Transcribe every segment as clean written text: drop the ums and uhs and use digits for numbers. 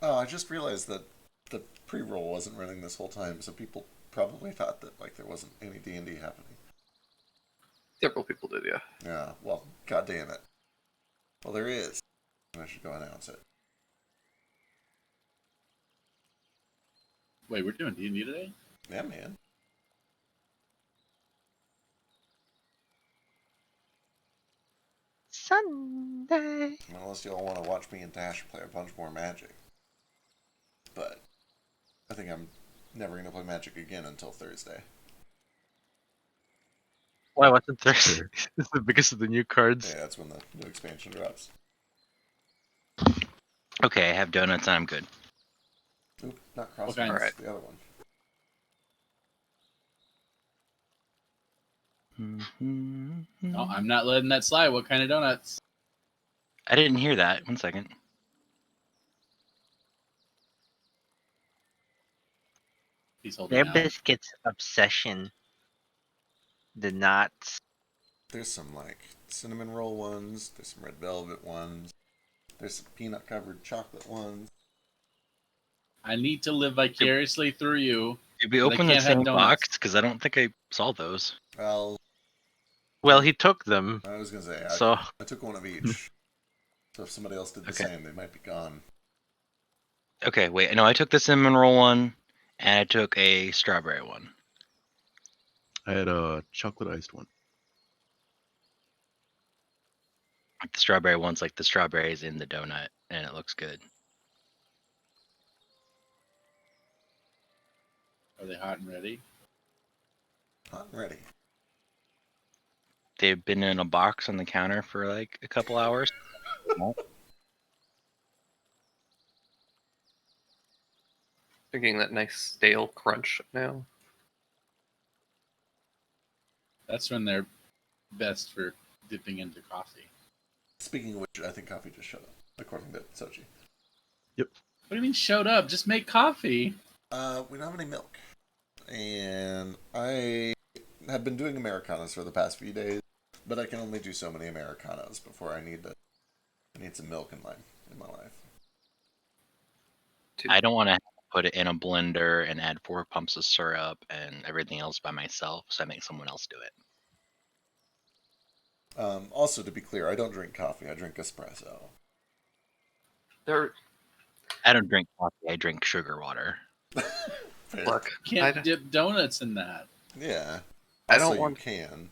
Oh, I just realized that the pre-roll wasn't running this whole time, so people probably thought that like there wasn't any D&D happening. Several people did, yeah. Yeah, well, god damn it. Well, there is. I should go announce it. Wait, we're doing D&D today? Yeah, man. Sunday. Unless y'all want to watch me and Dash play a bunch more Magic. But I think I'm never going to play Magic again until Thursday. Why wasn't Thursday? Is it because of the new cards? Yeah, that's when the new expansion drops. Okay, I have donuts and I'm good. Oop, not cross Okay. ones, Alright. the other one. No, I'm not letting that slide. What kind of donuts? I didn't hear that. 1 second. He's holding Their out. biscuits obsession did not. There's some like cinnamon roll ones, there's some red velvet ones, there's some peanut covered chocolate ones. I need to live vicariously through you. Did we They open the can't have same donuts. box? Because I don't think I saw those. Well, Well, he took them, I was going to say, so I took one of each. So if somebody else did the Okay. same, they might be gone. Okay, wait. No, I took the cinnamon roll one, and I took a strawberry one. I had a chocolate iced one. The strawberry one's like the strawberries in the donut, and it looks good. Are they hot and ready? Hot and ready. They've been in a box on the counter for like a couple hours. They're getting that nice stale crunch now. That's when they're best for dipping into coffee. Speaking of which, I think coffee just showed up, according to Sochi. What do you mean showed up? Just make coffee. We don't have any milk. And I have been doing Americanos for the past few days, but I can only do so many Americanos before I need some milk in my life. I don't want to put it in a blender and add 4 pumps of syrup and everything else by myself, so I make someone else do it. Also, to be clear, I don't drink coffee. I drink espresso. They're I don't drink coffee. I drink sugar water. Fair. look. You can't I dip donuts in that. Yeah. I don't Also, want- You can.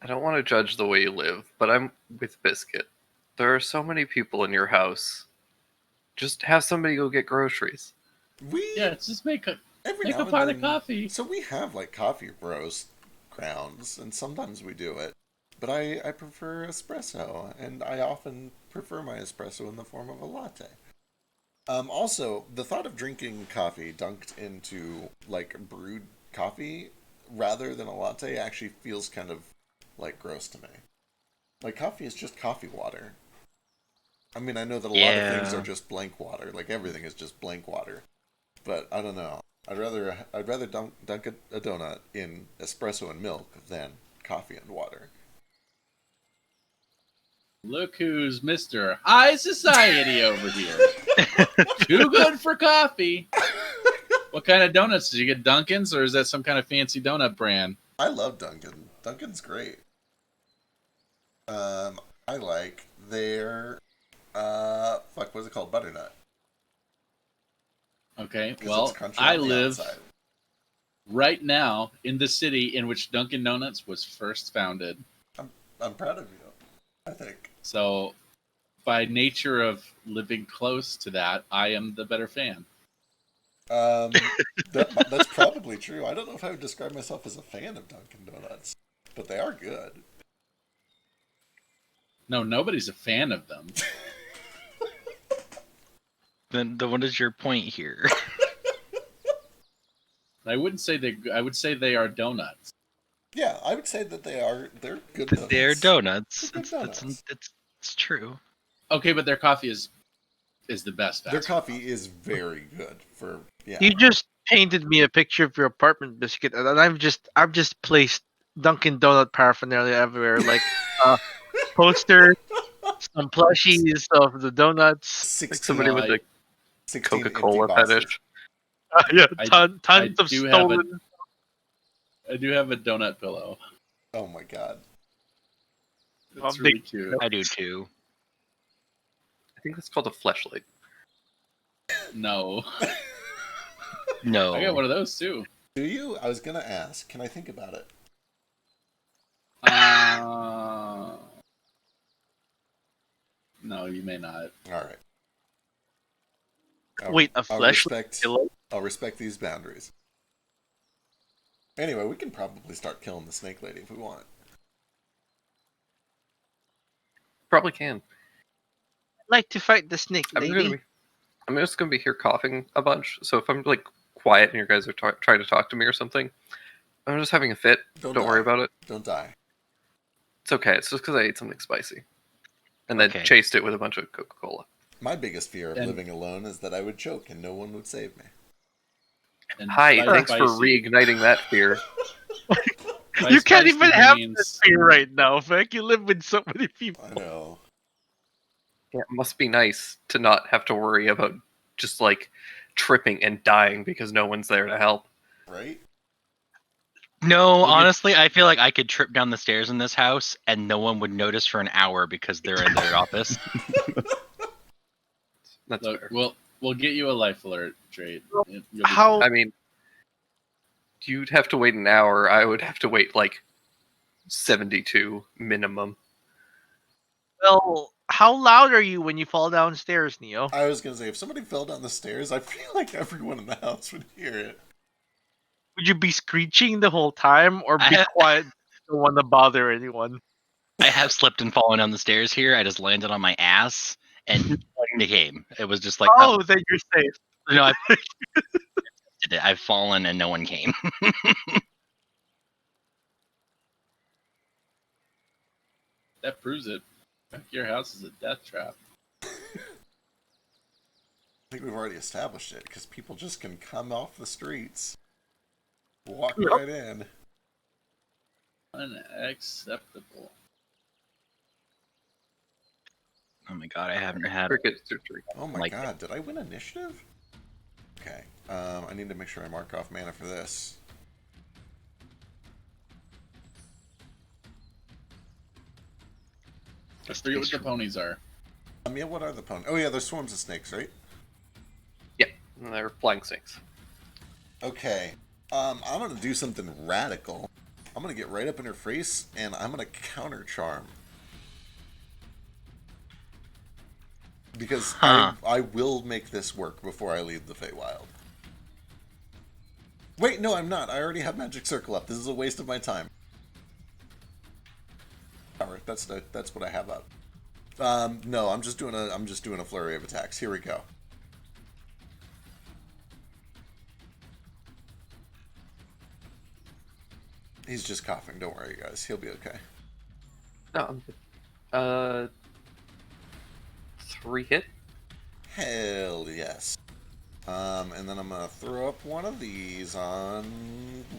don't want to judge the way you live, but I'm with Biscuit. There are so many people in your house. Just have somebody go get groceries. Yeah, just make a Every make now a and pot then- of coffee. So we have like coffee roast grounds, and sometimes we do it. But I prefer espresso, and I often prefer my espresso in the form of a latte. Also, the thought of drinking coffee dunked into like brewed coffee rather than a latte actually feels kind of like gross to me. Like coffee is just coffee water. I mean, I know that a lot of things Yeah. are just blank water. Like everything is just blank water. But I don't know. I'd rather dunk a donut in espresso and milk than coffee and water. Look who's Mr. High Society over here. Too good for coffee. What kind of donuts? Did you get Dunkin's, or is that some kind of fancy donut brand? I love Dunkin'. Dunkin's great. I like their what's it called? Butternut. Okay, 'Cause well, it's crunchy I on the live outside. right now in the city in which Dunkin' Donuts was first founded. I'm proud of you. I think. So, by nature of living close to that, I am the better fan. That's probably true. I don't know if I would describe myself as a fan of Dunkin' Donuts, but they are good. No, nobody's a fan of them. Then what is your point here? I wouldn't say they. I would say they are donuts. Yeah, I would say that they're good donuts. They're donuts. They're good donuts. It's true. Okay, but their coffee is the best. Their fast coffee is very good for you just painted me a picture of your apartment, Biscuit, and I've just placed Dunkin' Donut paraphernalia everywhere, like posters, some plushies of the donuts. six Like somebody with like- a 16 empty Coca-Cola boxes. fetish. Yeah, I- tons I of do have a- stolen. I do have a donut pillow. Oh my god. It's big- really cute. I do too. I think that's called a fleshlight. No, No. I got one of those too. Do you? I was gonna ask. Can I think about it? No, you may not. All right. Wait, a fleshlight respect. pillow? I'll respect these boundaries. Anyway, we can probably start killing the snake lady if we want. Probably can. I'd like to fight the snake lady. I'm just gonna be here coughing a bunch. So if I'm like quiet and you guys are trying to talk to me or something, I'm just having a fit. Don't worry about it. Don't die. It's okay. It's just because I ate something spicy, and then Okay. chased it with a bunch of Coca-Cola. My biggest fear of And- living alone is that I would choke and no one would save me. And Hi, by thanks for spicy- reigniting that fear. by You can't spicy even he have means- this fear right now, Vic. You live with so many people. I know. Yeah, it must be nice to not have to worry about just like tripping and dying because no one's there to help. Right? No, Look at- honestly, I feel like I could trip down the stairs in this house and no one would notice for an hour because they're in their office. That's Look, fair. we'll get you a life alert, Trade. You'll be How? I mean, you'd have to wait an hour. I would have to wait like 72 minimum. Well, how loud are you when you fall downstairs, Neo? I was gonna say, if somebody fell down the stairs, I feel like everyone in the house would hear it. Would you be screeching the whole time, or be I- quiet? Don't want to bother anyone. I have slipped and fallen down the stairs here. I just landed on my ass and nothing came. It was just like, Oh, then you're safe. no, I've fallen and no one came. That proves it. Your house is a death trap. I think we've already established it, because people just can come off the streets, walk Yep. right in. Unacceptable. Oh my god, I haven't had. Cricket surgery. Oh my Like- god, did I win initiative? Okay, I need to make sure I mark off mana for this. I forget what the ponies are. Yeah, what are the ponies? Oh yeah, there's swarms of snakes, right? And they're flying snakes. Okay, I'm gonna do something radical. I'm gonna get right up in her face, and I'm gonna counter charm. Because Huh. I will make this work before I leave the Feywild. Wait, no, I'm not. I already have Magic Circle up. This is a waste of my time. Power. That's what I have up. No, I'm just doing a flurry of attacks. Here we go. He's just coughing. Don't worry, guys. He'll be okay. No, I'm good. 3 hit. Hell yes. And then I'm gonna throw up one of these on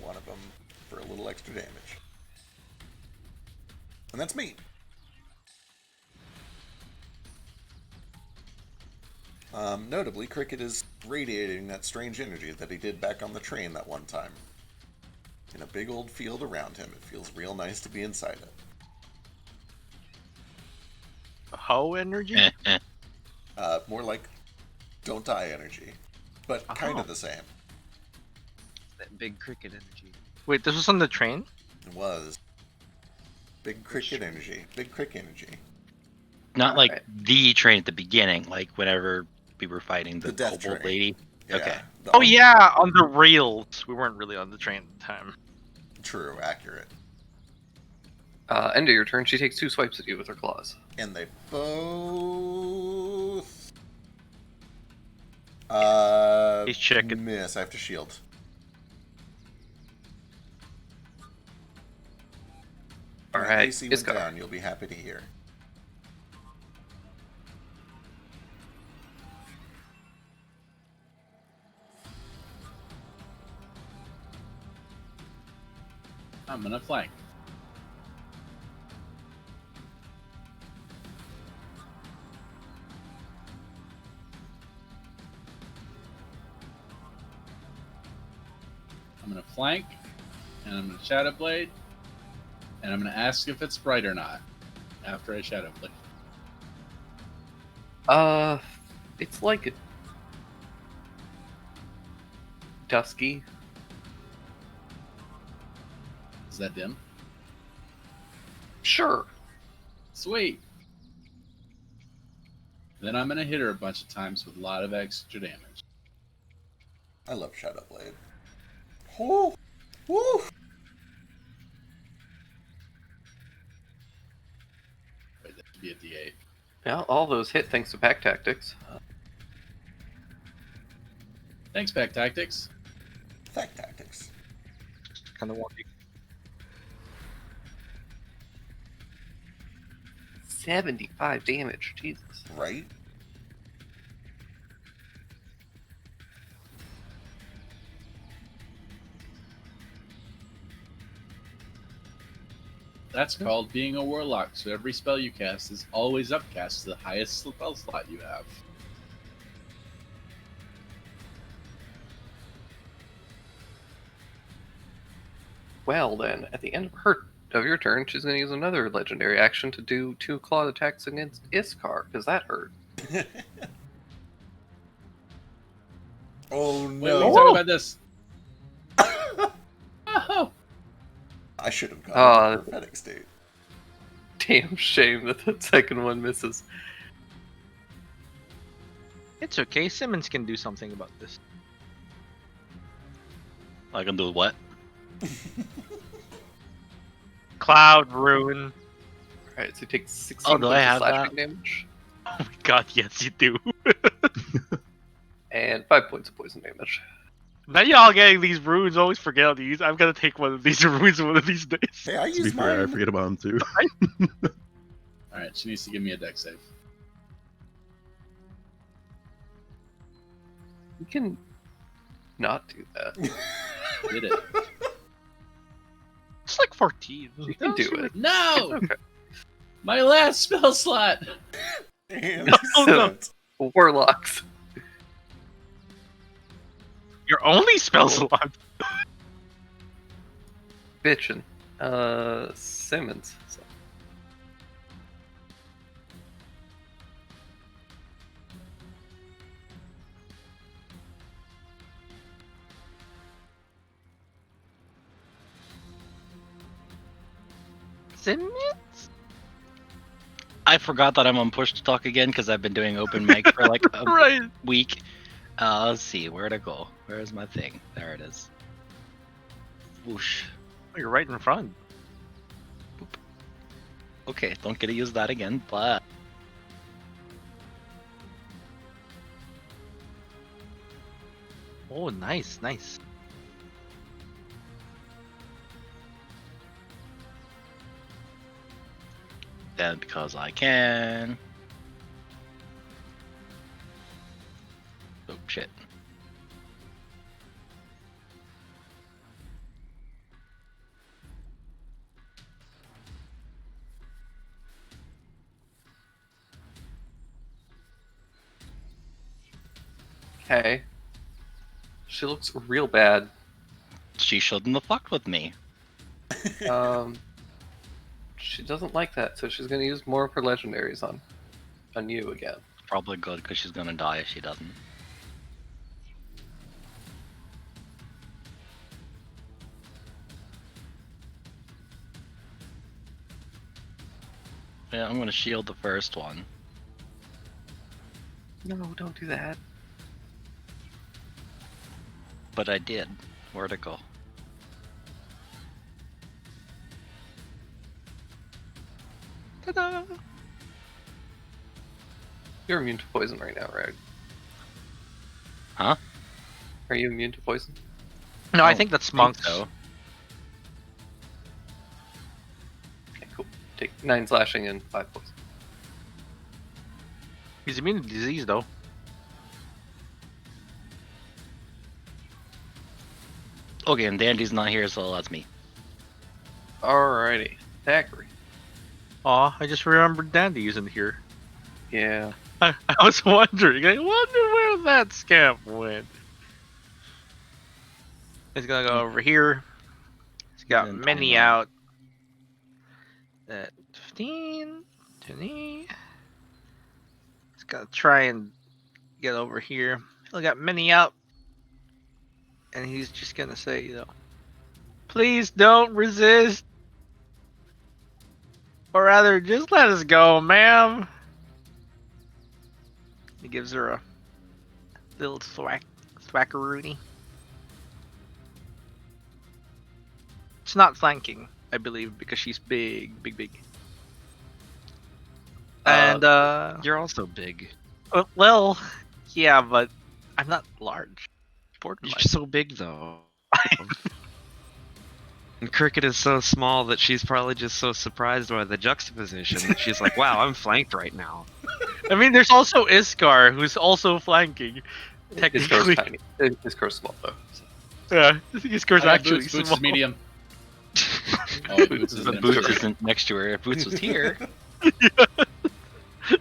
one of them for a little extra damage. And that's me. Notably, Cricket is radiating that strange energy that he did back on the train that one time. In a big old field around him, it feels real nice to be inside it. How energy? More like don't die energy, but kind Oh. of the same. That big cricket energy. Wait, this was on the train? It was. Big Cricket energy. Big Crick energy. Not like Alright. the train at the beginning, like whenever we were fighting the The death kobold train. lady. Yeah, Okay. Oh yeah, on the rails. We weren't really on the train at the time. True, accurate. End of your turn, she takes 2 swipes at you with her claws. And they both He's checking. miss. I have to shield. My Alright, AC it's went got down. You'll be happy to hear. I'm gonna flank. I'm gonna flank, and I'm gonna Shadow Blade, and I'm gonna ask if it's bright or not after I Shadow Blade. It's like a dusky. Is that dim? Sure. Sweet. Then I'm gonna hit her a bunch of times with a lot of extra damage. I love Shadow Blade. Oh, woo! Wait, that should be a D8. Yeah, all those hit thanks to pack tactics. Thanks, Pack Tactics. Fact tactics. Kind of wonky. 75 damage. Jesus. Right? That's called being a warlock, so every spell you cast is always upcast to the highest spell slot you have. Well then, at the end of your turn, she's going to use another legendary action to do 2 claw attacks against Iskar, because that hurt. Oh Wait, no! we talk about this. Oh, I should have gone Uh, to the prophetic state. Damn shame that the second one misses. It's okay. Simmons can do something about this. I can do what? Cloud Rune. Alright, so you take 16 Oh, do I points of have slashing damage Oh my god, yes you do. and 5 points of poison damage. Now y'all getting these runes, always forget how to use. I'm gonna take one of these runes one of these days. Hey, I To be use fair, I mine. forget about them too. alright, she needs to give me a deck save. You can not do that. Did it. It's like 14. You can do it. No! It's okay. My last spell slot! Damn, Oh, no. shit. Warlocks. Your only spell slot. Bitchin'. Simmons. So. Simmons? I forgot that I'm on push to talk again because I've been doing open mic for like a Right. week. Let's see where to go. Where's my thing? There it is. Whoosh. Oh, you're right in front. Okay, don't get to use that again, but Oh, nice, nice. then because I can. Oh shit. Okay. She looks real bad. She shouldn't have fucked with me. She doesn't like that, so she's gonna use more of her legendaries on you again. Probably good because she's gonna die if she doesn't. Yeah, I'm gonna shield the first one. No, don't do that. But I did. Where'd it go? Ta-da! You're immune to poison right now, Rag. Huh? Are you immune to poison? No, I Oh, think that's think monks. so. Okay, cool. Take 9 slashing and 5 poison. He's immune to disease, though. Okay, and Dandy's not here, so that's me. Alrighty. Thackeray. Aw, I just remembered Dandy isn't here. Yeah. I was wondering, I wonder where that scamp went. He's gonna go over here. He's got And then many 21. out. At 15, 20. He's gonna try and get over here. He's got many out. And he's just gonna say, please don't resist. Or rather, just let us go, ma'am. He gives her a little swackaroonie. It's not flanking, I believe, because she's big. And You're also big. well, yeah, but I'm not large. You're Borderline. so big though. And Cricket is so small that she's probably just so surprised by the juxtaposition that she's like, "Wow, I'm flanked right now." I mean, there's also Iskar, who's also flanking. His Technically, car's tiny. His car's small though. So. yeah, Iskar's I got actually Boots. Boots small. is medium. Oh, Boots is But an Boots introvert. isn't next to her. If Boots was here,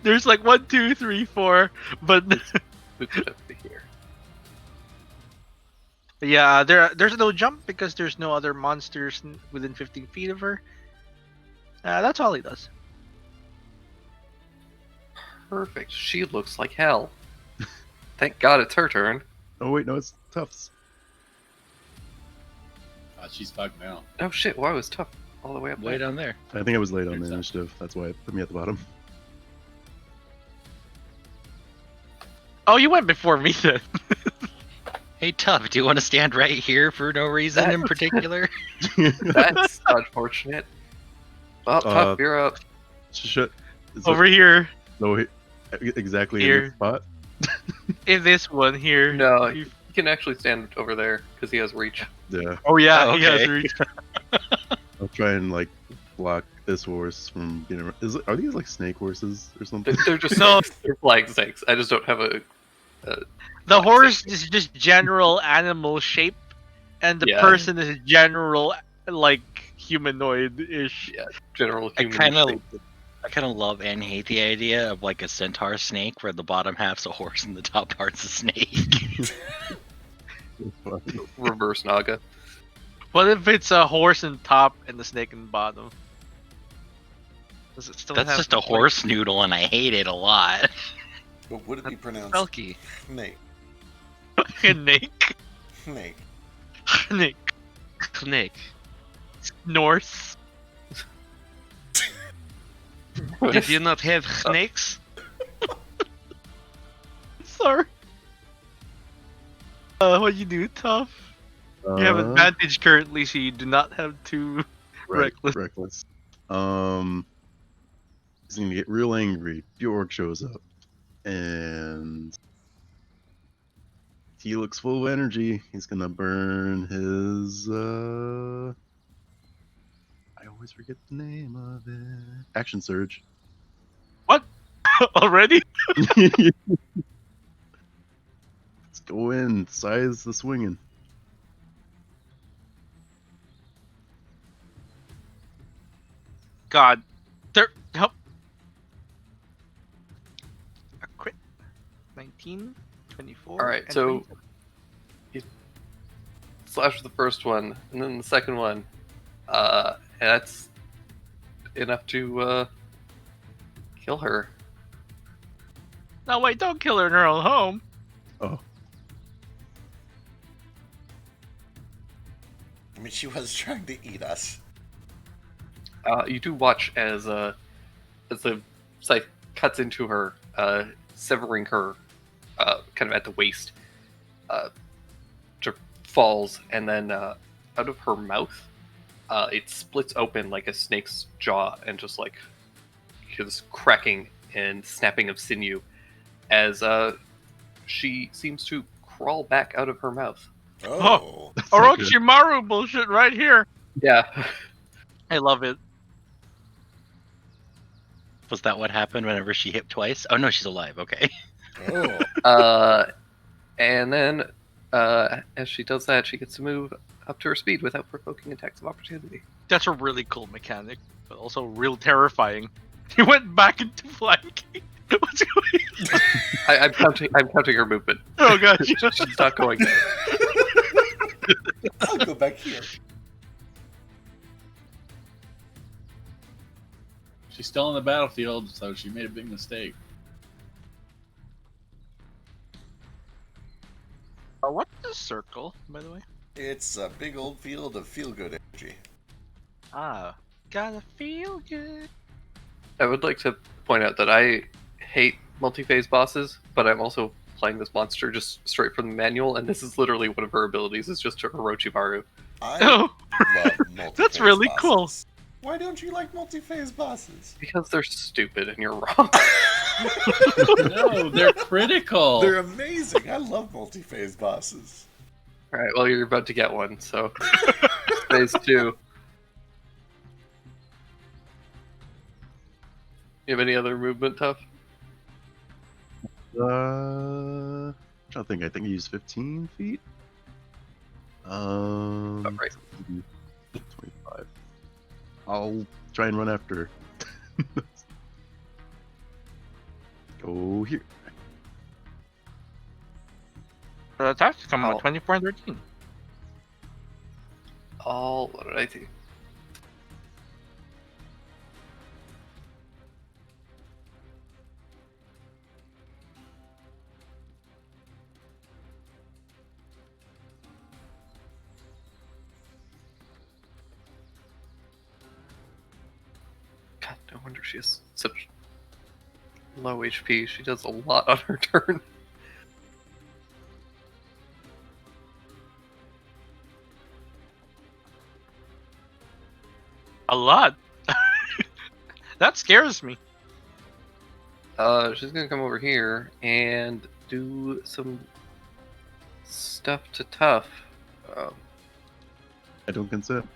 There's like 1, 2, 3, 4, but Boots would have to be here. yeah, there's no jump because there's no other monsters within 15 feet of her. That's all he does. Perfect. She looks like hell. Thank God it's her turn. Oh wait, no, it's Tufts. She's fucked now. Oh shit! Why was tough all the way up way there? down there. I think I was late on the Turns out. initiative. That's why it put me at the bottom. Oh, you went before me then. Hey, Tuff, do you want to stand right here for no reason in particular? That's unfortunate. Well, tough. You're up. Shit. Is Over here, No, exactly in Here. this spot. in this one here. No, You- he can actually stand over there because he has reach. Yeah, Oh yeah, Oh, he has okay. reach. I'll try and like block this horse from getting. Are these like snake horses or something? They're just No. snakes. They're flying snakes. I just don't have a. The horse is just general animal shape, and the Yeah. person is general like humanoid-ish. General I human. kind of, shape. I kind of love and hate the idea of like a centaur snake, where the bottom half's a horse and the top part's a snake. Reverse Naga. What if it's a horse in top and the snake in bottom? Does it still That's have just a like, horse noodle, and I hate it a lot. But would it be pronounced Spelky. snake? snake? Snake. Snake. Snake. Norse. Did you not have snakes? Sorry. What you do, tough? You have advantage currently, so you do not have to. reckless. Reckless. He's gonna get real angry. Bjork shows up, and he looks full of energy. He's gonna burn his. I always forget the name of it. Action surge. Already? Let's go in. Size the swinging. God. There. Help. A crit. 19, 24. All right, and so 27. slash the first one, and then the second one. And that's enough to kill her. No, wait, don't kill her in her own home. Oh, I mean, she was trying to eat us. You do watch as the scythe cuts into her, severing her kind of at the waist. She falls, and then out of her mouth, it splits open like a snake's jaw, and just like this cracking and snapping of sinew, as she seems to crawl back out of her mouth. Oh. that's not good. Orochimaru bullshit right here. Yeah. I love it. Was that what happened whenever she hit twice? Oh no, she's alive. Okay. Oh. And then, as she does that, she gets to move up to her speed without provoking attacks of opportunity. That's a really cool mechanic, but also real terrifying. He went back into flanking. What's going on? I'm counting her movement. Oh gosh. She's not going. I'll go back here. She's still on the battlefield, so she made a big mistake. What's this circle, by the way? It's a big old field of feel-good energy. Ah, gotta feel good. I would like to point out that I hate multi-phase bosses, but I'm also playing this monster just straight from the manual, and this is literally one of her abilities. It's just her Orochimaru. I Oh, love multi-phase That's really cool. bosses. Why don't you like multi-phase bosses? Because they're stupid and you're wrong. No, they're critical. They're amazing. I love multi-phase bosses. Alright, well, you're about to get one, so. Phase 2. You have any other movement, Tough? I'm trying to think. I think I used 15 feet. Right. 25. I'll try and run after. Go here. The attacks come Oh. with 24 and 13. What did I do? God, no wonder she has such low HP. She does a lot on her turn. A lot. That scares me. She's gonna come over here and do some stuff to Tough. I don't consent.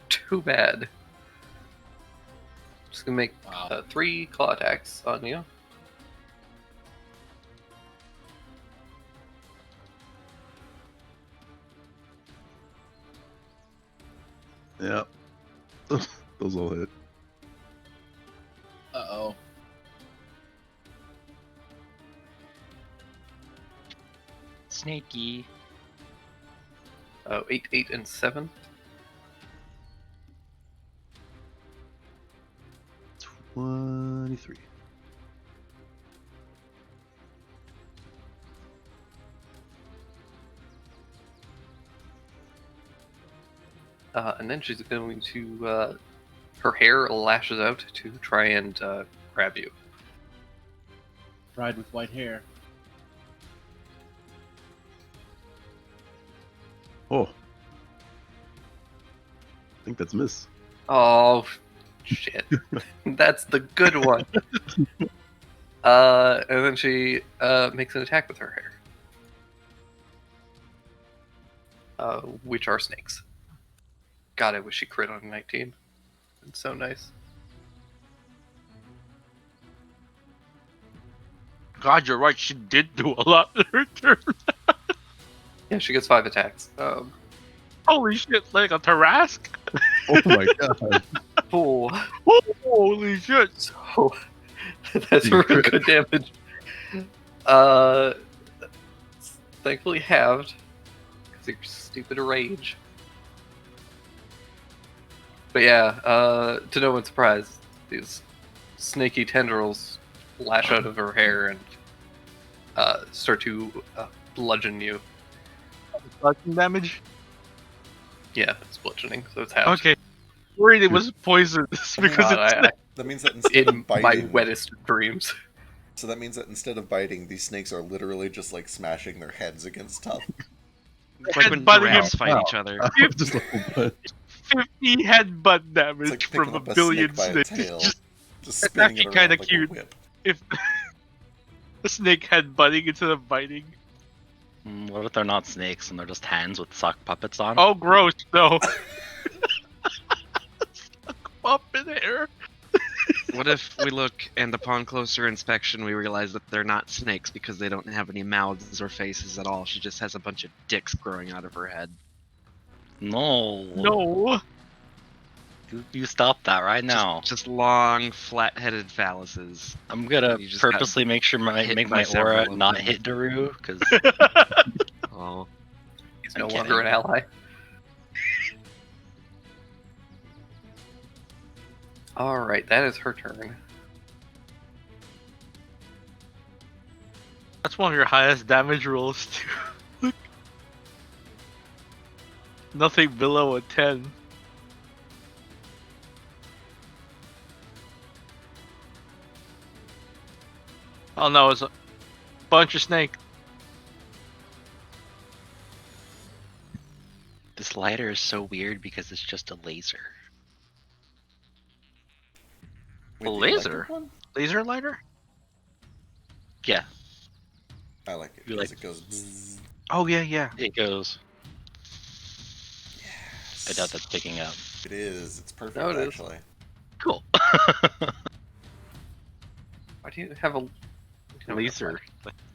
Too bad. Just gonna make Wow. 3 claw attacks on you. Yeah. Those all hit. Uh-oh. Snaky. 8, 8, and 7. 23. And then she's going to, her hair lashes out to try and grab you. Bride with white hair. Oh. I think that's miss. Oh, shit. That's the good one. And then she makes an attack with her hair. Which are snakes. God, I wish she crit on 19. It's so nice. God, you're right. She did do a lot in her turn. Yeah, she gets 5 attacks. Holy shit, like a Tarask? Oh my god. Oh, Holy shit. so that's You really crit. good damage. Thankfully halved because of your stupid rage. But yeah, to no one's surprise, these snaky tendrils lash out of her hair and start to bludgeon you. Bludgeoning damage? Yeah, it's bludgeoning, so it's halved. Okay. Worried it was poisonous because God, it's That means that instead in of biting, my wettest of dreams. so that means that instead of biting, these snakes are literally just like smashing their heads against Tough. Like when Headbutting giraffes him. fight each other. Just a whole bunch. 50 headbutt damage It's like from picking a up a billion snake by snakes. a tail, Just just spinning it actually around kinda like cute. a whip. if the snake headbutting instead of biting. What if they're not snakes and they're just hands with sock puppets on? Oh, gross! No. Suck up in hair. What if we look and upon closer inspection we realize that they're not snakes because they don't have any mouths or faces at all? She just has a bunch of dicks growing out of her head. No. No. You stop that right now. Just long, flat-headed phalluses. I'm gonna You just got purposely make sure hit make by my several aura of not them. hit Daru, because Oh no longer an ally. All right, that is her turn. That's one of your highest damage rolls too. Look. Nothing below a 10. Oh no, it's a bunch of snake. This lighter is so weird because it's just a laser. Wait, the laser? electric one? Laser lighter? Yeah, I like it You because like- it goes. Bzzz. Oh yeah, yeah. it goes. Yes. I doubt that's picking up. It is. It's perfect, No, it is. actually. Cool. Why do you have a Laser.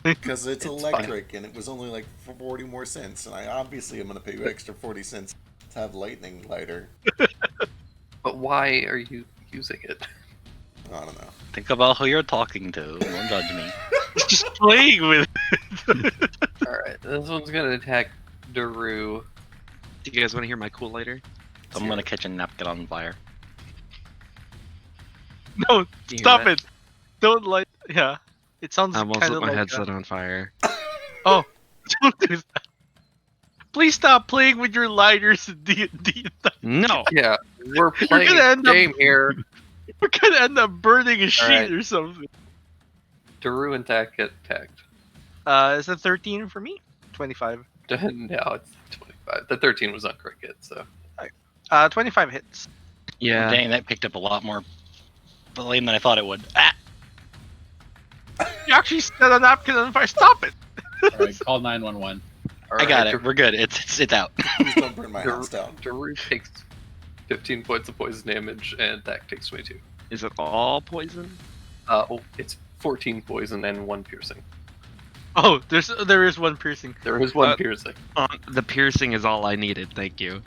Because it's It's electric, and it was only like 40 more cents, and I obviously am going to pay you extra 40 cents to have lightning lighter. But why are you using it? I don't know. Think about who you're talking to. Don't judge me. Just playing with All right, this one's gonna attack Daru. Do you guys want to hear my cool lighter? I'm gonna catch a napkin on fire. No, You hear stop that? it. Don't light. Yeah. It sounds I kind almost of lit my like headset on fire. Oh, don't do that. Please stop playing with your lighters and D&D. No! Yeah, we're playing gonna a end up- game here. We're gonna end up burning a sheet right. or something. Daru and Tak get attacked. Is it 13 for me? 25. No, it's 25. The 13 was on cricket, so 25 hits. Yeah. Dang, that picked up a lot more flame than I thought it would. Ah! You actually set a napkin on fire. Stop it. All right, call 911. I got it. We're good. It's out. Please don't burn my Daru- house down. Daru takes 15 points of poison damage, and Tak takes 22. Is it all poison? It's 14 poison and 1 piercing. Oh, there is one piercing. There is 1 Uh, piercing. The piercing is all I needed, thank you.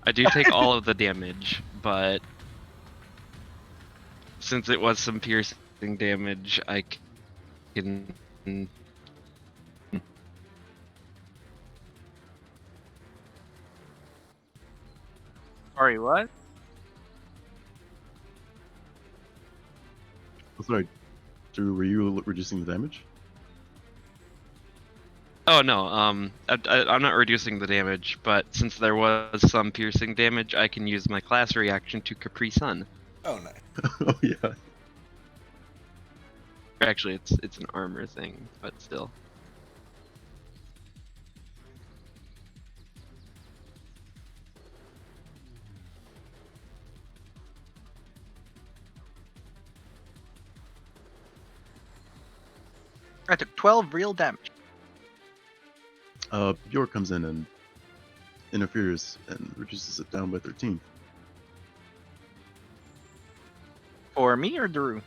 I do take all of the damage, but since it was some piercing damage, I can. Sorry, what? Oh, sorry, Drew, were you reducing the damage? Oh no, I'm not reducing the damage, but since there was some piercing damage, I can use my class reaction to Capri Sun. Oh, nice. Oh yeah. Actually, it's an armor thing, but still. I took 12 real damage. Bjork comes in and interferes and reduces it down by 13. For me or Daru?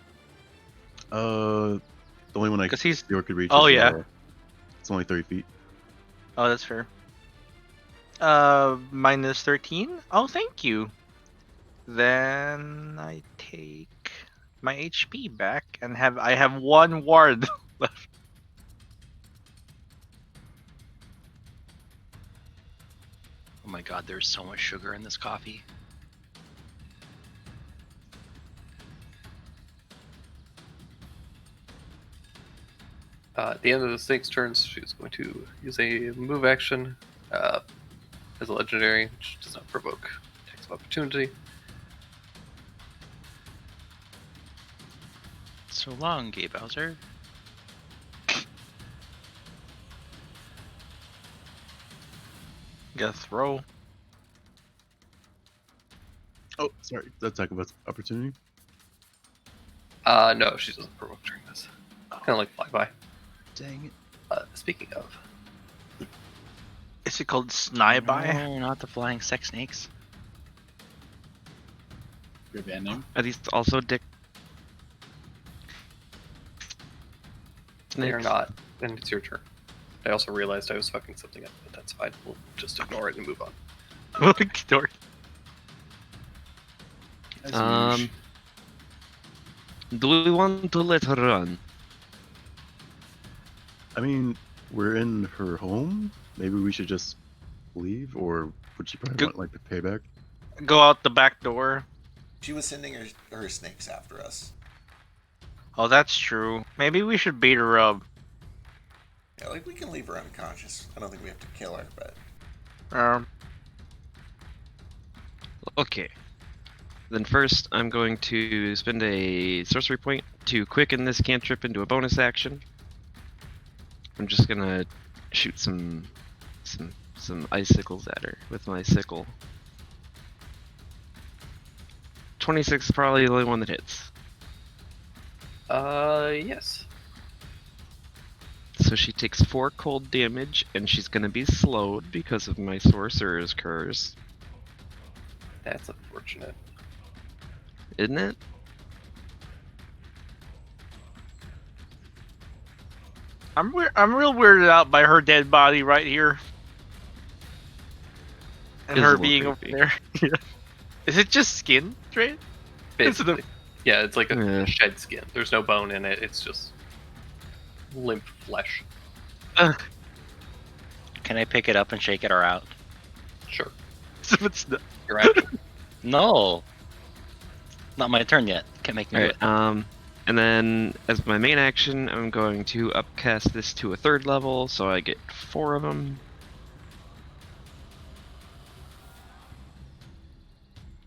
The only one I Because he's. Bjork could reach. Oh, is, yeah. It's only 30 feet. Oh, that's fair. Minus 13? Oh, thank you. Then I take my HP back and I have 1 ward left. Oh my god, there's so much sugar in this coffee. At the end of the snake's turn, she's going to use a move action as a legendary, which does not provoke attacks of opportunity. So long, Gay Bowser. Gotta throw. Oh, sorry. That's attack of opportunity. No, she doesn't provoke during this. Kind of like flyby. Dang Speaking of, Is it called Sniby? No, not the flying sex snakes. Your band name? Are these also dick? they are snakes? not, and it's your turn. I also realized I was fucking something up, but that's fine. We'll just ignore it and move on. Story. As Do we want to let her run? I mean, we're in her home. Maybe we should just leave, or would she probably Go- want like the payback? Go out the back door. She was sending her snakes after us. Oh, that's true. Maybe we should beat her up. Yeah, like we can leave her unconscious. I don't think we have to kill her, but Okay. Then first, I'm going to spend a sorcery point to quicken this cantrip into a bonus action. I'm just gonna shoot some icicles at her with my sickle. 26 is probably the only one that hits. Yes. So she takes 4 cold damage, and she's gonna be slowed because of my sorcerer's curse, That's unfortunate. isn't it? I'm real weirded out by her dead body right here. And Is a her little being over creepy. there. Yeah. Is it just skin, Trey? Basically. Yeah, it's like a Yeah. shed skin. There's no bone in it. It's just limp flesh. Can I pick it up and shake it or out? Sure. So it's not- Your action. No. Not my turn yet. Can't make me do Alright, it. and then as my main action, I'm going to upcast this to a 3rd level, so I get 4 of them.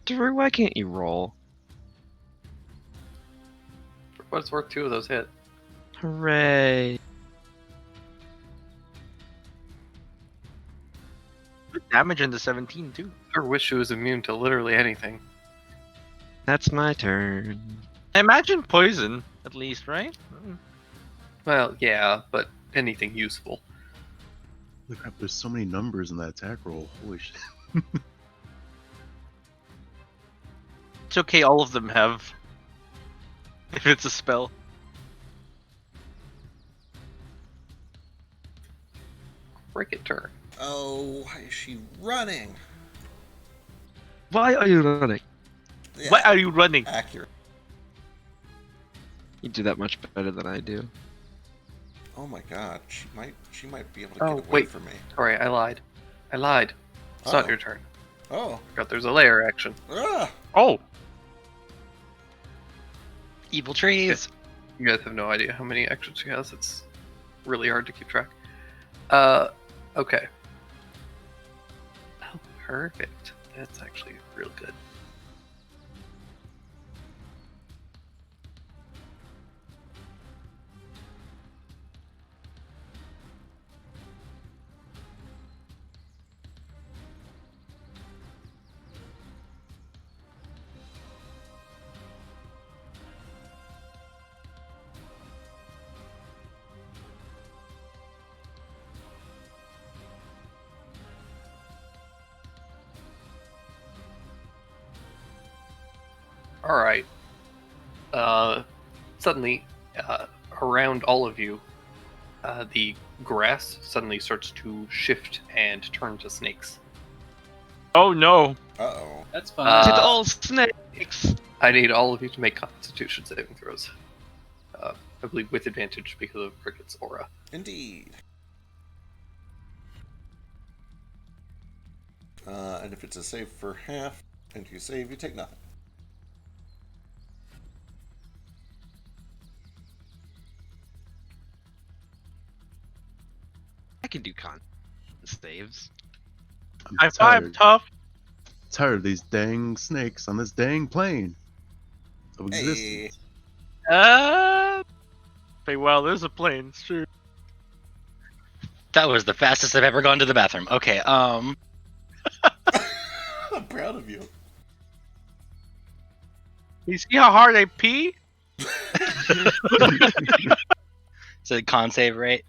Drew, why can't you roll? For what it's worth, 2 of those hit. Hooray! damage in the 17 too. I wish she was immune to literally anything. That's my turn. I imagine poison, at least, right? Well, yeah, but anything useful. Holy crap, there's so many numbers in that attack roll. Holy shit. It's okay, all of them have. If it's a spell. Cricket turn. Oh, why is she running? Why are you running? Yeah, Why are you running? accurate. You do that much better than I do. Oh my god, she might be able to Oh, get away wait. from me. Alright, I lied. It's not Uh-oh. your turn. Oh. Forgot there's a layer action. Ah! Oh! Evil trees. You guys have no idea how many actions she has. It's really hard to keep track. Okay. Oh, perfect. That's actually real good. Alright. Suddenly, around all of you, the grass suddenly starts to shift and turn to snakes. Oh no! Uh-oh. That's fine. Uh, It's all snakes! I need all of you to make Constitution saving throws. I believe with advantage because of Cricket's aura. Indeed. And if it's a save for half, and if you save, you take nothing. I can do con saves. I'm tired. tough. Tired of these dang snakes on this dang plane of Hey. existence. Hey, well, there's a plane, sure. That was the fastest I've ever gone to the bathroom. Okay, I'm proud of you. You see how hard I pee? is it con save, right?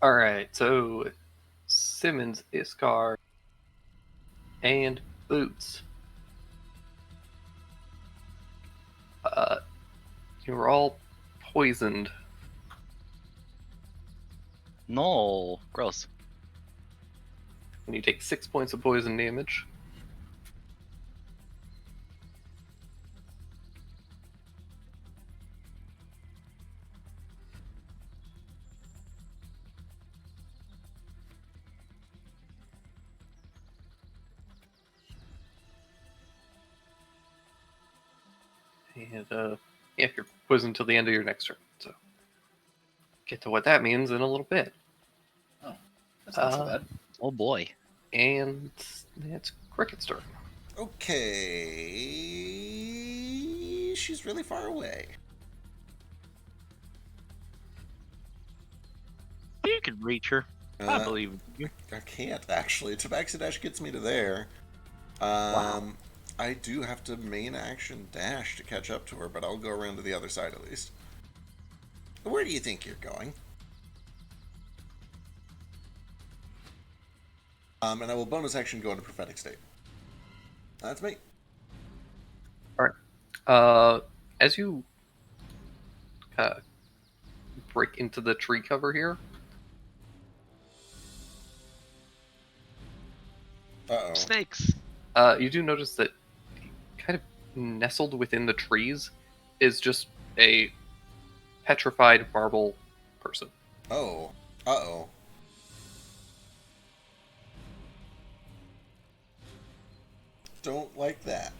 Alright, so Simmons, Iskar, and Boots. You were all poisoned. No. Gross. And you take 6 points of poison damage. And yeah, you're poisoned till the end of your next turn. So get to what that means in a little bit. That's not so bad. Oh boy. And it's Cricket's turn. Okay. She's really far away. You could reach her. I believe in you. I can't actually. Tabaxi Dash gets me to there. I do have to main action dash to catch up to her, but I'll go around to the other side at least. Where do you think you're going? And I will bonus action go into prophetic state. That's me. As you break into the tree cover here, Uh-oh. Snakes. you do notice that kind of nestled within the trees is just a petrified marble person. Oh. Uh-oh. Don't like that.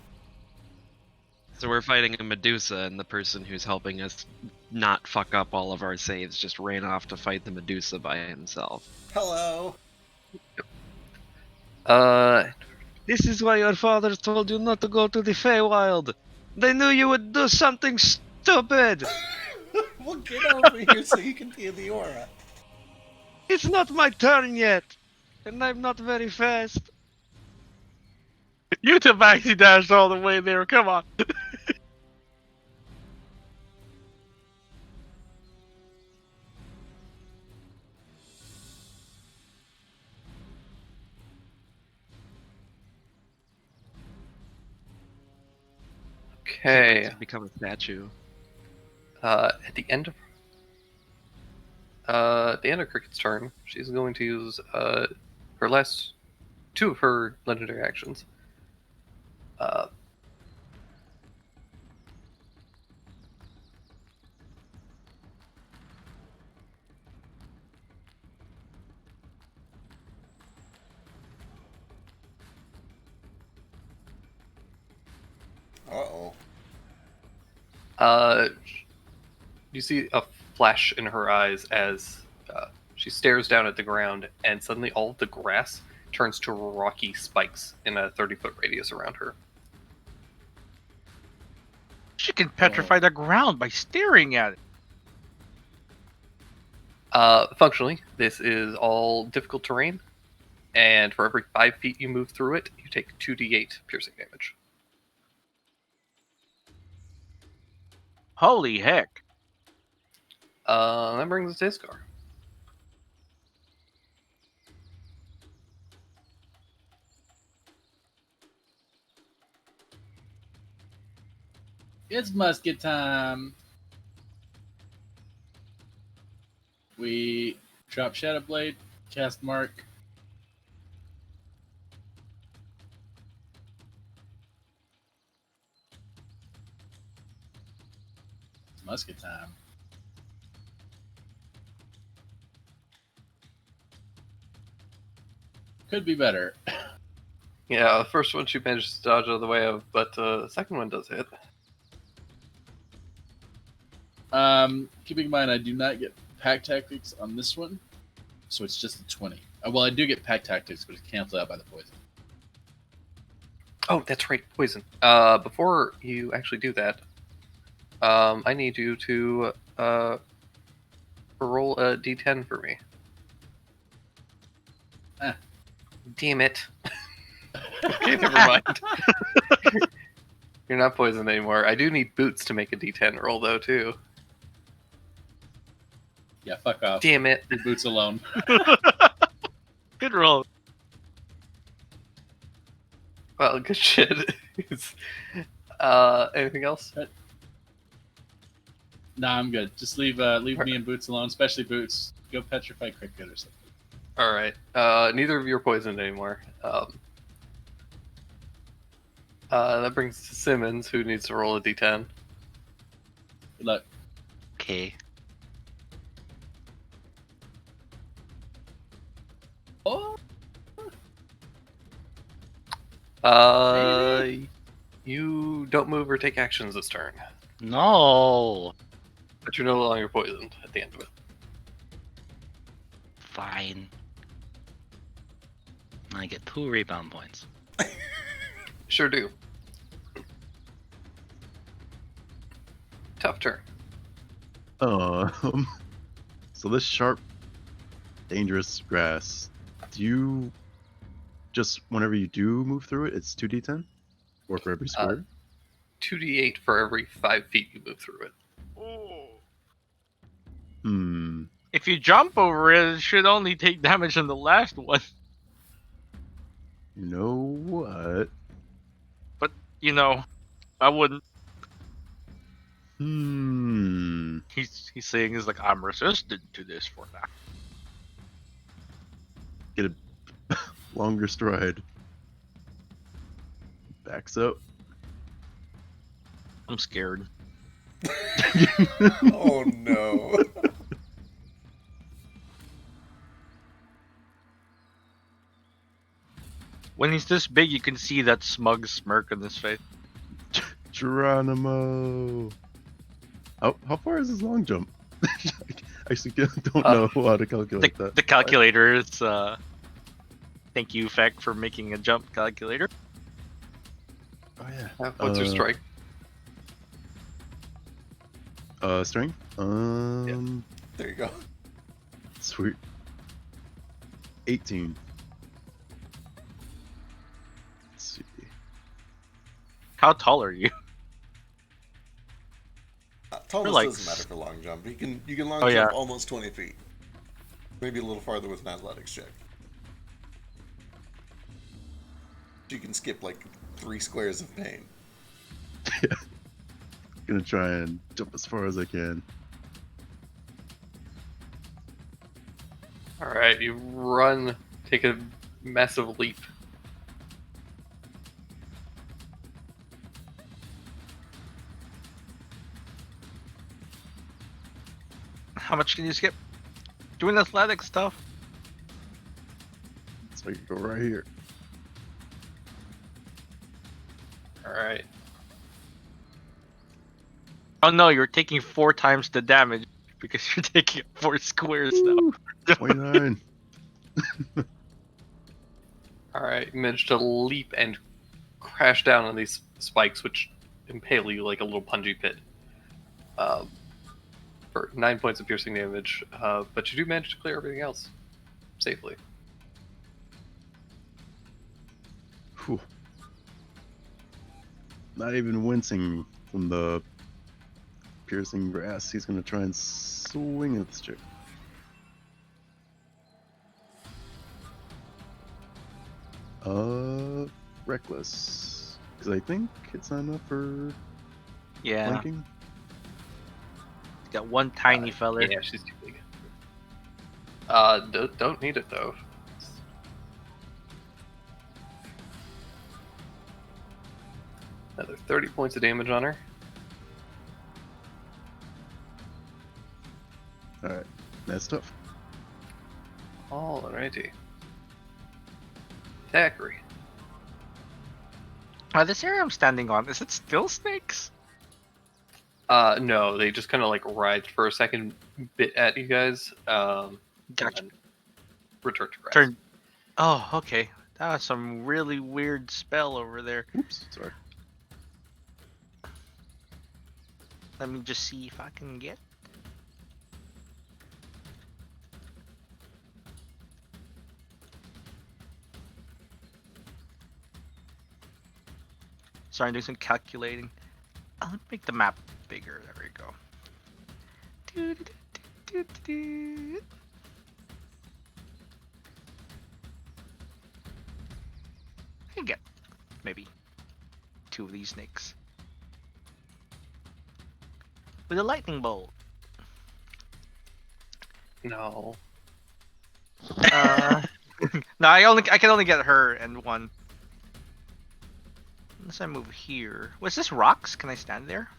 So we're fighting a Medusa, and the person who's helping us not fuck up all of our saves just ran off to fight the Medusa by himself. Hello. This is why your father told you not to go to the Feywild. They knew you would do something stupid. Well, get over here so you can feel the aura. It's not my turn yet, and I'm not very fast. You Tabaxi dashed all the way there. Come on. Okay. Become a statue. At the end of Cricket's turn, she's going to use her last two of her legendary actions. Uh-oh. You see a flash in her eyes as she stares down at the ground, and suddenly all of the grass turns to rocky spikes in a 30-foot radius around her. She can petrify the ground by staring at it. Functionally, this is all difficult terrain, and for every 5 feet you move through it, you take 2d8 piercing damage. Holy heck. That brings us to Iskar. It's musket time. We drop Shadow Blade, cast Mark. It's musket time. Could be better. Yeah, the first one she managed to dodge out of the way of, but the second one does hit. Keeping in mind I do not get pack tactics on this one, so it's just a 20. Well, I do get pack tactics, but it's canceled out by the poison. Oh, that's right, poison. Before you actually do that, I need you to roll a d10 for me. Ah. Damn it. Okay, never mind. You're not poisoned anymore. I do need boots to make a d10 roll, though, too. Yeah, fuck off. Damn it. Leave boots alone. Good roll. Well, good shit. Anything else? Nah, I'm good. Just leave me and Boots alone, especially Boots. Go petrify Cricket or something. Alright. Neither of you are poisoned anymore. That brings us to Simmons, who needs to roll a d10. Good luck. Okay. Oh, You don't move or take actions this turn, No. but you're no longer poisoned at the end of it. Fine. I get 2 rebound points. Sure do. Tough turn. So this sharp, dangerous grass, do you just whenever you do move through it, it's 2d10, or for every square? 2d8 for every 5 feet you move through it. Hmm. If you jump over it, it should only take damage on the last one. You know what? You know, I wouldn't. Hmm. He's saying is like, I'm resistant to this for now. Get a longer stride. Backs up. I'm scared. Oh no. When he's this big, you can see that smug smirk on his face. Geronimo. How far is his long jump? I actually don't know how to calculate that. The calculator is thank you, Feck, for making a jump calculator. Oh yeah. What's your strike? Strength. There you go. Sweet. 18. Let's see. How tall are you? Tallness like doesn't matter for long jump. You can long Oh, jump yeah. almost 20 feet. Maybe a little farther with an athletics check. You can skip like 3 squares of pain. Gonna try and jump as far as I can. Alright, you run, take a massive leap. How much can you skip? Doing athletic stuff. So I can go right here. Alright. Oh no, you're taking 4 times the damage because you're taking 4 squares now. 29. Alright, you manage to leap and crash down on these spikes, which impale you like a little punji pit. For 9 points of piercing damage, but you do manage to clear everything else safely. Whew. Not even wincing from the piercing grass. He's gonna try and swing at this chick. Reckless. Because I think it's not enough for Yeah, flanking. he's got one tiny feller. Yeah, she's too big. Don't need it though. Another 30 points of damage on her. Alright, that's tough. Alrighty. Thackeray. This area I'm standing on, is it still snakes? No, they just kind of like writhed for a second, bit at you guys. Gotcha. And then return to grass. Turn. Oh, okay. That was some really weird spell over there. Oops, sorry. Let me just see if I can get. Sorry, I'm doing some calculating. Let me make the map bigger. There we go. Doo-doo-doo-doo-doo-doo. I can get maybe 2 of these snakes with a lightning bolt. No. No, I can only get her and 1. Unless I move here. What's this, rocks? Can I stand there?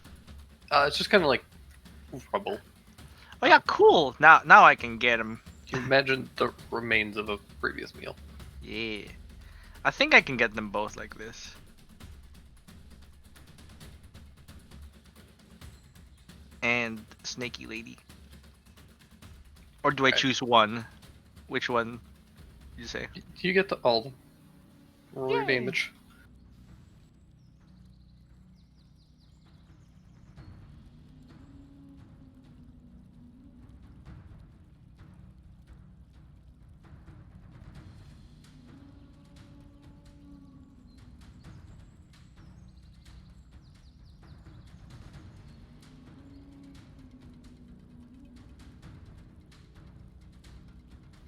It's just kind of like rubble. Oh yeah, cool. Now I can get him. Imagine the remains of a previous meal. Yeah. I think I can get them both like this. and Snaky Lady. Or do I Okay. choose one? Which one did you say? You get the all. Roll your Yay. damage.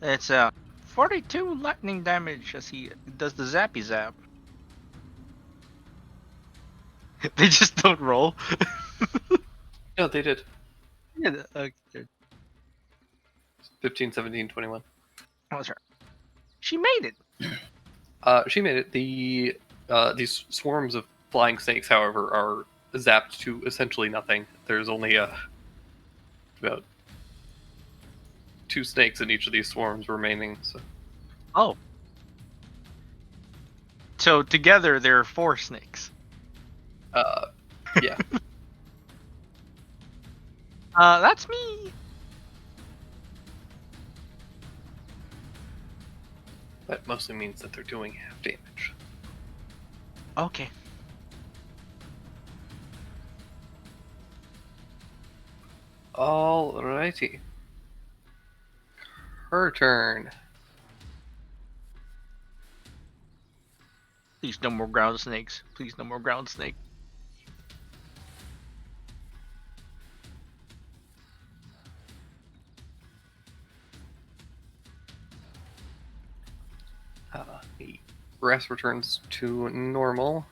It's 42 lightning damage as he does the zappy zap. They just don't roll. No, they did. Yeah, okay. 15, 17, 21. That was her. She made it. She made it. These swarms of flying snakes, however, are zapped to essentially nothing. There's only about 2 snakes in each of these swarms remaining. So Oh. So together there are 4 snakes. yeah. That's me. That mostly means that they're doing half damage. Okay. Alrighty. Her turn. Please no more ground snakes. Please no more ground snake. The grass returns to normal.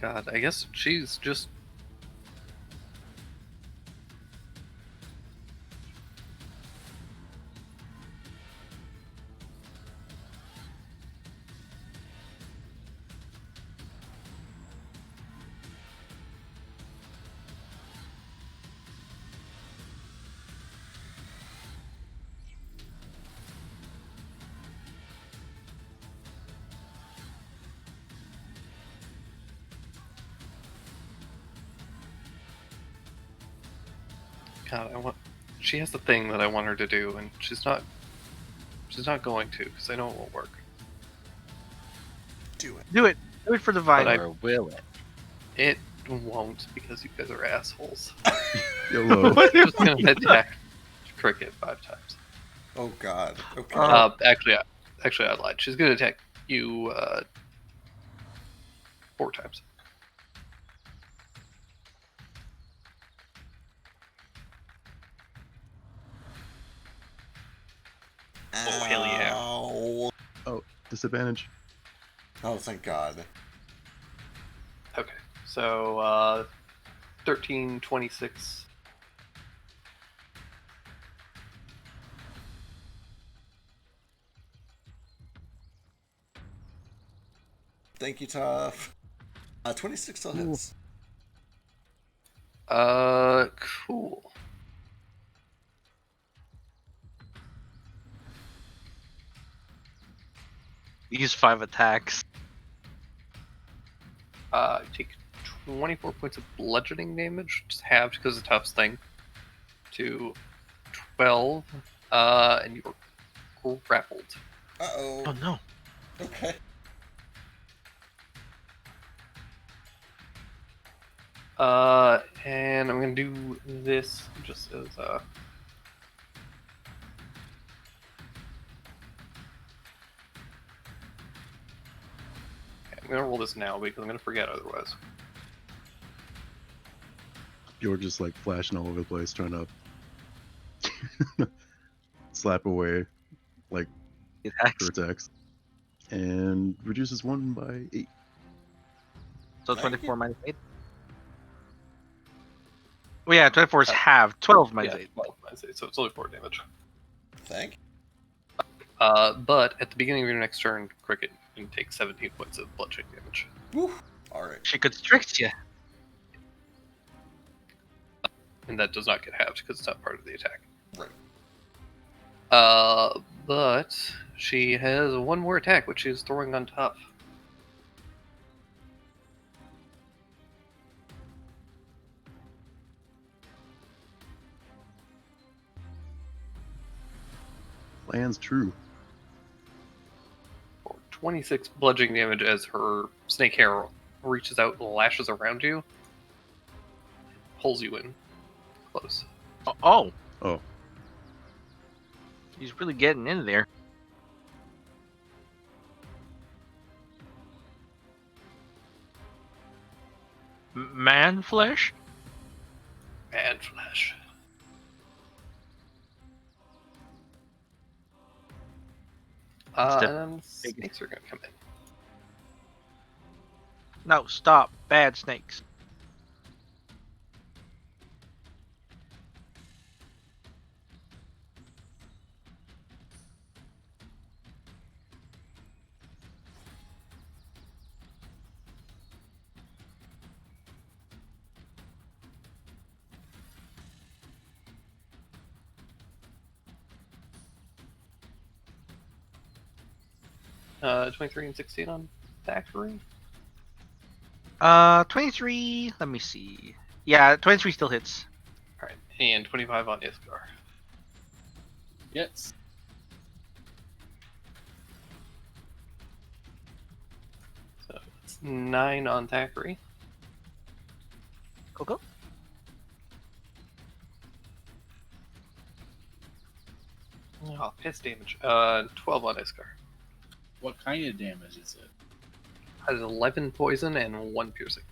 God, I guess she's just. God, I want. She has the thing that I want her to do, and she's not. She's not going to, because I know it won't work. Do it. Do it. Do it for the vine. But Or will it? It won't, because you guys are assholes. YOLO. I'm just gonna attack Cricket 5 times. Oh God. Okay. Actually, I lied. She's gonna attack you 4 times. Oh, hell yeah. Ow. Disadvantage. Oh, thank God. Okay, so 13, 26. Thank you, Tough. 26 still hits. Cool. Use 5 attacks. You take 24 points of bludgeoning damage, just halved because of Tough's thing, to 12, and you are grappled. Uh-oh. Oh no. Okay. And I'm gonna do this just as I'm gonna roll this now because I'm gonna forget otherwise. You're just like flashing all over the place, trying to slap away like Attacks. her attacks, and reduces 1 by 8. So Thank 24 you. minus 8. Well, yeah, 24 is half. 12 minus Yeah, 8. 12 minus 8, so it's only 4 damage. Thank But at the beginning of your next turn, Cricket, you can take 17 points of bludgeoning damage. you. Woo. All right. She could trick you. And that does not get halved because it's not part of the attack. Right. But she has one more attack, which she's throwing on top. Plan's true. For 26 bludgeoning damage as her snake hair reaches out and lashes around you, pulls you in close. Oh, Oh, he's really getting in there. Man flesh? And flash. Step- And then snakes are gonna come in. No, stop. Bad snakes. Uh, 23 and 16 on Thackeray. 23. Let me see. Yeah, 23 still hits. Alright, and 25 on Iskar. Yes. So it's 9 on Thackeray. Coco? Oh, piss damage. 12 on Iskar. What kind of damage is it? Has 11 poison and 1 piercing.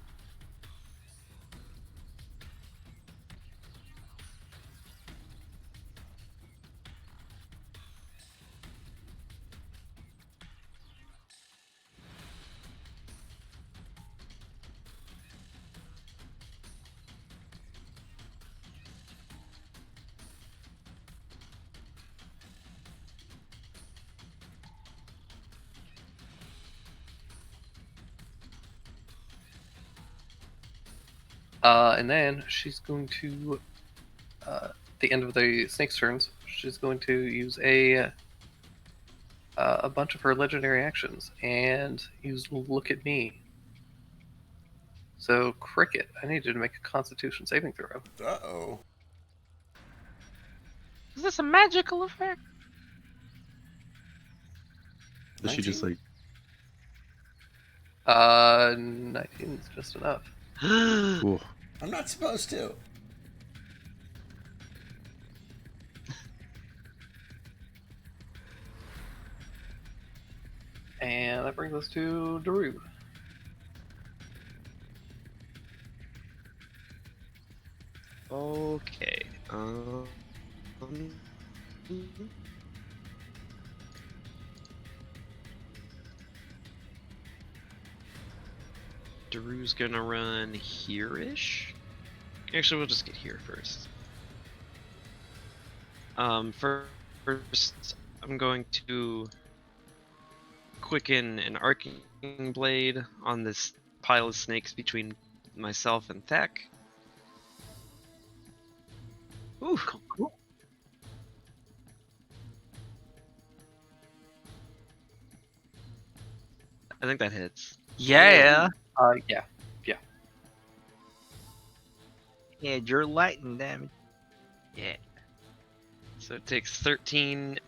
And then she's going to, at the end of the snake's turns, she's going to use a bunch of her legendary actions and use Look at Me. So, Cricket, I need you to make a Constitution saving throw. Uh-oh. Is this a magical effect? does she just like? 19 is just enough. Ooh, I'm not supposed to. And that brings us to Daru. Okay. Daru's gonna run here-ish. Actually, we'll just get here first. First, I'm going to quicken an arcing blade on this pile of snakes between myself and Thack. Ooh, Cool. I think that hits. Yeah. Yeah. Yeah, you're lightning damage. Yeah. So it takes 13.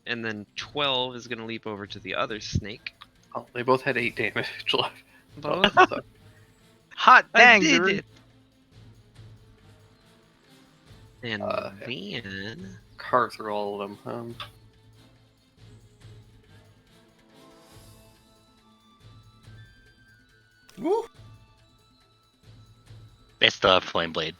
And then 12 is going to leap over to the other snake. Oh, they both had 8 damage left. Both? So, Hot I dang, did dude. it! And then... car through all of them. Woo! It's the flame blade.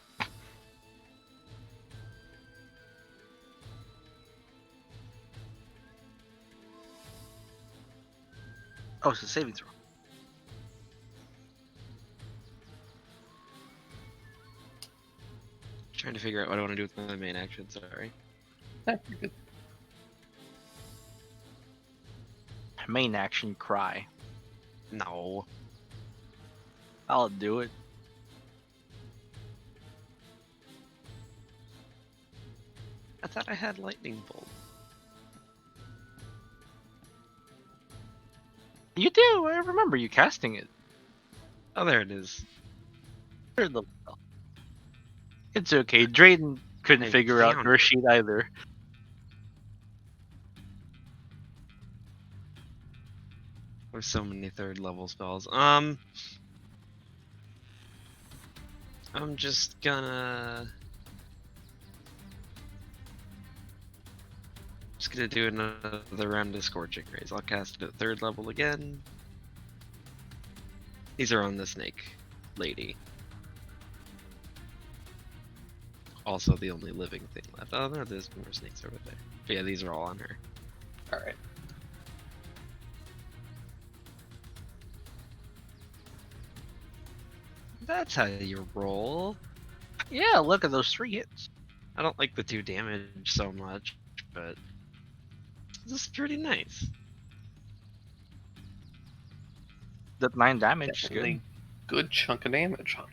Oh, it's a saving throw. Trying to figure out what I want to do with my main action, sorry. Yeah, you're good. Main action, cry. No. I'll do it. I thought I had lightning bolt. You do. I remember you casting it. Oh, there it is. Third level spell. It's okay. Drayden couldn't I figure out found your it. sheet either. There's so many third level spells. I'm just gonna do another round of Scorching Rays. I'll cast it at third level again. These are on the snake lady. Also the only living thing left. Oh no, there's more snakes over there. But yeah, these are all on her. All right. That's how you roll. Yeah, look at those 3 hits. I don't like the 2 damage so much, but this is pretty nice. That 9 damage is Definitely good. good chunk of damage on her.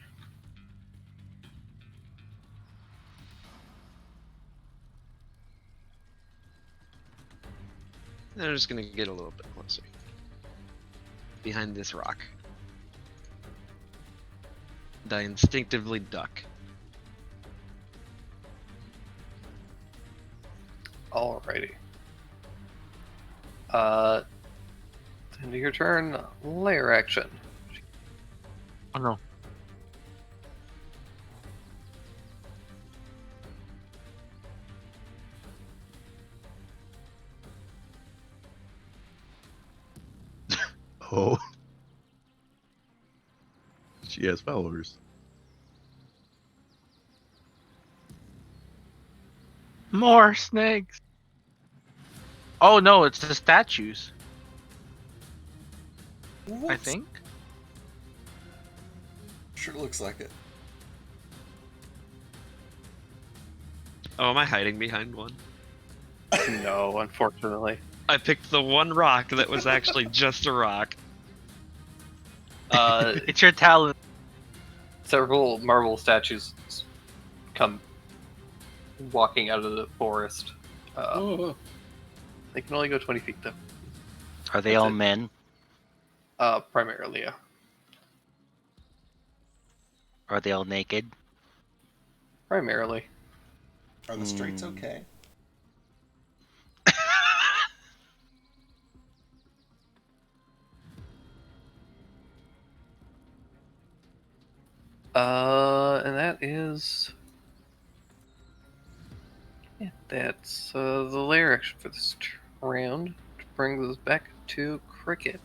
I'm just gonna get a little bit closer. Behind this rock. And I instinctively duck. Alrighty. End of your turn. Lair action. Oh no. Oh. She has followers. More snakes. Oh no, it's the statues. I Whoops. think. Sure looks like it. Oh, am I hiding behind one? No, unfortunately. I picked the one rock that was actually just a rock. It's your talent. Several marble statues come walking out of the forest. Oh, They can only go 20 feet, though. Are they That's all it. men? Primarily, yeah. Are they all naked? Primarily. Are the streets Hmm. okay? And that is... Yeah, that's the lair action for this round. Which brings us back to Cricket.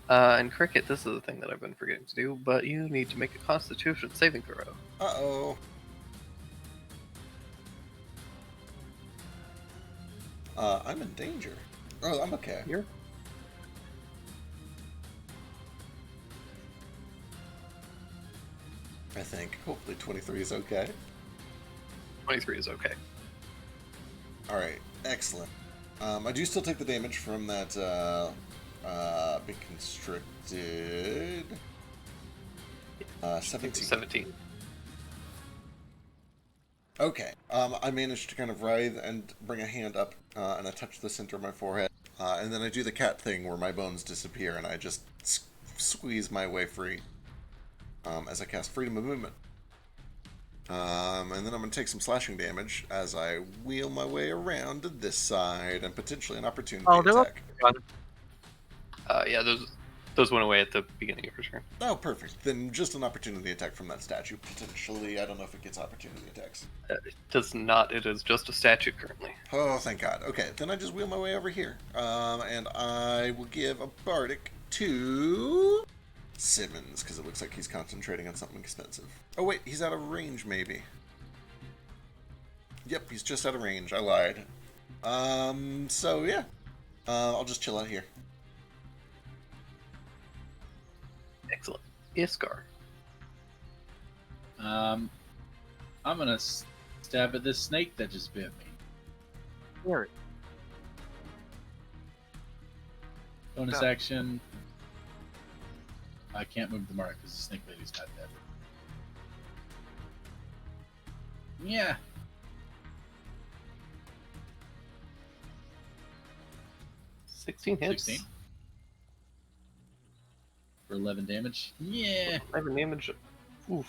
And Cricket, this is the thing that I've been forgetting to do, but you need to make a Constitution saving throw. Uh-oh. I'm in danger. Oh, I'm okay. You're I think. Hopefully 23 is okay. 23 is okay. Alright, excellent. I do still take the damage from that big constricted. 17. 17. Okay. I managed to kind of writhe and bring a hand up, and I touch the center of my forehead. And then I do the cat thing where my bones disappear and I just squeeze my way free as I cast Freedom of Movement. And then I'm going to take some slashing damage as I wheel my way around to this side and potentially an opportunity attack. Yeah, those went away at the beginning of your turn. Oh, perfect. Then just an opportunity attack from that statue. Potentially, I don't know if it gets opportunity attacks. It does not. It is just a statue currently. Oh, thank God. Okay, then I just wheel my way over here. And I will give a bardic to Simmons, because it looks like he's concentrating on something expensive. Oh, wait, he's out of range, maybe. Yep, he's just out of range. I lied. So, yeah. I'll just chill out here. Excellent. Iskar. I'm gonna stab at this snake that just bit me. Here. Bonus Go. action. I can't move the mark because the snake lady's not dead. Yeah. 16 hits. 16. For 11 damage. Yeah. 11 damage. Oof.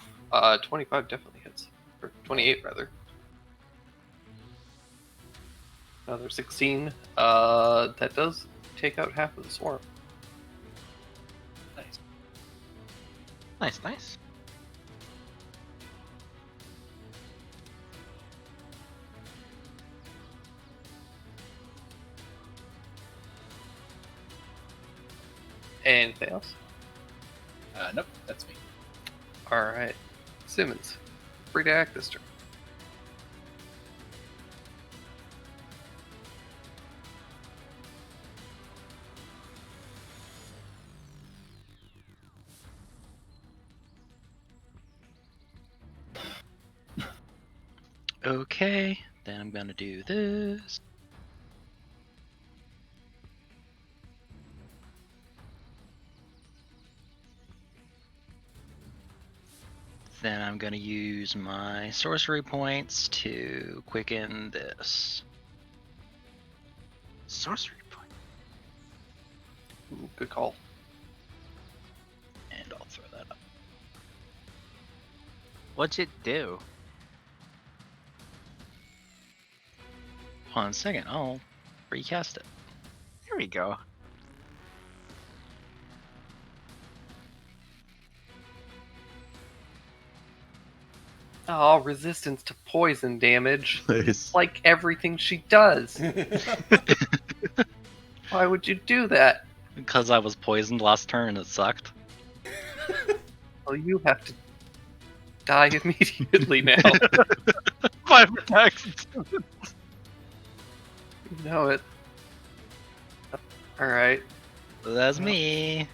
25 definitely hits. Or 28 rather. Another 16. That does take out half of the swarm. Nice. Nice, nice. Anything else? Nope, that's me. Alright. Simmons. Free to act this turn. Okay, then I'm gonna do this. Then I'm gonna use my sorcery points to quicken this. Sorcery point. Ooh, good call. And I'll throw that up. What'd it do? 1 second, I'll recast it. There we go. Oh, resistance to poison damage. Nice. Like everything she does. Why would you do that? Because I was poisoned last turn and it sucked. Well, you have to die immediately now. 5 attacks. You know it. Alright. That's me.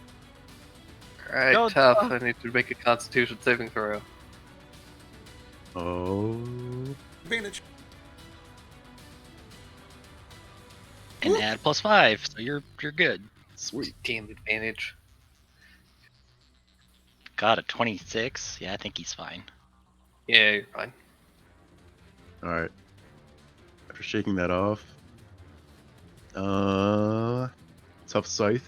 Alright, Go, tough. Tough. I need to make a constitution saving throw. Oh. Advantage. And add +5, so you're good. Sweet. Damn advantage. Got a 26. Yeah, I think he's fine. Yeah, you're fine. Alright. After shaking that off. Tough Scythe.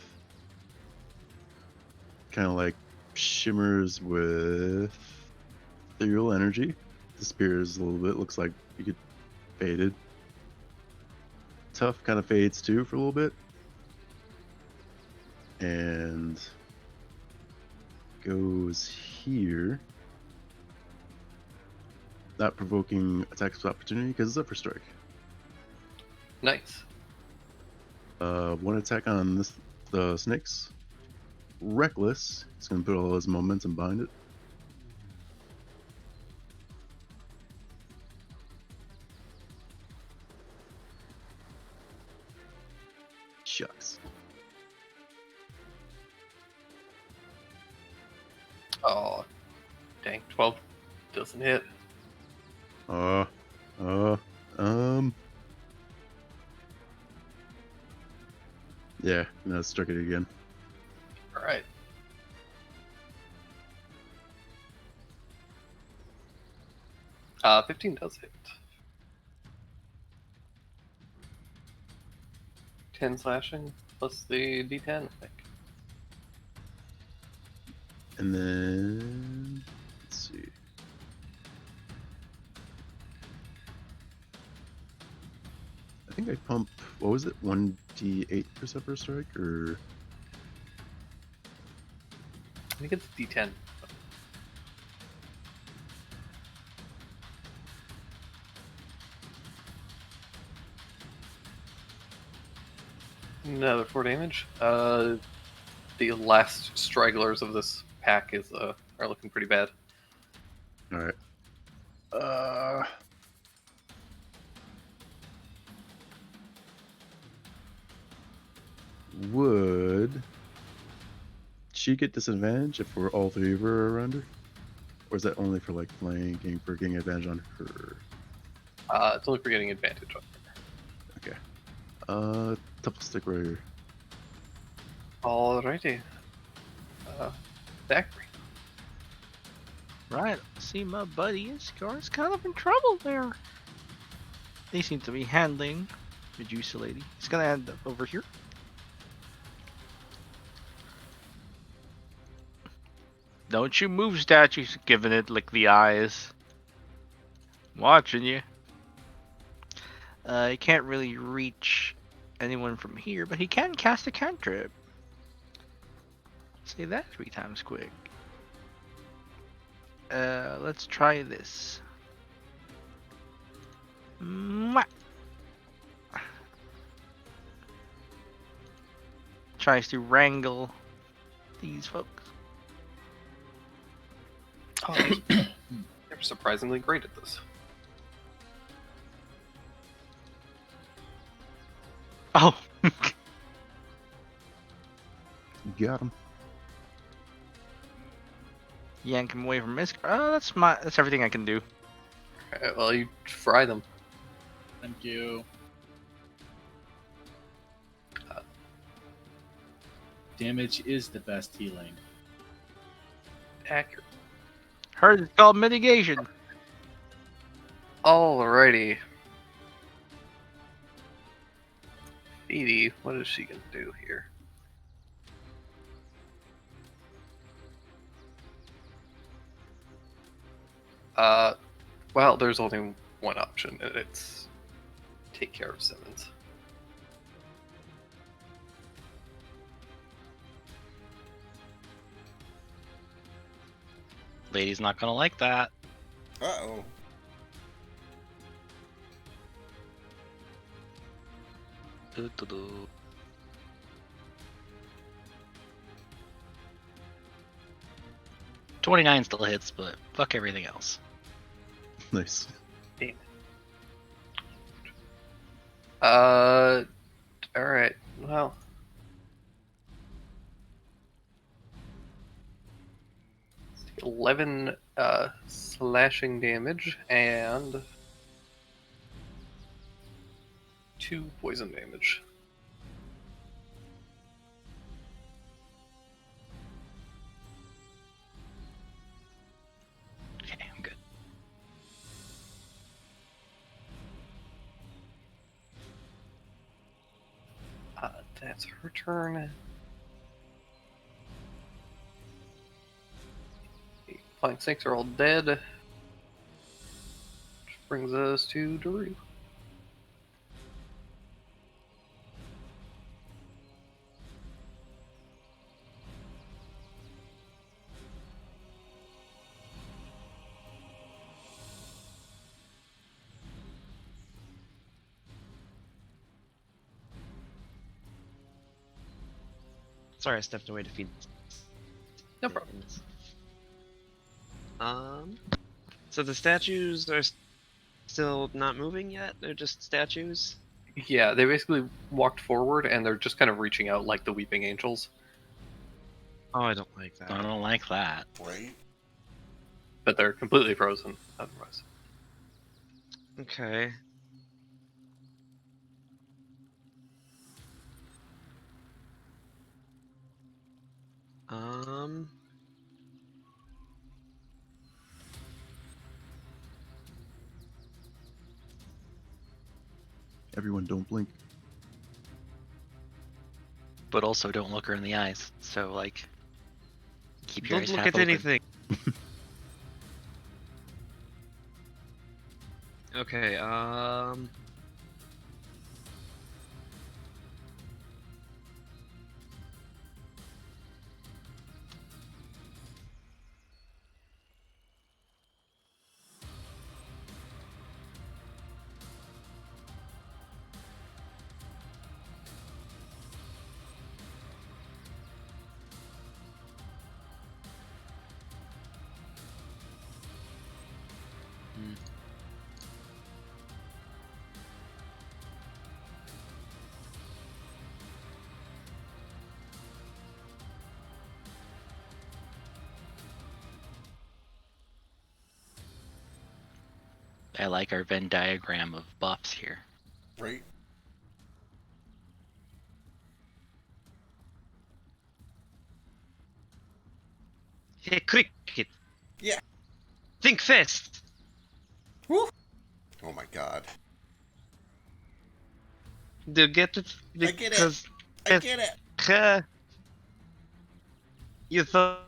Kind of like shimmers with ethereal energy. Disappears a little bit. Looks like you get faded. Tough kind of fades too for a little bit. And goes here. Not provoking attacks of opportunity because it's up for strike. Nice. One attack on the snakes. Reckless. He's gonna put all his momentum behind it. Shucks. Oh, dang. 12 doesn't hit. Yeah, no, struck it again. Alright. Uh, 15 does hit. 10 slashing plus the d10, I think. And then let's see. I think I pump. What was it? 1d8 for first strike, or I think it's d10. Another 4 damage. The last stragglers of this pack are looking pretty bad. all right. Would she get disadvantage if we're all three of her around her? Or is that only for like flanking, for getting advantage on her? It's only for getting advantage on her. Tough stick right here. Alrighty. Zachary. Right, see my buddy Iskar's kind of in trouble there. They seem to be handling Medusa Lady. He's gonna end up over here. Don't you move, statues. Giving it like the eyes. Watching you. He can't really reach anyone from here, but he can cast a cantrip. Say that 3 times quick. Let's try this. Mwah. Tries to wrangle these folks. Oh, they're surprisingly great at this. Oh, You got him. yank him away from Misk. Oh, that's everything I can do. Alright, well, you fry them. Thank you. Damage is the best healing. Accurate. Hers is called mitigation. Alrighty. Phoebe, what is she gonna do here? Well, there's only one option, and it's take care of Simmons. Lady's not gonna like that. Uh-oh. Doo-doo-doo. $29 still hits, but fuck everything else. Nice. Alright, well. Let's take 11 slashing damage and 2 poison damage. Okay, I'm good. That's her turn. The flying snakes are all dead. Which brings us to Daru. Sorry, I stepped away to feed. No problem. So the statues are still not moving yet? They're just statues? Yeah, they basically walked forward and they're just kind of reaching out like the weeping angels. Oh, I don't like that. I don't like that. Right? But they're completely frozen otherwise. Okay. Um. Everyone, don't blink. But also don't look her in the eyes. So like, keep your Don't eyes look half at open. anything. Okay, I like our Venn diagram of buffs here. Right? hey, cricket. Yeah. Think fast. Woo! Oh my god. Do you get it? I get it. Because I get it! you thought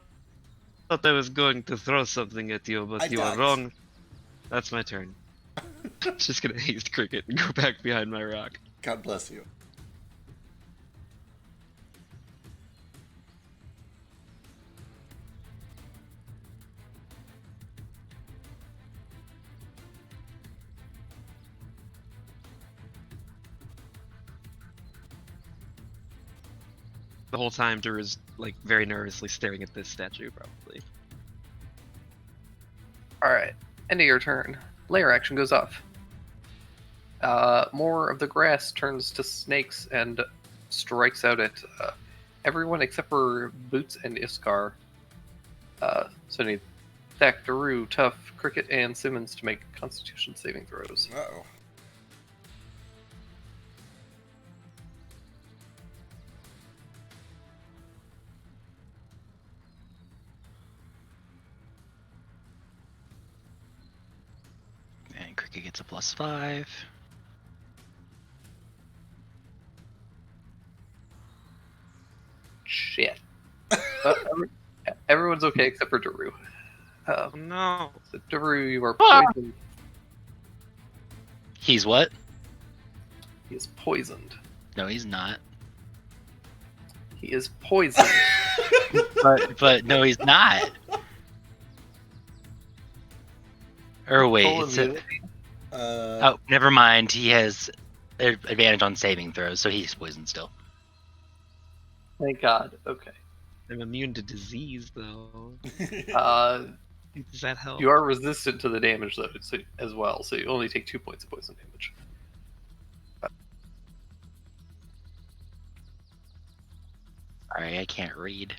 thought I was going to throw something at you, but I you are ducked. wrong. That's my turn. Just gonna haste Cricket and go back behind my rock. God bless you. The whole time, Drew is like very nervously staring at this statue, probably. All right, end of your turn. Layer action goes off. More of the grass turns to snakes and strikes out at everyone except for Boots and Iskar. So I need Thack, Daru, Tough, Cricket, and Simmons to make Constitution saving throws. Uh-oh. And Cricket gets a +5. Shit. Everyone's okay except for Daru. Oh no! So Daru, you are Ah! poisoned. He's what? He is poisoned. No, he's not. He is poisoned. But no, he's not. Or wait, Full it's a, immunity. oh, never mind. He has advantage on saving throws, so he's poisoned still. Thank God. Okay. I'm immune to disease, though. Does that help? You are resistant to the damage though, so, as well, so you only take 2 points of poison damage. Alright, I can't read.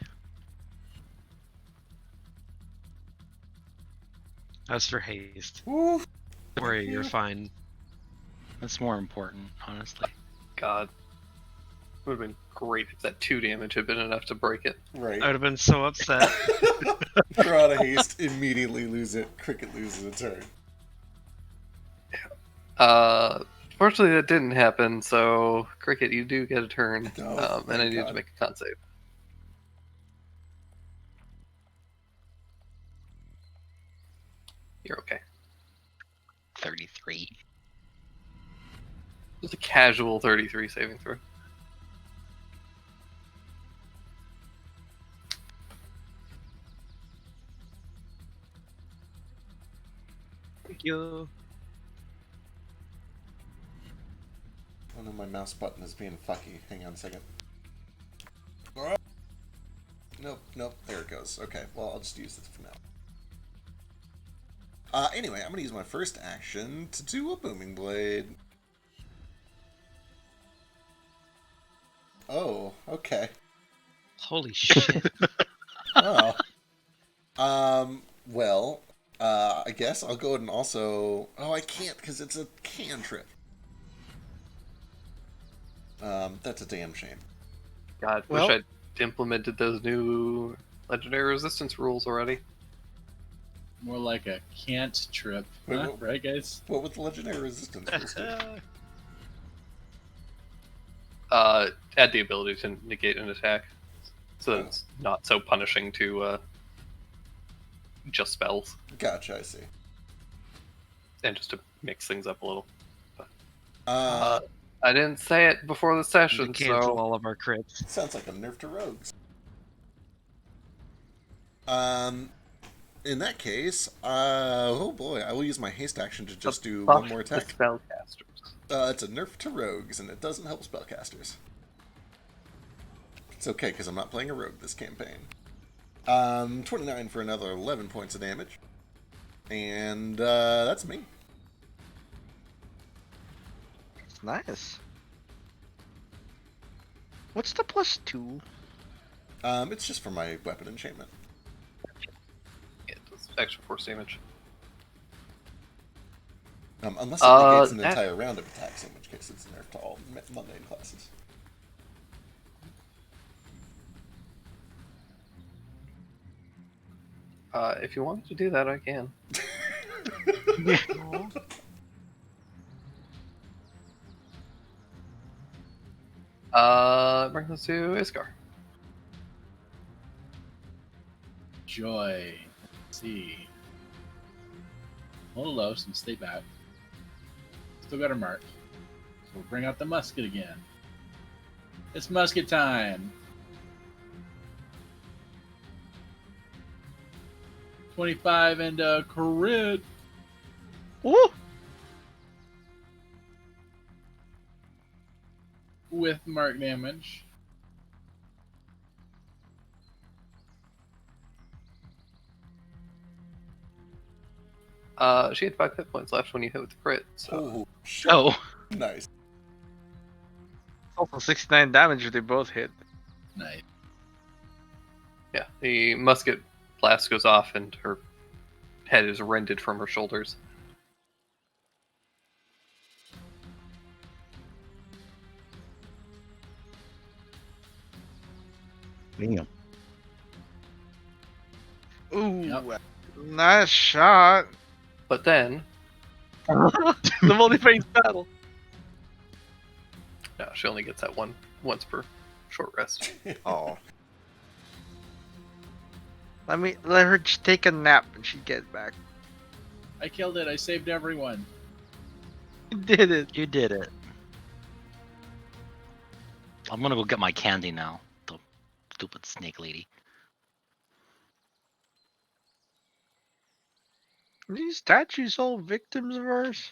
As for haste, Ooh, don't worry, you're fine. That's more important, honestly. God. Would have been great if that 2 damage had been enough to break it. right. I would have been so upset. Throw out a haste, immediately lose it. Cricket loses a turn. Fortunately that didn't happen, so Cricket, you do get a turn. Oh, and I thank need God. to make a con save. You're okay. 33. Just a casual 33 saving throw. Thank you. Oh no, my mouse button is being fucky. Hang on a second. Alright. Nope, there it goes. Okay, well, I'll just use this for now. Anyway, I'm gonna use my first action to do a Booming Blade. Oh, okay. Holy shit. Oh. Well, I guess I'll go ahead and also... Oh, I can't, because it's a cantrip. That's a damn shame. God, Well- wish I'd implemented those new legendary resistance rules already. More like a can't trip. Wait, Huh? what- Right, guys? What with the legendary resistance? Krista? Add the ability to negate an attack, so that it's not so punishing to just spells, Gotcha, I see. and just to mix things up a little. Uh, I didn't say it before the To session, cancel so all of our crits. sounds like a nerf to rogues. In that case, oh boy, I will use my haste action to just do buff one more the attack. spellcasters. It's a nerf to rogues, and it doesn't help spellcasters. It's okay, because I'm not playing a rogue this campaign. 29 for another 11 points of damage. And, that's me. It's nice. What's the +2? It's just for my weapon enchantment. Yeah, it does extra force damage. Unless it negates an that- entire round of attacks, in which case it's a nerf to all mundane classes. If you wanted to do that, I can. Bring this to Iskar. Joy. Let's see. Hold low, so stay back. Still got her mark. So we'll bring out the musket again. It's musket time. 25 and a crit. Ooh! With mark damage. She had 5 hit points left when you hit with the crit. So Oh, shit. Oh, Nice. Also 69 damage if they both hit. Nice. yeah, the musket blast goes off and her head is rended from her shoulders. Damn. Ooh, Yep. nice shot. But then, The multi-phase battle. no, she only gets that once per short rest. Oh. Let her just take a nap and she get back. I killed it. I saved everyone. You did it. You did it. I'm gonna go get my candy now. The stupid snake lady. Are these statues all victims of ours?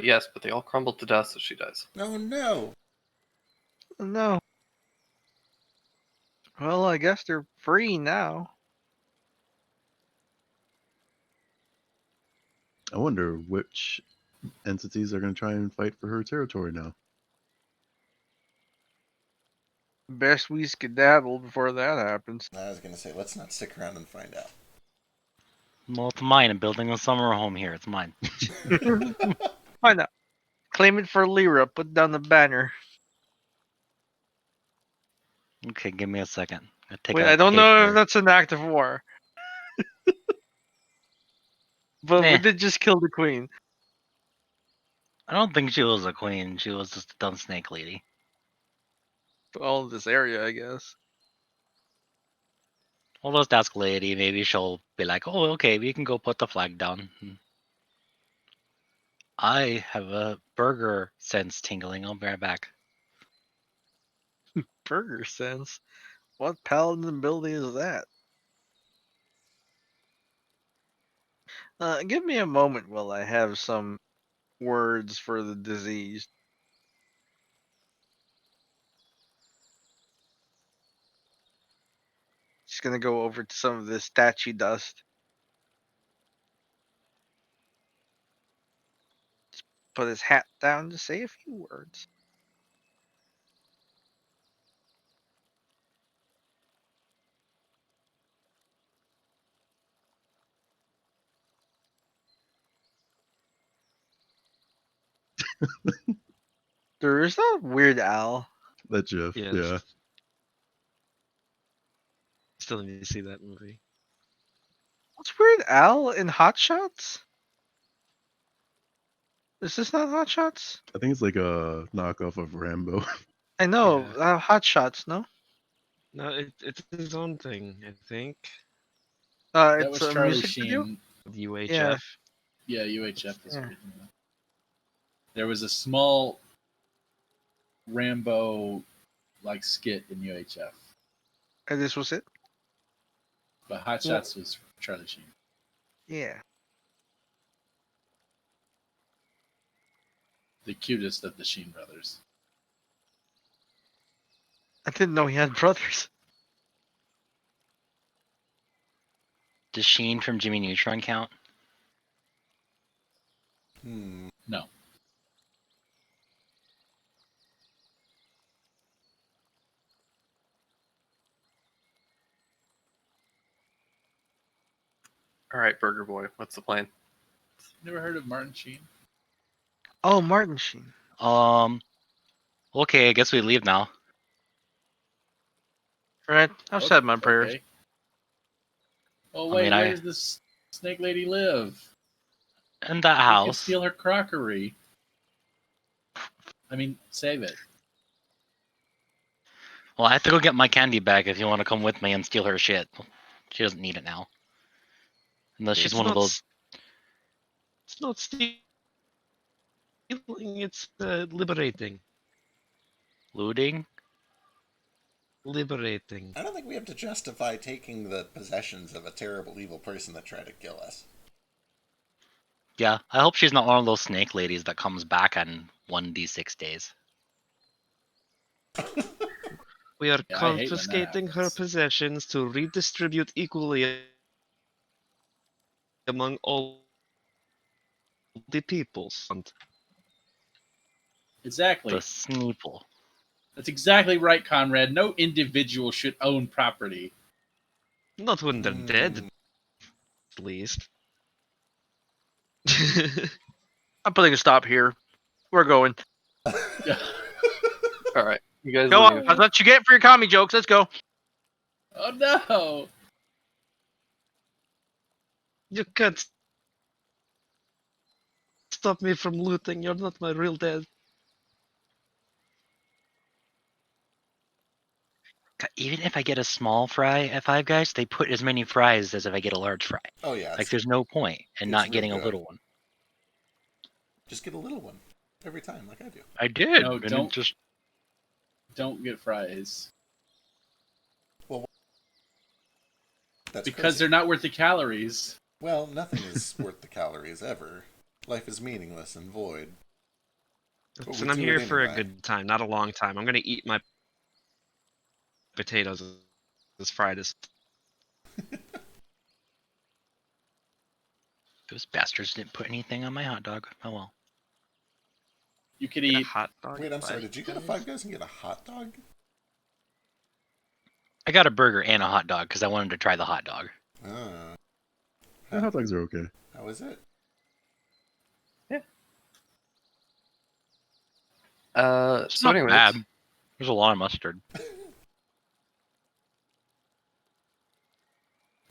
Yes, but they all crumble to dust as she dies. Oh no. No. Well, I guess they're free now. I wonder which entities are going to try and fight for her territory now. Best we skedaddle before that happens. I was gonna say, let's not stick around and find out. Well, it's mine. I'm building a summer home here. It's mine. Why not? Claim it for Lyra. Put down the banner. Okay, give me a second. Take Wait, out I don't know if paper. that's an act of war. But we Nah. did just kill the queen. I don't think she was a queen. She was just a dumb snake lady. All in this area, I guess. We'll just ask lady. Maybe she'll be like, "Oh, okay, we can go put the flag down." I have a burger sense tingling. I'll be right back. Burger sense. What paladin ability is that? Give me a moment while I have some words for the disease. Just gonna go over to some of this statue dust. Just put his hat down to say a few words. There is that Weird Al. That GIF, Yeah. yeah. Still need to see that movie. What's Weird Al in Hot Shots? Is this not Hot Shots? I think it's like a knockoff of Rambo. I know, Yeah. Hot Shots, no? No, it's his own thing, I think. That It's was a Charlie music video? Sheen. With UHF. Yeah. Yeah, UHF is Yeah. original. There was a small Rambo like skit in UHF, And this was it? but Hot Shots was Charlie Sheen. Yeah. The cutest of the Sheen brothers. I didn't know he had brothers. Does Sheen from Jimmy Neutron count? No. All right, Burger Boy, what's the plan? Never heard of Martin Sheen? Oh, Martin Sheen. Okay, I guess we leave now. Right. I've said my prayers. Okay. Oh I wait, mean, where I- does this snake lady live? In that We can house. steal her crockery. I mean, save it. Well, I have to go get my candy bag if you want to come with me and steal her shit. She doesn't need it now. Unless she's It's one of not those. It's not stealing. It's liberating. Looting? Liberating. I don't think we have to justify taking the possessions of a terrible evil person that tried to kill us. Yeah, I hope she's not one of those snake ladies that comes back on 1d6 days. We are Yeah, I hate when that confiscating her happens. possessions to redistribute equally among all the peoples. Exactly. The Sneeple. That's exactly right, Conrad. No individual should own property. Not when they're dead, Mm, at least. I'm putting a stop here. We're going. All right, you guys Go leave. on. That's what you get for your commie jokes. Let's go. Oh no! You can't stop me from looting. You're not my real dad. Even if I get a small fry at Five Guys, they put as many fries as if I get a large fry. oh yeah, Like, there's no point in it's not real getting a good. little one. Just get a little one every time, like I do. I did. No, and it don't. just Don't get fries. That's Because crazy. they're not worth the calories. Well, nothing is worth the calories ever. Life is meaningless and void. But we Listen, I'm do here it for a anyway. good time, not a long time. I'm gonna eat my potatoes as fried as those bastards didn't put anything on my hot dog. Oh well. You could a eat. hot dog. Wait, I'm by sorry. Did you go to Five Five Guys and get a hot dog? I got a burger and a hot dog because I wanted to try the hot dog. Ah, Yeah, hot dogs are okay. how is it? It's So not anyways, bad. There's a lot of mustard.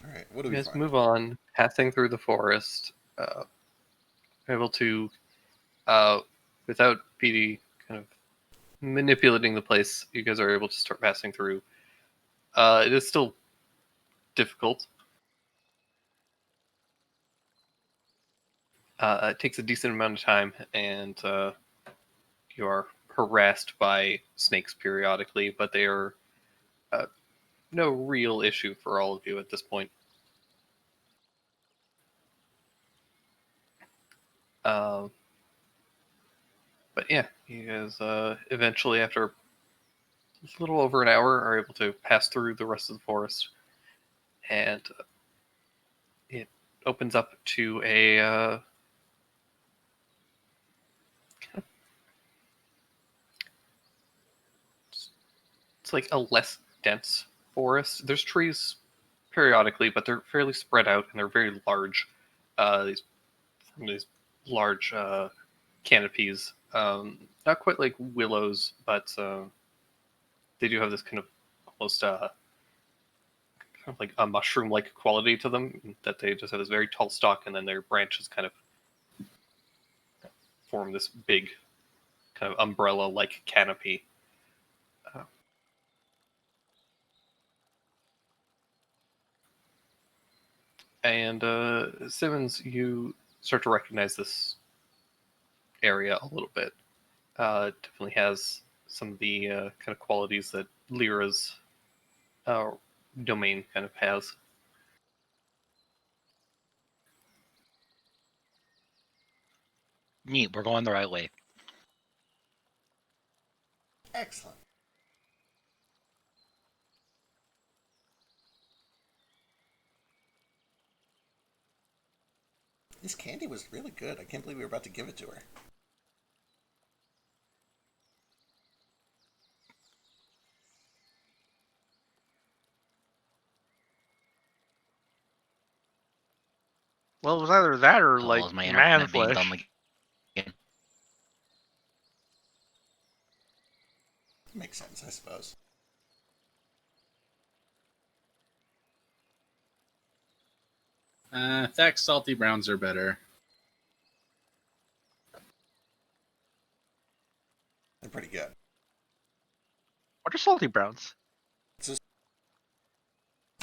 All right, what do you we guys find? move on, passing through the forest, able to, without PD kind of manipulating the place, you guys are able to start passing through. It is still difficult. It takes a decent amount of time, and you are harassed by snakes periodically, but they are no real issue for all of you at this point. But yeah, you guys eventually, after a little over an hour, are able to pass through the rest of the forest, and it opens up to a it's like a less dense forest. There's trees periodically, but they're fairly spread out and they're very large. These large canopies, not quite like willows, but they do have this kind of almost kind of like a mushroom-like quality to them. That they just have this very tall stalk, and then their branches kind of form this big kind of umbrella-like canopy. And Simmons, you start to recognize this area a little bit. It definitely has some of the kind of qualities that Lyra's domain kind of has. Neat, we're going the right way. Excellent. This candy was really good. I can't believe we were about to give it to her. Well, it was either that or Oh, like is my man internet being flesh. dumb again? Makes sense, I suppose. Thax salty browns are better. They're pretty good. What are salty browns? So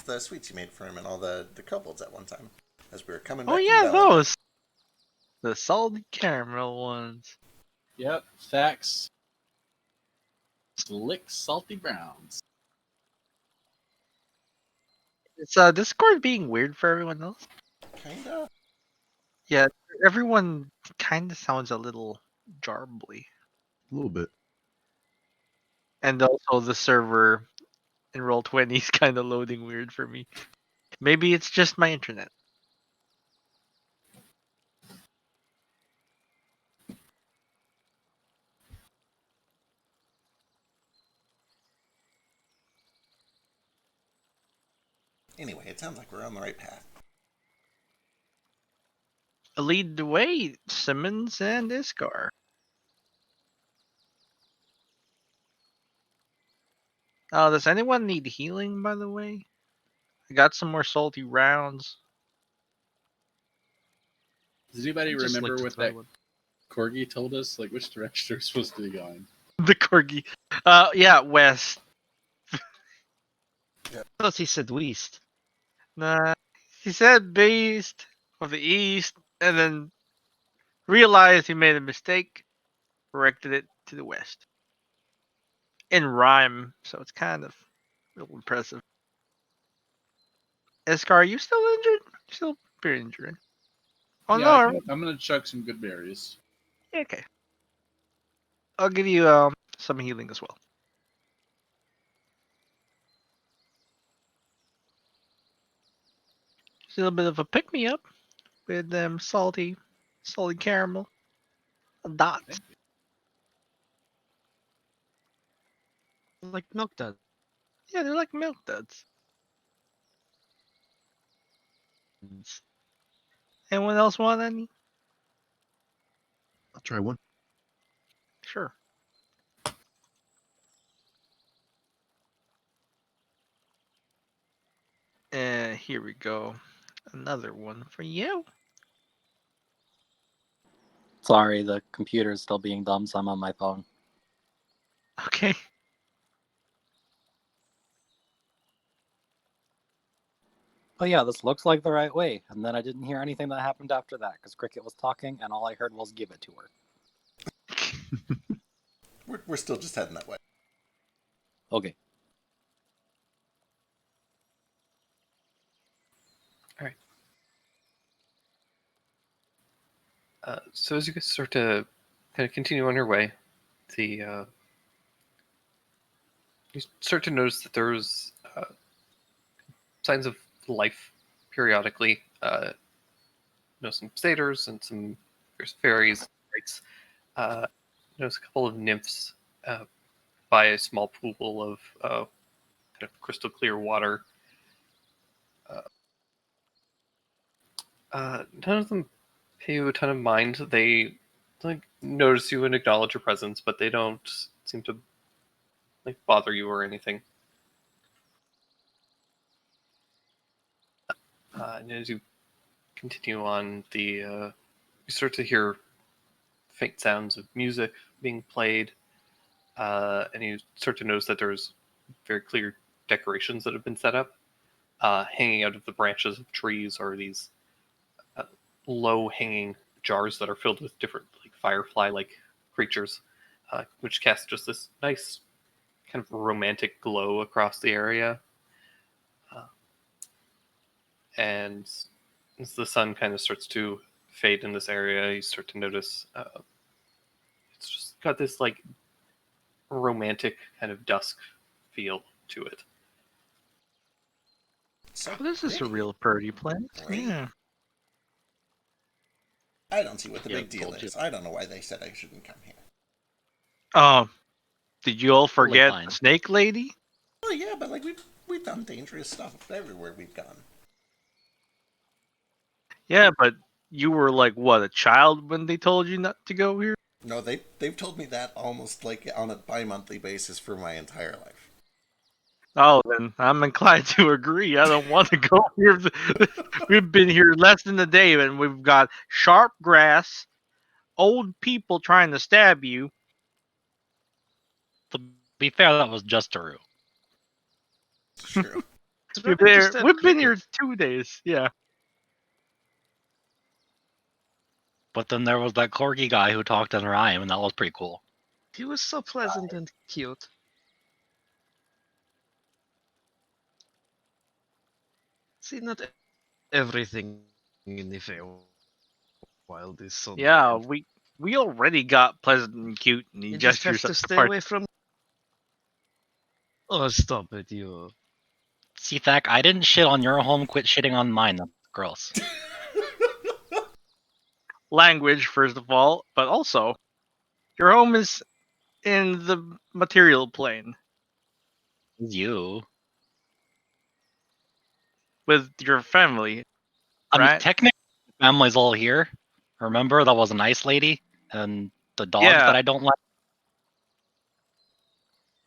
the sweets you made for him and all the kobolds at one time as we were coming back Oh from yeah, Velen. those. The salty caramel ones. Yep, Thax. Slick, salty browns. Is Discord being weird for everyone else? Kinda. Yeah, everyone kind of sounds a little jarbly. A little bit. And also the server in Roll20 is kind of loading weird for me. Maybe it's just my internet. Anyway, it sounds like we're on the right path. Lead the way, Simmons and Iskar. Does anyone need healing, by the way? I got some more salty rounds. Does anybody I'd just like remember to what try that one. Corgi told us? Like, which direction they're supposed to be going? The corgi. Yeah, west. Plus, he said west. Nah, he said beast of the east, and then realized he made a mistake, corrected it to the west. In rhyme, so it's kind of real impressive. Iskar, are you still injured? You're still pretty injured. Oh yeah, no. I'm gonna chuck some good berries. Okay. I'll give you some healing as well. Just a little bit of a pick me up with salty caramel dots. Like milk duds. Yeah, they're like milk duds. Anyone else want any? I'll try one. Sure. And here we go. Another one for you. Sorry, the computer is still being dumb, so I'm on my phone. Okay. But yeah, this looks like the right way. And then I didn't hear anything that happened after that, because Cricket was talking, and all I heard was give it to her. We're still just heading that way. Okay. So as you guys start to kind of continue on your way, you start to notice that there's signs of life periodically. Some satyrs and there's fairies, rights. Notice a couple of nymphs by a small pool of kind of crystal clear water. None of them pay you a ton of mind. They notice you and acknowledge your presence, but they don't seem to bother you or anything. And as you continue on, you start to hear faint sounds of music being played, and you start to notice that there's very clear decorations that have been set up. Hanging out of the branches of trees are these low-hanging jars that are filled with different firefly-like creatures, which cast just this nice kind of romantic glow across the area. And as the sun kind of starts to fade in this area, you start to notice it's just got this romantic kind of dusk feel to it. So this is a pretty. real pretty place. Right? Yeah. I don't see what the Yeah, big deal told you. is. I don't know why they said I shouldn't come here. Did you all forget fine. the snake lady? Oh yeah, but we've done dangerous stuff everywhere we've gone. Yeah, but you were what, a child when they told you not to go here? No, they've told me that almost on a bi-monthly basis for my entire life. Oh, then I'm inclined to agree. I don't want to go here. We've been here less than a day, and we've got sharp grass, old people trying to stab you. To be fair, that was just a route. It's true. It's We've probably just been, that we've been here cricket. 2 days. Yeah. But then there was that corgi guy who talked in rhyme, and that was pretty cool. He was so pleasant and cute. See, not everything in the Feywild is so Yeah, bad. we already got pleasant and cute, and he You just have gestures to at the stay party. away from. Oh, stop it, you. See, Thack, I didn't shit on your home. Quit shitting on mine. That's gross. Language, first of all, but also, your home is in the material plane You. with your family, I mean, right? technically, the family's all here. Remember, that was a nice lady, and the dogs Yeah. that I don't like.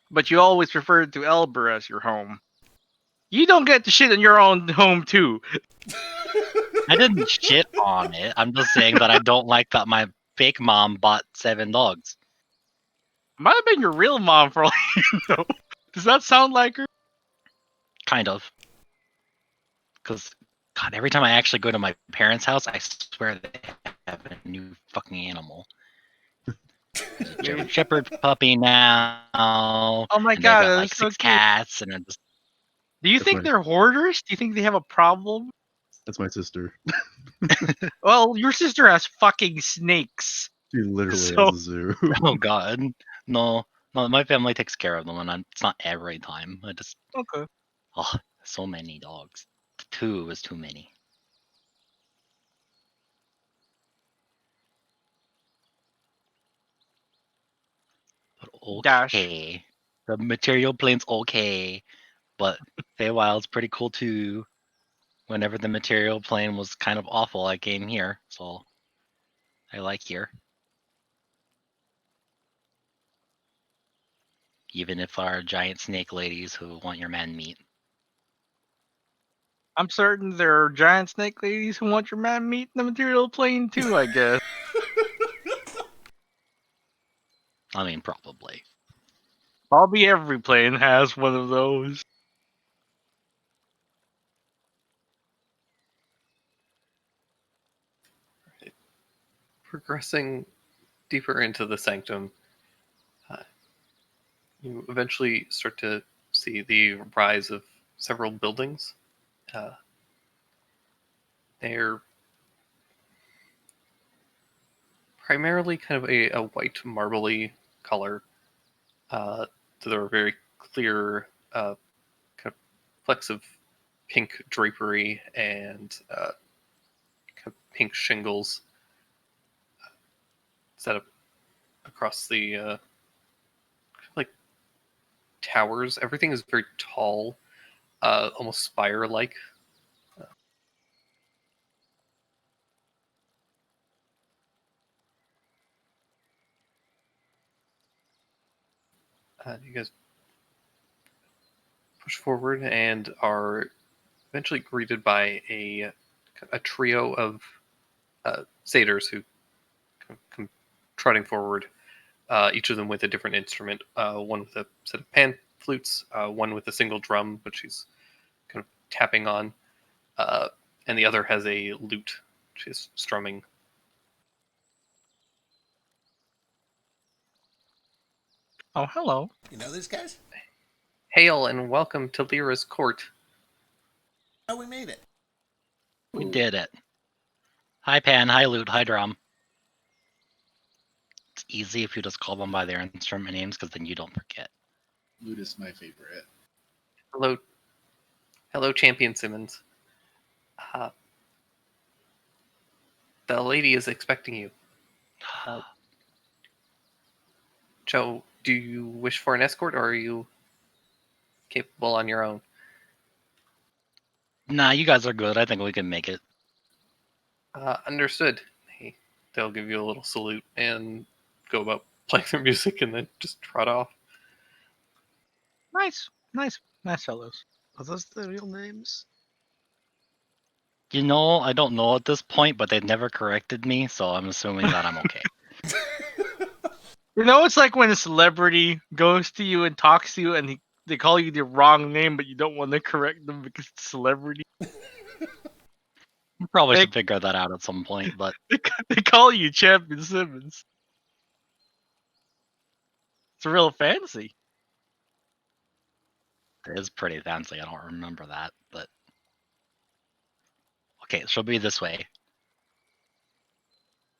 But you always referred to Elber as your home. You don't get to shit in your own home too. I didn't shit on it. I'm just saying that I don't like that my fake mom bought 7 dogs. Might have been your real mom for all you know. Does that sound like her? Kind of. Because, God, every time I actually go to my parents' house, I swear they have a new fucking animal. There's a German Shepherd puppy now. Oh my and god, they've got like that's so 6 cute. cats, and I'm just Do you That's think my- they're hoarders? Do you think they have a problem? That's my sister. Well, your sister has fucking snakes. She literally So- has a zoo. oh god, no, my family takes care of them, and it's not every time. I just Okay. oh, so many dogs. 2 is too many. But Dash. okay, the material plane's okay, but Feywild's pretty cool too. Whenever the material plane was kind of awful, I came here, so I like here. Even if our giant snake ladies who want your man meat. I'm certain there are giant snake ladies who want your man meat in the material plane too, I guess. I mean, probably. Probably every plane has one of those. Progressing deeper into the sanctum, you eventually start to see the rise of several buildings. They're primarily kind of a white marbly color. So there are very clear kind of flecks of pink drapery and kind of pink shingles set up across the like towers. Everything is very tall, almost spire-like. You guys push forward and are eventually greeted by a trio of satyrs who come trotting forward, each of them with a different instrument. One with a set of pan flutes, one with a single drum, which he's kind of tapping on, and the other has a lute, which is strumming. Oh, hello. You know these guys? Hail and welcome to Lyra's court. Oh, we made it. We did it. Hi Pan, hi Lute, hi Drum. It's easy if you just call them by their instrument names, because then you don't forget. Lute is my favorite. Hello, Champion Simmons. The lady is expecting you. Joe, do you wish for an escort, or are you capable on your own? Nah, you guys are good. I think we can make it. Understood. They'll give you a little salute and go about playing their music and then just trot off. Nice fellows. Are those the real names? You know, I don't know at this point, but they've never corrected me, so I'm assuming that I'm okay. You know, it's like when a celebrity goes to you and talks to you, and they call you the wrong name, but you don't want to correct them because it's celebrity. Probably They- should figure that out at some point, but They call you Champion Simmons. It's real fancy. it is pretty fancy. I don't remember that, but okay, she'll be this way.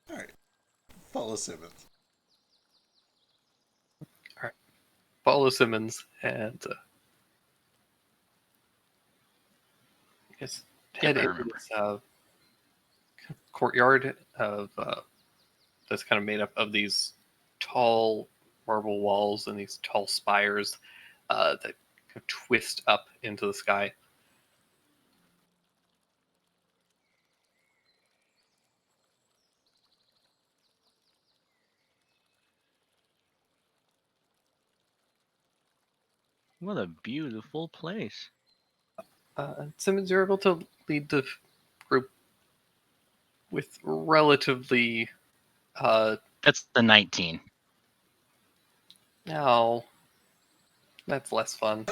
All right. Follow Simmons. Follow Simmons and yes, head I into remember. this courtyard of that's kind of made up of these tall marble walls and these tall spires that kind of twist up into the sky. What a beautiful place. Simmons, you're able to lead the group with relatively That's the 19. no, that's less fun.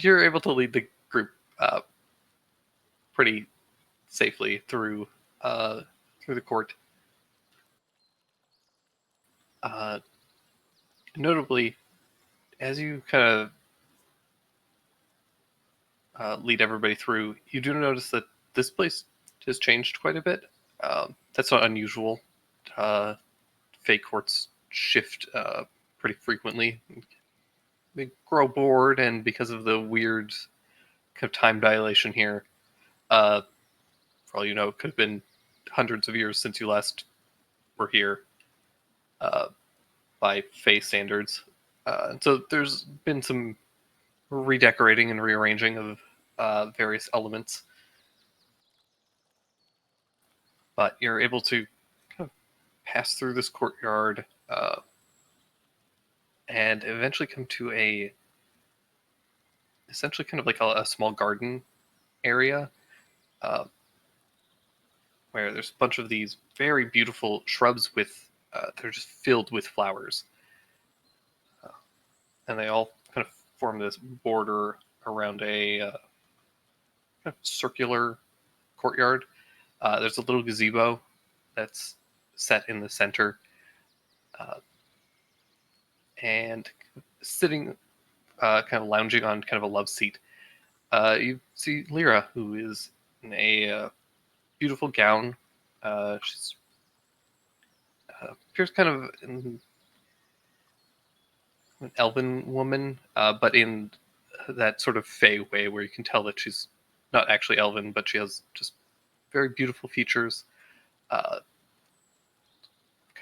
You're able to lead the group pretty safely through the court. Notably, as you kind of lead everybody through, you do notice that this place has changed quite a bit. That's not unusual. Fake courts shift pretty frequently. They grow bored, and because of the weird kind of time dilation here, for all you know, it could have been hundreds of years since you last were here by Fey standards. And so there's been some redecorating and rearranging of various elements. But you're able to kind of pass through this courtyard and eventually come to essentially kind of like a small garden area where there's a bunch of these very beautiful shrubs with they're just filled with flowers, and they all kind of form this border around a kind of circular courtyard. There's a little gazebo that's set in the center, and sitting, kind of lounging on kind of a love seat, you see Lyra, who is in a beautiful gown. She's appears kind of an elven woman, but in that sort of fey way where you can tell that she's not actually elven, but she has just very beautiful features, kind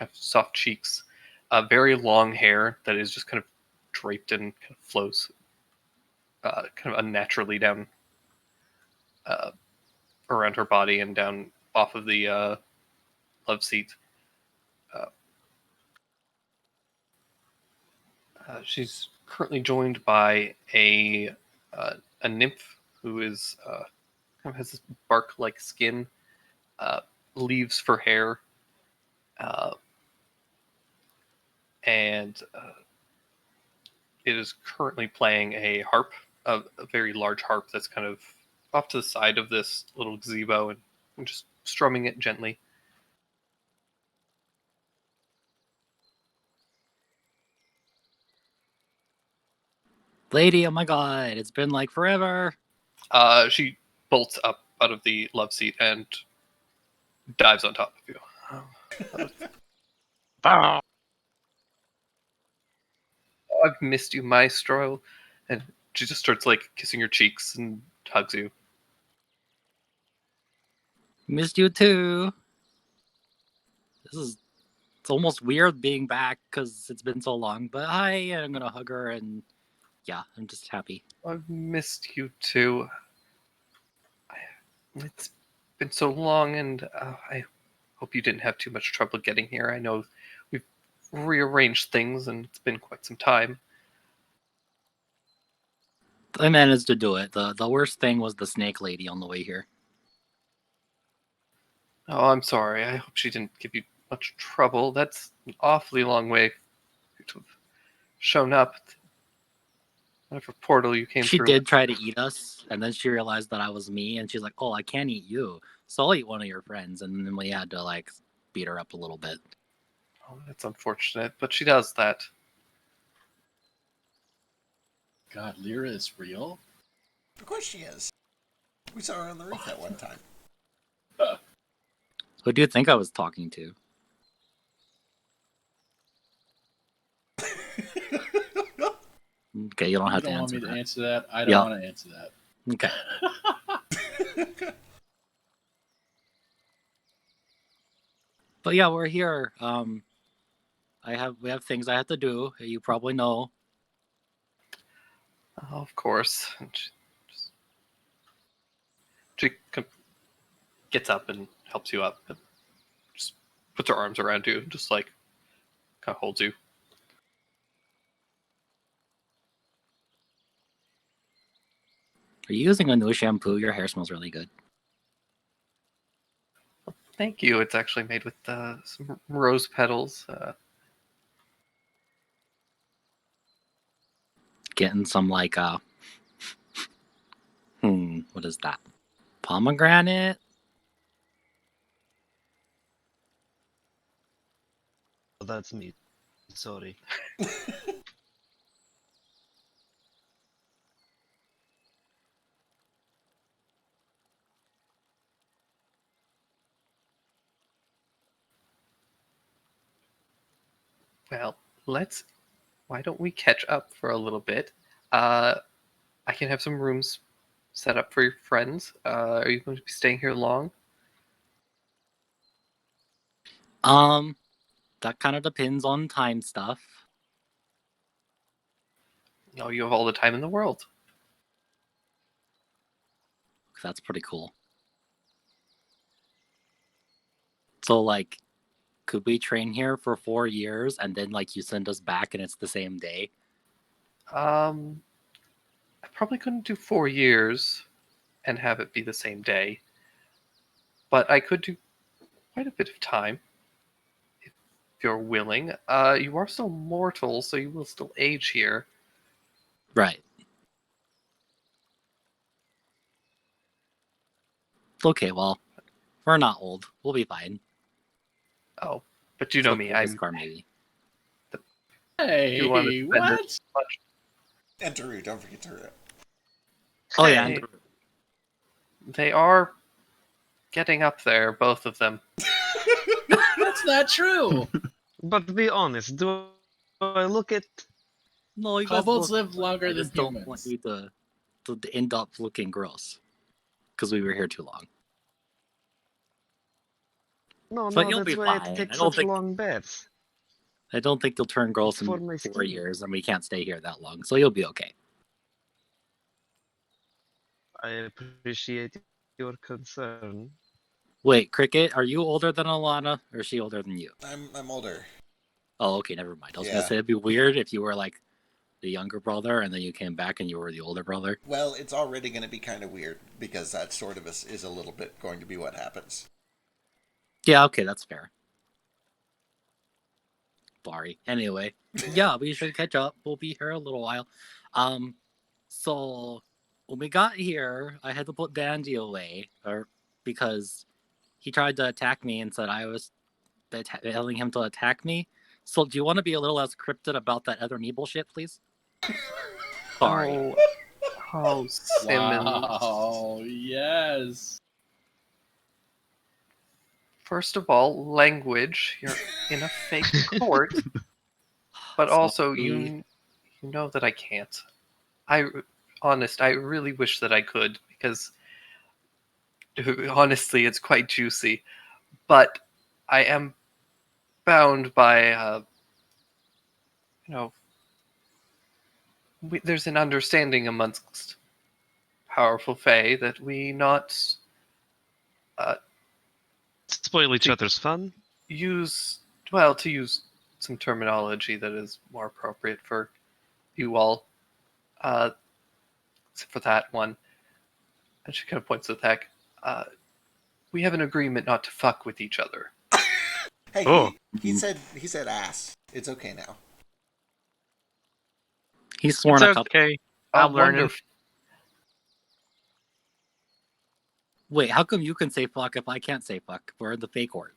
of soft cheeks, very long hair that is just kind of draped and kind of flows kind of unnaturally down around her body and down off of the love seat. She's currently joined by a nymph who is kind of has this bark-like skin, leaves for hair, and it is currently playing a harp, a very large harp that's kind of off to the side of this little gazebo and just strumming it gently. Lady, oh my god, it's been like forever. She bolts up out of the love seat and dives on top of you. Bow. Oh, I've missed you, Maestro. And she just starts like kissing your cheeks and hugs you. Missed you too. It's almost weird being back because it's been so long, but hi, I'm gonna hug her and yeah, I'm just happy. I've missed you too. It's been so long, and I hope you didn't have too much trouble getting here. I know we've rearranged things, and it's been quite some time. I managed to do it. The worst thing was the snake lady on the way here. Oh, I'm sorry. I hope she didn't give you much trouble. That's an awfully long way to have shown up. Whatever portal you came She through. did try to eat us, and then she realized that I was me, and she's like, "Oh, I can't eat you, so I'll eat one of your friends." And then we had to like beat her up a little bit. Oh, that's unfortunate, but she does that. God, Lyra is real? Of course she is. We saw her on the roof at one time. Who do you think I was talking to? Okay, you don't have You to don't want answer me to that. answer that? I don't Yeah. want to answer that. Okay. But yeah, we're here. We have things I have to do. You probably know. Oh, of course. And she gets up and helps you up. And just puts her arms around you, and just like kind of holds you. Are you using a new shampoo? Your hair smells really good. Thank you. It's actually made with some rose petals. Getting some like what is that? Pomegranate? Oh, that's me. Sorry. Well, why don't we catch up for a little bit? I can have some rooms set up for your friends. Are you going to be staying here long? That kind of depends on time stuff. No, you have all the time in the world. That's pretty cool. So like, could we train here for 4 years and then like you send us back and it's the same day? I probably couldn't do 4 years and have it be the same day, but I could do quite a bit of time if you're willing. You are still mortal, so you will still age here. Right. Okay, well, we're not old. We'll be fine. Oh, but you know me. This I'm car maybe. Hey, You wanna spend what? this much. And Taru, don't forget Taru. Oh yeah, Hey. and They are getting up there, both of them. That's not true. But be honest, do I look at no, you guys Kobolds look live good. longer I than just don't want humans. you to end up looking gross because we were here too long. No, But no, you'll that's be why I fine. take I don't such think long baths. I don't think you'll turn gross It's for in my 4 skin. years, and we can't stay here that long, so you'll be okay. I appreciate your concern. Wait, Cricket, are you older than Alana, or is she older than you? I'm older. Oh, okay, never mind. I was Yeah. gonna say it'd be weird if you were like the younger brother, and then you came back and you were the older brother. Well, it's already going to be kind of weird because that sort of is a little bit going to be what happens. Yeah, okay, that's fair. Sorry. Anyway, yeah, we should catch up. We'll be here a little while. So when we got here, I had to put Dandy away, because he tried to attack me and said I was telling him to attack me. So do you want to be a little less cryptic about that other me bullshit, please? Sorry. Oh, Simmons. Wow, yes. First of all, language. You're in a fake court, but also Sorry. you know that I can't. I really wish that I could, because honestly, it's quite juicy. But I am bound by, there's an understanding amongst powerful Fae that we not Spoil each other's fun. to use some terminology that is more appropriate for you all. Except for that one. And she kind of points to the tech. We have an agreement not to fuck with each other. Hey, Oh. he said ass. It's okay now. He's sworn It's a couple. okay. I I'm learning. wonder if- Wait, how come you can say fuck if I can't say fuck? We're in the fake court.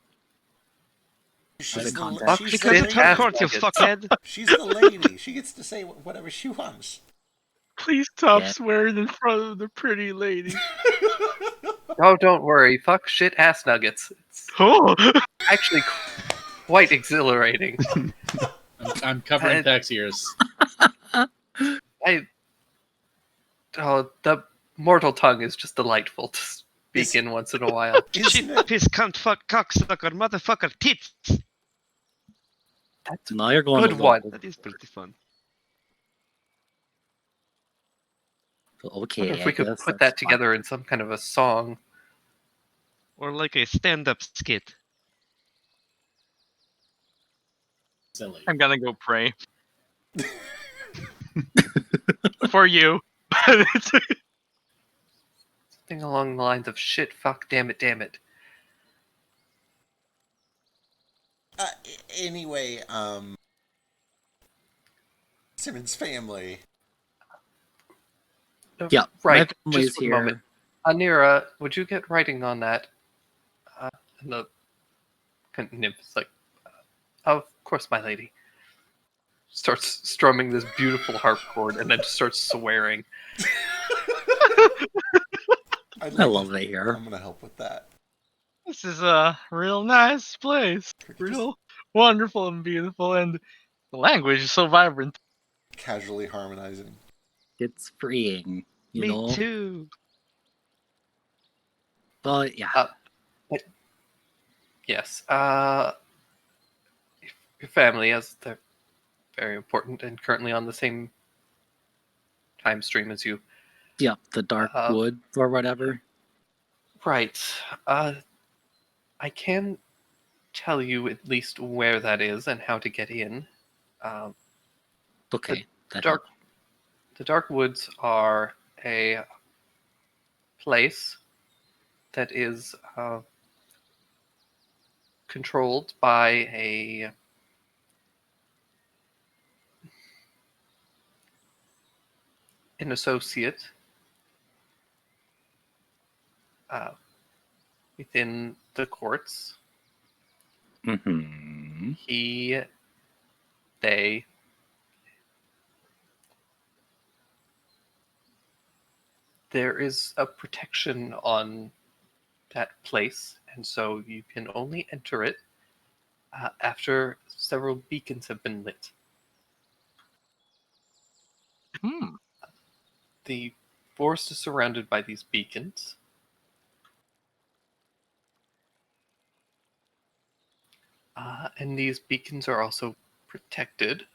She's it the, context? she's Because the it's lady. her court, you nuggets. fuckhead. She's the lady. She gets to say whatever she wants. Please stop Yeah. swearing in front of the pretty lady. Oh, don't worry. Fuck shit ass nuggets. It's Oh. actually quite exhilarating. I'm covering I- Peck's ears. The mortal tongue is just delightful to speak Is- in once in a while. Isn't Shit, it? piss, cunt, fuck, cocksucker, motherfucker, tits. That's Now you're going Good a little one. That is pretty fun. Okay. wonder if I we could guess put that's that together in some kind of a song. Or like a stand-up skit. Silly. I'm gonna go pray. For you. Something along the lines of shit, fuck, damn it. Anyway, Simmons family. Yeah, Right. my family's Just one here. moment. Anira, would you get writing on that? And the nymph is like, of course, my lady. Starts strumming this beautiful harp chord and then just starts swearing. I love it here. I'm gonna help with that. This is a real nice place. Real wonderful and beautiful, and the language is so vibrant. Casually harmonizing. It's freeing, you Me know. too. But yeah, Yes. Your family, as they're very important and currently on the same time stream as you. yeah, the dark wood or whatever. Right. I can tell you at least where that is and how to get in. Okay, that Dark. helps. The Dark Woods are a place that is controlled by an associate within the courts. Mm-hmm. They there is a protection on that place, and so you can only enter it after several beacons have been lit. Hmm. The forest is surrounded by these beacons. And these beacons are also protected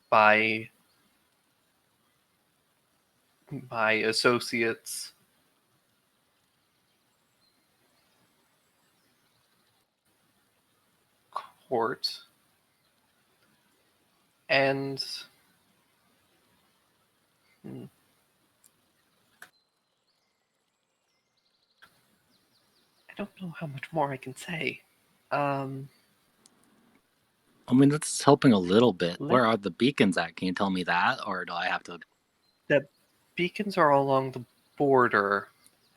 by associates court and I don't know how much more I can say. I mean, that's helping a little bit. Let- Where are the beacons at? Can you tell me that, or do I have to? The beacons are all along the border,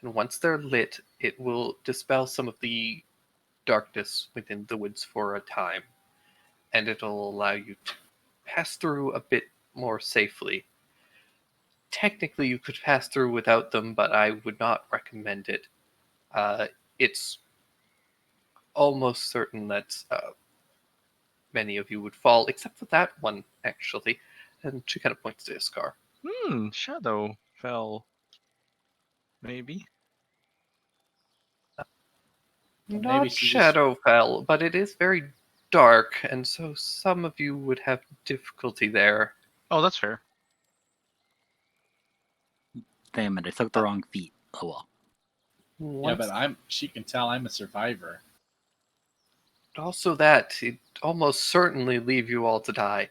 and once they're lit, it will dispel some of the darkness within the woods for a time, and it'll allow you to pass through a bit more safely. Technically, you could pass through without them, but I would not recommend it. It's almost certain that many of you would fall, except for that one, actually. And she kind of points to Iskar. Shadow fell. Maybe. Not she just- Shadowfell, but it is very dark, and so some of you would have difficulty there. Oh, that's fair. Damn it! I took the wrong feet. Oh well. Yeah, but she can tell I'm a survivor. Also that, it almost certainly leave you all to die.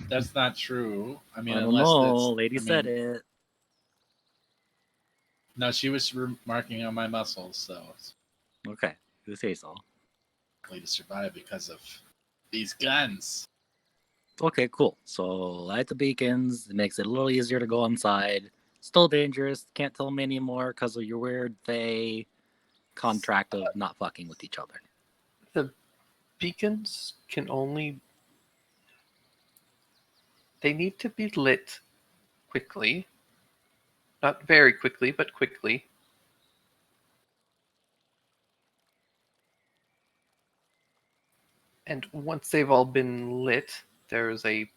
That's not true. I mean, I don't unless know. that's, Lady I said mean, it. No, she was remarking on my muscles, so Okay, you say so. likely to survive because of these guns. Okay, cool. So light the beacons. It makes it a little easier to go inside. Still dangerous. Can't tell me anymore because of your weird Fey contract of not fucking with each other. The beacons can only. They need to be lit quickly. Not very quickly, but quickly. And once they've all been lit, there's a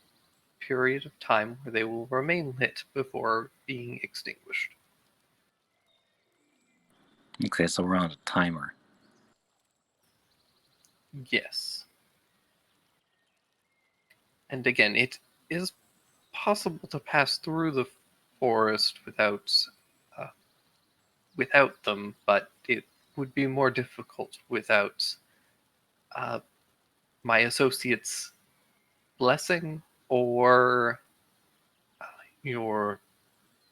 period of time where they will remain lit before being extinguished. Okay, so we're on a timer. Yes. And again, it is possible to pass through the forest without them, but it would be more difficult without my associate's blessing or your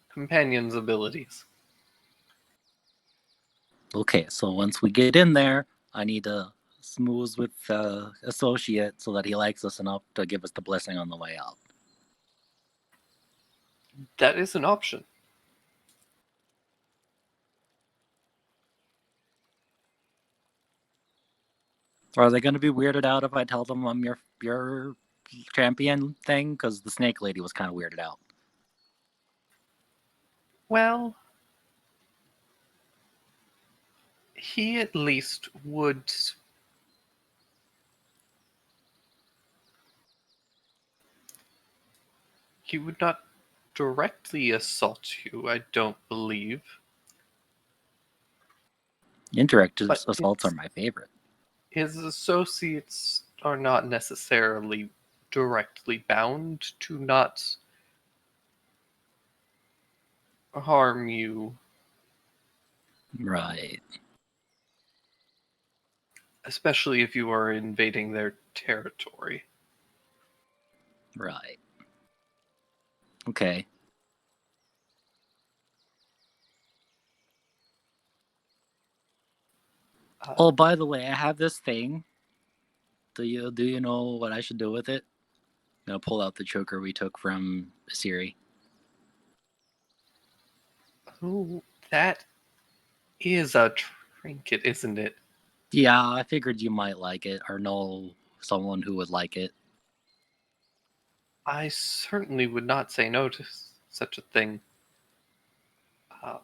companion's abilities. Okay, so once we get in there, I need to smooth with the associate so that he likes us enough to give us the blessing on the way out. That is an option. Or are they going to be weirded out if I tell them I'm your champion thing? Because the snake lady was kind of weirded out. Well, he at least would. He would not directly assault you, I don't believe. Indirect But assaults are it's- my favorite. His associates are not necessarily directly bound to not harm you, Right. especially if you are invading their territory. Right. Okay. Oh, by the way, I have this thing. Do you know what I should do with it? I'm gonna pull out the choker we took from Siri. Oh, that is a trinket, isn't it? Yeah, I figured you might like it or know someone who would like it. I certainly would not say no to such a thing. Uh,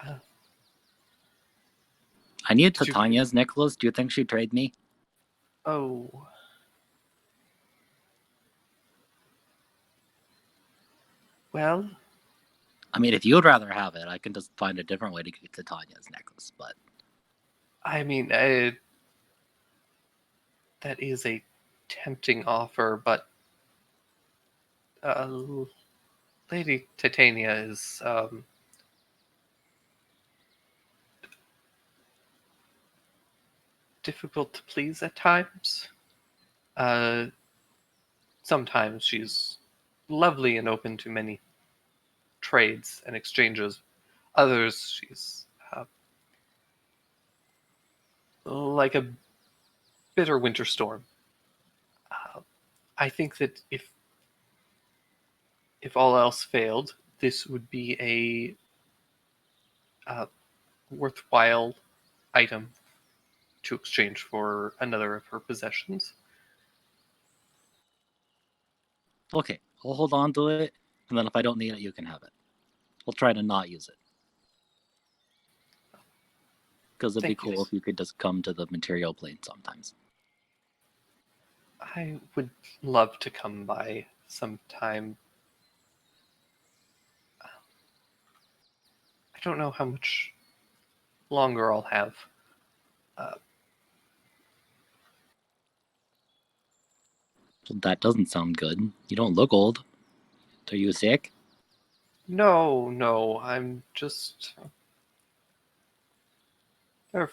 uh, I need Did you- Titania's necklace. Do you think she'd trade me? oh. Well, I mean, if you'd rather have it, I can just find a different way to get Titania's necklace. But I mean, that is a tempting offer, but Lady Titania is difficult to please at times. Sometimes she's lovely and open to many trades and exchanges. Others, she's like a bitter winter storm. I think that if all else failed, this would be a worthwhile item to exchange for another of her possessions. okay, I'll hold on to it, and then if I don't need it, you can have it. We'll try to not use it. Because it'd be Thank you. cool if you could just come to the material plane sometimes. I would love to come by sometime. I don't know how much longer I'll have. So that doesn't sound good. You don't look old. Are you sick? No, I'm just. There are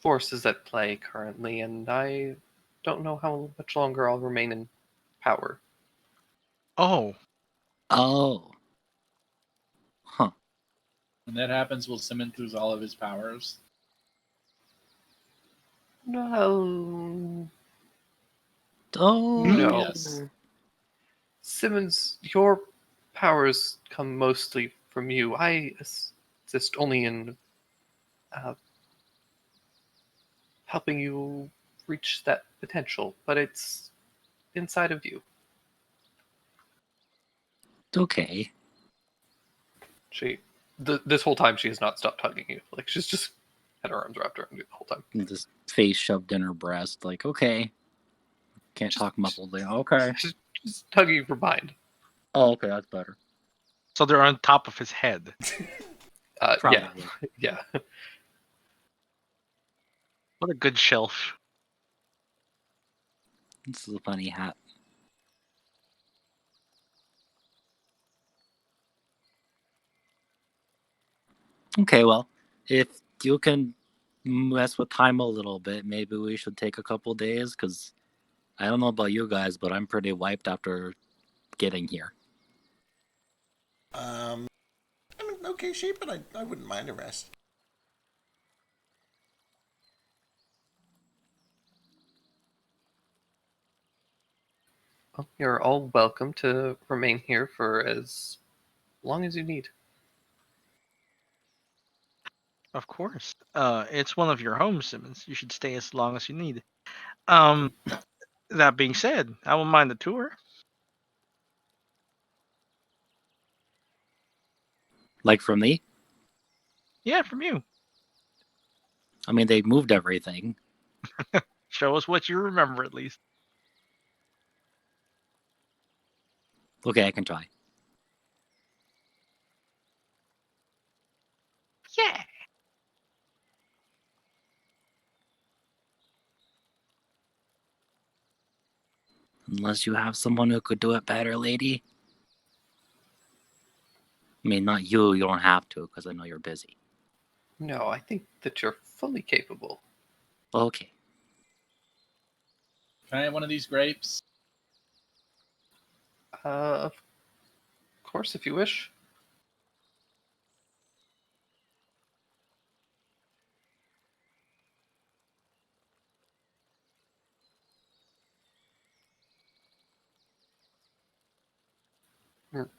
forces at play currently, and I don't know how much longer I'll remain in power. Oh, Oh. When that happens, will Simmons lose all of his powers? No. Oh, No. Yes. Simmons, your powers come mostly from you. I assist only in uh, helping you reach that potential, but it's inside of you. okay. This whole time, she has not stopped hugging you. Like, she's just had her arms wrapped around you the whole time. And just face shoved in her breast, like, okay. Can't talk muffledly. Okay. She's hugging you from behind. Oh, okay, that's better. So they're on top of his head. Yeah, Probably. yeah. What a good shelf. This is a funny hat. Okay, well, if you can mess with time a little bit, maybe we should take a couple days, because I don't know about you guys, but I'm pretty wiped after getting here. I'm in okay shape, but I wouldn't mind a rest. Well, you're all welcome to remain here for as long as you need. Of course. It's one of your homes, Simmons. You should stay as long as you need. That being said, I won't mind the tour. Like from me? Yeah, from you. I mean, they moved everything. Show us what you remember, at least. Okay, I can try. Yeah. Unless you have someone who could do it better, lady. I mean, not you. You don't have to, because I know you're busy. No, I think that you're fully capable. Okay. Can I have one of these grapes? Of course, if you wish.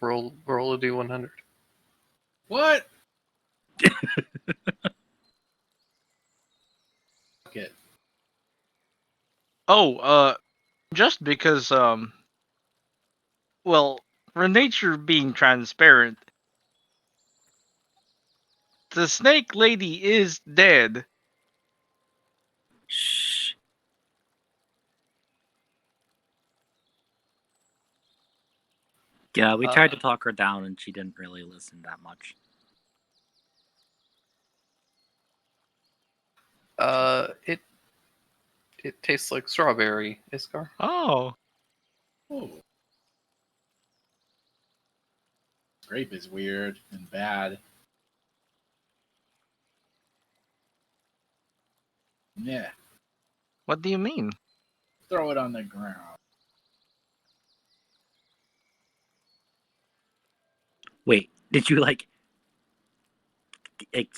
Roll a d100. What? Fuck it. Oh, just because, well, for nature being transparent, the snake lady is dead. Shh. Yeah, we tried to talk her down, and she didn't really listen that much. It tastes like strawberry, Iskar. Oh. Oh. Grape is weird and bad. Yeah. What do you mean? Throw it on the ground. Wait, did you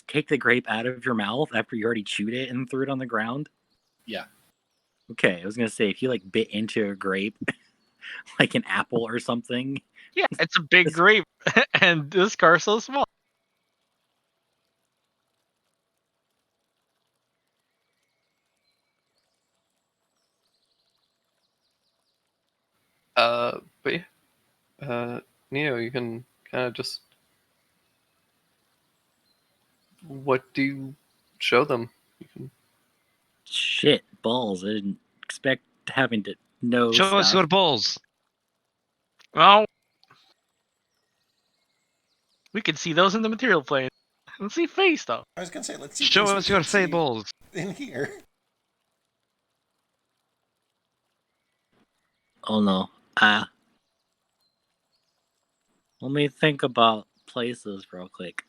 take the grape out of your mouth after you already chewed it and threw it on the ground? Yeah. Okay, I was gonna say, if you bit into a grape, like an apple or something. Yeah, it's a big grape, and this car's so small. But yeah, Neo, you can kind of just. What do you show them? You can. Shit, balls! I didn't expect having to know Show us stuff. your balls. Well, we can see those in the material plane. Let's see face, though. I was gonna say, let's see. Show things we us your can't see balls. in here. Oh no. Let me think about places real quick.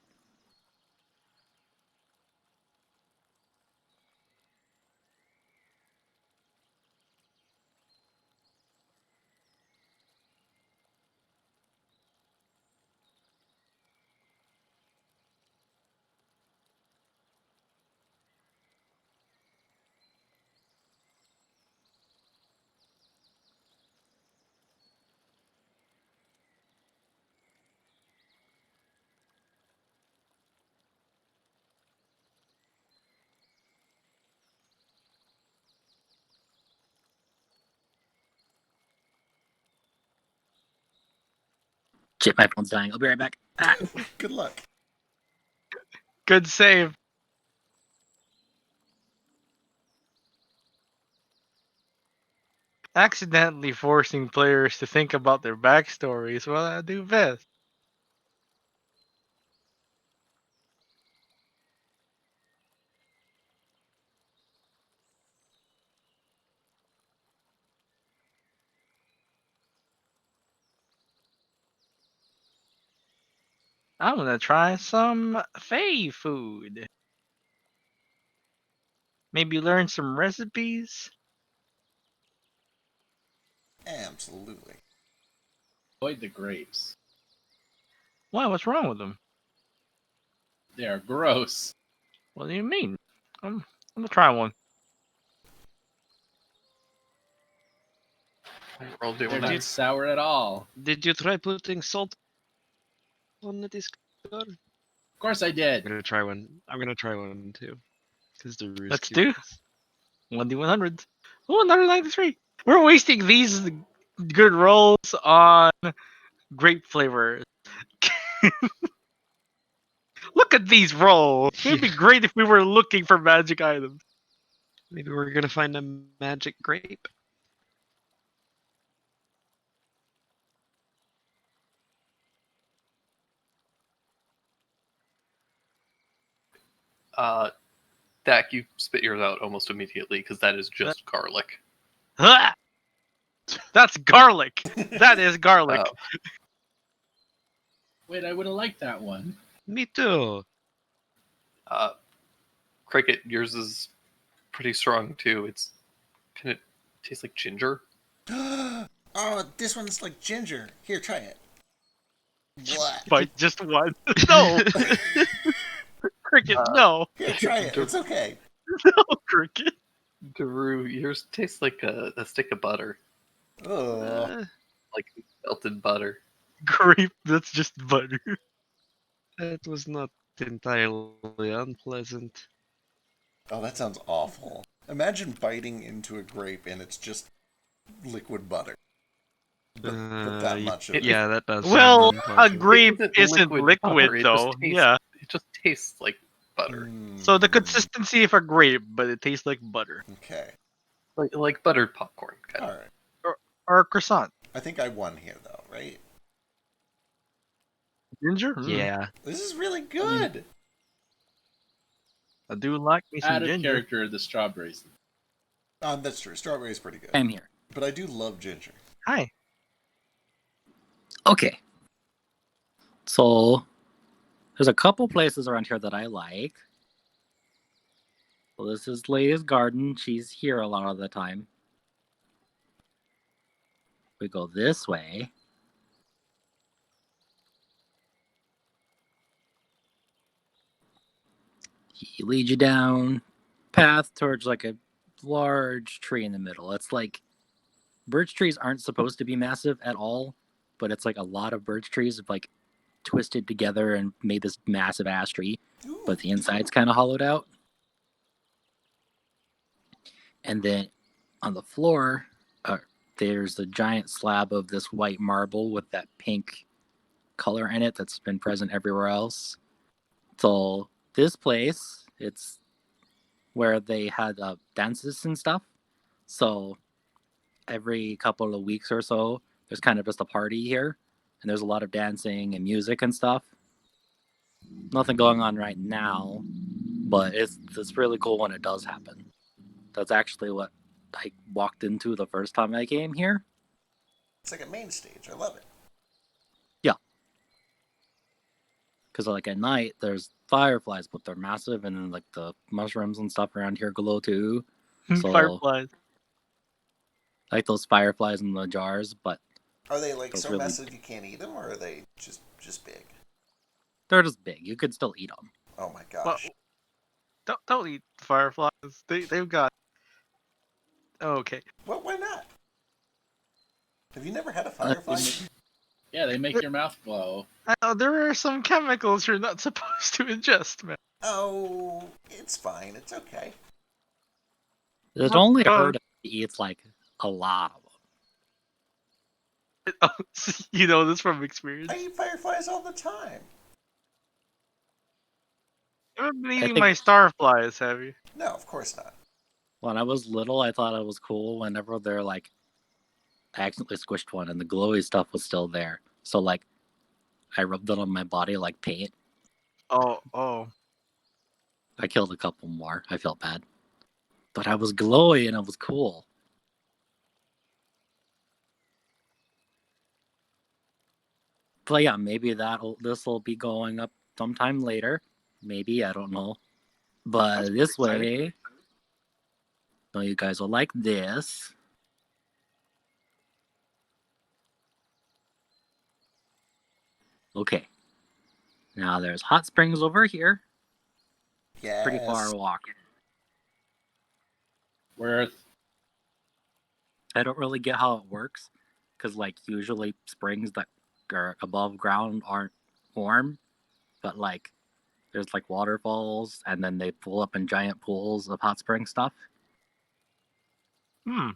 Shit, my phone's dying. I'll be right back. Ah. Good luck. Good save. Accidentally forcing players to think about their backstory is what I do best. I'm gonna try some Fey food. Maybe learn some recipes. Absolutely. Avoid the grapes. Why? What's wrong with them? They are gross. What do you mean? I'm gonna try one. We're all doing They're that. not sour at all. Did you try putting salt on the Discord? Of course I I'm did. gonna try one. I'm gonna try one too. Because the roost. Let's do. 1D100s. 193. We're wasting these good rolls on grape flavors. Look at these rolls. It would be great if we were looking for magic items. Maybe we're gonna find a magic grape. Dak, you spit yours out almost immediately because that is just garlic. Ah! That's garlic. That is garlic. Oh. Wait, I would have liked that one. Me too. Cricket, yours is pretty strong too. It's kind of tastes like ginger. Oh, this one's like ginger. Here, try it. What? But just one. No. Cricket, no. Here, try it. It's okay. No, Cricket. Daru, yours tastes like a stick of butter, Oh, like melted butter. Grape, that's just butter. That was not entirely unpleasant. oh, that sounds awful. Imagine biting into a grape and it's just liquid butter. But that much of it. Yeah, that does. Well, sound a unpleasant. grape It isn't liquid, butter, it just though. tastes- Yeah. It just tastes like butter, So the Mm, consistency of a grape, but it tastes like butter. Okay. like buttered popcorn. Kind of. All right. Or a croissant. I think I won here, though, right? Ginger? Yeah. This is really good. I do like me some Out of ginger. character, the strawberries. That's true. Strawberry's pretty good. I'm here. But I do love ginger. Hi. Okay. So there's a couple places around here that I like. Well, this is Lady's Garden. She's here a lot of the time. We go this way. He leads you down path towards like a large tree in the middle. It's like birch trees aren't supposed to be massive at all, but it's like a lot of birch trees have like twisted together and made this massive ass tree, Ooh. but the inside's kind of hollowed out. And then on the floor, there's a giant slab of this white marble with that pink color in it that's been present everywhere else. So this place, it's where they had dances and stuff. So every couple of weeks or so, there's kind of just a party here, and there's a lot of dancing and music and stuff. Nothing going on right now, but it's really cool when it does happen. That's actually what I walked into the first time I came here. It's like a main stage. I love it. Because like at night, there's fireflies, but they're massive, and then like the mushrooms and stuff around here glow too. So- Fireflies. Like those fireflies in the jars, but Are they like Those so really- massive you can't eat them, or are they just big? they're just big. You could still eat them. Oh my gosh. Don't eat fireflies. They've got. Oh, okay. Well, why not? Have you never had a firefly? Yeah, they make your mouth glow. I know there are some chemicals you're not supposed to ingest, man. Oh, it's fine. It's okay. It Oh, only God. hurt if he eats like a lot of them. Oh, you know this from experience. I eat fireflies all the time. You haven't been I eating think- my starflies, have you? No, of course not. When I was little, I thought it was cool whenever they're like, I accidentally squished one and the glowy stuff was still there. So like, I rubbed it on my body like paint. Oh. I killed a couple more. I felt bad, but I was glowy and it was cool. But yeah, maybe this will be going up sometime later. Maybe, I don't know. But That's this pretty way, so you guys will like this. Okay. Now there's hot springs over here. Yes. Pretty far walk. Worth. I don't really get how it works, because like usually springs that are above ground aren't warm, but like there's like waterfalls and then they pull up in giant pools of hot spring stuff. Hmm.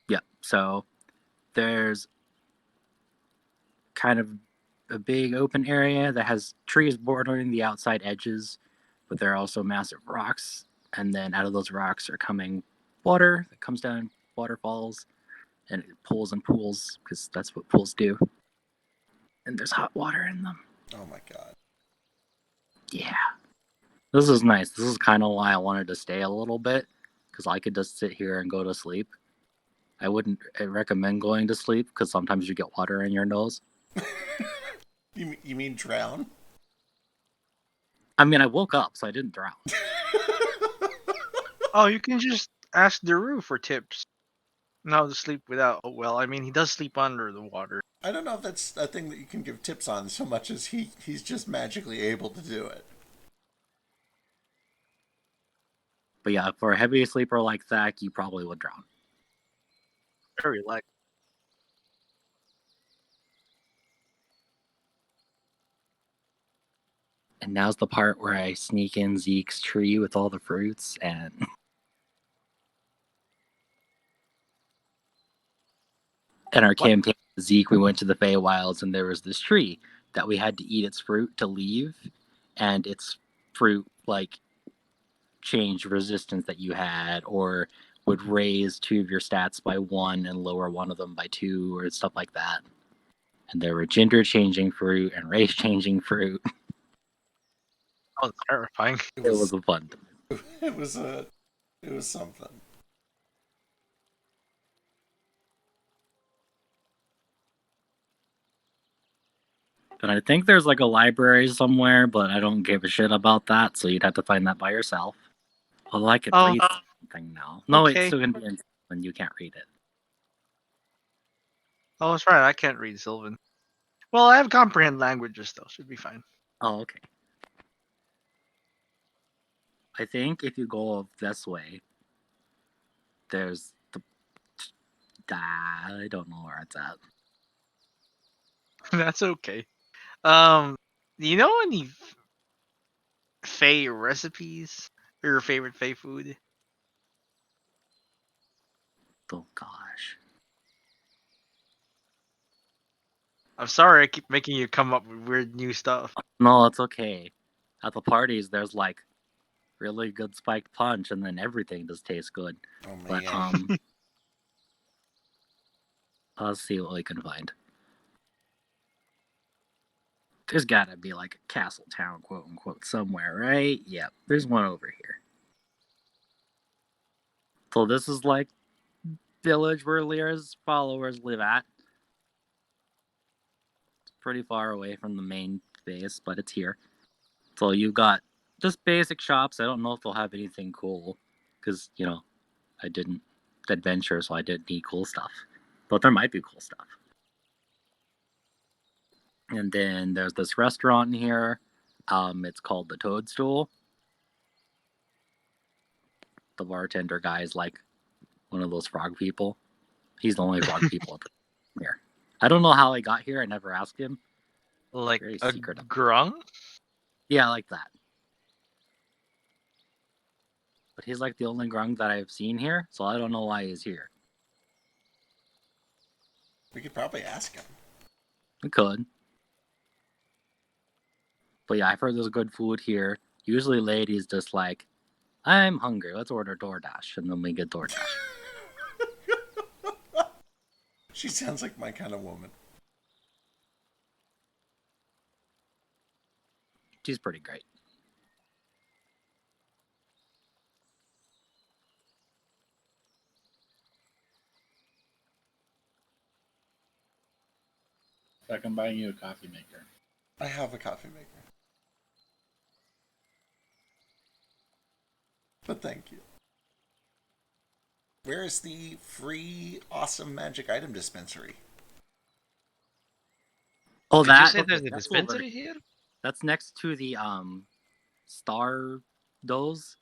Yeah, so there's kind of a big open area that has trees bordering the outside edges, but there are also massive rocks, and then out of those rocks are coming water that comes down waterfalls, and it pools and pools because that's what pools do. And there's hot water in them. Oh my god. Yeah. This is nice. This is kind of why I wanted to stay a little bit, because I could just sit here and go to sleep. I wouldn't recommend going to sleep because sometimes you get water in your nose. You mean drown? I mean, I woke up, so I didn't drown. Oh, you can just ask Daru for tips. How to sleep without. Oh, well, I mean, he does sleep under the water. I don't know if that's a thing that you can give tips on so much as he's just magically able to do it. But yeah, for a heavy sleeper like Thak, you probably would drown. Very like. And now's the part where I sneak in Zeke's tree with all the fruits, and in our campaign with Zeke, we went to the Feywilds, and there was this tree that we had to eat its fruit to leave, and its fruit like changed resistance that you had, or would raise 2 of your stats by 1 and lower 1 of them by 2, or stuff like that. And there were gender changing fruit and race changing fruit. Oh, terrifying. It was a fun time. It was something. And I think there's like a library somewhere, but I don't give a shit about that, so you'd have to find that by yourself. Although I could read something now. No, okay. it's still gonna be in when you can't read it. Oh, that's right. I can't read Sylvan. Well, I have comprehend languages, though. Should be fine. Oh, okay. I think if you go this way, there's the. I don't know where it's at. That's okay. Do you know any Fey recipes? Or your favorite Fey food? Oh gosh. I'm sorry I keep making you come up with weird new stuff. No, it's okay. At the parties, there's like really good spiked punch, and then everything just tastes good. Oh man. But I'll see what we can find. There's gotta be like a castle town, quote unquote, somewhere, right? Yep, there's one over here. So this is like village where Lyra's followers live at. It's pretty far away from the main base, but it's here. So you've got just basic shops. I don't know if they'll have anything cool, because, you know, I didn't adventure, so I didn't need cool stuff. But there might be cool stuff. And then there's this restaurant here. It's called the Toadstool. The bartender guy is like one of those frog people. He's the only frog people here. I don't know how he got here. I never asked him. Like Very a secretive. grung? Yeah, like that. But he's like the only grung that I've seen here, so I don't know why he's here. We could probably ask him. We could. But yeah, I've heard there's good food here. Usually ladies just like, I'm hungry, let's order DoorDash, and then we get DoorDash. She sounds like my kind of woman. She's pretty great. In fact, I'm buying you a coffee maker. I have a coffee maker. But thank you. Where is the free, awesome magic item dispensary? Oh, Did you that say there's a that's over- dispensary here? That's next to the Star Doze.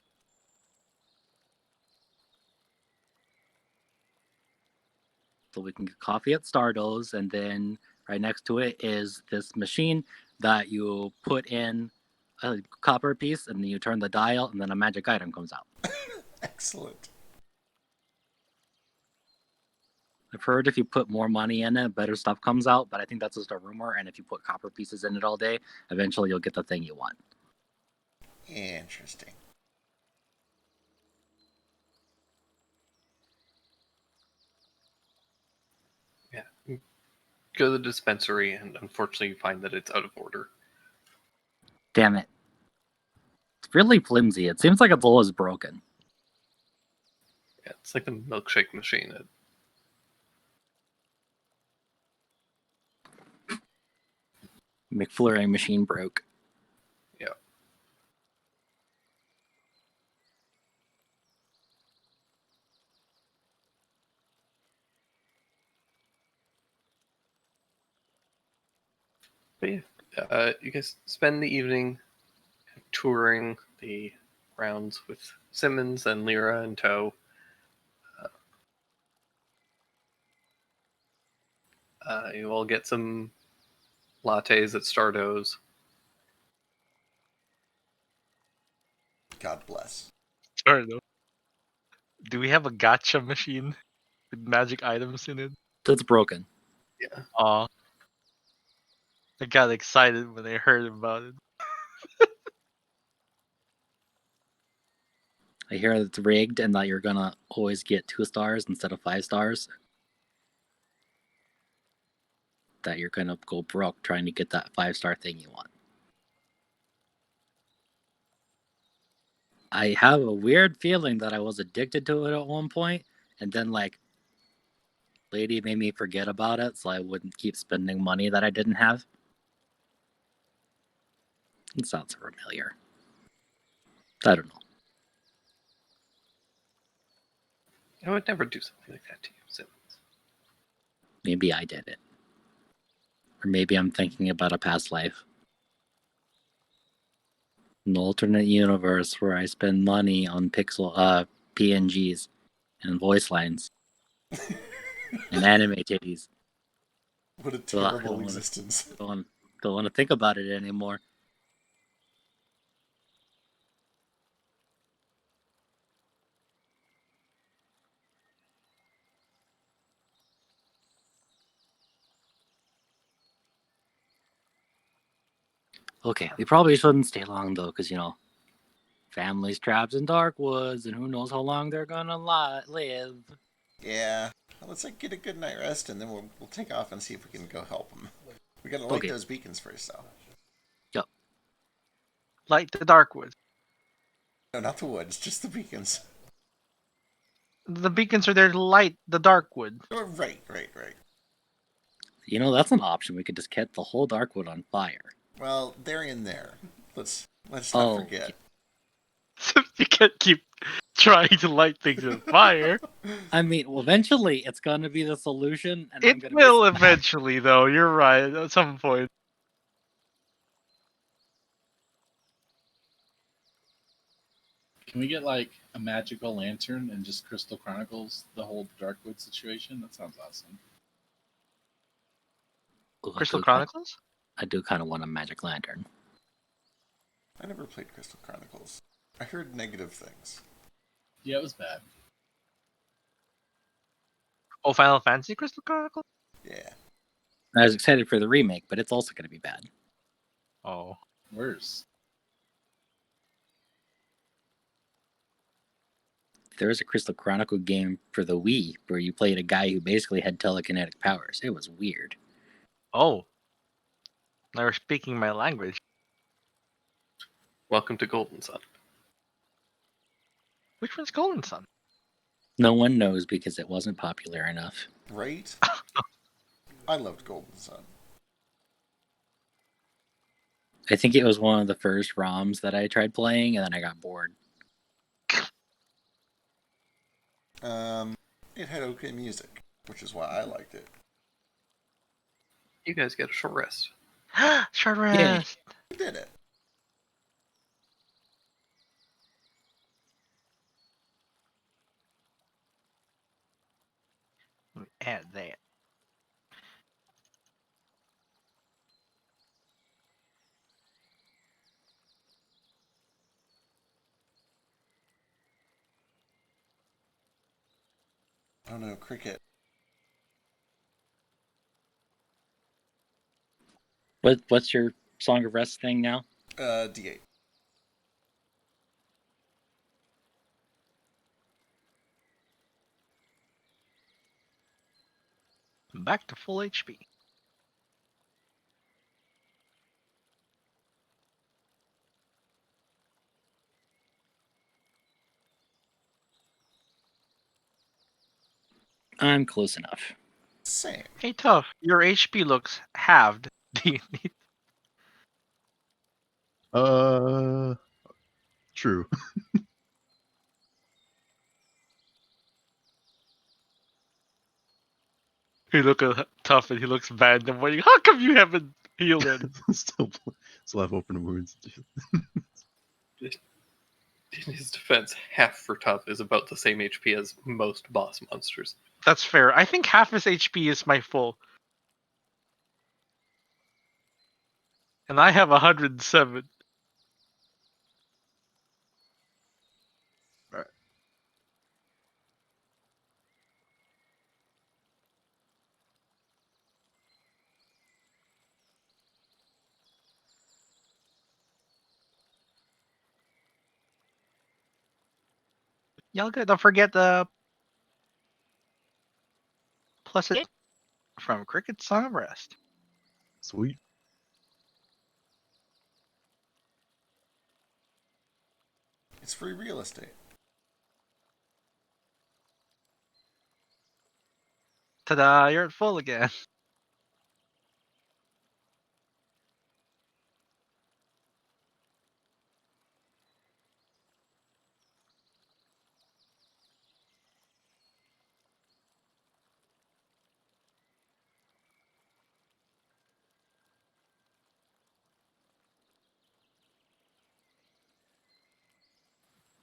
So we can get coffee at Stardo's, and then right next to it is this machine that you put in a copper piece, and then you turn the dial, and then a magic item comes out. Excellent. I've heard if you put more money in it, better stuff comes out, but I think that's just a rumor, and if you put copper pieces in it all day, eventually you'll get the thing you want. Interesting. Yeah. Go to the dispensary, and unfortunately, you find that it's out of order. Damn it. It's really flimsy. It seems like it's always broken. Yeah, it's like the milkshake machine. McFlurry machine broke. Yeah. But yeah, you guys spend the evening touring the grounds with Simmons and Lyra in tow. You all get some lattes at Stardo's. God bless. Sorry though. Do we have a gacha machine with magic items in it? It's broken. Yeah. Aw. I got excited when I heard about it. I hear it's rigged and that you're gonna always get 2 stars instead of 5 stars. That you're gonna go broke trying to get that 5-star thing you want. I have a weird feeling that I was addicted to it at one point, and then like lady made me forget about it so I wouldn't keep spending money that I didn't have. It sounds familiar. I don't know. I would never do something like that to you, Simmons. Maybe I did it. Or maybe I'm thinking about a past life. An alternate universe where I spend money on PNGs and voice lines and anime titties. What a Ugh, I terrible don't existence. Don't want to think about it anymore. Okay, we probably shouldn't stay long though, because families trapped in dark woods, and who knows how long they're gonna live. Yeah. Well, let's get a good night rest, and then we'll take off and see if we can go help them. We gotta light Okay. those beacons first, though. Light the dark woods. No, not the woods, just the beacons. The beacons are there to light the dark wood. Oh, right. That's an option. We could just set the whole Darkwood on fire. Well, they're in there. Let's not Oh, forget. You can't keep trying to light things on fire. I mean, eventually it's gonna be the solution, and I'm It gonna will eventually, though. You're right. At some point. Can we get like a magical lantern and just Crystal Chronicles the whole Darkwood situation? That sounds awesome. Ooh, Crystal Chronicles? I do kind of want a magic lantern. I never played Crystal Chronicles. I heard negative things. Yeah, it was bad. Oh, Final Fantasy Crystal Chronicles? Yeah. I was excited for the remake, but it's also going to be bad. Oh. Worse. There was a Crystal Chronicle game for the Wii where you played a guy who basically had telekinetic powers. It was weird. Oh. Now you're speaking my language. Welcome to Golden Sun. Which one's Golden Sun? No one knows because it wasn't popular enough. Right? I loved Golden Sun. I think it was one of the first ROMs that I tried playing, and then I got bored. It had okay music, which is why I liked it. You guys get a short rest. Short rest. We did it. Let me add that. Oh no, Cricket. What's your Song of Rest thing now? D8. Back to full HP. I'm close enough. Same. Hey, Tough, your HP looks halved. Do you need... True. You look tough and he looks bad. I'm wondering, how come you haven't healed it? still have open wounds. In his defense, half for Tough is about the same HP as most boss monsters. That's fair. I think half his HP is my full. And I have 107. Alright. Y'all good. Don't forget the plus it from Cricket Song of Rest. Sweet. It's free real estate. Ta-da! You're at full again.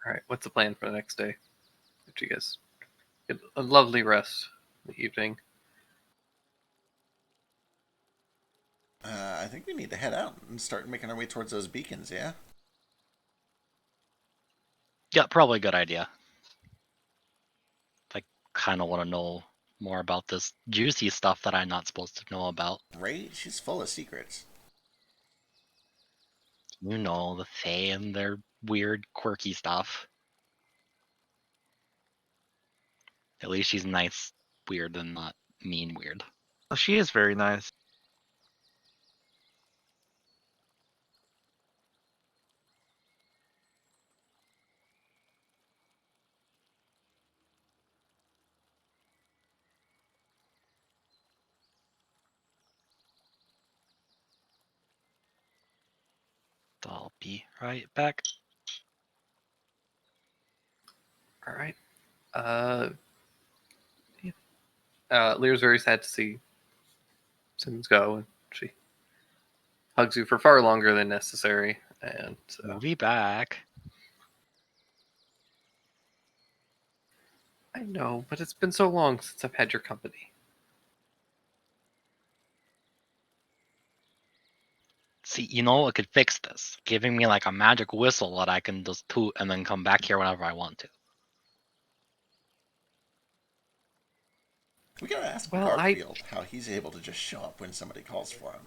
All right, what's the plan for the next day? After you guys get a lovely rest in the evening. I think we need to head out and start making our way towards those beacons, yeah? Yeah, probably a good idea. I kind of want to know more about this juicy stuff that I'm not supposed to know about. Right? She's full of secrets. You know, the Fae and their weird, quirky stuff. At least she's nice, weird, and not mean weird. Oh, she is very nice. I'll be right back. All right. Lear's very sad to see Simmons go, and she hugs you for far longer than necessary. And We'll be back. I know, but it's been so long since I've had your company. See, you know what could fix this? Giving me like a magic whistle that I can just toot and then come back here whenever I want to. We gotta ask Well, Garfield how he's able to just show up when somebody calls for him.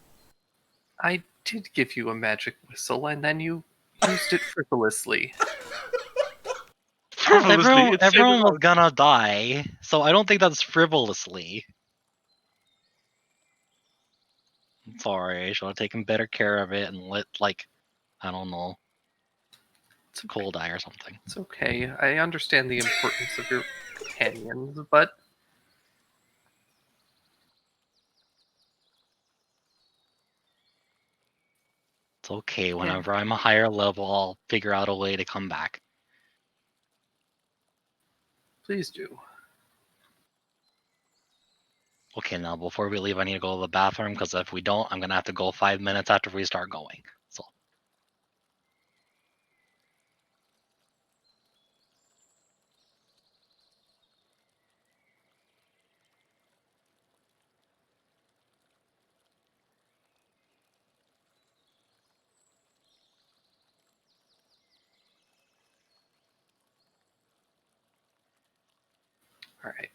I did give you a magic whistle, and then you used it frivolously. Frivolously, it saved Everyone him was out. gonna die, so I don't think that's frivolously. Sorry, I should have taken better care of it and let, like, I don't know, It's okay. cold eye or something. It's okay. I understand the importance of your companions, but It's okay. Whenever I'm a higher level, I'll figure out a way to come back. please do. Okay, now before we leave, I need to go to the bathroom because if we don't, I'm gonna have to go 5 minutes after we start going. So All right.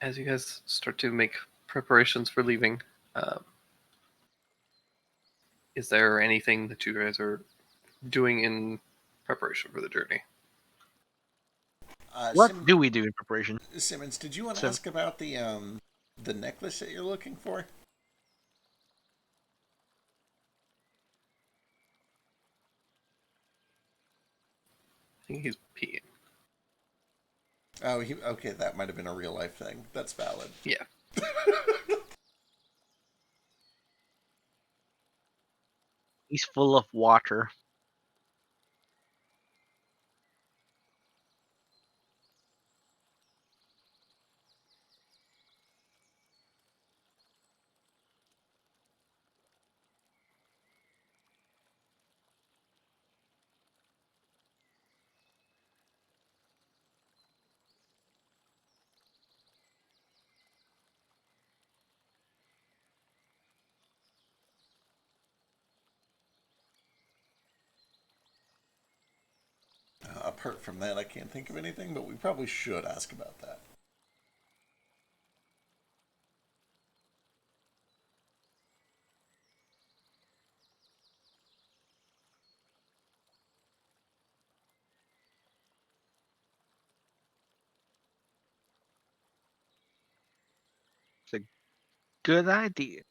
As you guys start to make preparations for leaving, is there anything that you guys are doing in preparation for the journey? What do we do in preparation? Simmons, did you want to ask about the necklace that you're looking for? I think he's peeing. Oh, okay, that might have been a real life thing. That's valid. Yeah. He's full of water. Apart from that, I can't think of anything, but we probably should ask about that. It's a good idea.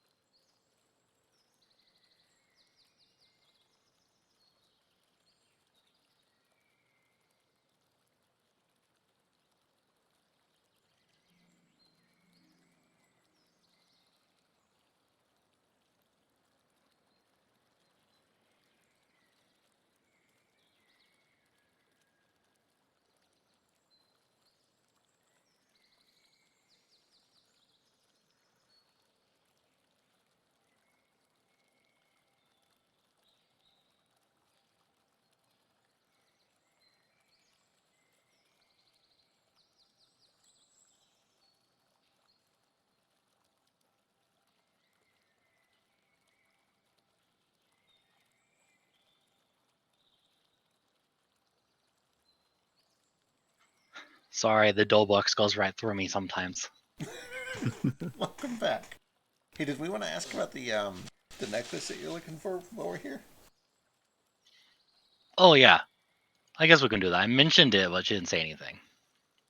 sorry, the Dobux goes right through me sometimes. Welcome back. Hey, did we want to ask about the necklace that you're looking for while we're here? Oh yeah, I guess we can do that. I mentioned it, but she didn't say anything.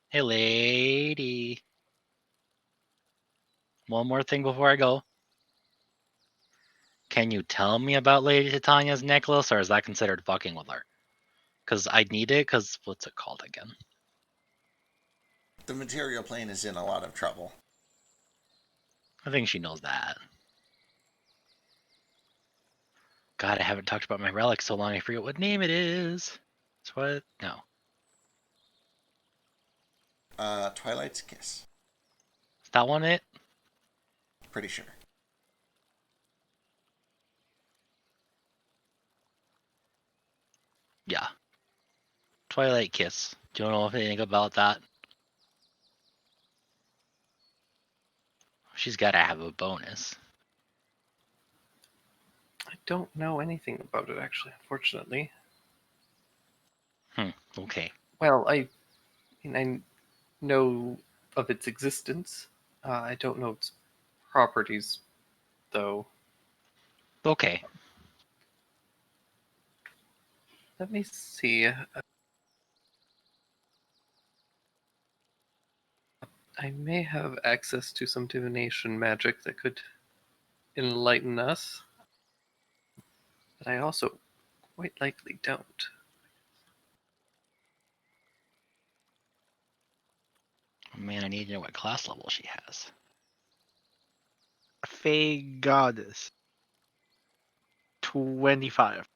Hey, lady. One more thing before I go. Can you tell me about Lady Titania's necklace, or is that considered fucking with her? Because I need it, because what's it called again? The material plane is in a lot of trouble. I think she knows that. God, I haven't talked about my relic so long, I forget what name it is. It's what? No. Twilight's Kiss. Is that one it? Pretty sure. Yeah. Twilight Kiss. Do you know anything about that? She's got to have a bonus. I don't know anything about it, actually, unfortunately. Okay. Well, I know of its existence. I don't know its properties, though. Okay. Let me see. I may have access to some divination magic that could enlighten us, but I also quite likely don't. Oh, man, I need to know what class level she has. Fey Goddess. 25.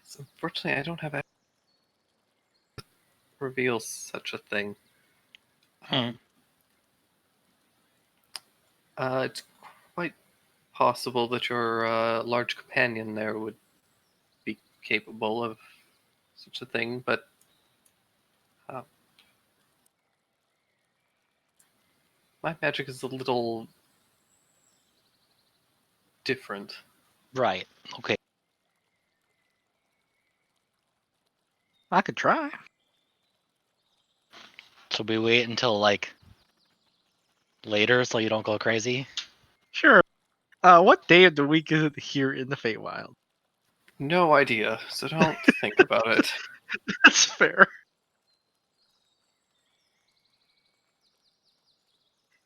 Yes, unfortunately, I don't have access to reveal such a thing. It's quite possible that your large companion there would be capable of such a thing, but my magic is a little different. Right. Okay. I could try. So we wait until like later so you don't go crazy. Sure. What day of the week is it here in the Feywild? No idea, so don't think about it. That's fair.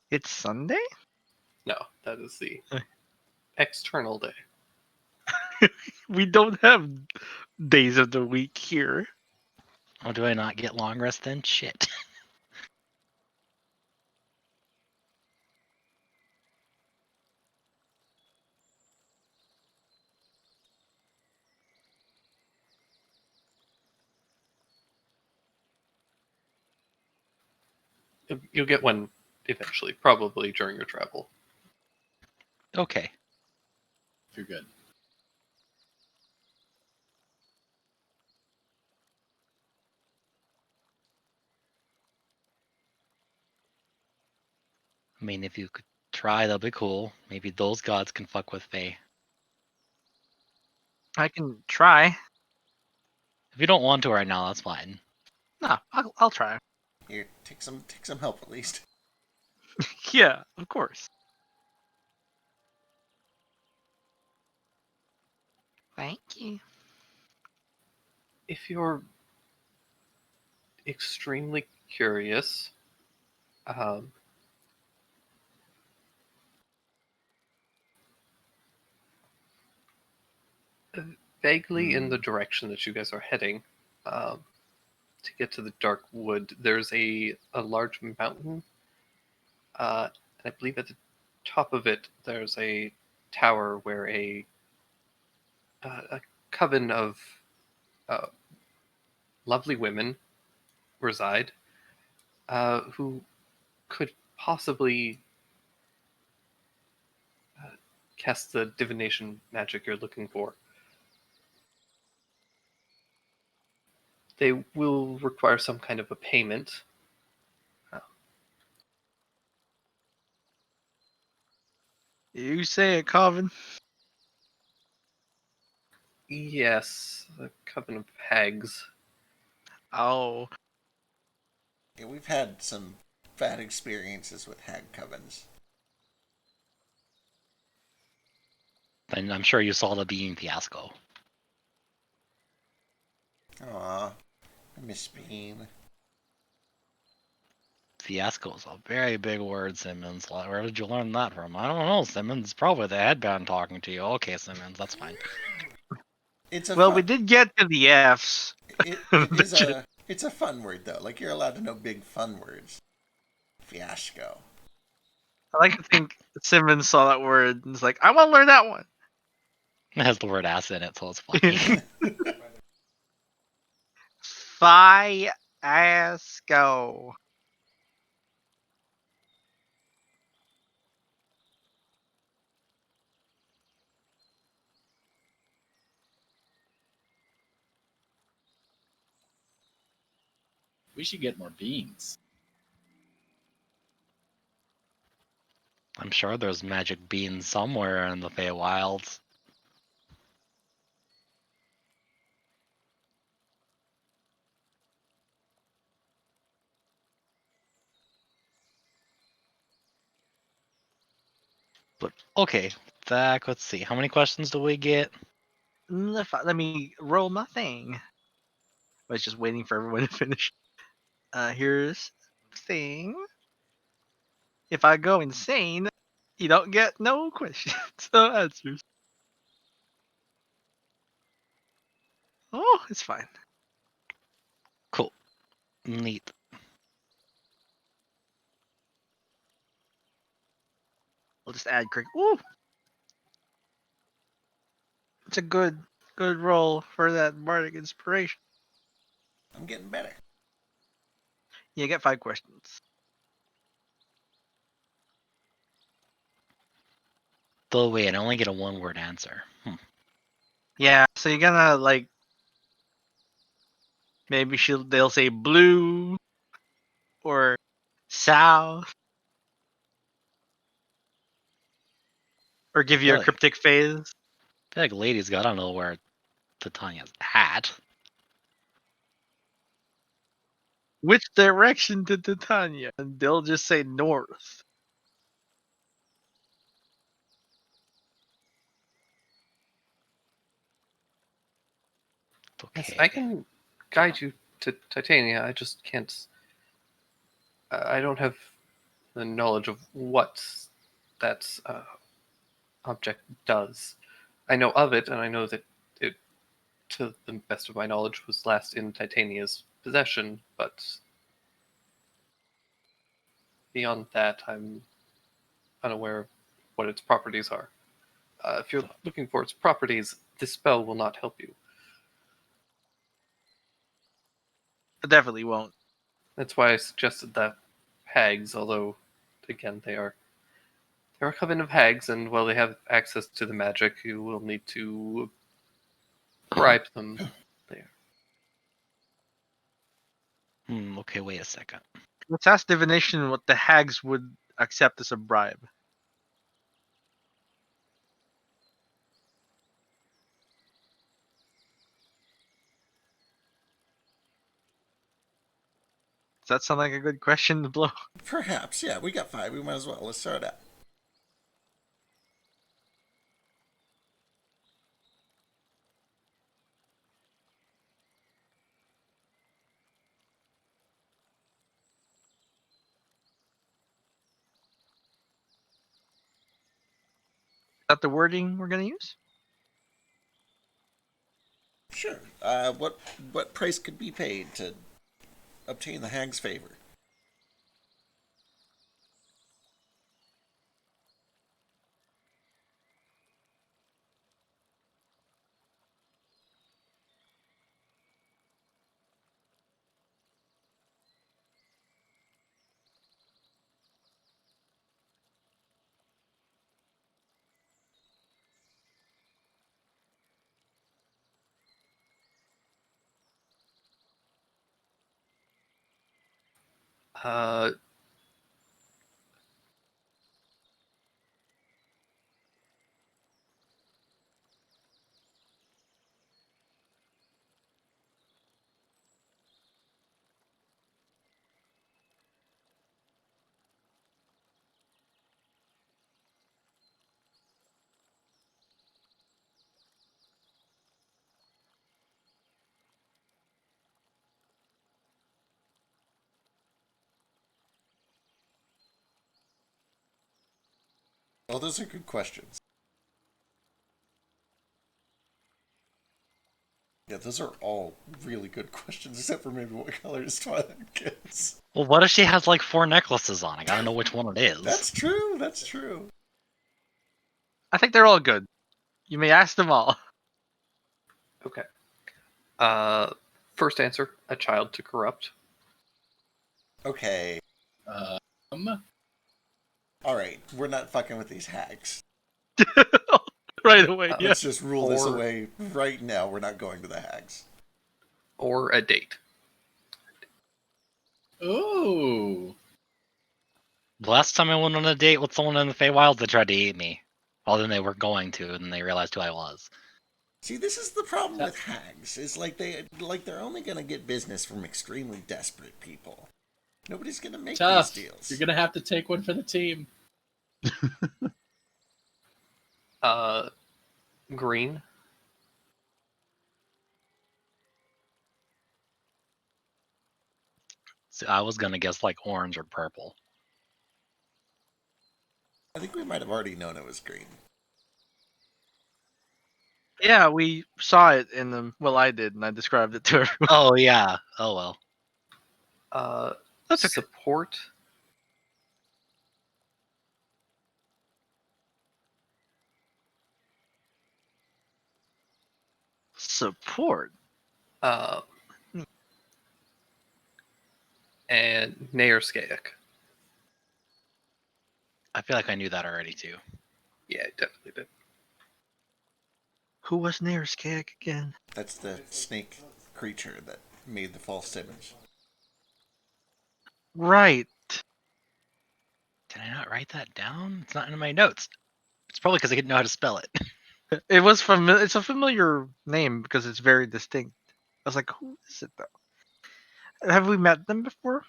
It's Sunday? No, that is the external day. We don't have days of the week here. Oh, do I not get long rest then? Shit. You'll get one eventually, probably during your travel. Okay. You're good. I mean, if you could try, that'd be cool. Maybe those gods can fuck with Fae. I can try. If you don't want to right now, that's fine. No, I'll try. Here, take some help at least. Yeah, of course. Thank you. If you're extremely curious, vaguely in the direction that you guys are heading, to get to the Dark Wood, there's a large mountain, and I believe at the top of it there's a tower where a coven of lovely women reside, who could possibly cast the divination magic you're looking for. They will require some kind of a payment. You say it, Coven? Yes, the coven of hags. Oh. Yeah, we've had some bad experiences with hag covens. And I'm sure you saw the Bean fiasco. Aw, I miss Bean. Fiasco is a very big word, Simmons. Where did you learn that from? I don't know, Simmons. Probably the headband talking to you. Okay, Simmons, that's fine. It's a Well, fun, we did get to the Fs. it's It's a fun word though. Like you're allowed to know big fun words. Fiasco. I like to think Simmons saw that word and was like, I want to learn that one. It has the word ass in it, so it's funny. Fiasco. We should get more beans. I'm sure there's magic beans somewhere in the Feywilds. But okay, Zach, let's see. How many questions do we get? Let me roll my thing. I was just waiting for everyone to finish. Here's the thing. If I go insane, you don't get no questions, no answers. Oh, it's fine. Cool. Neat. We'll just add crick. Ooh, it's a good roll for that bardic inspiration. I'm getting better. You get 5 questions. Though wait, I only get a one-word answer. Yeah, so you're gonna like maybe they'll say blue or south or give you a Really? cryptic phase. I feel like ladies gotta know where Titania's at. Which direction to Titania? And they'll just say north. Okay. Yes, I can guide you to Titania. I just can't. I don't have the knowledge of what that object does. I know of it, and I know that it, to the best of my knowledge, was last in Titania's possession. But beyond that, I'm unaware of what its properties are. If you're looking for its properties, this spell will not help you. It definitely won't. That's why I suggested that hags, although, again, they're a coven of hags, and while they have access to the magic, you will need to bribe them there. Okay, wait a second. Let's ask divination what the hags would accept as a bribe. Does that sound like a good question to blow? Perhaps, yeah. We got 5. We might as well. Let's start out. Is that the wording we're gonna use? Sure. What price could be paid to obtain the hag's favor? Uh, Oh, those are good questions. Yeah, those are all really good questions, except for maybe what color is Twilight Kiss. Well, what if she has like 4 necklaces on? I gotta know which one it is. That's true. That's true. I think they're all good. You may ask them all. Okay. First answer: a child to corrupt. Okay. All right. We're not fucking with these hags. Right away. Yeah. Let's just rule this Or- away right now. We're not going to the hags. Or a date. Ooh. The last time I went on a date with someone in the Feywild, they tried to eat me. Well, then they were going to, and they realized who I was. See, this is the problem with hags. Is they're only going to get business from extremely desperate people. Nobody's going to make Tough. these deals. You're gonna have to take one for the team. Green. So I was gonna guess like orange or purple. I think we might have already known it was green. Yeah, we saw it in the. Well, I did, and I described it to everyone. Oh yeah. Oh well. That's okay. Support. Support. And Nairskaic. I feel like I knew that already too. Yeah, definitely did. Who was Nairskag again? That's the snake creature that made the false image. Right. Did I not write that down? It's not in my notes. It's probably because I didn't know how to spell it. It was familiar. It's a familiar name because it's very distinct. I was like, who is it though? Have we met them before?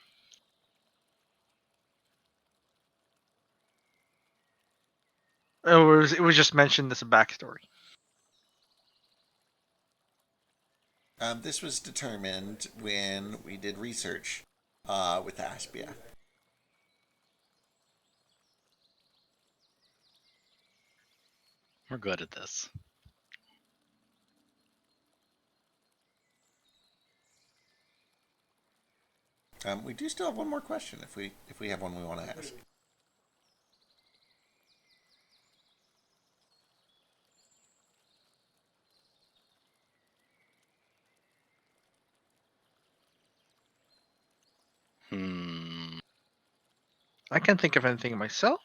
Or it was just mentioned as a backstory? This was determined when we did research with Aspia. We're good at this. We do still have one more question if we have one we want to ask. I can't think of anything myself.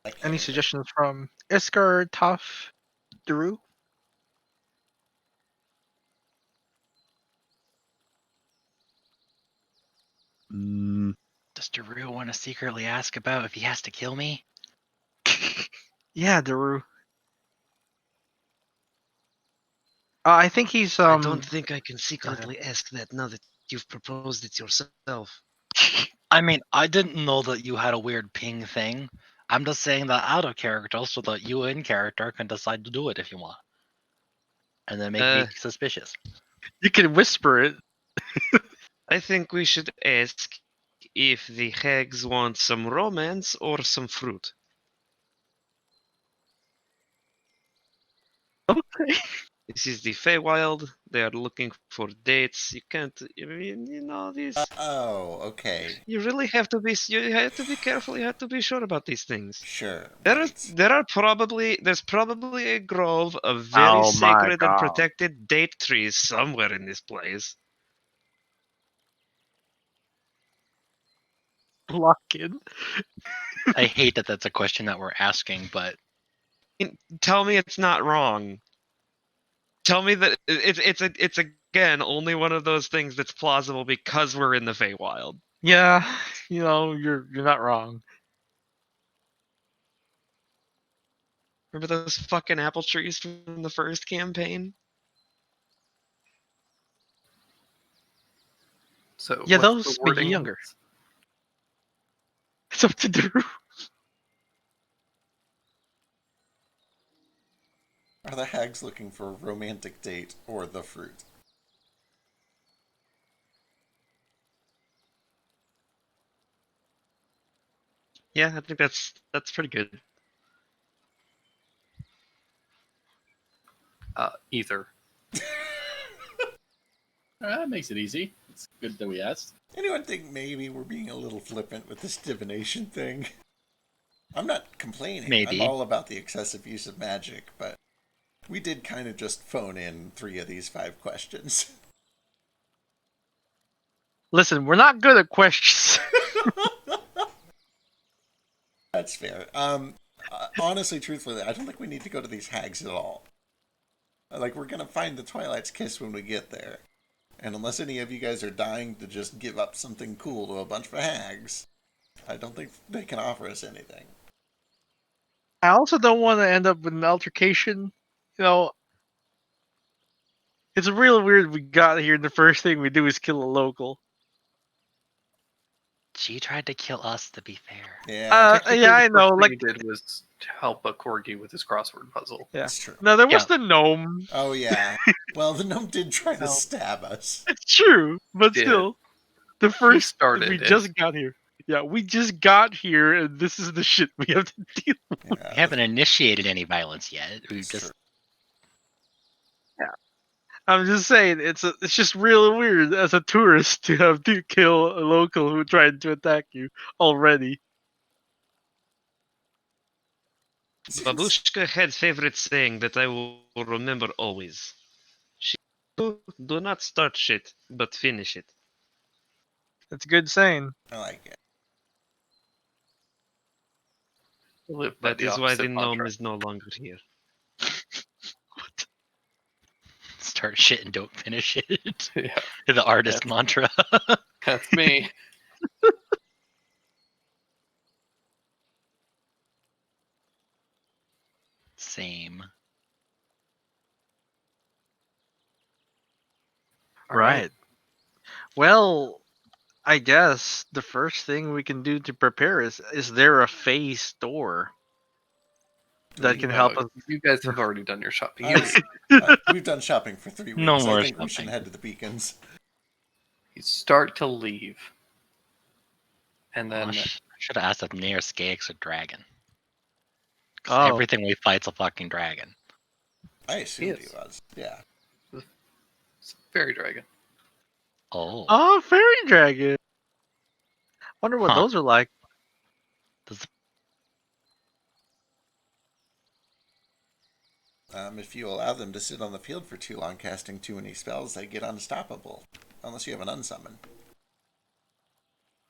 I can't Any either. suggestions from Iskar, Tough, Drew? Mm, Does Daru want to secretly ask about if he has to kill me? Yeah, Drew. I think he's I don't think I can secretly ask that now that you've proposed it yourself. I mean, I didn't know that you had a weird ping thing. I'm just saying that out of character so that you in character can decide to do it if you want. And then make me suspicious. You can whisper it. I think we should ask if the hags want some romance or some fruit. Okay. This is the Feywild. They are looking for dates. You can't, I mean, you know, these. Oh, okay. You really have to be. You have to be careful. You have to be sure about these things. Sure. There's probably a grove of very Oh my sacred and God. protected date trees somewhere in this place. Lock in. I hate that that's a question that we're asking, but Tell me it's not wrong. Tell me that it's again only one of those things that's plausible because we're in the Feywild. Yeah, you know, you're not wrong. Remember those fucking apple trees from the first campaign? So Yeah, what's those the make you wording? younger. It's up to Drew. Are the hags looking for a romantic date or the fruit? Yeah, I think that's pretty good. Either. That makes it easy. It's good that we asked. Anyone think maybe we're being a little flippant with this divination thing? I'm not complaining. Maybe. I'm all about the excessive use of magic, but we did kind of just phone in 3 of these 5 questions. Listen, we're not good at questions. That's fair. Honestly, truthfully, I don't think we need to go to these hags at all. Like, we're gonna find the Twilight's Kiss when we get there. And unless any of you guys are dying to just give up something cool to a bunch of hags, I don't think they can offer us anything. I also don't want to end up with an altercation. You know, it's really weird we got here and the first thing we do is kill a local. She tried to kill us, to be fair. Yeah, Technically, yeah, I the first know. thing Like, he did was to help a corgi with his crossword puzzle. yeah. that's true. No, there was Yeah. the gnome. Oh, yeah. Well, the gnome did try to Well. stab us. It's true, but Did. still, the first started we it. just got here. Yeah, we just got here, and this is the shit we have to deal with. Yeah, We haven't initiated any violence yet. We that's just true. I'm just saying, it's just really weird as a tourist to have to kill a local who tried to attack you already. Babushka had favorite saying that I will remember always. She do not start shit, but finish it. It's a good saying. I like it. Live by That the is why the opposite gnome mantra. is no longer here. start shit and don't finish it. Yeah, The artist That's- mantra. that's me. Same. All right. Right. Well, I guess the first thing we can do to prepare is there a phase store that can help us? You guys have already done your shopping. We've done shopping for 3 weeks. No more I think we should shopping. head to the beacons. You start to leave, and Oh, then I should have asked if Nair Skaix a dragon. 'Cause Oh. everything we fight's a fucking dragon. I assumed he Yes. was. Yeah. it's fairy dragon. Oh. Oh, fairy dragon. Wonder what Huh. those are like. If you allow them to sit on the field for too long casting too many spells, they get unstoppable. Unless you have an unsummon.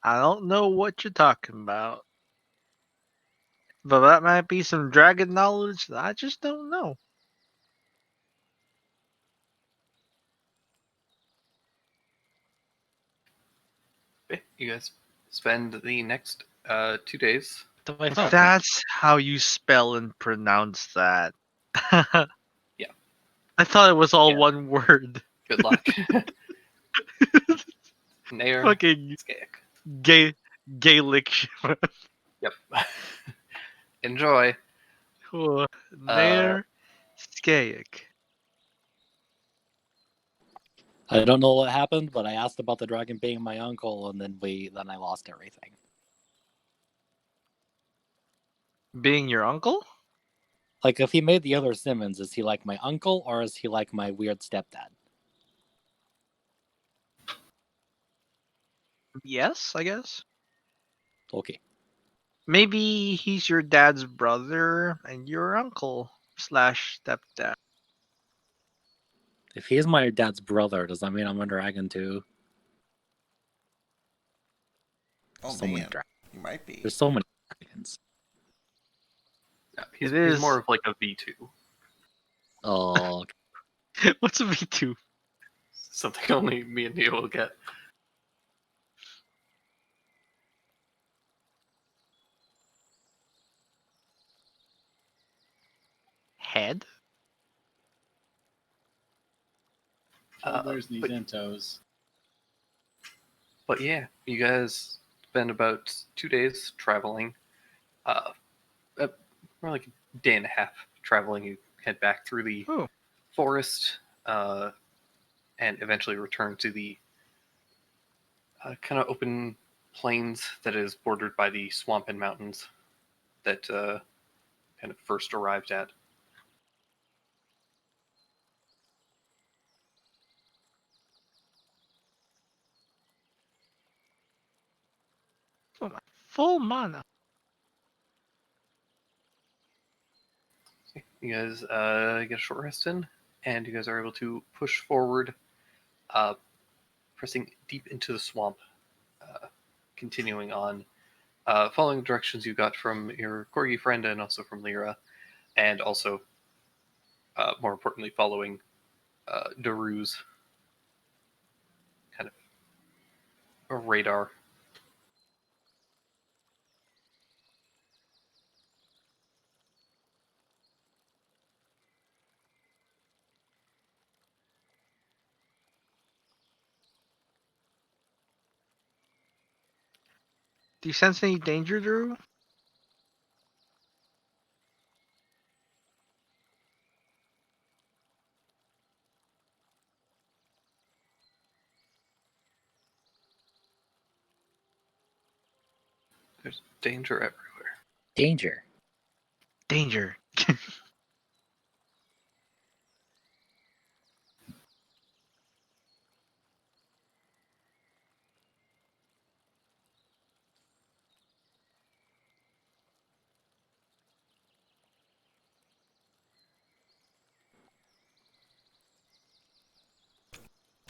I don't know what you're talking about. But that might be some dragon knowledge that I just don't know. Okay, you guys spend the next 2 days. To my phone. That's how you spell and pronounce that. Yeah. I thought it was all Yeah. one word. Good luck. Nair Fucking Skaic. Gaelic. Yep. Enjoy. Nair Skaic. I don't know what happened, but I asked about the dragon being my uncle, and then I lost everything. Being your uncle? Like, if he made the other Simmons, is he like my uncle, or is he like my weird stepdad? Yes, I guess. Okay. Maybe he's your dad's brother and your uncle / stepdad. If he's my dad's brother, does that mean I'm a dragon too? Oh So many man, you might be. There's so many dragons. Yeah, It he's is. more of like a V2. Oh, What's a V2? Something only me and Neo will get. Head? Shoulders, knees, but- and toes. But yeah, you guys spend about 2 days traveling. More like a day and a half traveling. You head back through the Oh. forest and eventually return to the kind of open plains that is bordered by the swamp and mountains that kind of first arrived at. full mana. You guys get a short rest in, and you guys are able to push forward, pressing deep into the swamp, continuing on, following the directions you got from your Corgi friend and also from Lyra, and also, more importantly, following Daru's kind of radar. Do you sense any danger, Drew? There's danger everywhere. Danger. Danger.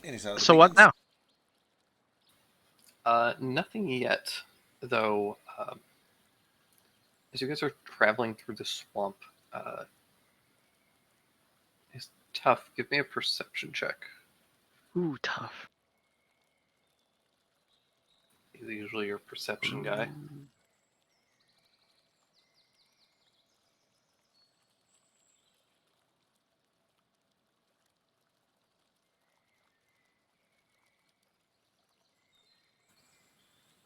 Any sound of the So what beacons? now? Nothing yet, though. As you guys are traveling through the swamp, it's tough. Give me a perception check. Ooh, tough. He's usually your perception guy.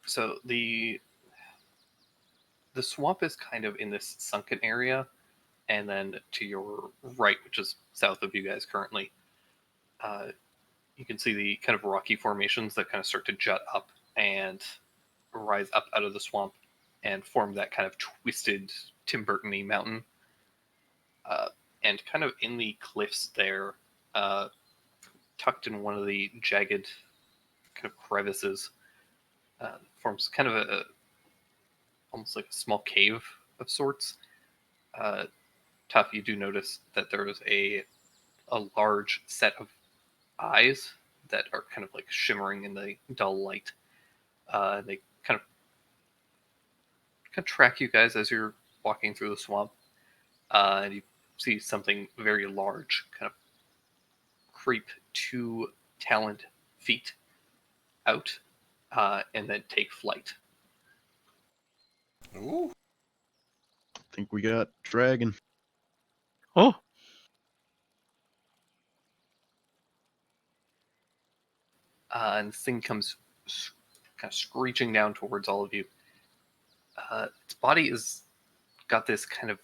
So the swamp is kind of in this sunken area, and then to your right, which is south of you guys currently, you can see the kind of rocky formations that kind of start to jut up and rise up out of the swamp and form that kind of twisted Tim Burton-y mountain. And kind of in the cliffs there, tucked in one of the jagged kind of crevices, forms kind of a almost like a small cave of sorts. Tough, you do notice that there is a large set of eyes that are kind of like shimmering in the dull light. They kind of track you guys as you're walking through the swamp, and you see something very large kind of creep 2 taloned feet out, and then take flight. Ooh. Think we got dragon. Oh, And this thing comes kind of screeching down towards all of you. Its body is got this kind of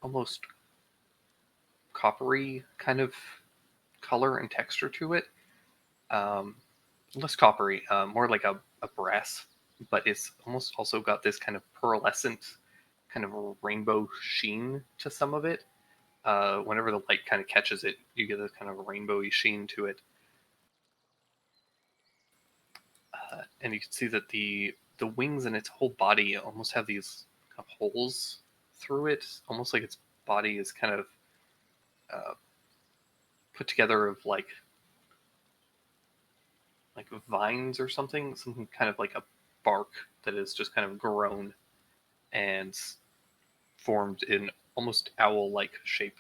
almost coppery kind of color and texture to it. Less coppery, more like a brass, but it's almost also got this kind of pearlescent kind of rainbow sheen to some of it. Whenever the light kind of catches it, you get a kind of rainbowy sheen to it. And you can see that the wings and its whole body almost have these kind of holes through it, almost like its body is kind of put together of like vines or something kind of like a bark that is just kind of grown and formed in almost owl-like shape.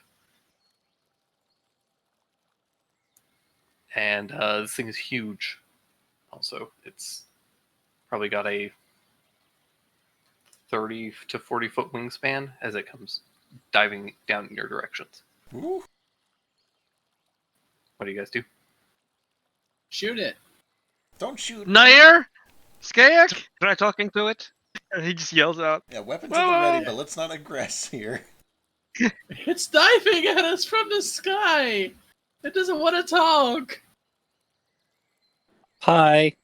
And this thing is huge. Also, it's probably got a 30 to 40 foot wingspan as it comes diving down in your directions. Ooh. What do you guys do? Shoot it. Don't shoot. Nair? Skayak? Try talking to it. He just yells out. Yeah, weapons at the ready, but let's not aggress here. It's diving at us from the sky. It doesn't want to talk. Hi.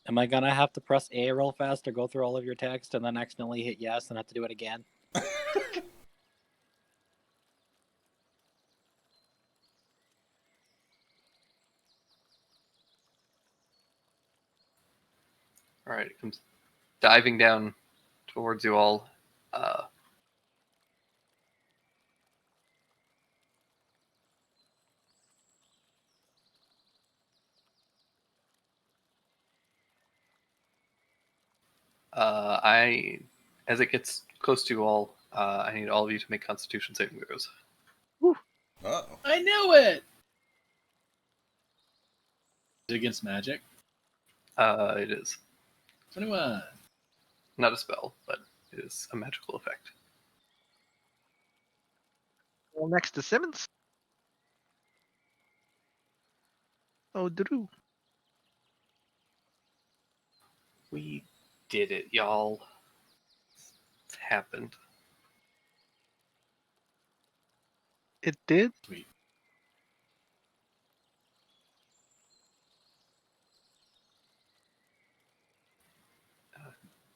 Am I gonna have to press A real fast to go through all of your text and then accidentally hit yes and have to do it again? All right, it comes diving down towards you all. As it gets close to you all, I need all of you to make Constitution saving throws. Uh-oh. I knew it. Is it against magic? It is 21. not a spell, but it is a magical effect. Well, next to Simmons. Oh, Drew. We did it, y'all. It's happened. It did. Sweet.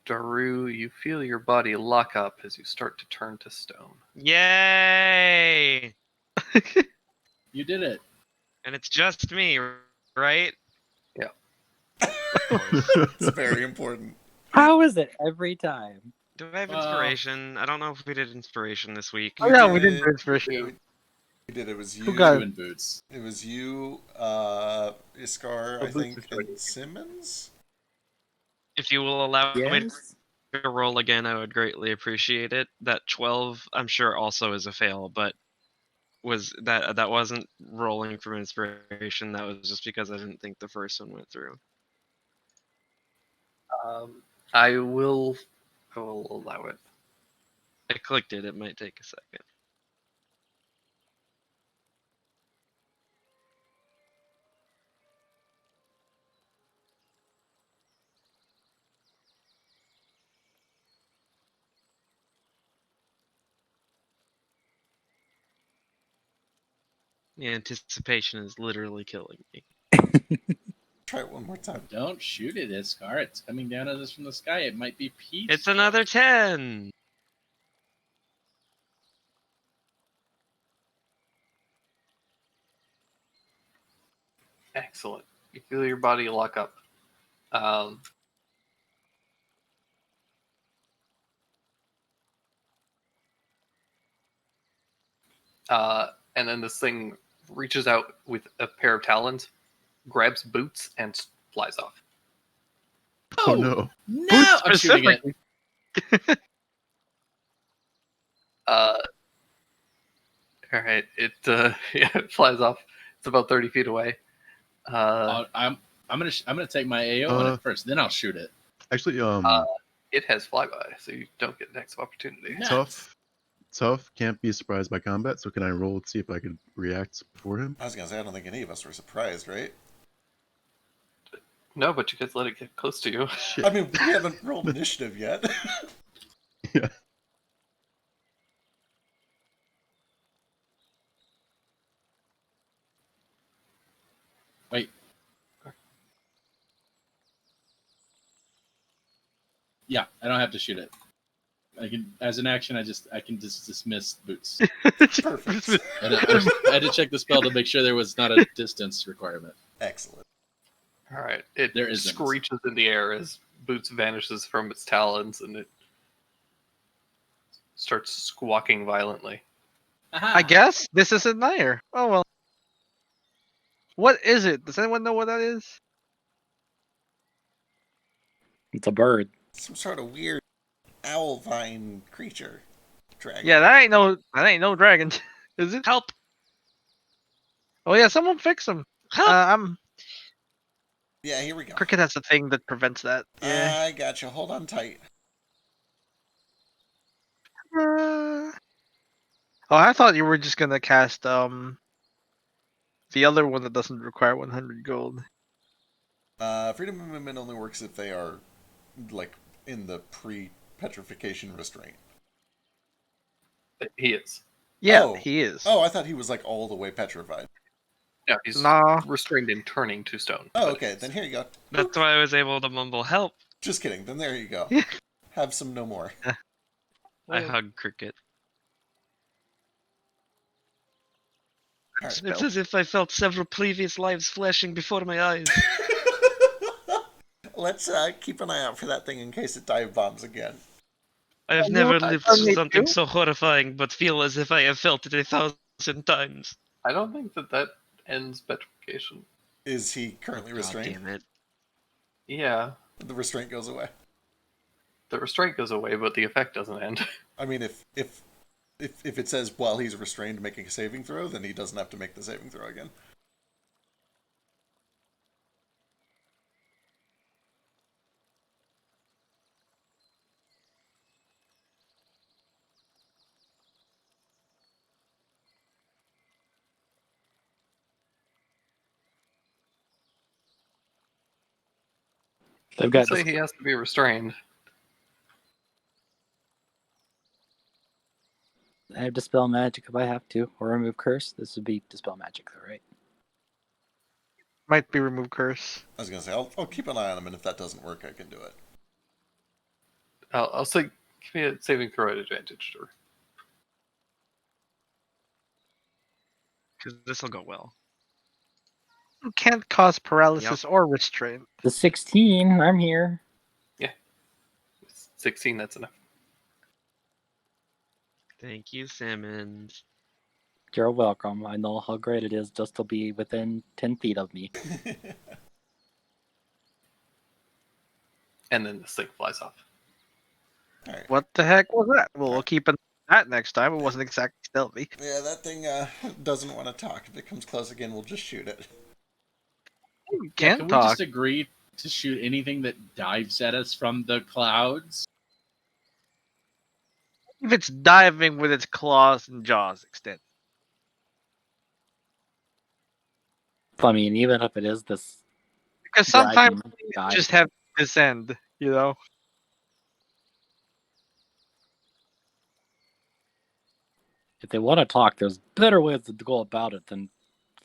Daru, you feel your body lock up as you start to turn to stone. Yay! You did it. And it's just me, right? It's very important. How is it every time? Do I have inspiration? I don't know if we did inspiration this week. Oh yeah, we did inspiration. Yeah, we did. It was you. Who got You it? and Boots. It was you, Iskar, I Boots think, is and right. Simmons. If you will allow me Yes. to roll again, I would greatly appreciate it. That 12, I'm sure, also is a fail, but that wasn't rolling from inspiration. That was just because I didn't think the first one went through. I will allow it. I clicked it. It might take a second. The anticipation is literally killing me. Try it one more time. Don't shoot it, Iskar. It's coming down at us from the sky. It might be Pete. It's another 10. Excellent. You feel your body lock up. And then this thing reaches out with a pair of talons, grabs Boots, and flies off. Oh no. No! I'm shooting it. All right, it it flies off. It's about 30 feet away. I'm gonna take my AO on it first, then I'll shoot it. Actually, It has flyby, so you don't get next opportunity. Nice. Tough can't be surprised by combat. So can I roll to see if I could react before him? I was gonna say I don't think any of us were surprised, right? No, but you guys let it get close to you. Shit. I mean, we haven't rolled initiative yet. Yeah. Wait. Yeah, I don't have to shoot it. I can, as an action, I can just dismiss Boots. Perfect. I had to check the spell to make sure there was not a distance requirement. Excellent. All right, it There isn't. screeches in the air as Boots vanishes from its talons, and it starts squawking violently. I guess this isn't Nair. Oh well. What is it? Does anyone know what that is? It's a bird. Some sort of weird owl vine creature. Dragon. Yeah, that ain't no dragon. Is it? Help! Oh yeah, someone fix him. Help! Yeah, here we go. Cricket has a thing that prevents that. Yeah. I gotcha. Hold on tight. Oh, I thought you were just gonna cast the other one that doesn't require 100 gold. Freedom of movement only works if they are, like, in the pre-petrification restraint. He is. Yeah, Oh. he is. Oh, I thought he was, like, all the way petrified. No, he's Nah. restrained in turning to stone. Oh, okay. Then here you go. That's why I was able to mumble help. Just kidding. Then there you go. Yeah. Have some no more. I hug Cricket. All right. It's as if I felt several previous lives flashing before my eyes. Let's keep an eye out for that thing in case it dive bombs again. I have you never know, lived I through need something to. so horrifying, but feel as if I have felt it 1,000 times. I don't think that ends petrification. Is he currently God restrained? damn it. Yeah, The restraint goes away. the restraint goes away, but the effect doesn't end. I mean, if it says while he's restrained making a saving throw, then he doesn't have to make the saving throw again. They've Let's got say he has to be restrained. I have dispel magic if I have to, or remove curse. This would be dispel magic, though, right? Might be remove curse. I was gonna say I'll keep an eye on him, and if that doesn't work, I can do it. I'll say, give me a saving throw at advantage, sure. Because this will go well. You can't cause paralysis or restraint. The 16, I'm here. 16, that's enough. Thank you, Simmons. You're welcome. I know how great it is just to be within 10 feet of me. And then this thing flies off. All right. What the heck was that? Well, we'll keep an eye on that next time. It wasn't exactly stealthy. Yeah, that thing doesn't want to talk. If it comes close again, we'll just shoot it. You Yeah, can can we talk. just agree to shoot anything that dives at us from the clouds? If it's diving with its claws and jaws extended. I mean, even if it is this Because sometimes dragon you guy, just have to descend, you know? if they want to talk, there's better ways to go about it than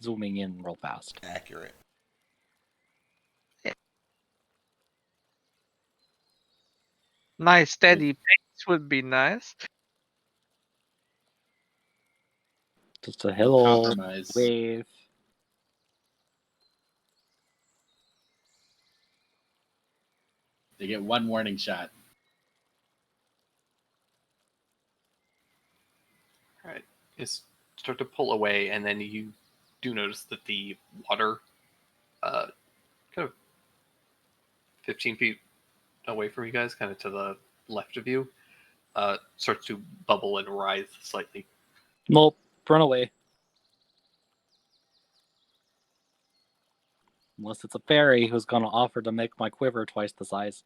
zooming in real fast. Accurate. Nice steady pace would be nice. Just a hello Compromise. wave. They get one warning shot. Alright. You start to pull away, and then you do notice that the water, kind of 15 feet away from you guys, kind of to the left of you, starts to bubble and rise slightly. Nope, run away. Unless it's a fairy who's going to offer to make my quiver twice the size.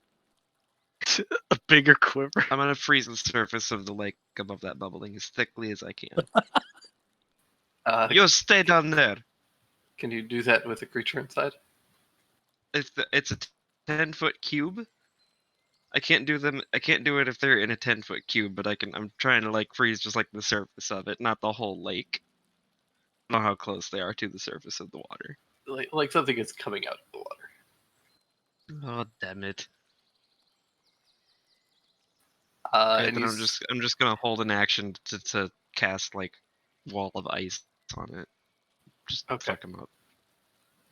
A bigger quiver. I'm gonna freeze the surface of the lake above that bubbling as thickly as I can. You stay down there. Can you do that with a creature inside? It's a 10-foot cube. I can't do it if they're in a 10-foot cube, but I can. I'm trying to like freeze just like the surface of it, not the whole lake. I don't know how close they are to the surface of the water. Like something is coming out of the water. Oh damn it! And And then you I'm just gonna hold an action to cast like wall of ice on it, just to Okay. fuck them up.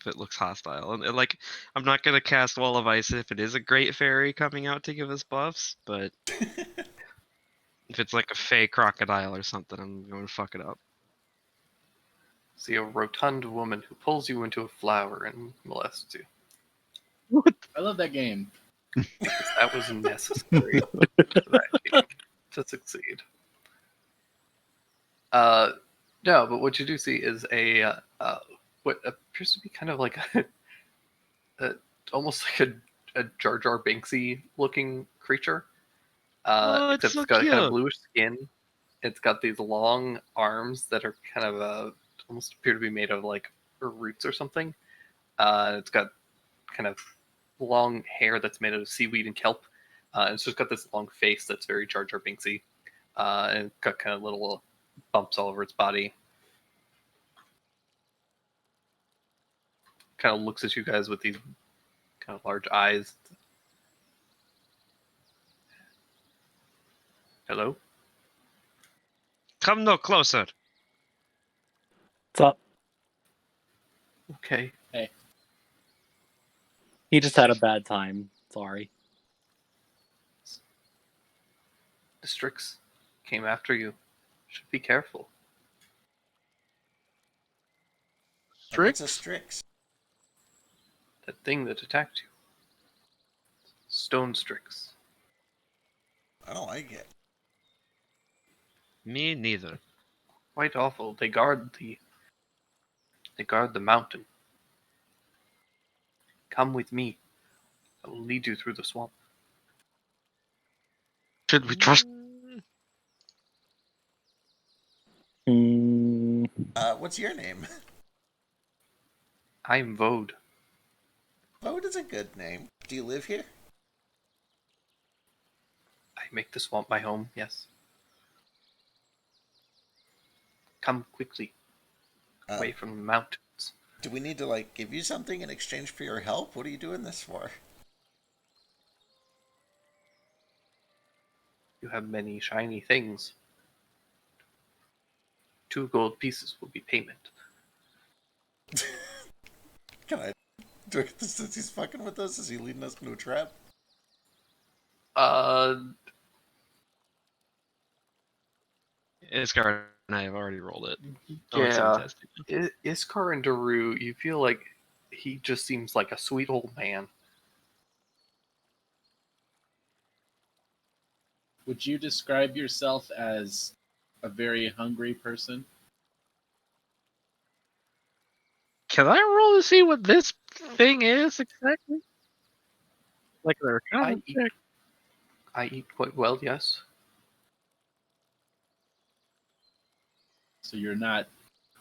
If it looks hostile, and like I'm not gonna cast wall of ice if it is a great fairy coming out to give us buffs, but if it's like a fey crocodile or something, I'm going to fuck it up. see a rotund woman who pulls you into a flower and molests you. I love that game. That was necessary for that game to succeed. No, but what you do see is a what appears to be kind of like almost like a Jar Jar Banksy looking creature. Oh, it's Except so it's got kind of cute. bluish skin. It's got these long arms that are kind of almost appear to be made of like roots or something. It's got kind of long hair that's made out of seaweed and kelp. And it's just got this long face that's very Jar Jar Binksy. And it's got kind of little bumps all over its body. Kind of looks at you guys with these kind of large eyes. Hello? Come no closer. What's up? Okay. Hey. He just had a bad time. Sorry. The Strix came after you. Should be careful. What's a Strix? That thing that attacked you. Stone Strix. I don't like it. Me neither. Quite awful. They guard the mountain. Come with me. I will lead you through the swamp. Should we trust? What's your name? I'm Vode. Vode is a good name. Do you live here? I make the swamp my home, yes. Come quickly. Away from the mountains. Do we need to, like, give you something in exchange for your help? What are you doing this for? You have many shiny things. 2 gold pieces will be payment. Can I do it since he's fucking with us? Is he leading us into a trap? Iskar and I have already rolled it. Yeah. Iskar and Daru, you feel like he just seems like a sweet old man. Would you describe yourself as a very hungry person? Can I roll to see what this thing is exactly? Like an Arcana check. I eat quite well, yes. So you're not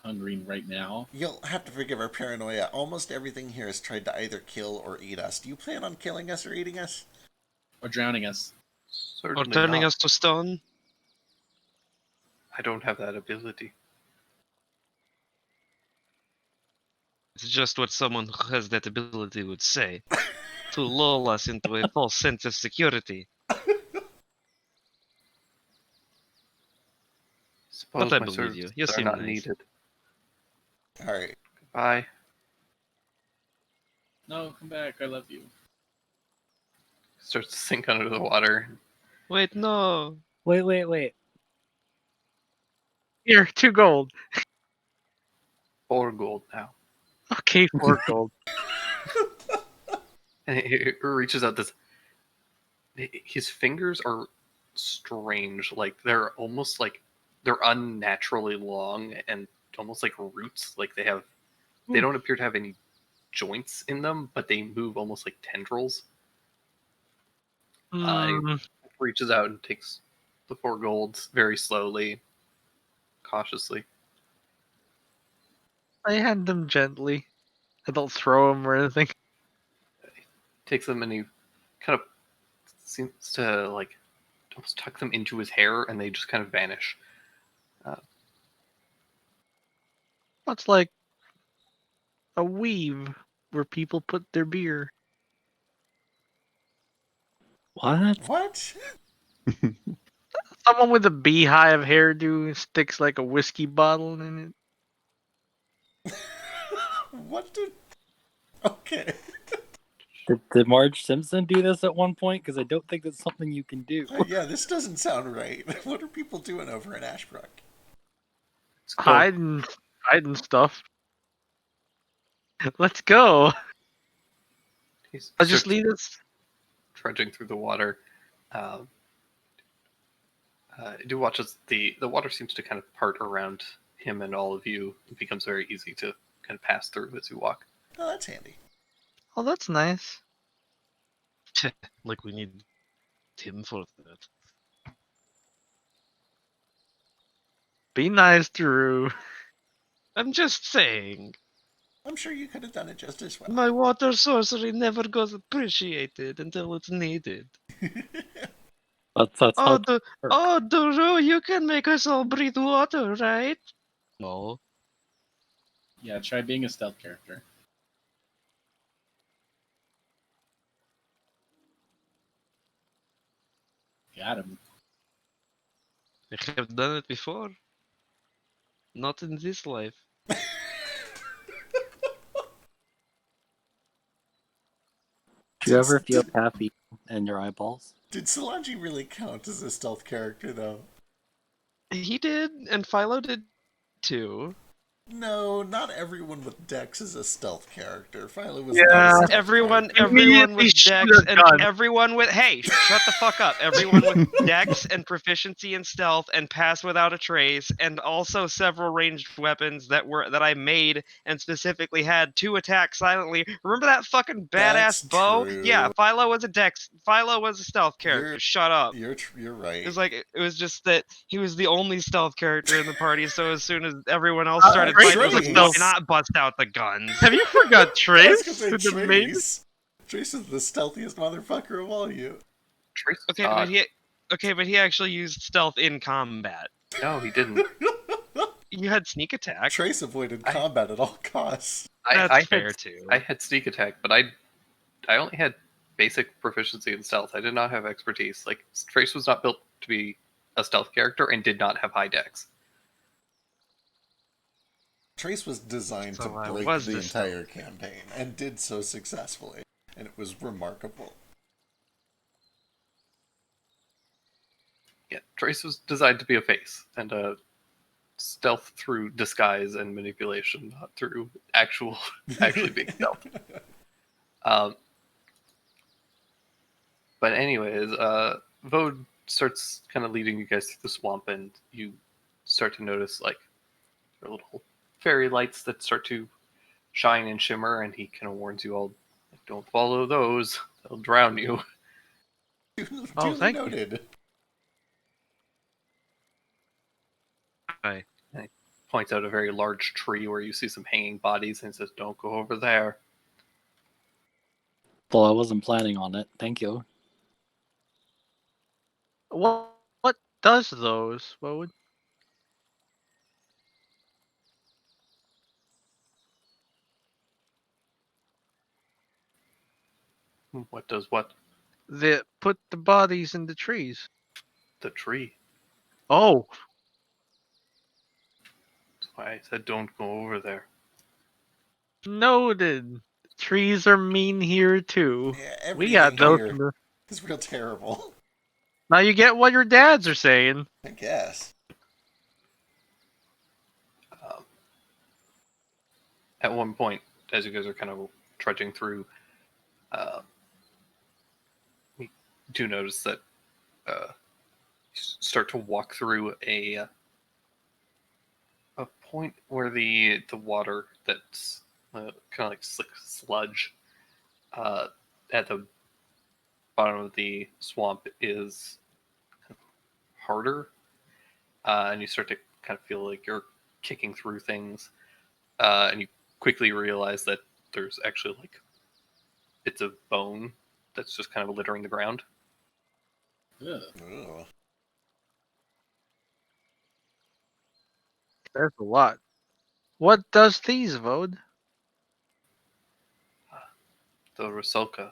hungering right now? You'll have to forgive our paranoia. Almost everything here has tried to either kill or eat us. Do you plan on killing us or eating us? Or drowning us? Certainly Or turning not. us to stone? I don't have that ability. It's just what someone who has that ability would say. To lull us into a false sense of security. Suppose But I my believe you. services You are seem not nice. needed. Alright. Goodbye. No, come back. I love you. Starts to sink under the water. Wait, no. Wait. Here, 2 gold. 4 gold now. Okay, 4 gold. And he reaches out this. His fingers are strange. Like they're almost like they're unnaturally long and almost like roots. Like they have. They don't appear to have any joints in them, but they move almost like tendrils. He reaches out and takes the 4 golds very slowly, cautiously. I hand them gently. I don't throw them or anything. Takes them and he kind of seems to like almost tuck them into his hair, and they just kind of vanish. It's like a weave where people put their beer. What? What? Someone with a beehive hairdo sticks like a whiskey bottle in it. What did... Okay. Did Marge Simpson do this at one point? Because I don't think that's something you can do. Yeah, this doesn't sound right. What are people doing over in Ashbrook? Hiding stuff. Let's go. I'll just lead us. Trudging through the water. Do watch as the water seems to kind of part around him and all of you. It becomes very easy to kind of pass through as you walk. Oh, that's handy. Oh, that's nice. Like we need Tim for that. Be nice, Drew. I'm just saying. I'm sure you could have done it just as well. My water sorcery never goes appreciated until it's needed. That's how it works. Doro, you can make us all breathe water, right? No. Yeah, try being a stealth character. Got him. I have done it before. Not in this life. Do you ever feel happy in your eyeballs? Did Solange really count as a stealth character, though? He did, and Philo did too. No, not everyone with Dex is a stealth character. Philo was not a stealth Everyone character. with shoot Dex a and gun. everyone with shut the fuck up. Everyone with Dex and proficiency in stealth and pass without a trace, and also several ranged weapons that I made and specifically had to attack silently. Remember that fucking badass That's bow? true. Yeah, Philo was a Dex. Philo was a stealth character. Shut up. You're right. It was like it was just that he was the only stealth character in the party. So as soon as everyone else started fighting, I was like, Trace. why not bust out the guns? Have you forgot I was Trace? gonna say The main- Trace. Trace is the stealthiest motherfucker of all you. Trace was Okay, not. but he actually used stealth in combat. No, he didn't. You had sneak attack. Trace avoided combat at all costs. That's fair too. I had sneak attack, but I only had basic proficiency in stealth. I did not have expertise. Like Trace was not built to be a stealth character and did not have high dex. Trace was designed So to I break was the the stealth. entire campaign, and did so successfully, and it was remarkable. Yeah, Trace was designed to be a face and a stealth through disguise and manipulation, not through actually being stealth. But anyways, Vode starts kind of leading you guys through the swamp, and you start to notice like there are little fairy lights that start to shine and shimmer, and he kind of warns you all, like, don't follow those; they'll drown you. Oh, thank you. noted. Hi. And he points out a very large tree where you see some hanging bodies, and says, "Don't go over there." Well, I wasn't planning on it. Thank you. What does those? What would? What does what? They put the bodies in the trees. The tree. Oh, That's why I said don't go over there. noted. Trees are mean here too. Yeah, We got everything those. here in the- is real terrible. Now you get what your dads are saying. I guess. At one point, as you guys are kind of trudging through, you do notice that you start to walk through a point where the water that's kind of like slick sludge at the bottom of the swamp is harder, and you start to kind of feel like you're kicking through things, and you quickly realize that there's actually like bits of bone that's just kind of littering the ground. Ugh. Ugh. There's a lot. What does these, Vode? The Rusalka.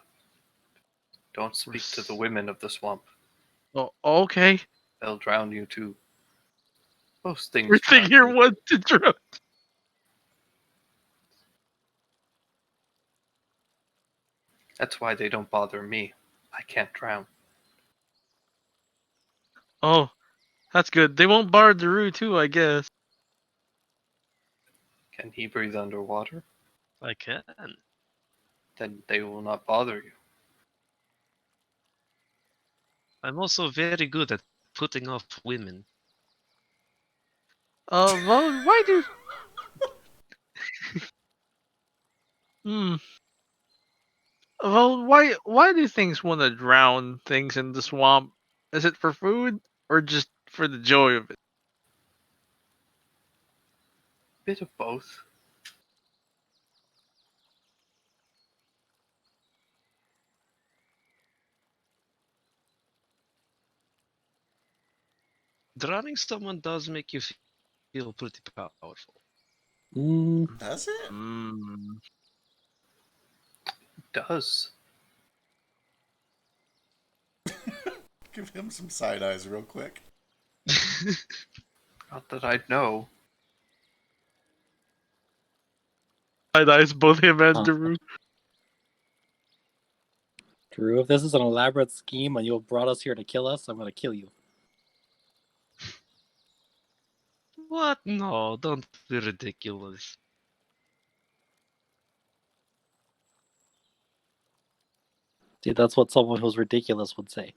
Don't speak to the women of the swamp. Oh, okay. They'll drown you too. Most things. Everything drown here you. wants to drown. That's why they don't bother me. I can't drown. Oh, that's good. They won't bar Daru too, I guess. Can he breathe underwater? I can. Then they will not bother you. I'm also very good at putting off women. Vode, why do? Vode, why do things want to drown things in the swamp? Is it for food or just for the joy of it? Bit of both. Drowning someone does make you feel pretty powerful. Does it? Does. Give him some side eyes real quick. Not that I'd know. That is both him and Daru. Drew, if this is an elaborate scheme and you brought us here to kill us, I'm gonna kill you. What? No, don't be ridiculous. See, that's what someone who's ridiculous would say.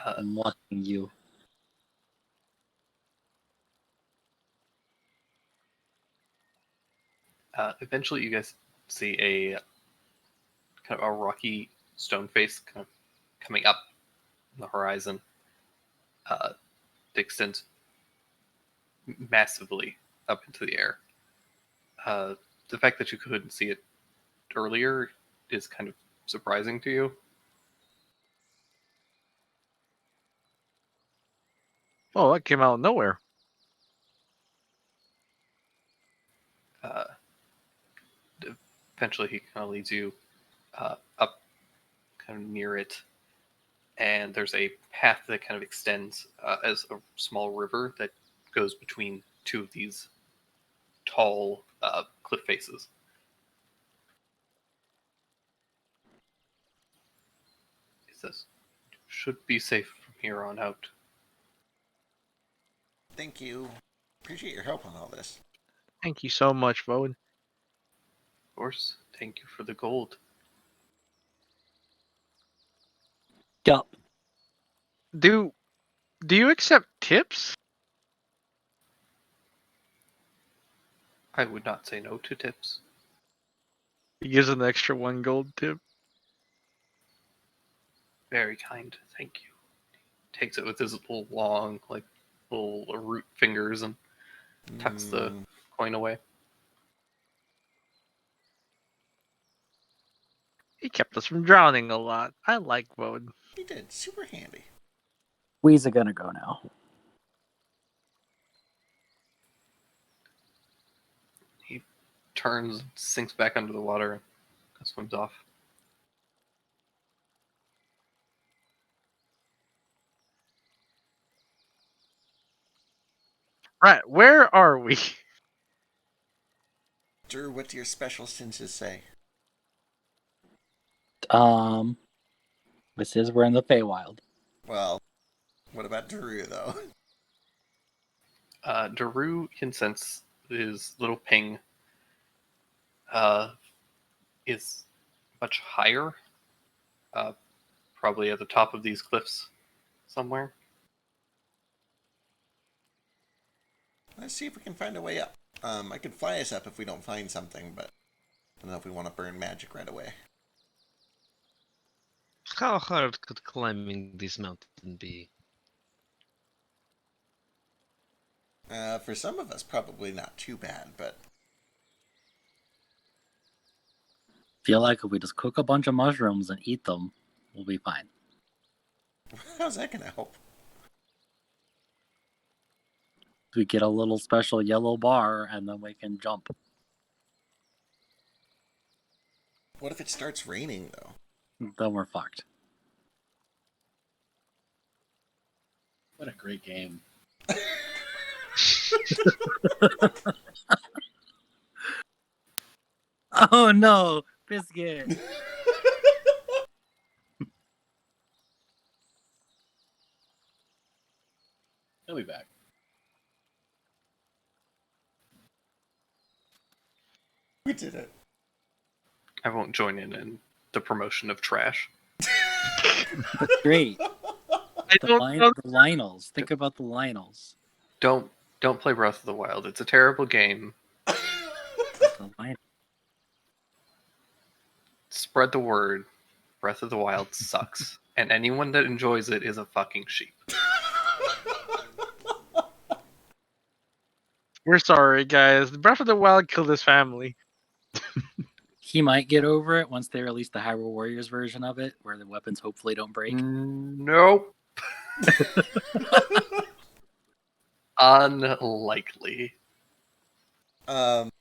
I'm watching you. Eventually, you guys see a kind of a rocky stone face kind of coming up on the horizon. It extends massively up into the air. The fact that you couldn't see it earlier is kind of surprising to you. Oh, that came out of nowhere. Eventually, he kind of leads you up kind of near it, and there's a path that kind of extends as a small river that goes between two of these tall cliff faces. He says, "Should be safe from here on out." Thank you. Appreciate your help on all this. Thank you so much, Vode. Of course, thank you for the gold. Yup. Do you accept tips? I would not say no to tips. He gives an extra 1 gold tip. Very kind, thank you. Takes it with his little long, like, little root fingers and tucks the coin away. He kept us from drowning a lot. I like Vode. He did. Super handy. We's gonna go now. He turns, sinks back under the water, and swims off. Right, where are we? Drew, what do your special senses say? This is we're in the Feywild. Well, what about Drew, though? Daru can sense his little ping is much higher, probably at the top of these cliffs somewhere. Let's see if we can find a way up. I could fly us up if we don't find something, but I don't know if we want to burn magic right away. How hard could climbing this mountain be? For some of us, probably not too bad, but Feel like if we just cook a bunch of mushrooms and eat them, we'll be fine. how's that gonna help? We get a little special yellow bar and then we can jump. What if it starts raining, though? Then we're fucked. What a great game. Oh no, Biscuit. He'll be back. We did it. I won't join in the promotion of trash. That's great. I The, don't know. the Lionels. Think about the Lionels. Don't play Breath of the Wild. It's a terrible game. The Lion- Spread the word. Breath of the Wild sucks, and anyone that enjoys it is a fucking sheep. We're sorry, guys. Breath of the Wild killed his family. He might get over it once they release the Hyrule Warriors version of it, where the weapons hopefully don't break. Nope. Unlikely. Do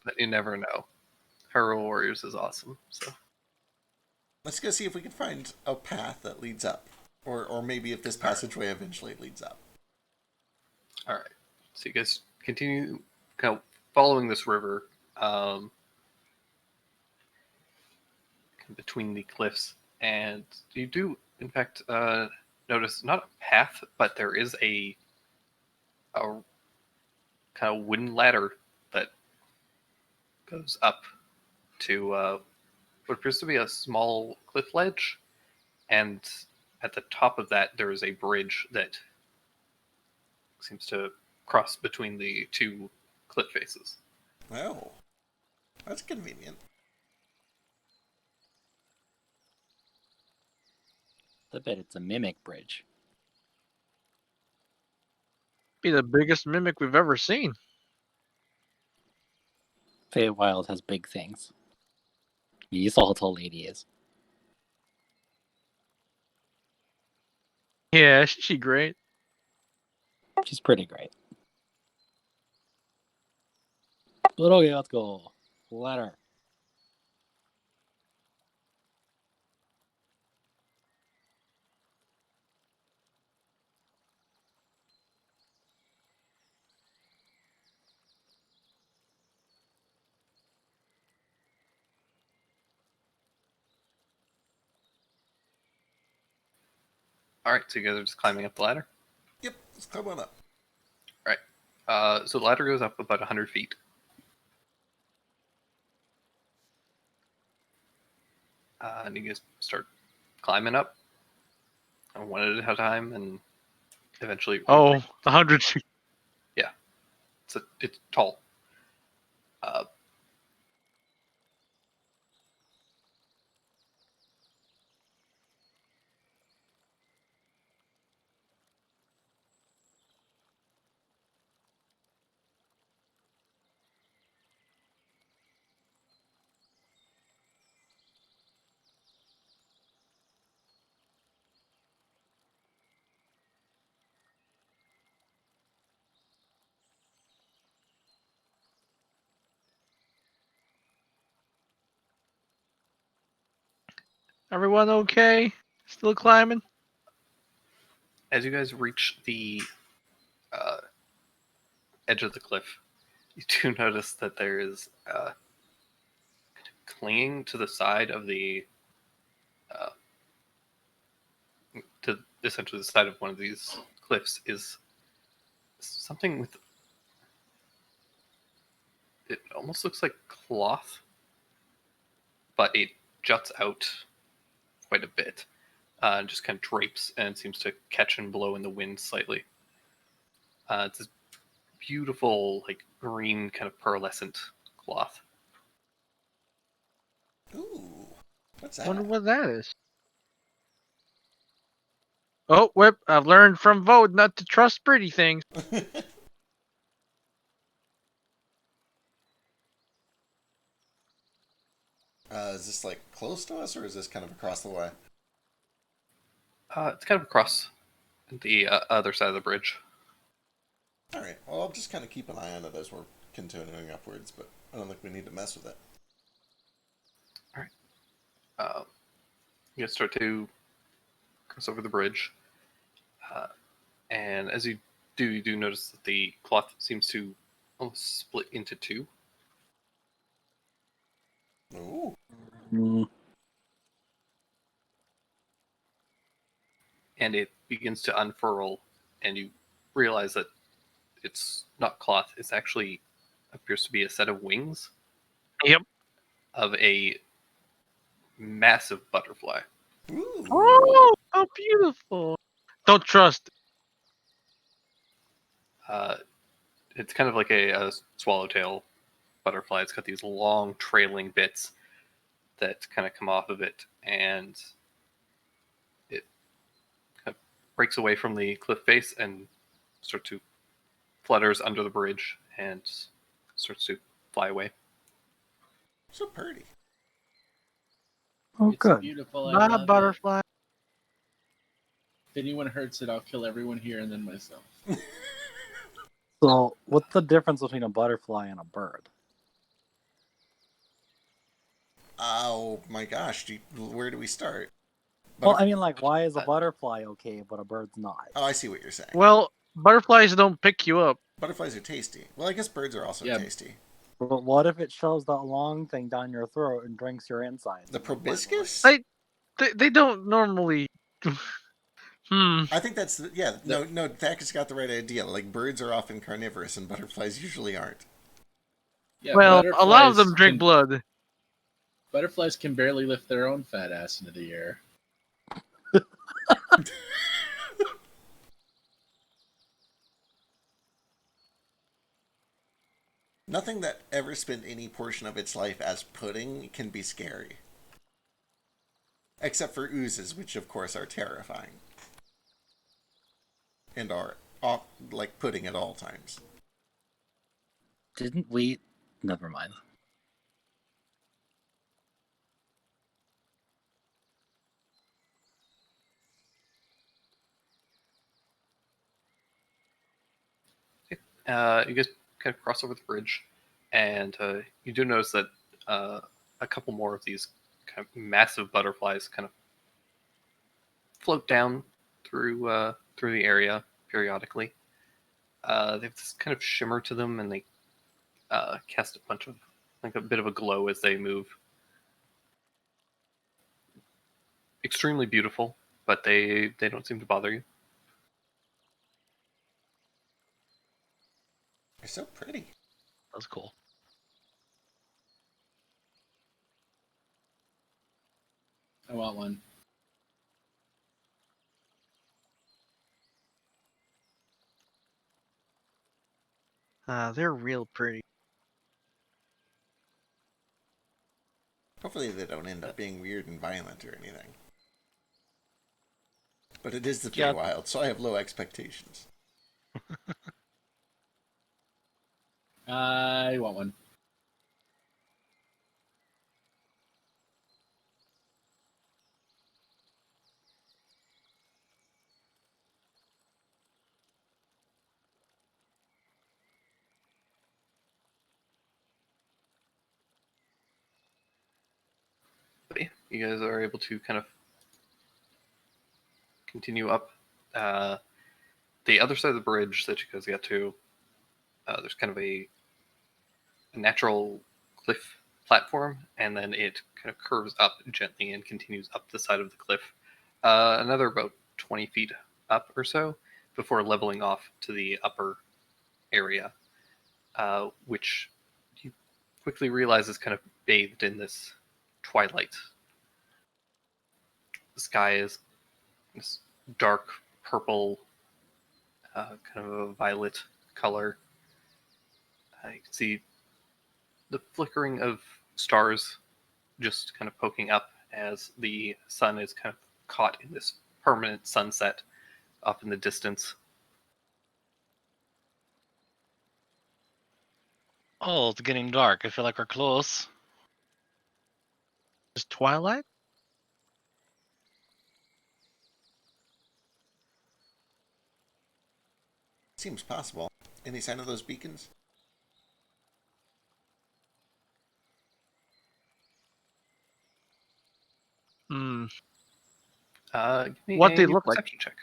But you never know. Hyrule Warriors is awesome. So let's go see if we can find a path that leads up, or maybe if this passageway eventually leads up. all right. So you guys continue kind of following this river. between the cliffs, and you do, in fact, notice not a path, but there is a kind of wooden ladder that goes up to what appears to be a small cliff ledge, and at the top of that there is a bridge that seems to cross between the two cliff faces. Oh, that's convenient. I bet it's a mimic bridge. Be the biggest mimic we've ever seen. Feywild has big things. You saw how tall Lady is. Yeah, isn't she great? She's pretty great. But okay, let's go. Ladder. All right, so you guys are just climbing up the ladder. Yep, let's come on up. So the ladder goes up about 100 feet. And you guys start climbing up, one at a time, and eventually. Oh, 100 feet. It's tall. Everyone okay? Still climbing? As you guys reach the edge of the cliff, you do notice that there is clinging to the side of the to essentially the side of one of these cliffs is something with, it almost looks like cloth, but it juts out quite a bit, just kind of drapes and seems to catch and blow in the wind slightly. It's this beautiful, like green kind of pearlescent cloth. Ooh, what's that? Wonder what that is. Oh, Whip, I've learned from Vode not to trust pretty things. Is this like close to us, or is this kind of across the way? It's kind of across the other side of the bridge. All right. Well, I'll just kind of keep an eye on it as we're continuing upwards, but I don't think we need to mess with it. You guys start to cross over the bridge, and as you do notice that the cloth seems to almost split into two. Ooh. And it begins to unfurl, and you realize that it's not cloth, it's actually appears to be a set of wings. Yep. Of a massive butterfly. Ooh. Oh, how beautiful. Don't trust. It's kind of like a swallowtail butterfly. It's got these long trailing bits that kind of come off of it, and it kind of breaks away from the cliff face and starts to flutters under the bridge and starts to fly away. So pretty. Oh, It's good. beautiful. I Bye, love it. butterfly. If anyone hurts it, I'll kill everyone here and then myself. So, what's the difference between a butterfly and a bird? Oh my gosh! Where do we start? Well, I mean, like, why is a butterfly okay, but a bird's not? Oh, I see what you're saying. Well, butterflies don't pick you up. Butterflies are tasty. Well, I guess birds are also Yeah. tasty. But what if it shoves that long thing down your throat and drinks your insides? The proboscis? They don't normally. I think that's no. Thacker's got the right idea. Like birds are often carnivorous, and butterflies usually aren't. Yeah, Well, a lot of butterflies them drink can- blood. Butterflies can barely lift their own fat ass into the air. Nothing that ever spent any portion of its life as pudding can be scary. Except for oozes, which of course are terrifying. And are like pudding at all times. Didn't we? Never mind. You guys kind of cross over the bridge, and you do notice that a couple more of these kind of massive butterflies kind of float down through the area periodically. They have this kind of shimmer to them, and they cast a bunch of like a bit of a glow as they move. Extremely beautiful, but they don't seem to bother you. They're so pretty. That's cool. I want one. They're real pretty. Hopefully they don't end up being weird and violent or anything. But it is the Yeah. Feywild, so I have low expectations. I want one. But yeah, you guys are able to kind of continue up. The other side of the bridge that you guys get to, there's kind of a natural cliff platform, and then it kind of curves up gently and continues up the side of the cliff, another about 20 feet up or so, before leveling off to the upper area, which you quickly realize is kind of bathed in this twilight. The sky is this dark purple, kind of a violet color. You can see the flickering of stars just kind of poking up as the sun is kind of caught in this permanent sunset up in the distance. Oh, it's getting dark. I feel like we're close. Is Twilight? Seems possible. Any sign of those beacons? Hmm. Give me What a they look like? perception check.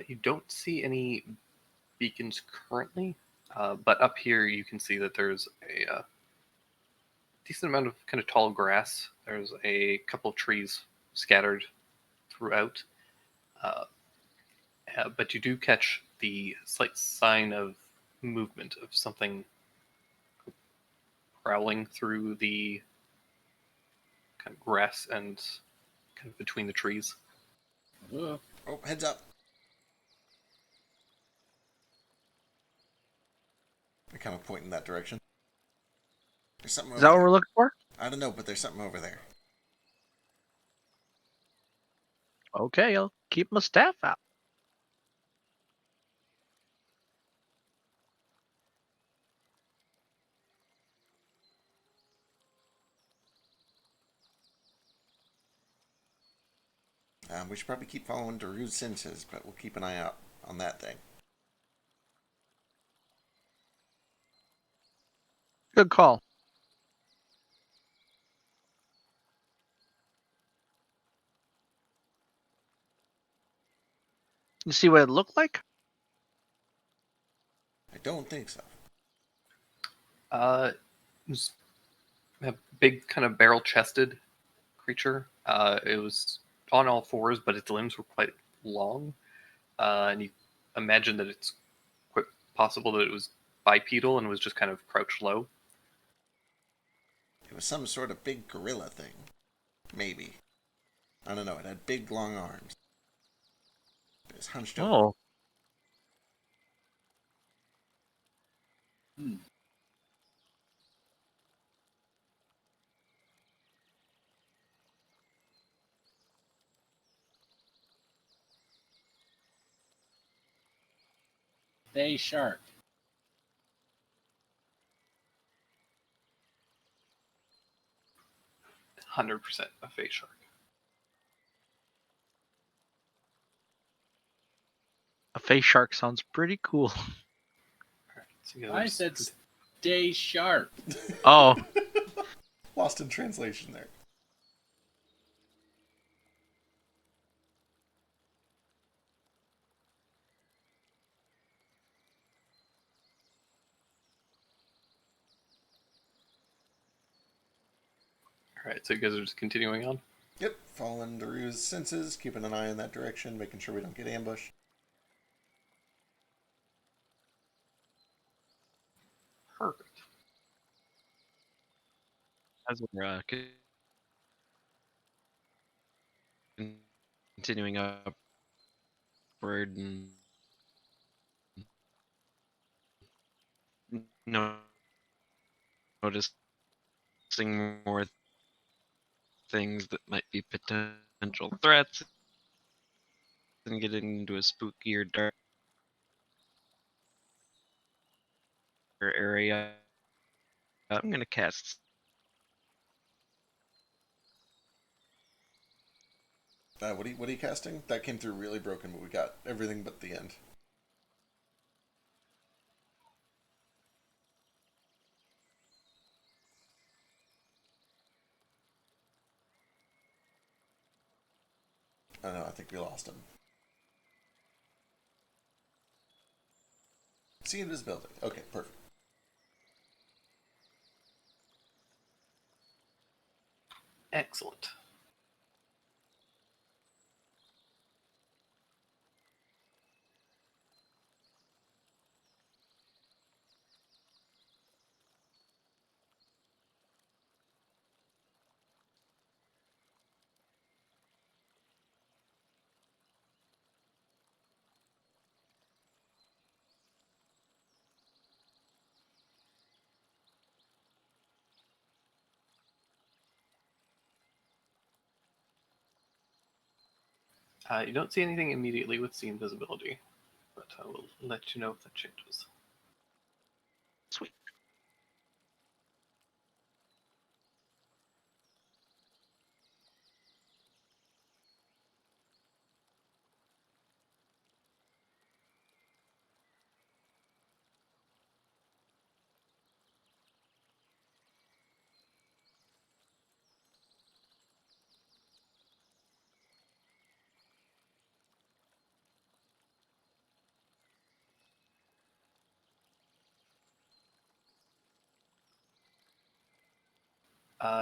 You don't see any beacons currently, but up here you can see that there's a decent amount of kind of tall grass. There's a couple of trees scattered throughout, but you do catch the slight sign of movement of something prowling through the kind of grass and kind of between the trees. Ugh. Oh, heads up. I kind of point in that direction. There's something over Is that what there. we're looking for? I don't know, but there's something over there. Okay, I'll keep my staff out. We should probably keep following Daru's senses, but we'll keep an eye out on that thing. Good call. You see what it looked like? I don't think so. It was a big kind of barrel-chested creature. It was on all fours, but its limbs were quite long, and you imagine that it's quite possible that it was bipedal and was just kind of crouched low. It was some sort of big gorilla thing. Maybe. I don't know. It had big, long arms. It was hunched over. Oh, Hmm. They shark. 100% a face shark. A face shark sounds pretty cool. So you I guys- said stay sharp. Oh, Lost in translation there. All right, so you guys are just continuing on. Yep, following Daru's senses, keeping an eye in that direction, making sure we don't get ambushed. Perfect. As we're continuing upward and no noticing more things that might be potential threats and getting into a spookier, darker area, I'm gonna cast. What are you casting? That came through really broken, but we got everything but the end. I don't know, I think we lost him. See invisibility. Okay, perfect. Excellent. You don't see anything immediately with see invisibility, but I will let you know if that changes. sweet.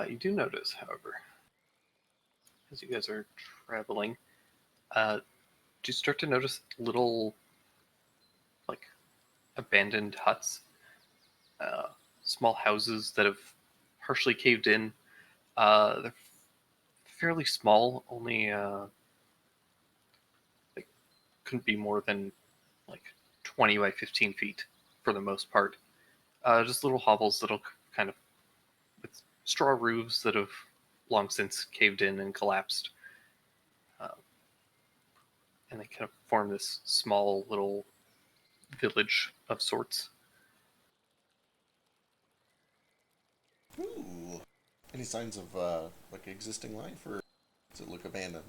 You do notice, however, as you guys are traveling, do you start to notice little, like, abandoned huts, small houses that have partially caved in. They're fairly small, only like couldn't be more than like 20 by 15 feet for the most part. Just little hovels that'll kind of with straw roofs that have long since caved in and collapsed. And they kind of form this small little village of sorts. Ooh. Any signs of like existing life, or does it look abandoned?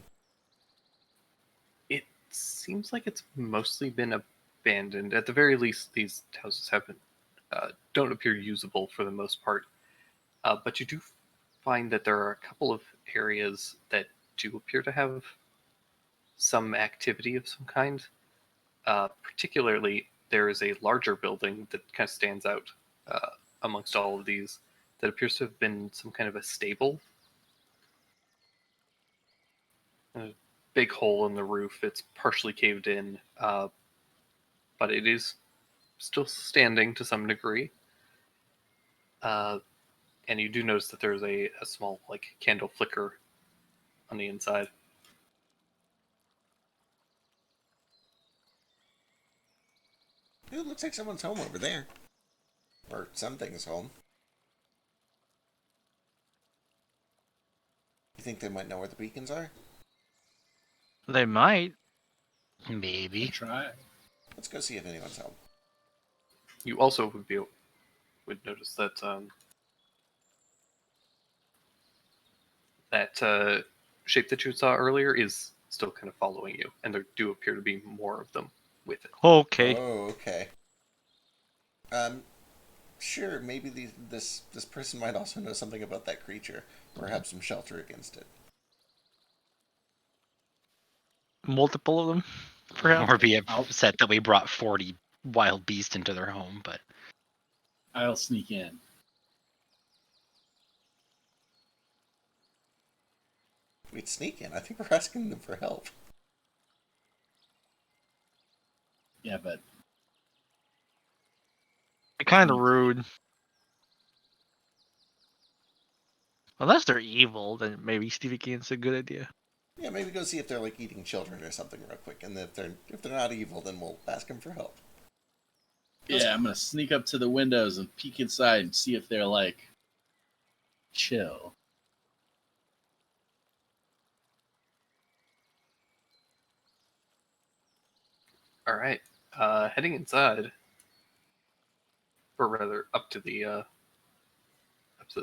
It seems like it's mostly been abandoned. At the very least, these houses have been don't appear usable for the most part. But you do find that there are a couple of areas that do appear to have some activity of some kind. Particularly, there is a larger building that kind of stands out amongst all of these that appears to have been some kind of a stable. A big hole in the roof. It's partially caved in, but it is still standing to some degree. And you do notice that there's a small like candle flicker on the inside. Ooh, looks like someone's home over there. Or something's home. You think they might know where the beacons are? They might. Maybe. Try. Let's go see if anyone's home. You also would notice that that shape that you saw earlier is still kind of following you, and there do appear to be more of them with it. Okay. Oh, okay. Sure, maybe this person might also know something about that creature, or have some shelter against it. Multiple of them, perhaps. Or be upset that we brought 40 wild beasts into their home, but I'll sneak in. We'd sneak in. I think we're asking them for help. Yeah, but Kind of rude. Unless they're evil, then maybe Stevie Can's a good idea. Yeah, maybe go see if they're like eating children or something real quick, and if they're not evil, then we'll ask them for help. yeah, I'm gonna sneak up to the windows and peek inside and see if they're like chill. All right, heading inside, or rather up to the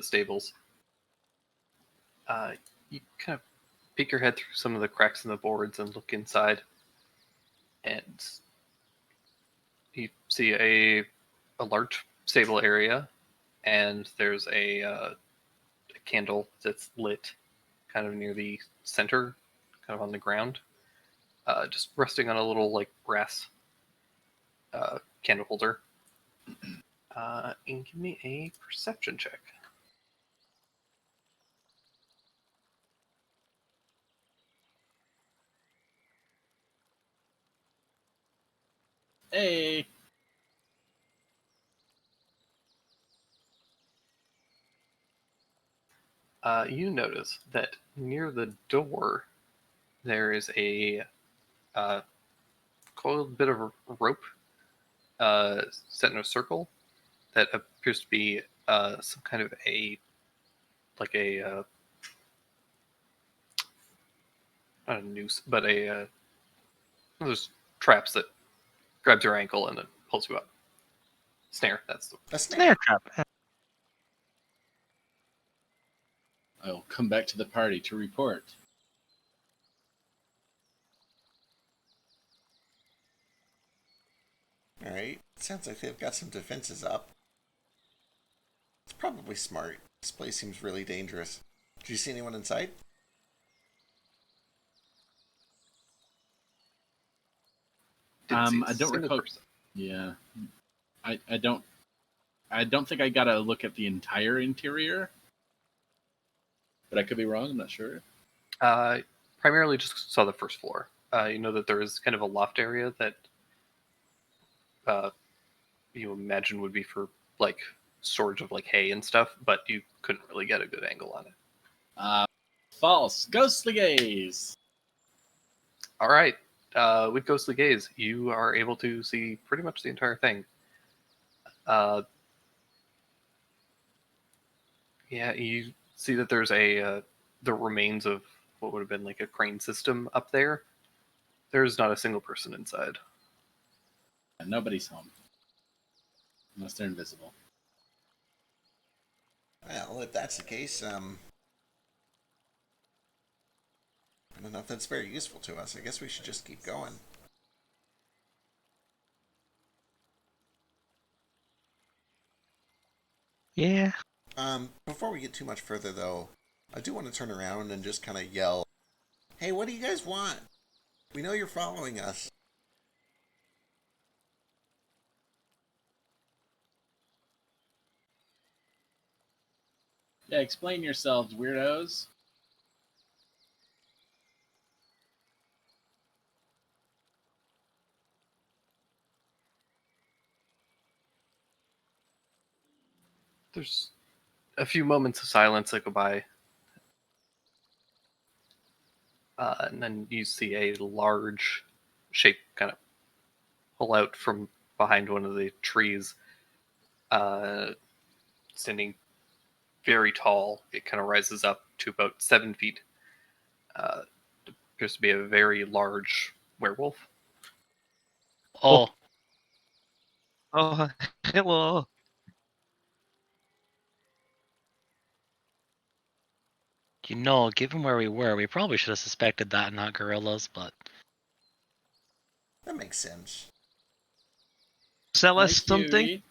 stables. You kind of peek your head through some of the cracks in the boards and look inside, and you see a large stable area, and there's a candle that's lit kind of near the center, kind of on the ground, just resting on a little like brass candle holder. And give me a perception check. Hey, You notice that near the door there is a coiled bit of rope set in a circle that appears to be some kind of not a noose, but one of those traps that grabs your ankle and then pulls you up. Snare, that's the A snare. Snare trap. I'll come back to the party to report. Alright, sounds like they've got some defenses up. It's probably smart. This place seems really dangerous. Did you see anyone inside? Didn't see a I don't single recall. person. Yeah, I don't think I got to look at the entire interior, but I could be wrong. I'm not sure. Primarily just saw the first floor. You know that there is kind of a loft area that you imagine would be for like storage of like hay and stuff, but you couldn't really get a good angle on it. False. Ghostly gaze. All right. With Ghostly Gaze, you are able to see pretty much the entire thing. Yeah, you see that there's the remains of what would have been like a crane system up there. There's not a single person inside. And nobody's home. Unless they're invisible. Well, if that's the case, I don't know if that's very useful to us. I guess we should just keep going. Yeah. Before we get too much further, though, I do want to turn around and just kind of yell, "Hey, what do you guys want? We know you're following us." Yeah, explain yourselves, weirdos. There's a few moments of silence that go by, and then you see a large shape kind of pull out from behind one of the trees, standing very tall. It kind of rises up to about 7 feet. Uh, appears to be a very large werewolf. Oh, Oh, hello. given where we were, we probably should have suspected that, not gorillas, but That makes sense. Sell us Nice something? Huey.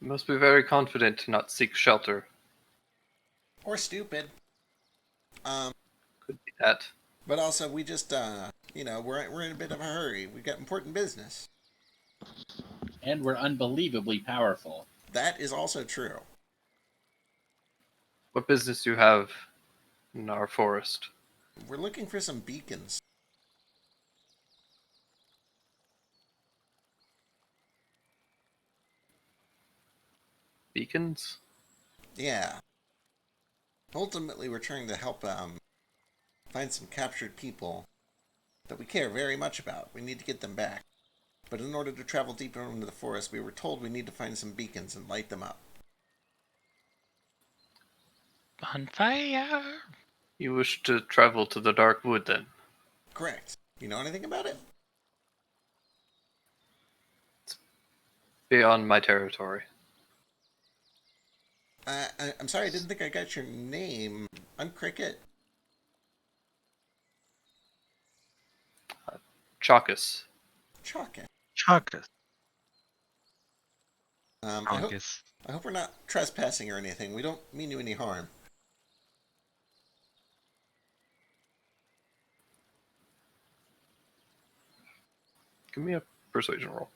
You must be very confident to not seek shelter. Or stupid. Could be that. But also, we just, we're in a bit of a hurry. We've got important business. And we're unbelievably powerful. That is also true. What business do you have in our forest? We're looking for some beacons. Beacons? Yeah. Ultimately, we're trying to help find some captured people that we care very much about. We need to get them back. But in order to travel deeper into the forest, we were told we need to find some beacons and light them up. on fire. You wish to travel to the Dark Wood, then? Correct. You know anything about it? Beyond my territory. I'm sorry, I didn't think I got your name. I'm Cricket. Chalkus. Chalkus. Chocolate. I hope Honkus. we're not trespassing or anything. We don't mean you any harm. Give me a persuasion roll.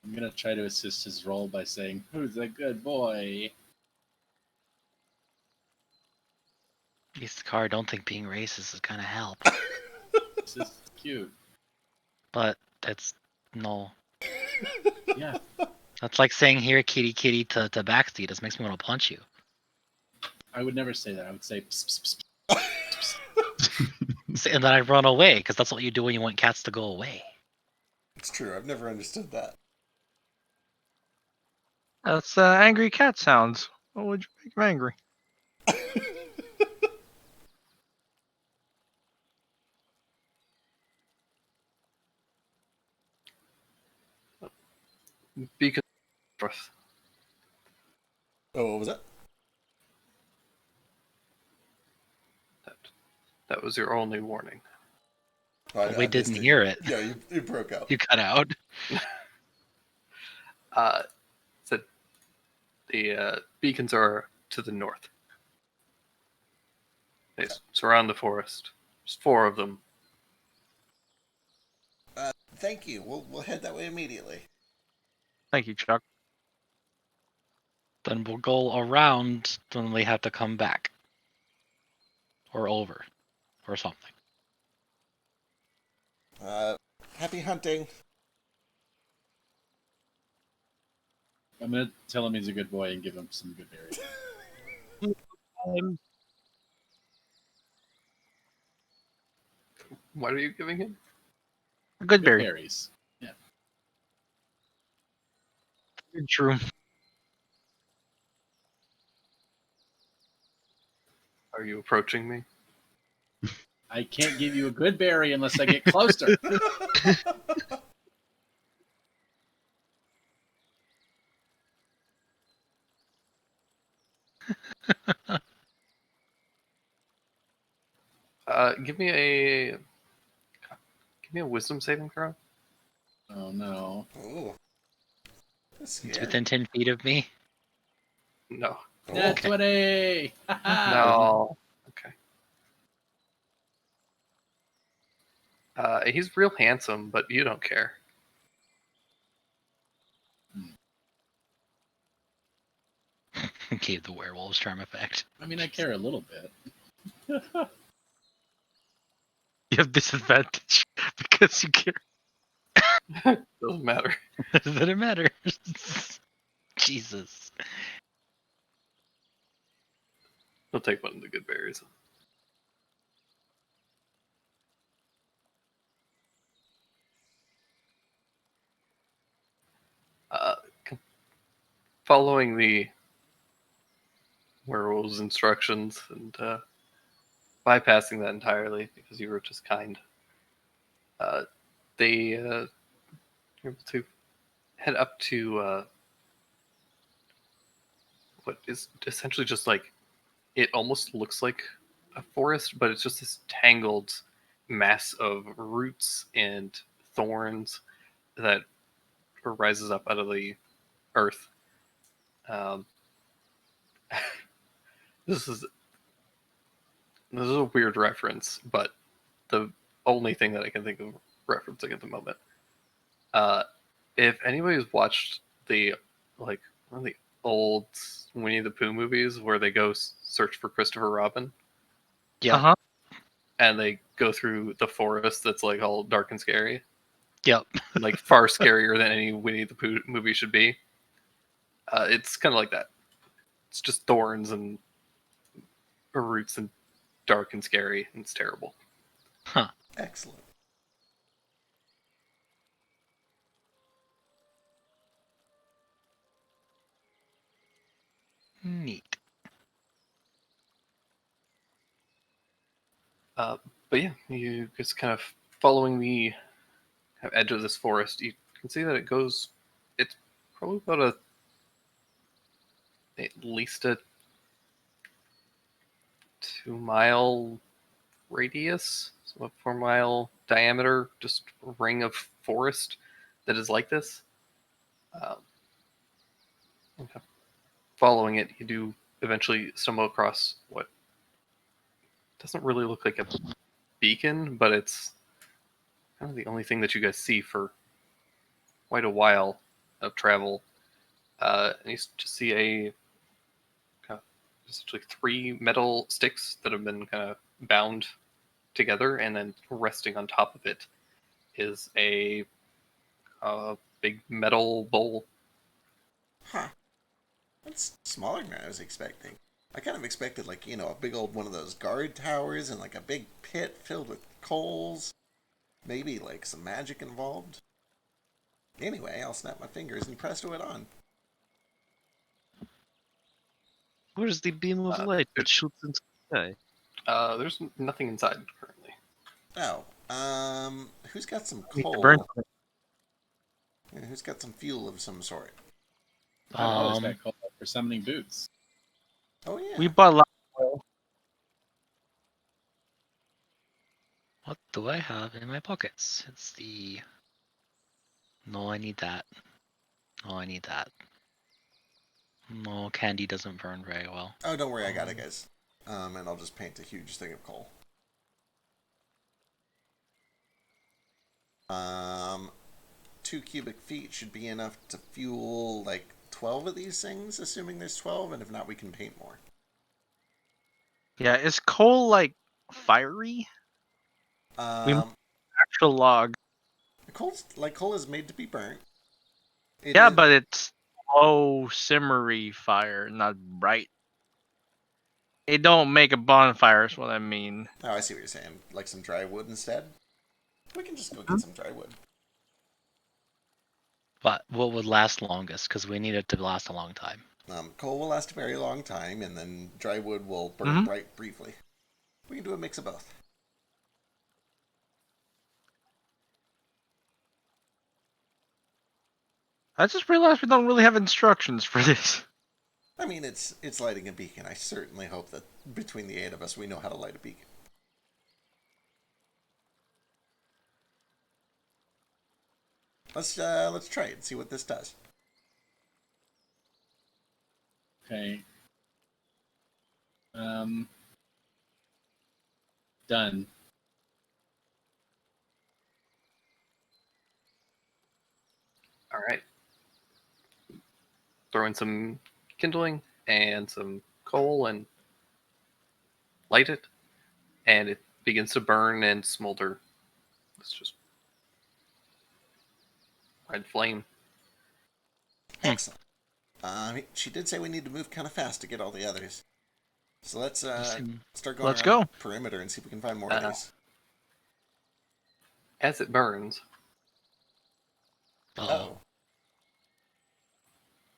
I'm gonna try to assist his role by saying, "Who's a good boy?" Car, don't think being racist is gonna help. This is cute. But that's no. Yeah. That's like saying here kitty kitty to Backseat. This makes me want to punch you. I would never say that. I would say, pss, pss, pss. And then I'd run away, because that's what you do when you want cats to go away. It's true. I've never understood that. That's angry cat sounds. What would you make him angry? Beacon North. Oh, what was that? That was your only warning. Oh, We I didn't missed hear it. Yeah, you broke up. You cut out. Said the beacons are to the north. They surround the forest. There's 4 of them. Thank you. We'll head that way immediately. Thank you, Chuck. Then we'll go around, then we have to come back. Or over. Or something. Happy hunting. I'm gonna tell him he's a good boy and give him some good berries. What are you giving him? Good Good berry. berries. Yeah. True. Are you approaching me? I can't give you a good berry unless I get closer. Give me a wisdom saving throw. Oh no. Ooh. That's It's scary. within 10 feet of me. No. That's 20. No. Okay. He's real handsome, but you don't care. Gave the werewolf's charm effect. I mean, I care a little bit. You have disadvantage because you care. Doesn't matter. Doesn't matter. Jesus. He'll take one of the good berries. Uh, following the werewolf's instructions and bypassing that entirely because you were just kind, they were able to head up to what is essentially just like, it almost looks like a forest, but it's just this tangled mass of roots and thorns that rises up out of the earth. This is a weird reference, but the only thing that I can think of referencing at the moment. If anybody's watched the one of the old Winnie the Pooh movies where they go search for Christopher Robin, Yeah. Uh-huh. and they go through the forest that's like all dark and scary, Yep. like far scarier than any Winnie the Pooh movie should be. It's kind of like that. It's just thorns and roots and dark and scary, and it's terrible. Excellent. Neat. But yeah, you just kind of following the kind of edge of this forest. You can see that it goes. It's probably about at least a 2-mile radius, so a 4-mile diameter, just ring of forest that is like this. Okay. Following it, you do eventually stumble across what doesn't really look like a beacon, but it's kind of the only thing that you guys see for quite a while of travel. And you just see a kind of essentially 3 metal sticks that have been kind of bound together, and then resting on top of it is a big metal bowl. Huh. That's smaller than I was expecting. I kind of expected, like, a big old one of those guard towers and, like, a big pit filled with coals. Maybe, like, some magic involved. Anyway, I'll snap my fingers and presto it on. What is the beam of light that shoots into the sky? There's nothing inside currently. Oh, who's got some Need to coal? burn Yeah, who's got some fuel of some sort? I always got called up for summoning boots. Oh, yeah. We bought a lot of oil. What do I have in my pockets? It's the... No, I need that. No, I need that. No, candy doesn't burn very well. Oh, don't worry, I got it, guys. And I'll just paint a huge thing of coal. 2 cubic feet should be enough to fuel, like, 12 of these things, assuming there's 12, and if not, we can paint more. Yeah, is coal like fiery? Actual log. Coal is made to be burnt. Yeah, but it's low simmery fire, not bright. It don't make a bonfire is what I mean. Oh, I see what you're saying. Like some dry wood instead? We can just go get some dry wood. But what would last longest? Because we need it to last a long time. Coal will last a very long time, and then dry wood will burn bright briefly. We can do a mix of both. I just realized we don't really have instructions for this. I mean, it's lighting a beacon. I certainly hope that between the 8 of us, we know how to light a beacon. Let's try it and see what this does. Okay. Done. All right. Throw in some kindling and some coal and light it, and it begins to burn and smolder. It's just red flame. Excellent. She did say we need to move kind of fast to get all the others. So let's start going Let's around go. the perimeter and see if we can find more of these. As it burns, Oh.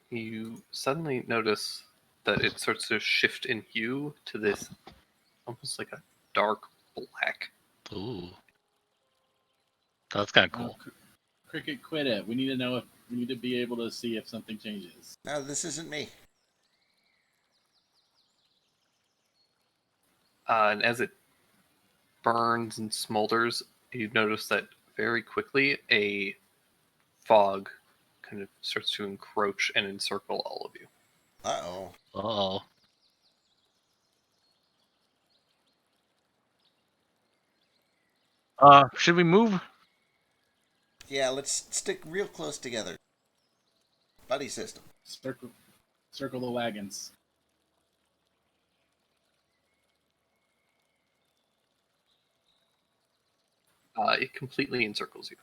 you suddenly notice that it starts to shift in hue to this almost like a dark black. Ooh. That's kind of cool. Cricket, quit it. We need to know if we need to be able to see if something changes. No, this isn't me. And as it burns and smolders, you notice that very quickly a fog kind of starts to encroach and encircle all of you. Uh-oh. Uh-oh. Should we move? Yeah, let's stick real close together. Buddy system. Circle the wagons. It completely encircles you.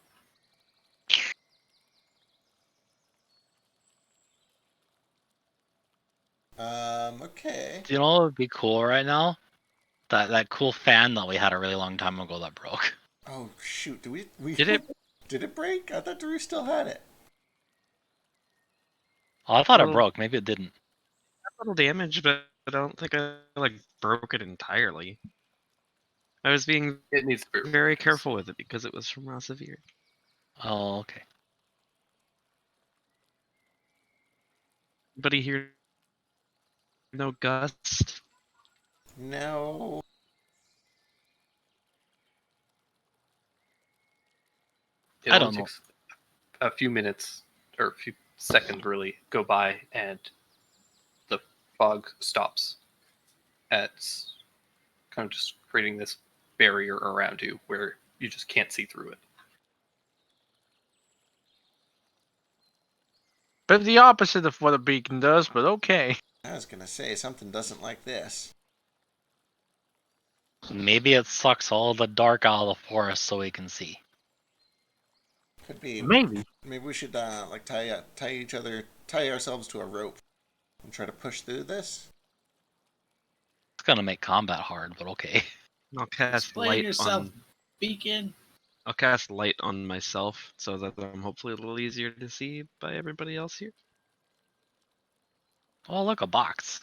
Okay. Do you know what would be cool right now? That cool fan that we had a really long time ago that broke. Oh, shoot. We Did it? Did it break? I thought Drew still had it. Oh, I thought it Well- broke. Maybe it didn't. A little damage, but I don't think I like broke it entirely. I was being It needs to be very careful with it because it was from Rossavir. Oh, okay. Anybody here no gust? No. It I only don't know. takes a few minutes or a few seconds really go by, and the fog stops. It's kind of just creating this barrier around you where you just can't see through it. Bit the opposite of what a beacon does, but okay. I was gonna say something doesn't like this. Maybe it sucks all the dark out of the forest so we can see. Could be. Maybe. Maybe we should like tie ourselves to a rope and try to push through this. It's gonna make combat hard, but okay. I'll cast Explain light yourself, on. beacon. I'll cast light on myself so that I'm hopefully a little easier to see by everybody else here. Oh, look, a box.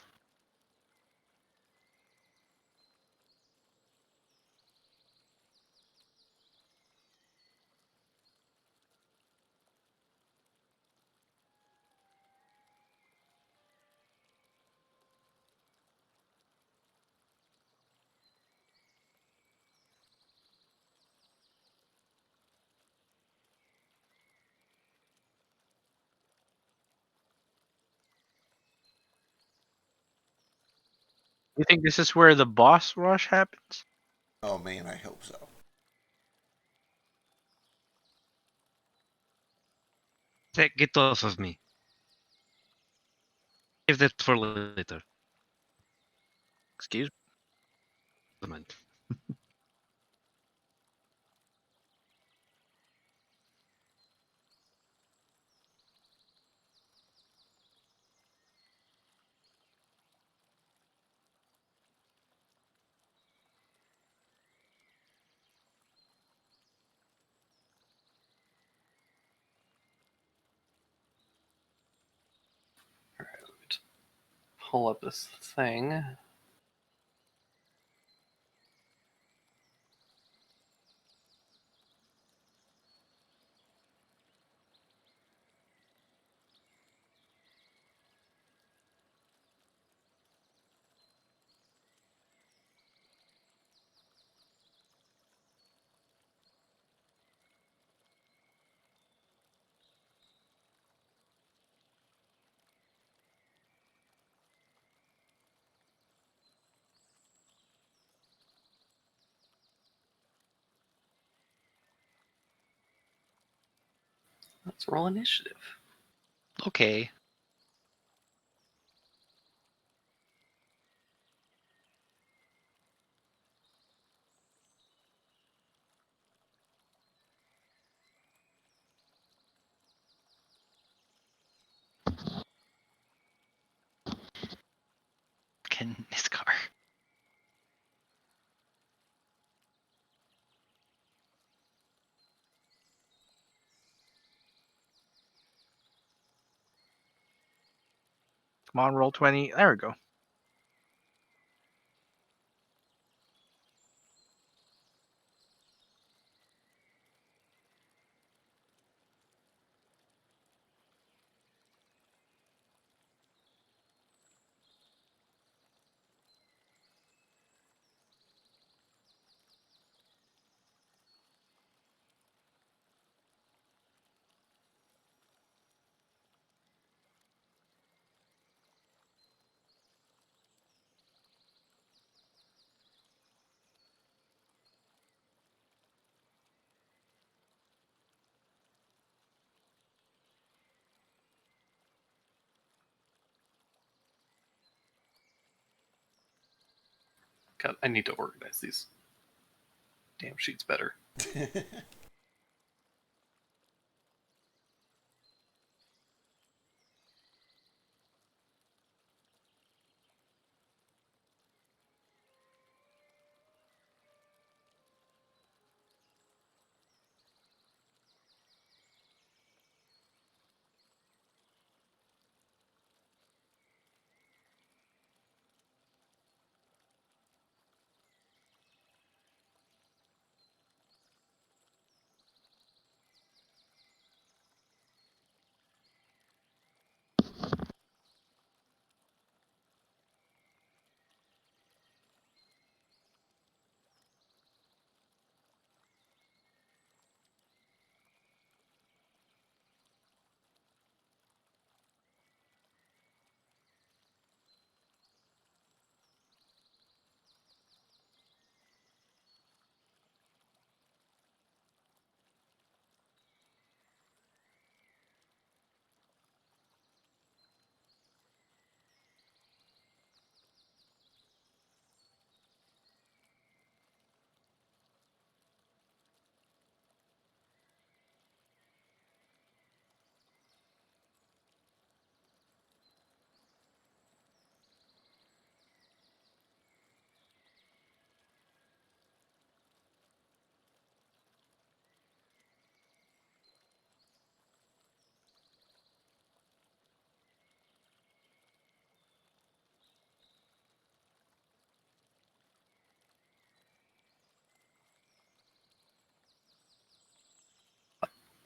You think this is where the boss rush happens? Oh man, I hope so. Get off of me. Save that for later. Excuse me. Never mind. Alright, let me just pull up this thing. Let's roll initiative. Okay. Can his car? Come on, roll 20. There we go. God, I need to organize these damn sheets better.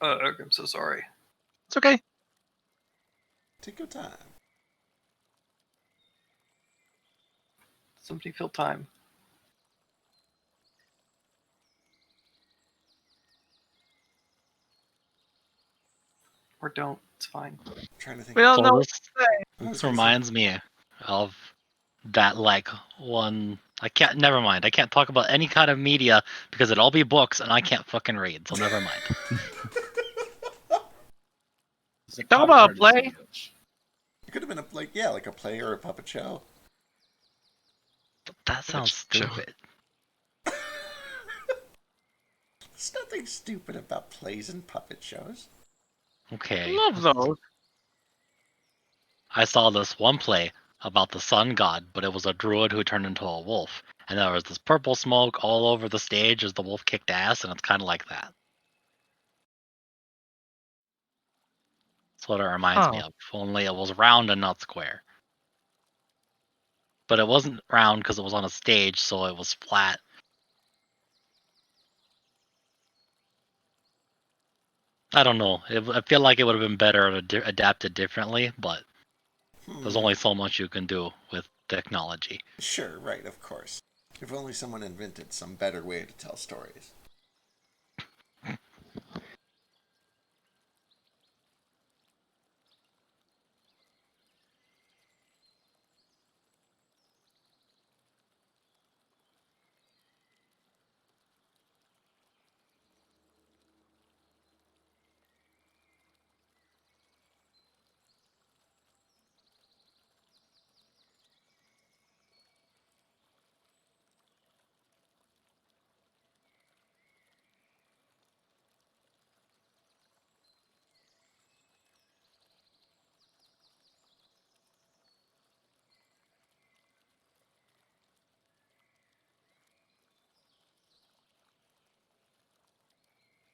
I'm so sorry. It's okay. Take your time. Somebody fill time. Or don't. It's fine. I'm trying to think. We don't know So what to say. this reminds me of that like one. I can't. Never mind. I can't talk about any kind of media because it'll all be books, and I can't fucking read. So never mind. It's a Talk pop about a tart play. sandwich. It could have been like a play or a puppet show. That sounds Show. stupid. There's nothing stupid about plays and puppet shows. Okay. Love those. I saw this one play about the sun god, but it was a druid who turned into a wolf, and there was this purple smoke all over the stage as the wolf kicked ass, and it's kind of like that. That's what it reminds me Oh. of. Only it was round and not square. But it wasn't round because it was on a stage, so it was flat. I don't know. I feel like it would have been better adapted differently, but there's only so much you can do with technology. Sure, right, of course. If only someone invented some better way to tell stories.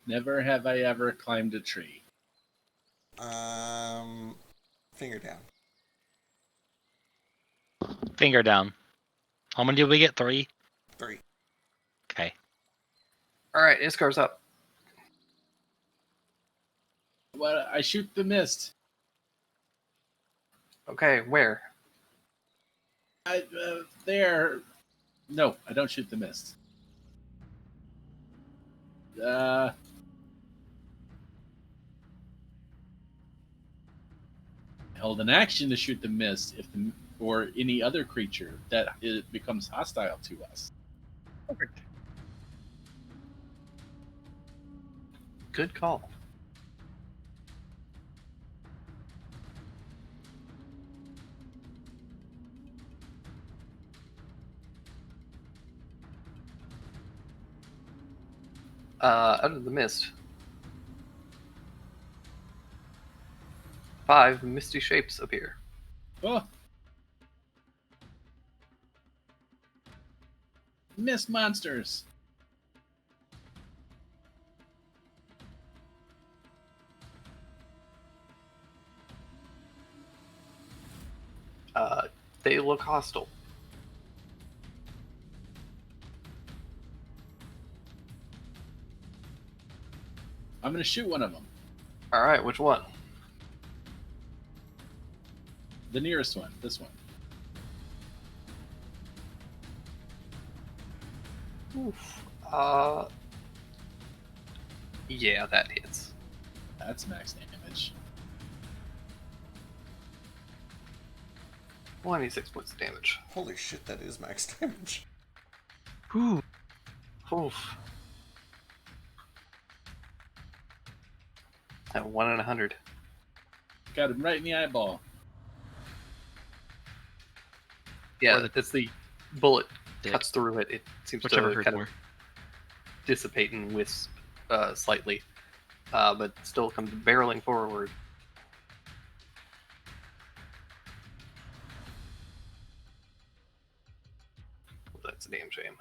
Never have I ever climbed a tree. Finger down. Finger down. How many did we get? 3? 3. Okay. All right, Iskar's up. Well, I shoot the mist. Okay, where? There. No, I don't shoot the mist. Held an action to shoot the mist if the or any other creature that it becomes hostile to us. Perfect. Good call. Out of the mist, 5 misty shapes appear. Oh. Mist monsters. They look hostile. I'm gonna shoot one of them. All right, which one? The nearest one. This one. Oof. Yeah, that hits. That's max damage. 26 points of damage. Holy shit, that is max damage. Ooh. Oof. At 1 in 100. Got him right in the eyeball. Yeah, Or that's the bullet Dick. cuts through it. It seems Whichever to hurt kind more. of dissipate and wisp slightly, but still comes barreling forward. Well, that's a damn shame.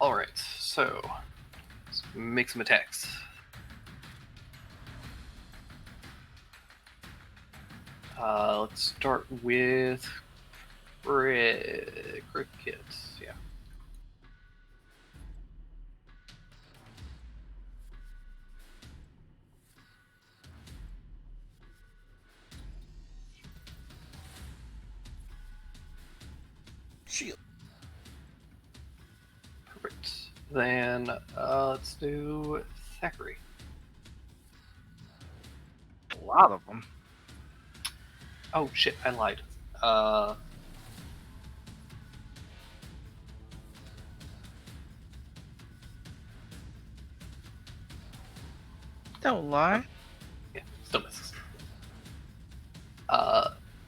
Alright, so let's make some attacks. Let's start with Cricket. Yeah. Shield. Perfect. Then let's do Thackeray. A lot of them. Oh shit, I lied. Don't lie. Yeah, still misses.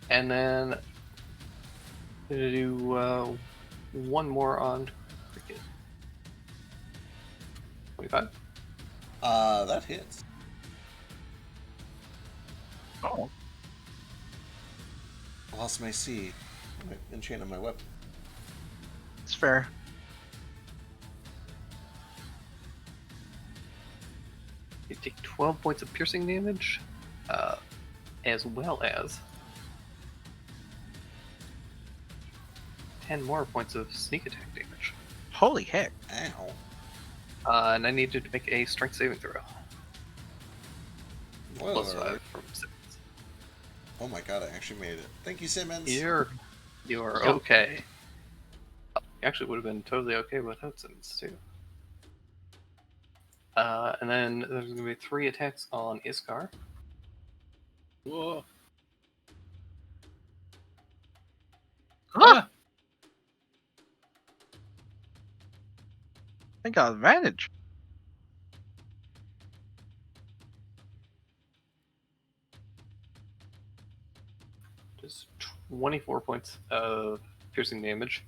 And then I'm gonna do one more on Cricket. 25. That hits. Oh. Lost my C. I enchanted my weapon. It's fair. You take 12 points of piercing damage, as well as 10 more points of sneak attack damage. Holy heck. Ow. And I need you to make a strength saving throw. Plus Whoa. 5 from Simmons. Oh my god, I actually made it. Thank you, Simmons. You're okay. You actually would have been totally okay without Simmons, too. And then there's going to be 3 attacks on Iskar. Whoa. Ah! I got advantage. Just 24 points of piercing damage.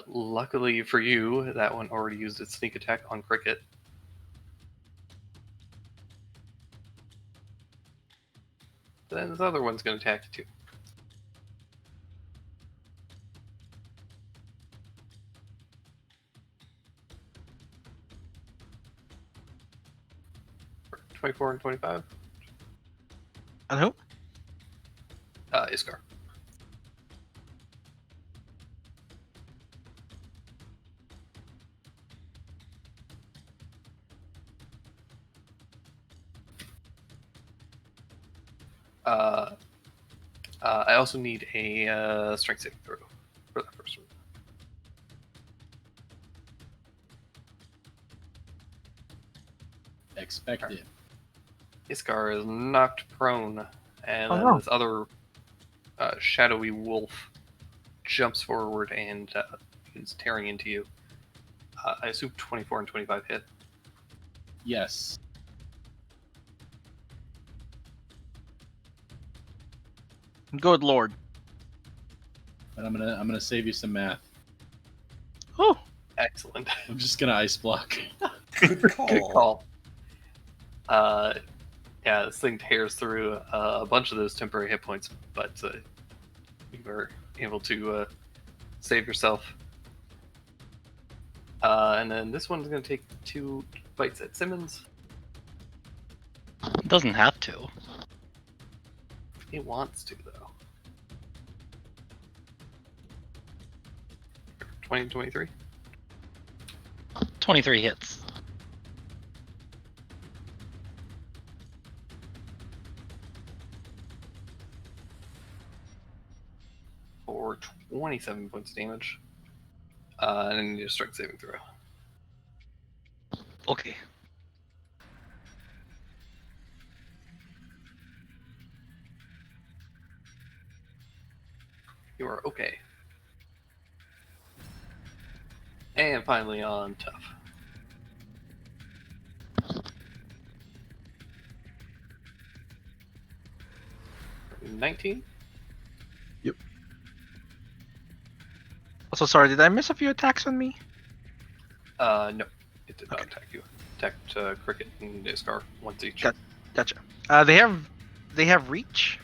Luckily for you, that one already used its sneak attack on Cricket. Then this other one's going to attack too. For 24 and 25. On who? Iskar. I also need a strength saving throw for that first one. Expected. Iskar is knocked prone, and Oh, then no. this other shadowy wolf jumps forward and is tearing into you. I assume 24 and 25 hit. Yes. Good lord. But I'm gonna save you some math. Oh, Excellent. I'm just gonna ice block. Good call. Good call. Yeah, this thing tears through a bunch of those temporary hit points, but you were able to save yourself. And then this one's going to take 2 bites at Simmons. It doesn't have to. It wants to, though. 20 and 23. 23 hits. For 27 points of damage. And then you need a strength saving throw. Okay. You are okay. And finally on tough. 19? also sorry. Did I miss a few attacks on me? No. It did not Okay. attack you. Attacked Cricket and Iskar once each. Gotcha. They have reach.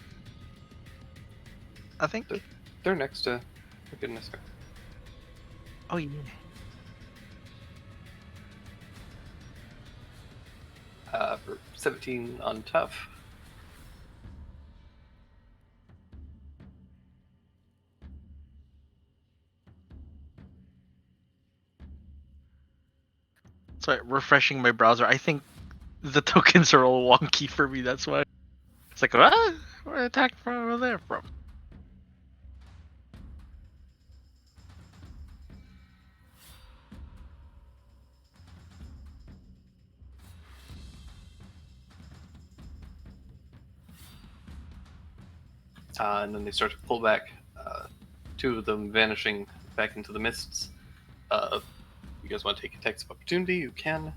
I think. They're next to Cricket and Iskar. Oh yeah. For 17 on tough. Sorry, refreshing my browser. I think the tokens are all wonky for me. That's why. It's like, where attack from over there from? And then they start to pull back. 2 of them vanishing back into the mists. You guys want to take attacks of opportunity? You can.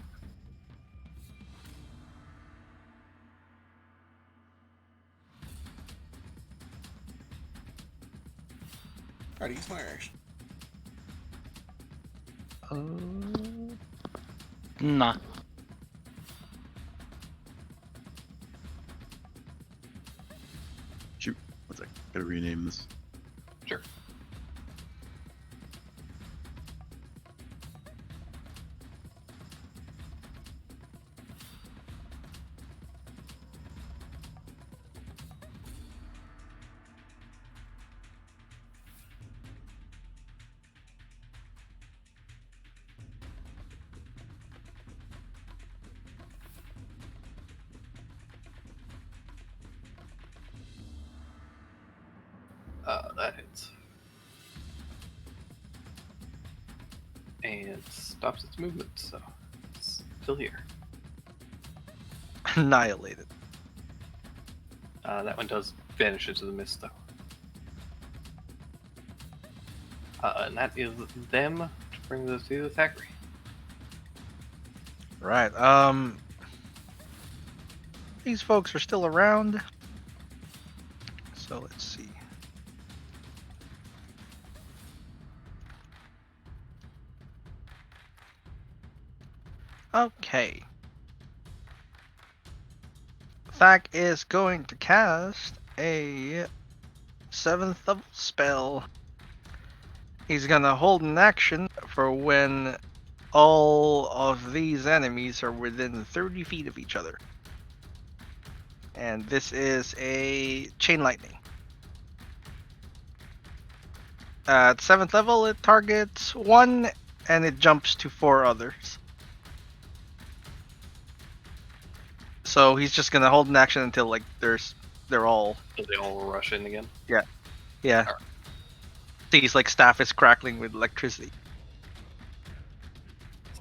Alright, use my action. Nah. Shoot. One sec. Gotta rename this. Sure. That hits. And stops its movement, so it's still here. Annihilated. That one does vanish into the mist, though. And that is them to bring this to Thackeray. Right. These folks are still around. So let's see. Okay. Thack is going to cast a 7th level spell. He's gonna hold an action for when all of these enemies are within 30 feet of each other. And this is a Chain Lightning. At 7th level, it targets 1 and it jumps to 4 others. So he's just gonna hold an action until like they're all. So they all rush in again. Yeah. Alright. Sees like staff is crackling with electricity.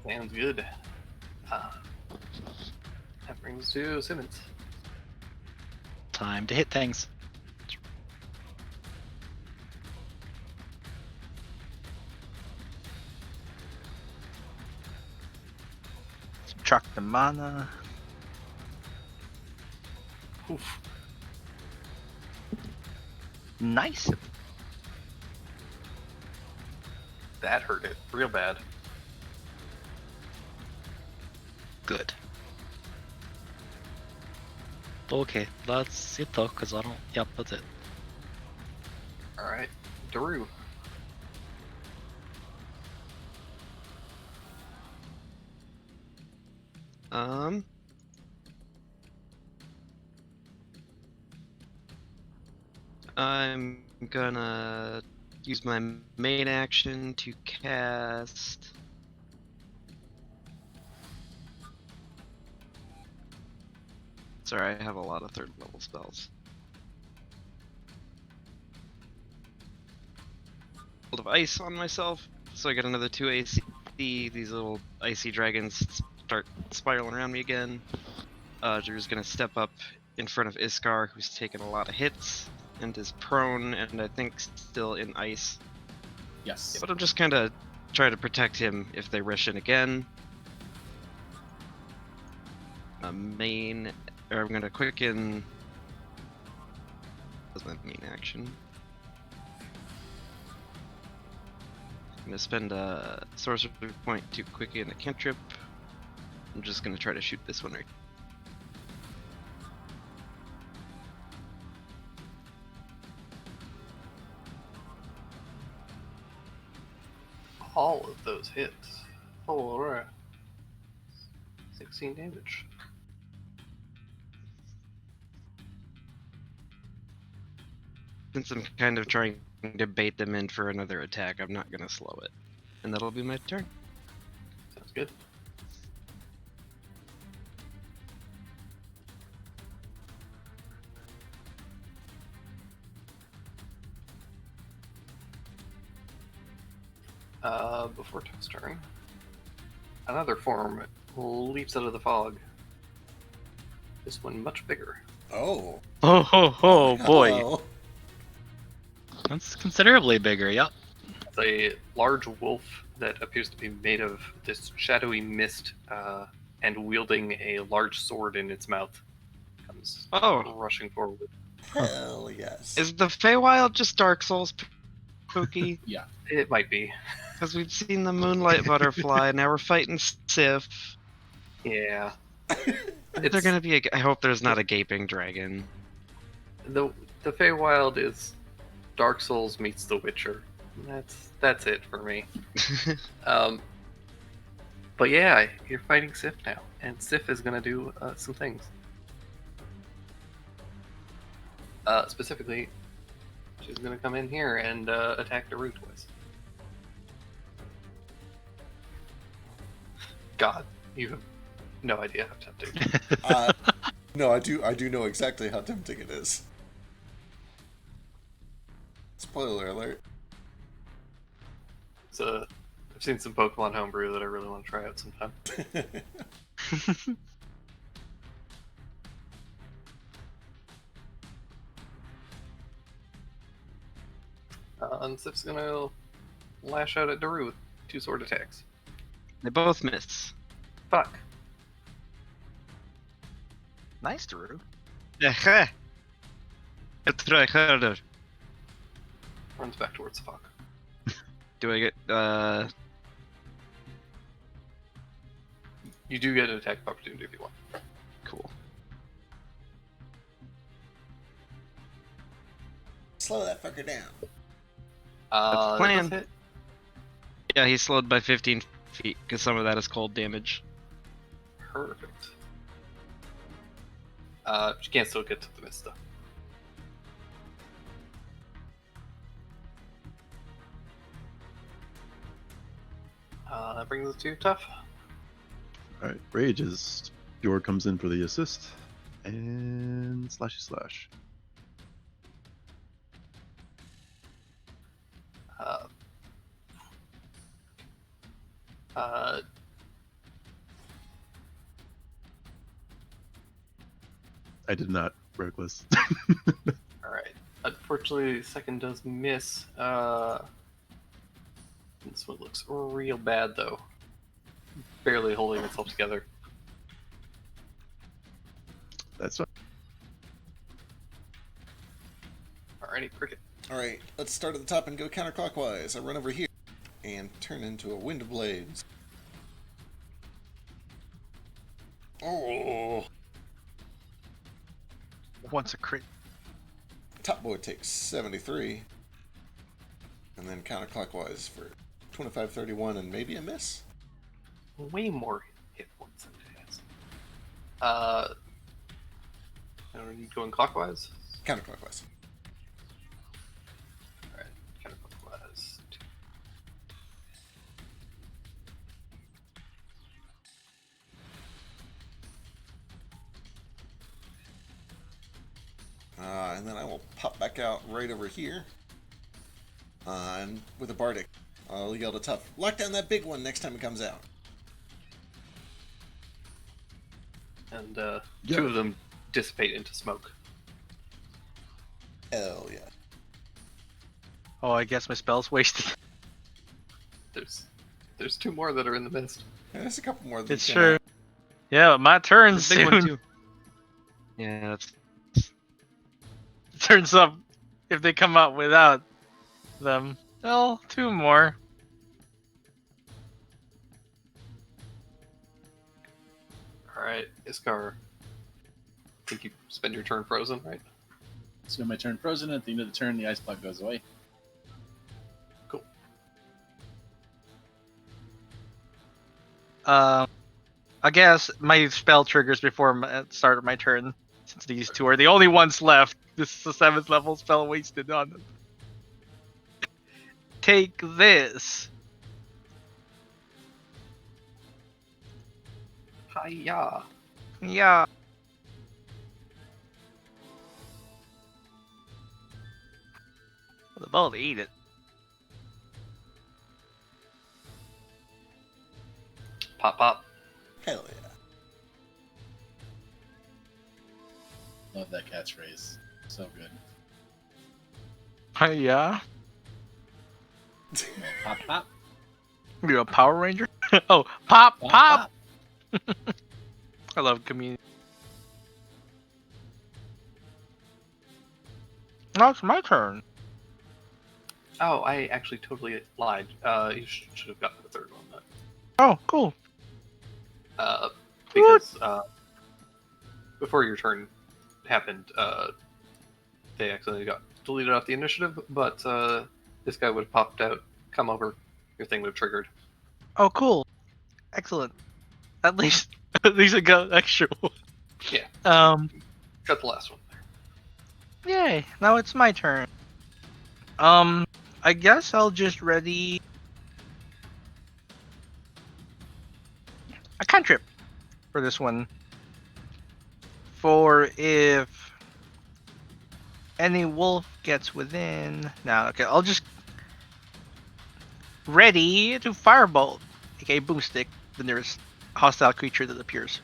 Sounds good. That brings us to Simmons. Time to hit things. Subtract the mana. Oof. Nice. That hurt it real bad. Good. Okay, that's it though, because I don't. Yep, that's it. Alright, Daru. I'm gonna use my main action to cast. Sorry, I have a lot of 3rd level spells. Of ice on myself, so I get another 2 AC. These little icy dragons start spiraling around me again. Drew's gonna step up in front of Iskar, who's taken a lot of hits and is prone and I think still in ice. Yes. But I'm just kind of trying to protect him if they rush in again. I'm gonna quicken. That's my main action. I'm gonna spend a sorcery point to quicken a cantrip. I'm just gonna try to shoot this one right. All of those hits. Alright. 16 damage. Since I'm kind of trying to bait them in for another attack, I'm not gonna slow it. And that'll be my turn. Sounds good. Before Tuck's turn, another form leaps out of the fog. This one much bigger. Oh. Oh boy, Hello. that's considerably bigger. Yep. It's a large wolf that appears to be made of this shadowy mist and wielding a large sword in its mouth. Comes rushing forward. Hell yes. Is the Feywild just Dark Souls, Pookie? Yeah. It might be. Because we've seen the Moonlight Butterfly, now we're fighting Sif. Yeah. They're gonna be I hope there's not a gaping dragon. The Feywild is Dark Souls meets The Witcher. That's it for me. But yeah, you're fighting Sif now, and Sif is gonna do some things. Specifically, she's gonna come in here and attack Daru twice. God, you have no idea how tempting. No, I do know exactly how tempting it is. Spoiler alert. So, I've seen some Pokemon homebrew that I really want to try out sometime. And Sif's gonna lash out at Daru with 2 sword attacks. They both miss. Fuck. Nice, Drew. I'll try harder. Runs back towards the fuck. Do I get You do get an attack of opportunity if you want. cool. Slow that fucker down. That's the That plan. does hit. Yeah, he's slowed by 15 feet because some of that is cold damage. Perfect. She can't still get to the mist though. That brings us to tough. Alright, Rage as Fjord comes in for the assist. And slashy slash. Uh, uh, I did not reckless. Alright. Unfortunately, second does miss. This one looks real bad though. Barely holding itself together. That's fine. Alrighty, cricket. Alright, let's start at the top and go counterclockwise. I run over here and turn into a wind of blades. Oh! Once a crit. Top boy takes 73. And then counterclockwise for 25, 31, and maybe a miss. Way more hit points than it has. Are you going clockwise? Counterclockwise. Alright, counterclockwise. And then I will pop back out right over here. And with a Bardic, I'll yell to Tough, lock down that big one next time it comes out. And Yeah. 2 of them dissipate into smoke. Hell yeah. Oh, I guess my spell's wasted. There's 2 more that are in the mist. Yeah, there's a couple more. That It's came true. out. Yeah, but my turn There's a big one soon. too. Yeah, that's Turns up if they come out without them. Well, 2 more. Alright, Iskar. I think you spend your turn frozen, right? So my turn frozen. At the end of the turn, the ice block goes away. Cool. I guess my spell triggers before the start of my turn, since these 2 are the only ones left. This is the 7th level spell wasted on them. Take this. Hiya! Yeah. The ball to eat it. Pop, pop. Hell yeah. Love that catchphrase. So good. Yeah. Pop, pop. You're a Power Ranger? Oh, pop, Pop, pop. pop. I love community. Now it's my turn. Oh, I actually totally lied. You should have gotten the third one. But, Oh, cool. because before your turn happened, they accidentally got deleted off the initiative, but this guy would have popped out, come over, your thing would have triggered. Oh, cool. Excellent. At least I got extra one. Yeah. Got the last one there. Yay. Now it's my turn. I guess I'll just ready a cantrip for this one. For if any wolf gets within. Now, okay, I'll just ready to firebolt, aka boomstick, the nearest hostile creature that appears.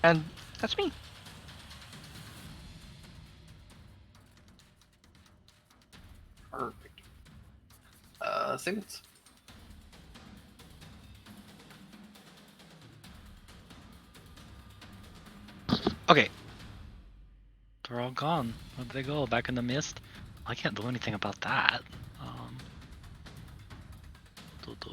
And that's me. Perfect. Simmons. Okay. They're all gone. Where'd they go? Back in the mist? I can't do anything about that. Do- do.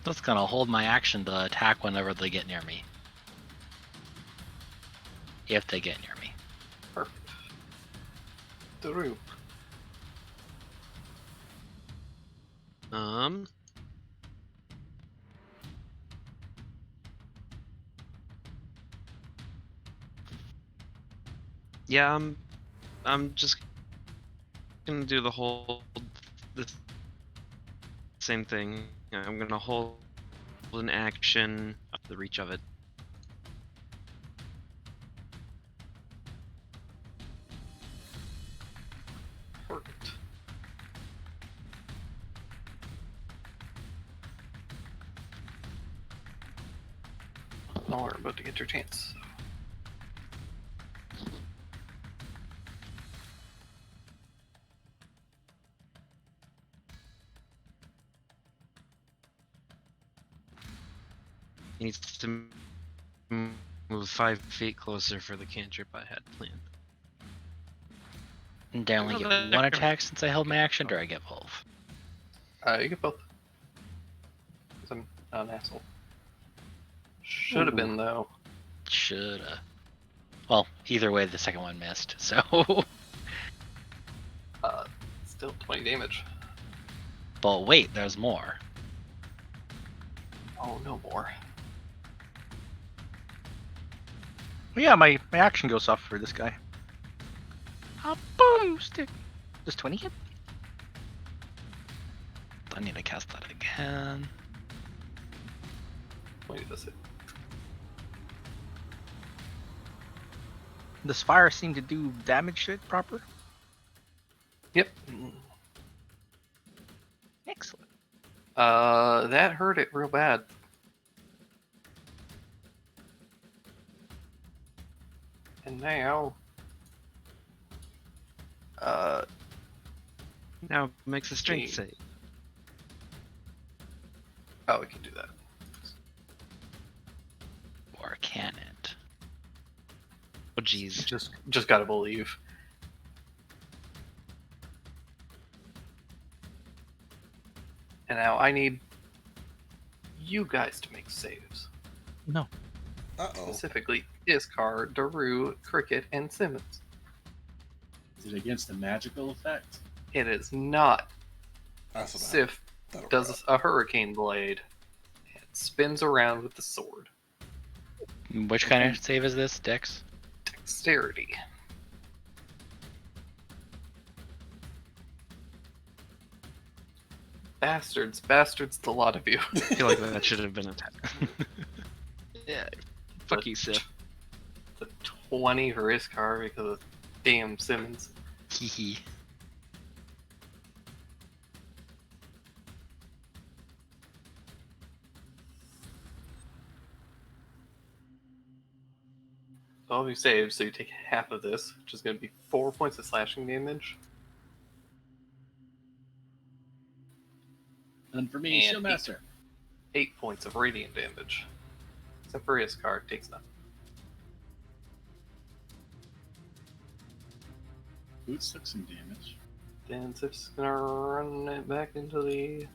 That's gonna hold my action to attack whenever they get near me. If they get near me. Perfect. Daru. Yeah, I'm just gonna do the same thing. I'm gonna hold an action up the reach of it. Perfect. Now we're about to get your chance. He needs to move 5 feet closer for the cantrip I had planned. And do I only get one attack since I held my action, or I get both? You get both. 'Cause I'm not an asshole. Should have been though. Shoulda. Well, either way, the second one missed, so. Still 20 damage. But wait, there's more. Oh, no more. Well, yeah, my action goes off for this guy. A boom stick. Does 20 hit? I need to cast that again. 20 does it. Does fire seem to do damage to it proper? Yep. Excellent. That hurt it real bad. And now, Now makes a strength Okay. save. oh, we can do that. Or can it? Oh jeez. Just gotta believe. And now I need you guys to make saves. Uh-oh. Specifically, Iskar, Daru, Cricket, and Simmons. Is it against a magical effect? It is not. That's what Sif that'll does rub. a hurricane blade and spins around with the sword. Which kind of save is this, Dex? Dexterity. Bastards, the lot of you. I feel like that should have been a tap. Yeah. Fuck you, Sif. The 20 for Iskar because of damn Simmons. Hehe. So all of you saved, so you take half of this, which is going to be 4 points of slashing damage. And for me, And Shieldmaster. 8 points of radiant damage. Except for Iskar, takes none. Boots took some damage. Then Sif's gonna run it back into the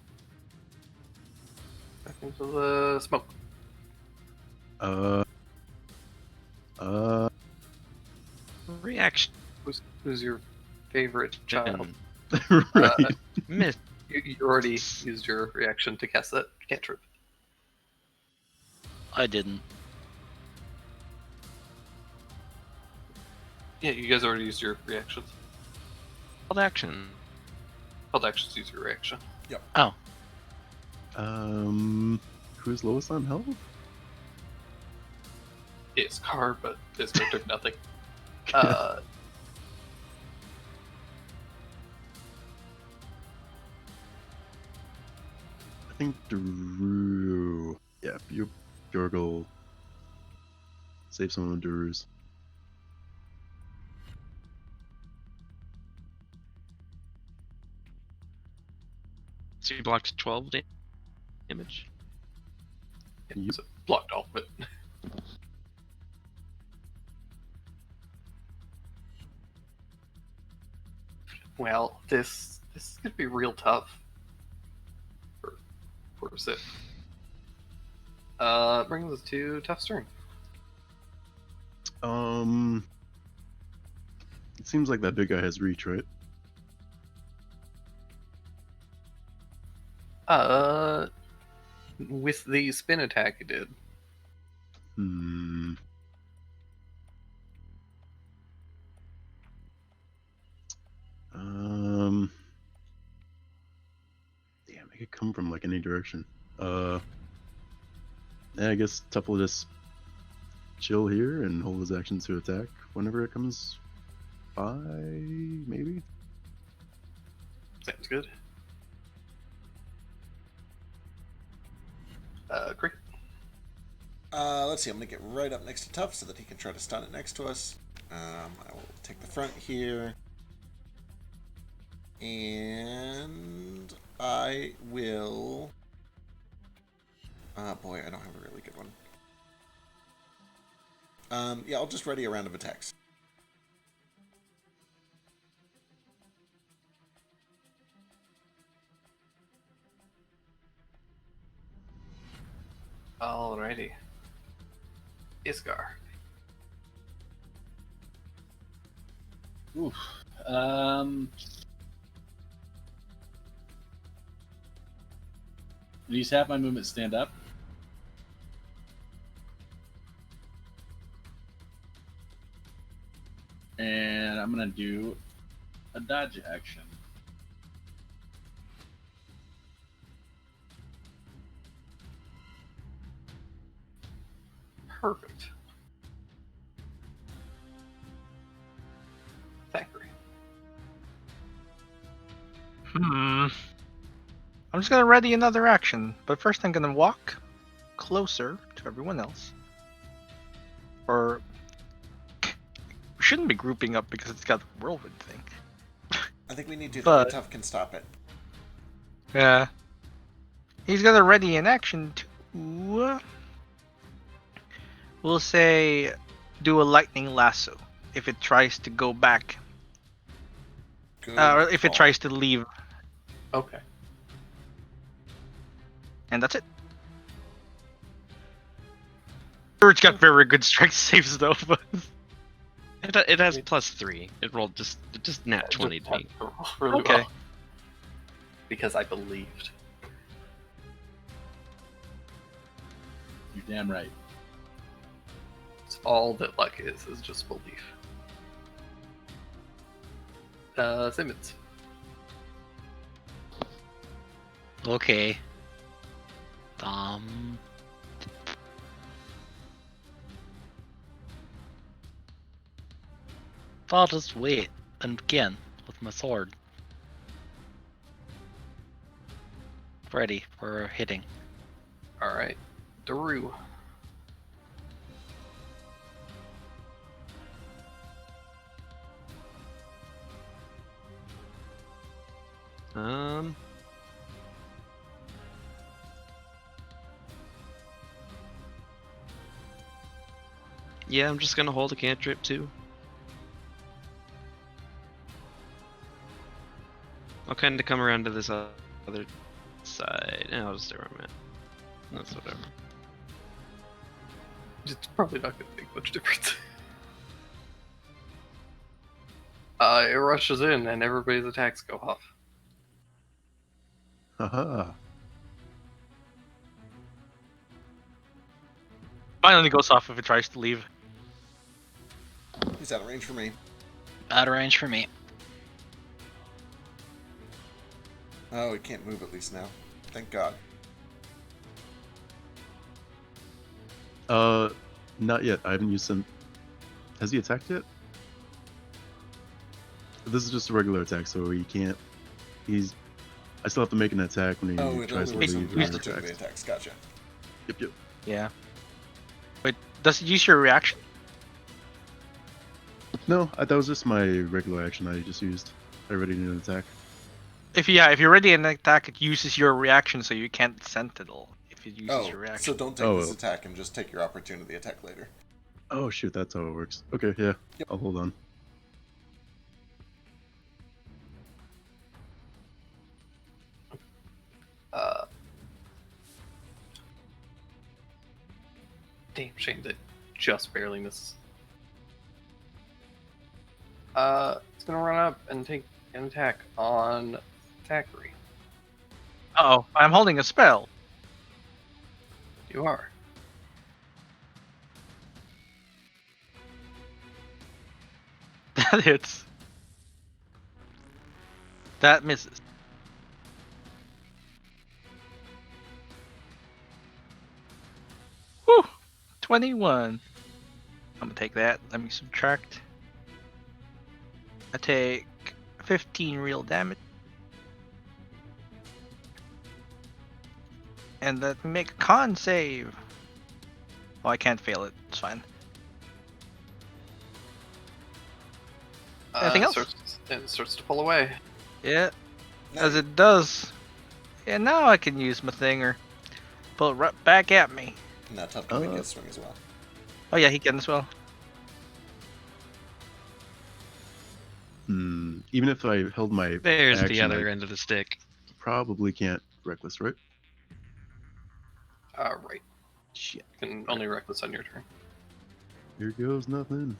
smoke. Reaction. Who's your favorite child? Right. Miss. You already used your reaction to cast that cantrip. I didn't. Yeah, you guys already used your reactions. Hold action. Held actions use your reaction. Oh, Who's lowest on health? It's Car, but Iskar took nothing. I think Drew. Yeah, Bjorgl Save some of Daru's. So you blocked 12 damage. Yep. So blocked off, but well, this is gonna be real tough for Sif. Brings us to Tough's turn. It seems like that big guy has reach, right? With the spin attack he did. Hmm. Damn, it could come from like any direction. Yeah, I guess Tuff will just chill here and hold his action to attack whenever it comes by, maybe? Sounds good. Great. Let's see. I'm gonna get right up next to Tuff so that he can try to stun it next to us. I will take the front here, and I will. Boy, I don't have a really good one. Yeah, I'll just ready a round of attacks. Alrighty. Iskar. Oof. Use half my movement stand up. And I'm gonna do a dodge action. Perfect. Thackeray. I'm just gonna ready another action, but first I'm gonna walk closer to everyone else. Or we shouldn't be grouping up because it's got the whirlwind thing. I think we need to. But- Tuff can stop it. Yeah. He's gonna ready an action to, we'll say, do a lightning lasso if it tries to go back, Good or if it call. tries to leave, Okay. and that's it. Sure, it's got very good strength saves though, but It has +3. It rolled just nat 20 to me. Really Okay. well. Because I believed. You're damn right. It's all that luck is just belief. Simmons. Okay. I'll just wait and again with my sword. Ready for hitting. Alright. Daru. Yeah, I'm just gonna hold a cantrip too. I'll kind of come around to this other side. I'll just stay where I'm at. That's whatever. It's probably not going to make much difference. It rushes in and everybody's attacks go off. Haha. mine only goes off if it tries to leave. He's out of range for me. Out of range for me. Oh, he can't move at least now. Thank God. Not yet. I haven't used him. Has he attacked yet? This is just a regular attack, so he can't. I still have to make an attack when he Oh, it tries to only leave. works or opportunity attacks. attacks. Gotcha. Yep. Yeah. Wait, does it use your reaction? No, that was just my regular action I just used. I already knew an attack. If you're ready an attack, it uses your reaction, so you can't sentinel if it uses Oh, your reaction. so don't take Oh, this well. attack and just take your opportunity attack later. Oh shoot, that's how it works. Okay, yeah. Yep. I'll hold on. Damn shame that just barely misses. It's gonna run up and take an attack on Thackeray. Oh, I'm holding a spell. You are. That hits. That misses. Whew! 21. I'm gonna take that. Let me subtract. I take 15 real damage. And let me make a con save. Oh, I can't fail it. It's fine. Anything else? It starts to pull away. Yeah, No, as it does. Yeah, now I can use my thinger. Pull it right back at me. no, Tough can make a swing as well. Oh yeah, he can as well. Even if I held my There's the action, other I end of the stick. probably can't reckless, right? Right. Shit. You can only reckless on your turn. Here goes nothing.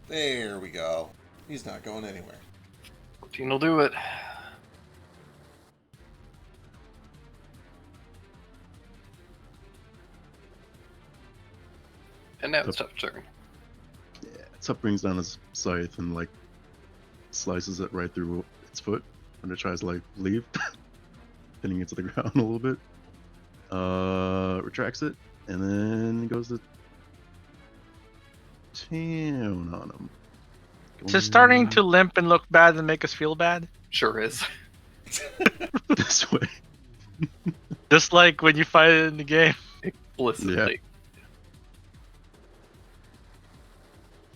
There we go. He's not going anywhere. 14 will do it. And now it's tough turn. Yeah. Tup brings down his scythe and like slices it right through its foot when it tries to like leave, pinning it to the ground a little bit. Retracts it and then goes to town on him. Is it starting to limp and look bad and make us feel bad? Sure is. This way. Just like when you fight it in the game. Explicitly.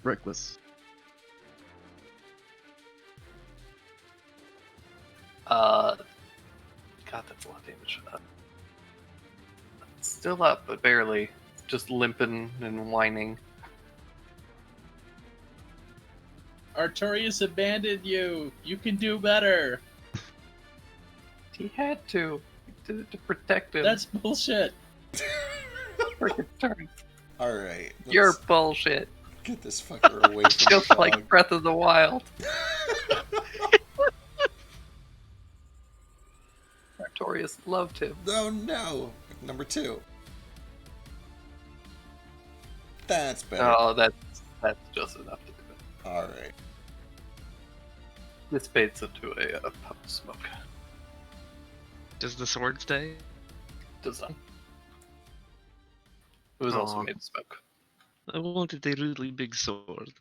Reckless. God, that's a lot of damage. Still up, but barely. Just limping and whining. Artorias abandoned you. You can do better. He had to. He did it to protect him. That's bullshit. Freaking turn. Alright. You're bullshit. Get this fucker away from Just the dog. like Breath of the Wild. Artorias loved him. Oh no! Number 2. That's better. Oh, that's just enough to do it. Alright. Dissipates into a puff of smoke. Does the sword stay? Does not. It was also Aw. made of smoke. I wanted a really big sword.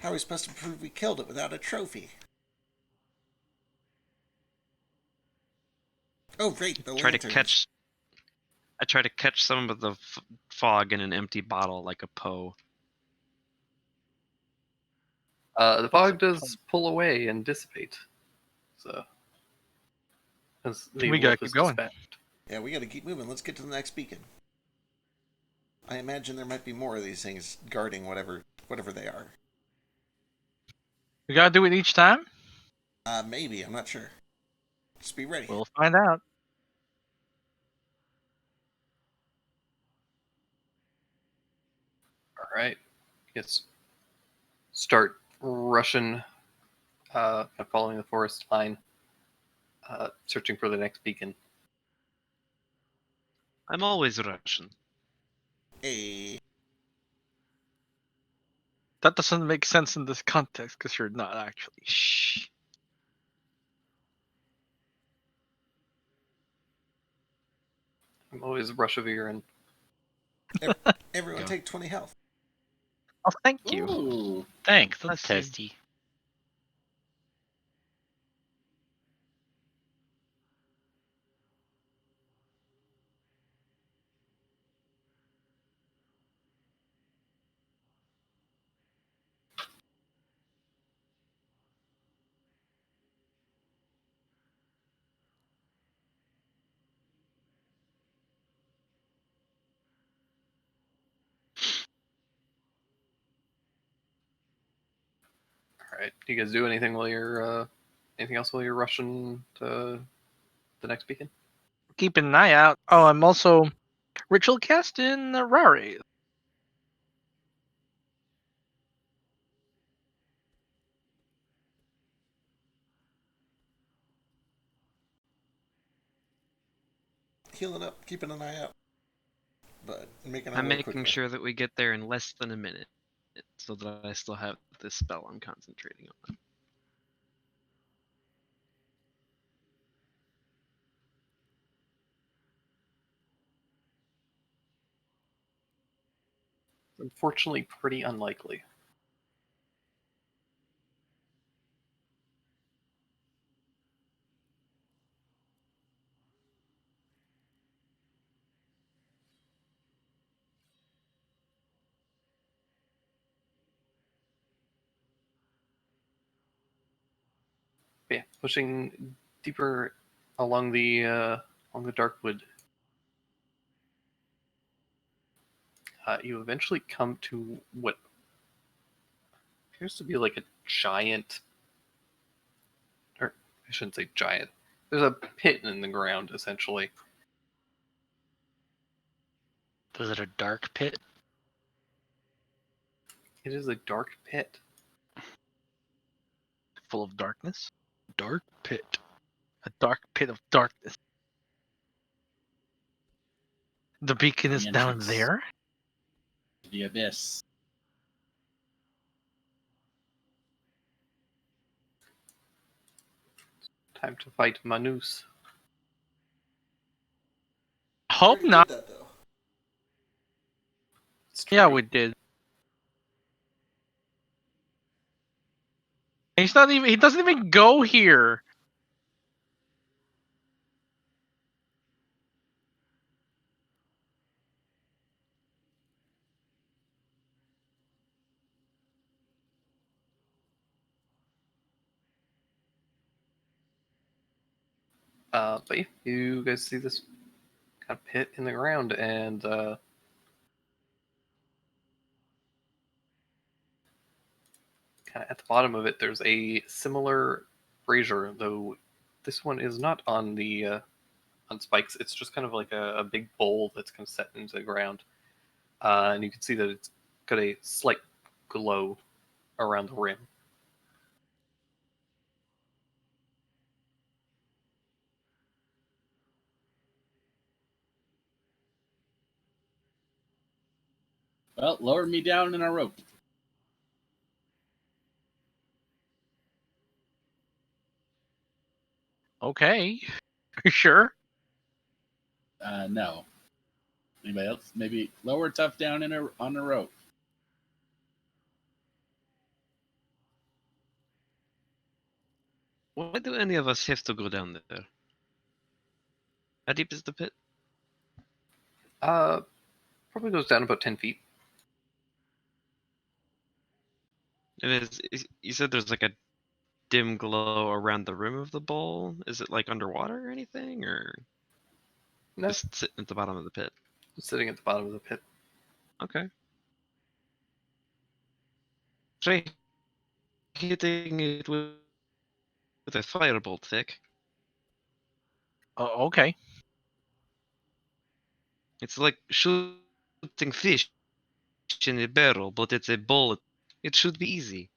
How are we supposed to prove we killed it without a trophy? Oh, right, the Try to lanterns. catch. I try to catch some of the fog in an empty bottle like a Poe. The fog does pull away and dissipate. So. We gotta keep going. Yeah, we gotta keep moving. Let's get to the next beacon. I imagine there might be more of these things guarding whatever they are. We gotta do it each time? Maybe, I'm not sure. Just be ready. We'll find out. Alright. Yes. Start rushing, following the forest line, searching for the next beacon. I'm always Russian. Hey. That doesn't make sense in this context because you're not actually. Shh. I'm always Rushaviran. Everyone Go. take 20 health. Oh, thank you. Ooh. Thanks, that's Let's see. tasty. right. Do you guys do anything while you're anything else while you're rushing to the next beacon? Keeping an eye out. Oh, I'm also ritual casting Rari. Healing up, keeping an eye out, but making our I'm way making quickly. sure that we get there in less than a minute, so that I still have this spell I'm concentrating on. Unfortunately, pretty unlikely. But yeah, pushing deeper along the dark wood, you eventually come to what appears to be like a giant, or I shouldn't say giant. There's a pit in the ground, essentially. Was it a dark pit? It is a dark pit. Full of darkness. Dark pit. A dark pit of darkness. The beacon is The down entrance. there. The abyss. Time to fight Manus. Hope Already not. did that though. It's Yeah, true. we did. He's not even. He doesn't even go here. But yeah, you guys see this kind of pit in the ground, and kind of at the bottom of it, there's a similar brazier, though this one is not on the on spikes. It's just kind of like a big bowl that's kind of set into the ground, and you can see that it's got a slight glow around the rim. Well, lower me down in a rope. Okay. You sure? No. Anybody else? Maybe lower Tough down on a rope. Why do any of us have to go down there? How deep is the pit? Probably goes down about 10 feet. You said there's like a dim glow around the rim of the bowl. Is it like underwater or anything, or No, just sitting at the bottom of the pit? sitting at the bottom of the pit. Okay. Try hitting it with a firebolt, Vic. Oh, okay. It's like shooting fish in a barrel, but it's a bullet. It should be easy.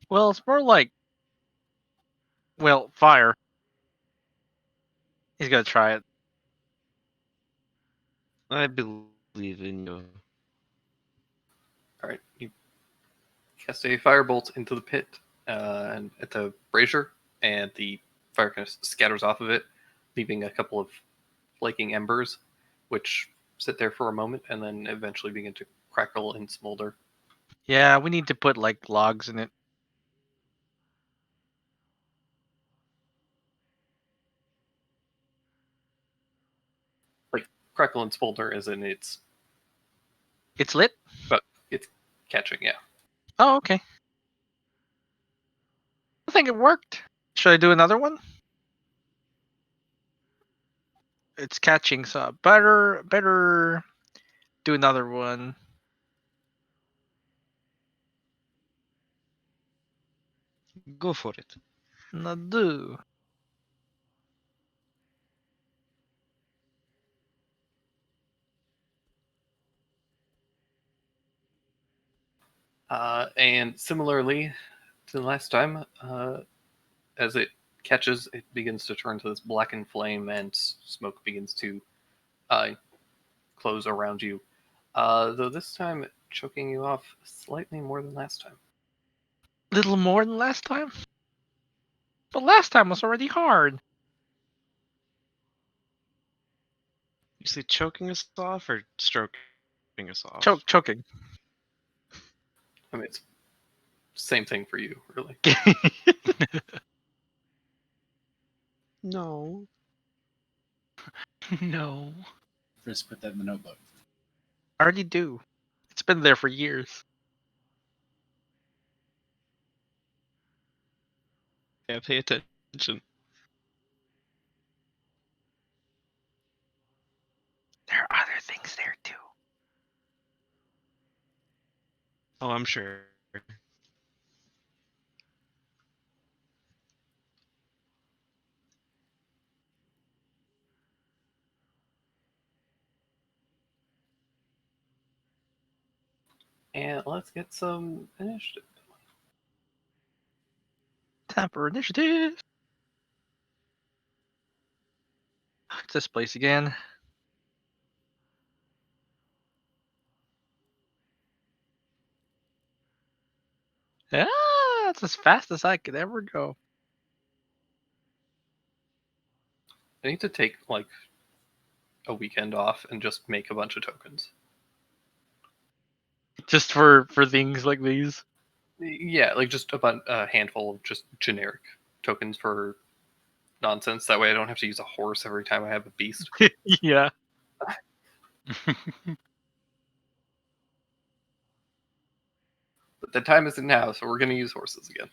Well, it's more like. Well, fire. He's gonna try it. I believe in you. All right, you cast a firebolt into the pit and at the brazier, and the fire kind of scatters off of it, leaving a couple of flaking embers, which sit there for a moment and then eventually begin to crackle and smolder. Yeah, we need to put like logs in it. Like crackle and smolder, as in it's Lit. but it's catching. Yeah. Oh, okay. I think it worked. Should I do another one? It's catching, so better do another one. Go for it. No do. And similarly to the last time, as it catches, it begins to turn to this blackened flame, and smoke begins to close around you. Though this time choking you off slightly more than last time. Little more than last time? But last time was already hard. You say choking us off or stroking us off? Choking. I mean, it's same thing for you, really. No. No. First, put that in the notebook. I already do. It's been there for years. Yeah, pay attention. There are other things there too. Oh, I'm sure. And let's get some initiative. Time for initiative. It's this place again. Ah, that's as fast as I could ever go. I need to take like a weekend off and just make a bunch of tokens. Just for things like these. Yeah, like just a handful of just generic tokens for nonsense. That way I don't have to use a horse every time I have a beast. Yeah. But the time isn't now, so we're going to use horses again.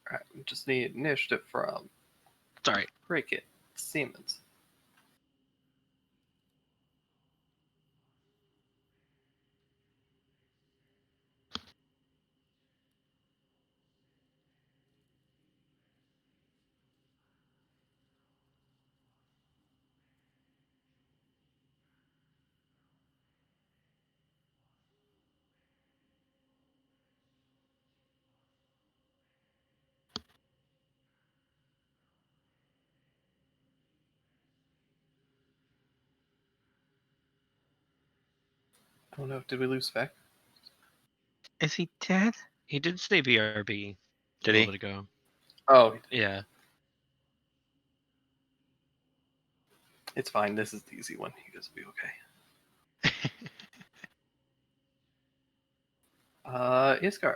Alright, we just need initiative from Sorry. Break It, Siemens. I don't know, did we lose Vec? Is he dead? He did say BRB Did a he? little bit ago. Oh, Yeah. it's fine. This is the easy one. You guys will be okay. Iskar.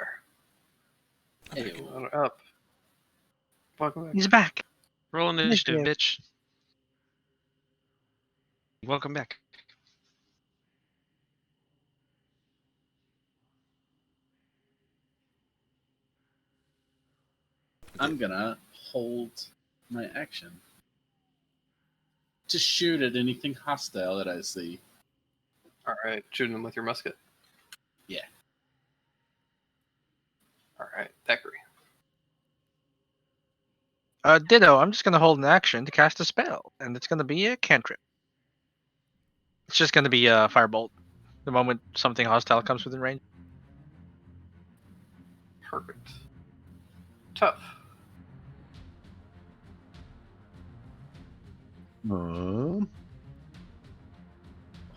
Hey, Picking that up. Welcome back. He's back. Roll initiative, Initiative. bitch. Welcome back. I'm gonna hold my action to shoot at anything hostile that I see. Alright, shooting him with your musket. Yeah. Alright, Thackeray. Ditto. I'm just gonna hold an action to cast a spell, and it's gonna be a cantrip. It's just gonna be a firebolt. The moment something hostile comes within range. Perfect. Tough.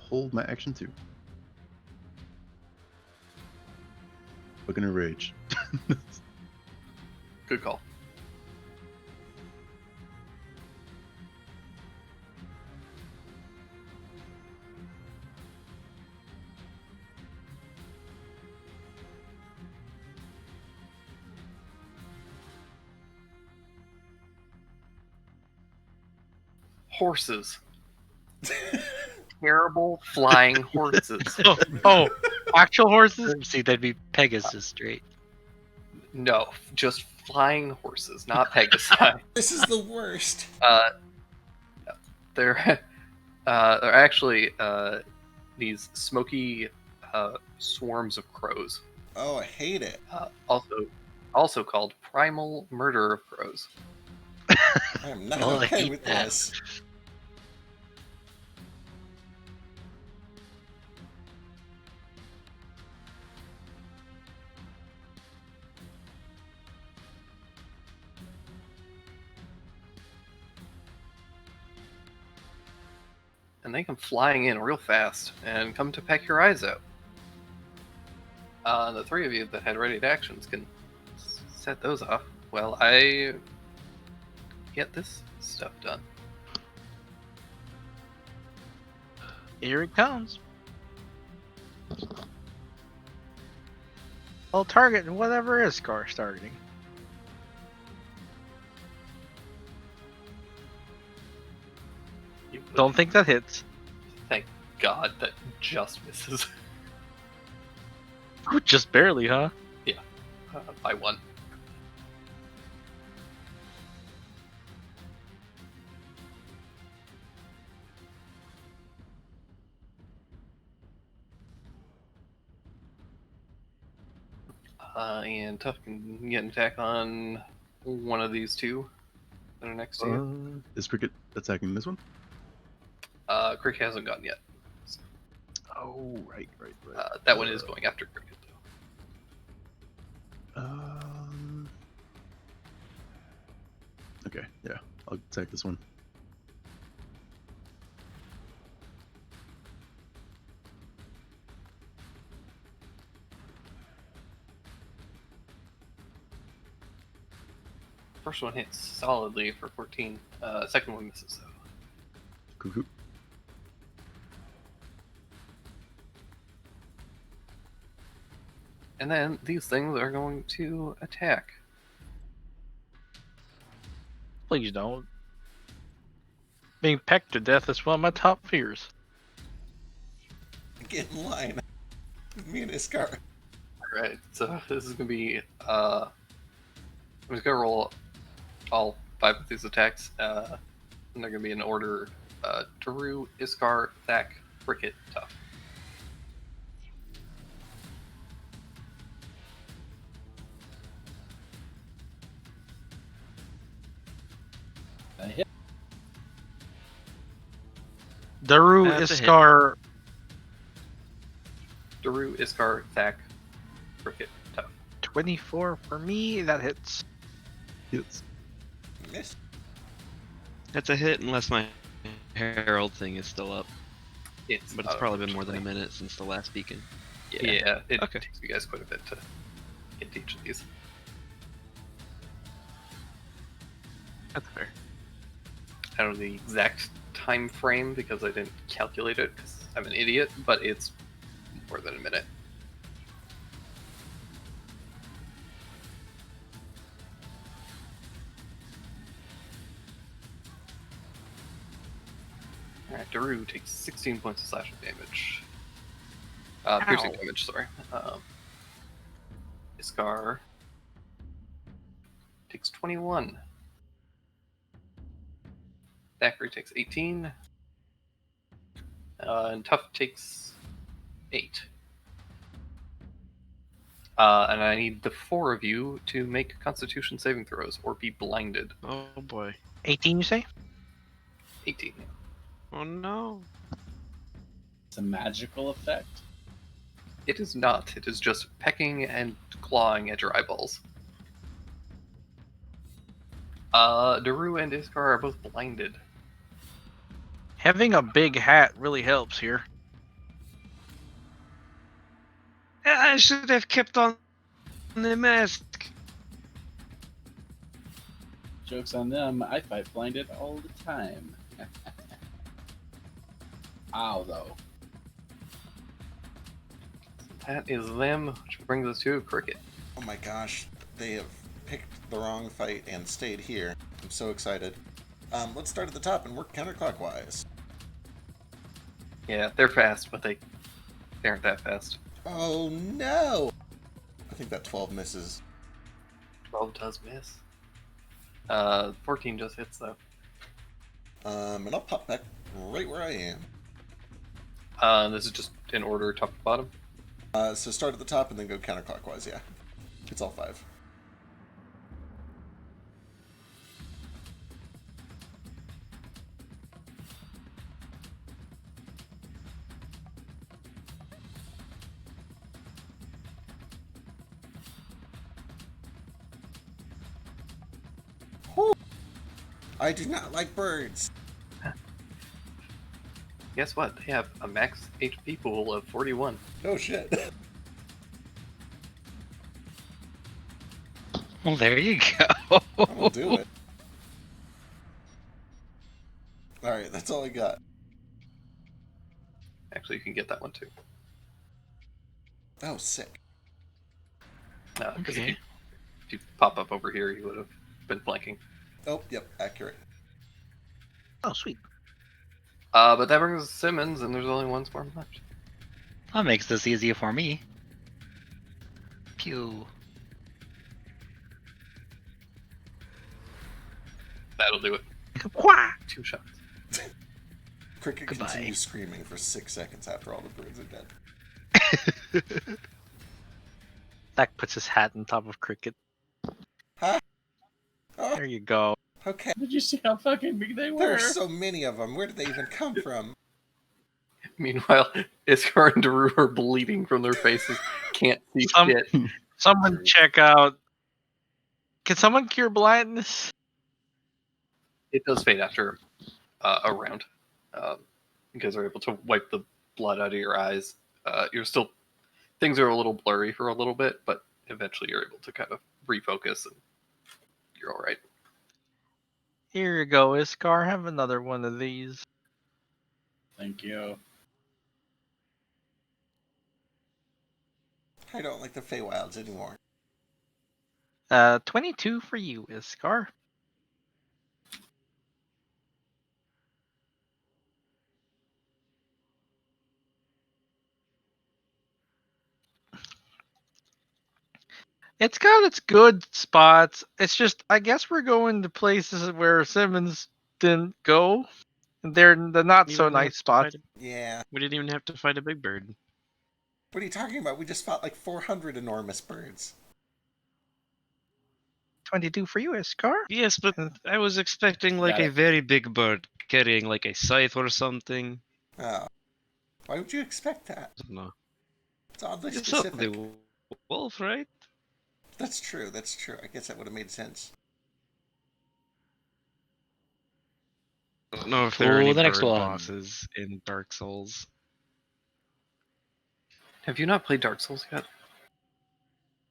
Hold my action too. Looking to rage. Good call. horses. Terrible flying horses. Oh, actual horses? See, that'd be Pegasus straight. No, just flying horses, not Pegasi. This is the worst. They're actually these smoky swarms of crows. Oh, I hate it. Also called primal murder of crows. I am not Oh, I okay hate with that. this. And they come flying in real fast and come to peck your eyes out. The three of you that had ready actions can set those off while I get this stuff done. Here it comes. I'll target whatever is Scar's targeting. Don't think that hits. Thank God that just misses. Just barely, huh? By one. And Tough can get an attack on one of these two that are next to you. Is Cricket attacking this one? Crick hasn't gone yet. Oh, right. That one is going after Cricket, though. Okay, yeah, I'll attack this one. First one hits solidly for 14. Second one misses, though. Cuckoo. And then these things are going to attack. Please don't. Being pecked to death is one of my top fears. Get in line. Me and Iskar. Alright, so this is going to be... I'm just going to roll all 5 of these attacks. And they're going to be in order Daru, Iskar, Thak, Cricket, Tough. A hit. Daru That's a hit. Iskar. Daru, Iskar, Thak, Cricket, Tough. 24 for me. That hits. Hits. Miss. That's a hit unless my Herald thing is still up. But it's probably been more than a unfortunately. minute since the last beacon. Yeah, it Okay. takes you guys quite a bit to get to each of these. That's fair. I don't know the exact time frame because I didn't calculate it because I'm an idiot, but it's more than a minute. Alright, Daru takes 16 points of slashing damage. Piercing Ow. damage, sorry. Iskar takes 21. Thackeray takes 18. And Tough takes 8. And I need the 4 of you to make Constitution saving throws or be blinded. Oh boy. 18, you say? 18. Oh no. It's a magical effect. It is not. It is just pecking and clawing at your eyeballs. Daru and Iskar are both blinded. Having a big hat really helps here. I should have kept on the mask. Joke's on them. I fight blinded all the time. Ow, though. That is them, which brings us to Cricket. Oh my gosh, they have picked the wrong fight and stayed here. I'm so excited. Let's start at the top and work counterclockwise. Yeah, they're fast, but they aren't that fast. Oh no! I think that 12 misses. 12 does miss. 14 just hits though. And I'll pop back right where I am. This is just in order, top to bottom. So start at the top and then go counterclockwise, yeah. It's all 5. I do not like birds. Guess what? They have a max HP pool of 41. Oh shit. Well, there you go. I'm gonna do it. Alright, that's all I got. Actually, you can get that one too. Oh, sick. Because Okay. if you pop up over here, you would have been flanking. Oh, yep, accurate. Oh, sweet. But that brings us to Simmons, and there's only one swarm left. That makes this easier for me. Pew. That'll do it. Wah! 2 shots. Cricket Goodbye. continues screaming for 6 seconds after all the birds are dead. Zach puts his hat on top of Cricket. Huh? Oh, There you go. okay. Did you see how fucking big they There were? are so many of them. Where did they even come from? Meanwhile, Iskar and Daru are bleeding from their faces. Can't see Some- shit. Someone check out. Can someone cure blindness? It does fade after a round. You guys are able to wipe the blood out of your eyes. You're still... Things are a little blurry for a little bit, but eventually you're able to kind of refocus and you're alright. Here you go, Iskar. Have another one of these. Thank you. I don't like the Feywilds anymore. 22 for you, Iskar. It's got its good spots. It's just, I guess we're going to places where Simmons didn't go. They're the not You so didn't have nice to spots. fight Yeah. We didn't even have to fight a big bird. What are you talking about? We just fought like 400 enormous birds. 22 for you, Iskar. Yes, but I was expecting like Got a it. very big bird carrying like a scythe or something. Oh. Why would you expect that? I don't know. It's oddly You saw specific. the wolf, right? That's true, that's true. I guess that would have made sense. I don't know if there are Ooh, any the next bird one. bosses in Dark Souls. Have you not played Dark Souls yet?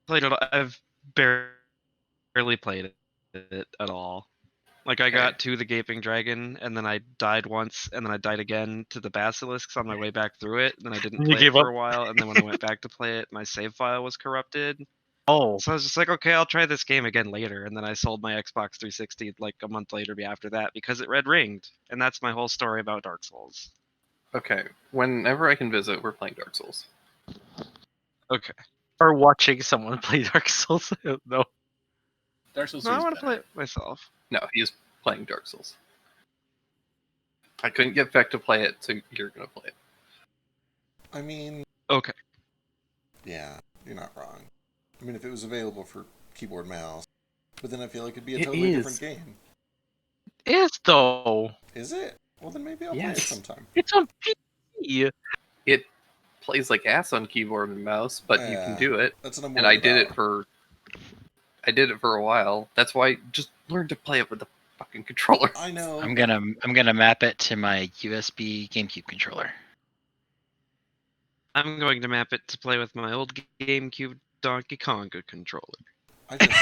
I've barely played it at all. Like I got to the Gaping Dragon, and then I died once, and then I died again to the Basilisks on my way back through it. Then I didn't You play gave it for up? a while, and then when I went back to play it, my save file was corrupted. Oh, So I was just like, okay, I'll try this game again later. And then I sold my Xbox 360 like a month later after that because it red ringed. And that's my whole story about Dark Souls. Okay. Whenever I can visit, we're playing Dark Souls. Okay. or watching someone play Dark Souls. No. Dark Souls No, I 2 is want to play better. it myself. No, he is playing Dark Souls. I couldn't get Vec to play it, so you're gonna play it. I mean, Okay. yeah, you're not wrong. I mean, if it was available for keyboard mouse, but then I feel like it'd be a It totally is. different game. Is though. Is it? Well, then maybe I'll play it Yes. sometime. It's on PC. It plays like ass on keyboard and mouse, but you can do it. That's what I'm And I worried did it about. for a while. That's why just learn to play it with the fucking controller. I know. I'm gonna map it to my USB GameCube controller. I'm going to map it to play with my old GameCube Donkey Konga controller. I just,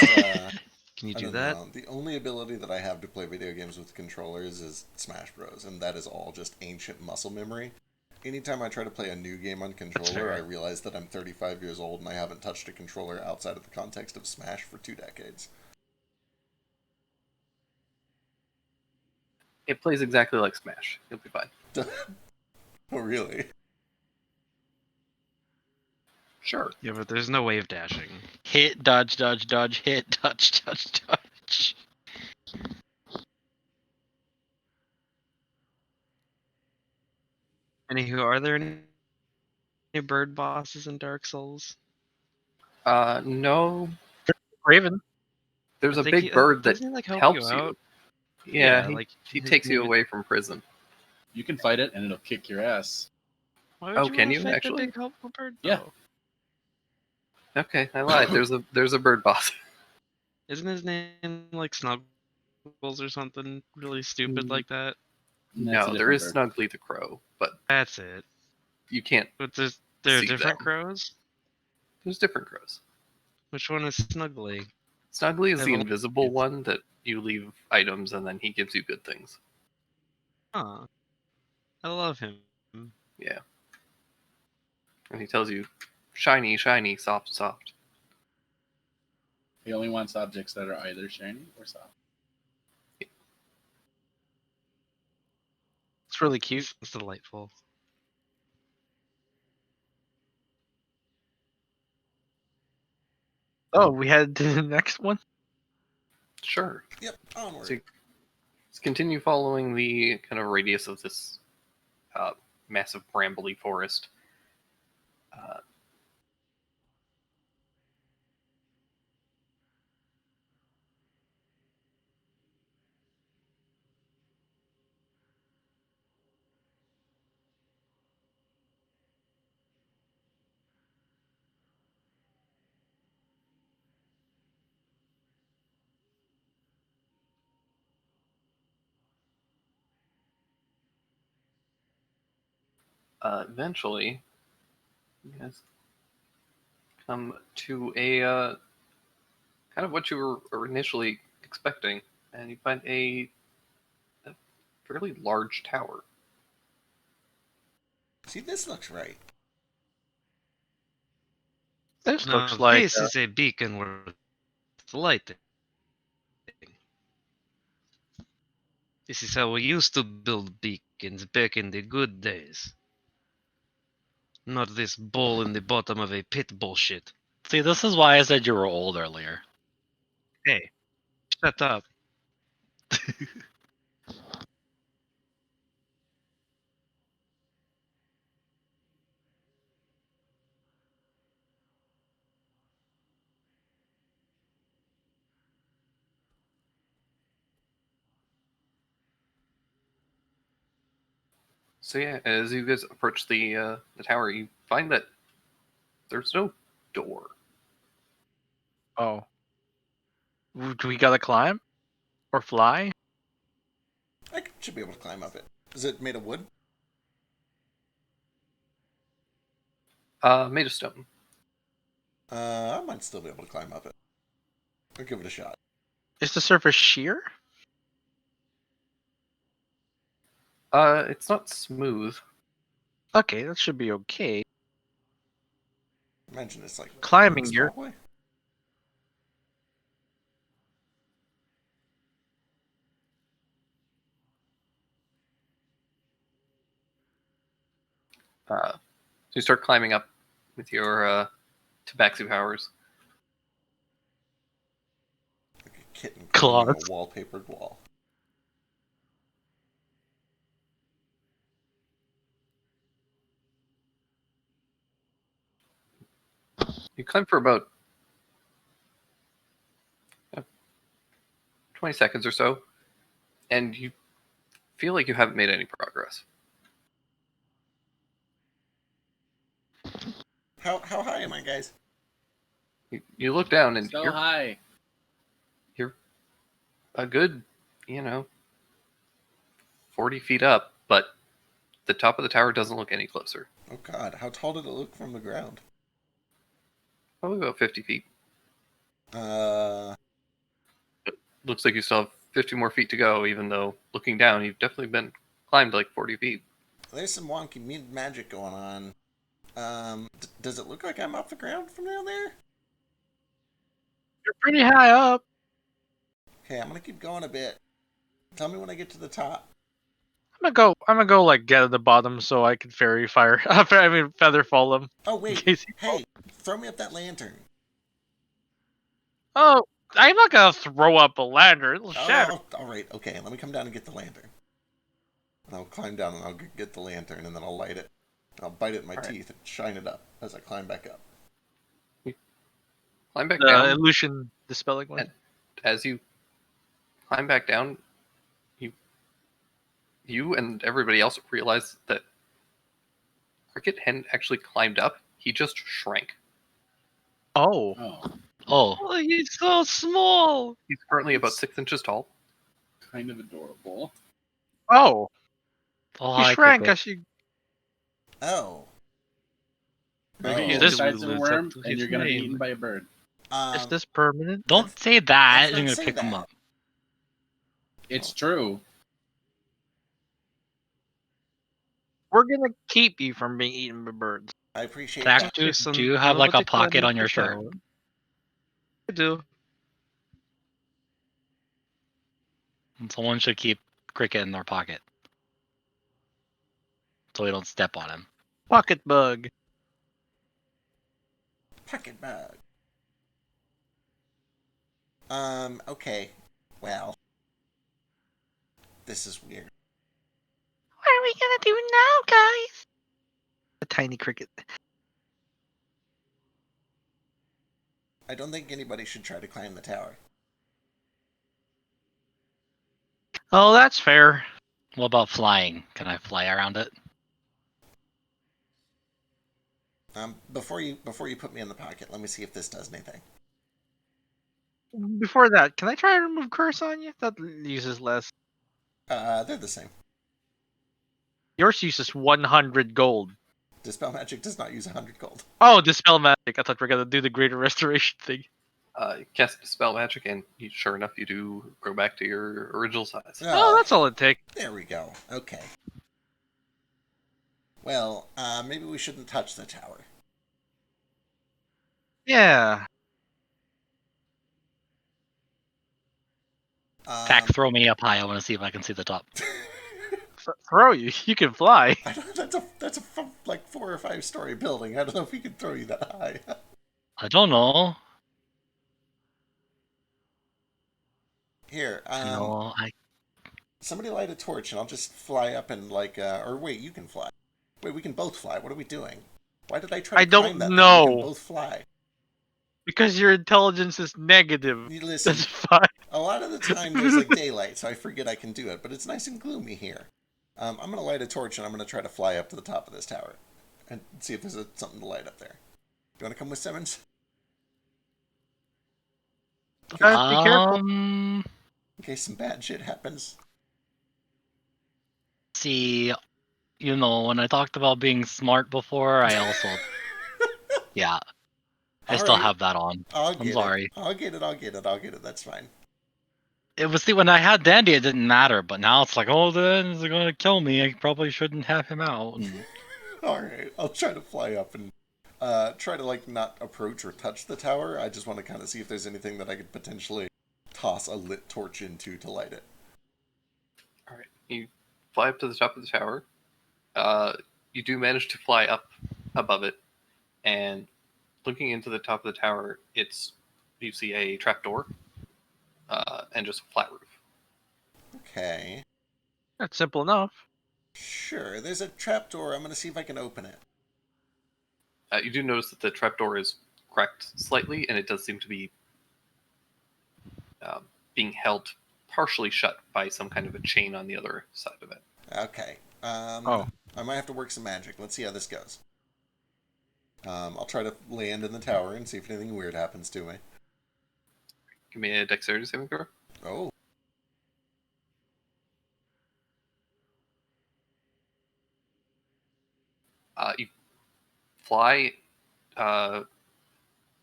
Can you I do don't that? know. The only ability that I have to play video games with controllers is Smash Bros, and that is all just ancient muscle memory. Anytime I try to play a new game on controller, fair. I realize that I'm 35 years old and I haven't touched a controller outside of the context of Smash for 2 decades. It plays exactly like Smash. You'll be fine. Oh, really? Sure. Yeah, but there's no wave dashing. Hit, dodge, dodge, dodge, hit, dodge, dodge, dodge. Anywho, are there any bird bosses in Dark Souls? No. Raven. There's I a think big bird that doesn't he, like, help helps you you. out? Yeah, like he his takes you name is- away from prison. You can fight it, and it'll kick your ass. Why would Oh, you can wanna you fight actually? The big helpful bird? Yeah. though? Okay, I lied. There's a bird boss. Isn't his name like Snuggles or something really stupid like that? That's a No, there is different bird. Snuggly the Crow, but That's it. you can't. But there are See different them. crows. There's different crows. Which one is Snuggly? Snuggly is I've the only- invisible one that you leave items and then he gives you good things. Huh. I love him. Yeah. And he tells you, shiny, shiny, soft, soft. He only wants objects that are either shiny or soft. It's really cute. It's delightful. Oh, we head to the next one. Sure. Yep, onward. So let's continue following the kind of radius of this massive brambly forest. Eventually, you guys come to a kind of what you were initially expecting, and you find a fairly large tower. See, this looks right. This Now, looks like this is a beacon worth lighting. This is how we used to build beacons back in the good days. Not this bowl in the bottom of a pit bullshit. See, this is why I said you were old earlier. Hey, shut up. So yeah, as you guys approach the tower, you find that there's no door. oh. Do we gotta climb or fly? Should be able to climb up it. Is it made of wood? Made of stone. I might still be able to climb up it. I'll give it a shot. Is the surface sheer? It's not smooth. Okay, that should be okay. Imagine it's like Climbing this your hallway. So you start climbing up with your tabaxi powers. Like a kitten Claws. climbing a wallpapered wall. You climb for about 20 seconds or so, and you feel like you haven't made any progress. How high am I, guys? You look down and So you're high. a good, 40 feet up, but the top of the tower doesn't look any closer. Oh God, how tall did it look from the ground? Probably about 50 feet. Looks like you still have 50 more feet to go, even though looking down, you've definitely been climbed like 40 feet. There's some wonky magic going on. Does it look like I'm off the ground from down there? pretty high up. Okay, I'm gonna keep going a bit. Tell me when I get to the top. I'm gonna go like get at the bottom so I can fairy fire. Feather fall him. Oh in wait, case he hey, throw me up that lantern. Oh, I'm not gonna throw up a ladder. It'll shatter. Oh, all right, okay. Let me come down and get the lantern. And I'll climb down and I'll get the lantern and then I'll light it. I'll bite it in my teeth and shine it up as I climb back up. Climb back The down. illusion dispelling one. And as you climb back down, you and everybody else realize that Cricket hadn't actually climbed up. He just shrank. Oh. Oh, Oh, he's so small. He's currently about 6 inches tall. Kind of adorable. Oh. oh, He hi, shrank Cricket. as you. Oh. Cricket, Oh. you This decide to lives worm, up to and his you're gonna be name. eaten by a bird. Is this permanent? Don't say that. let's I'm not gonna say pick him that. up. It's true. We're gonna keep you from being eaten by birds. I appreciate Zach, that. do you have like a pocket on your shirt? I do. Someone should keep Cricket in their pocket. So we don't step on him. Pocket bug. Pocket bug. Okay. Well. This is weird. What are we gonna do now, guys? A tiny cricket. I don't think anybody should try to climb the tower. Oh, that's fair. What about flying? Can I fly around it? Before you put me in the pocket, let me see if this does anything. Before that, can I try and remove curse on you? That uses less. They're the same. Yours uses 100 gold. Dispel magic does not use 100 gold. Oh, dispel magic. I thought we were gonna do the greater restoration thing. You cast Dispel Magic, and sure enough, you do grow back to your original size. Oh, that's all it takes. There we go. Okay. Well, maybe we shouldn't touch the tower. Yeah. Zach, throw me up high. I want to see if I can see the top. Throw you. You can fly. I don't, that's a like 4 or 5 story building. I don't know if we can throw you that high. I don't know. Here, No, somebody light a torch and I'll just fly up and like, or wait, you can fly. Wait, we can both fly. What are we doing? Why did I try to I don't climb that thing? know. We can both fly. Because your intelligence is negative. You listen, That's fine. a lot of the time there's like daylight, so I forget I can do it, but it's nice and gloomy here. I'm going to light a torch and I'm going to try to fly up to the top of this tower and see if there's something to light up there. You want to come with Simmons? Guys, be careful. In case some bad shit happens. See, you know, when I talked about being smart before, I also, yeah, I still have that on. I'm sorry. I'll get it. That's fine. It was, see, when I had Dandy, it didn't matter, but now it's like, oh, then he's gonna kill me. I probably shouldn't have him out. Alright, I'll try to fly up and try to like not approach or touch the tower. I just want to kind of see if there's anything that I could potentially toss a lit torch into to light it. Alright, you fly up to the top of the tower. You do manage to fly up above it, and looking into the top of the tower, you see a trapdoor and just a flat roof. Okay. That's simple enough. Sure, there's a trapdoor. I'm going to see if I can open it. You do notice that the trapdoor is cracked slightly, and it does seem to be being held partially shut by some kind of a chain on the other side of it. Okay. I might have to work some magic. Let's see how this goes. I'll try to land in the tower and see if anything weird happens to me. Give me a dexterity saving throw. Oh. You fly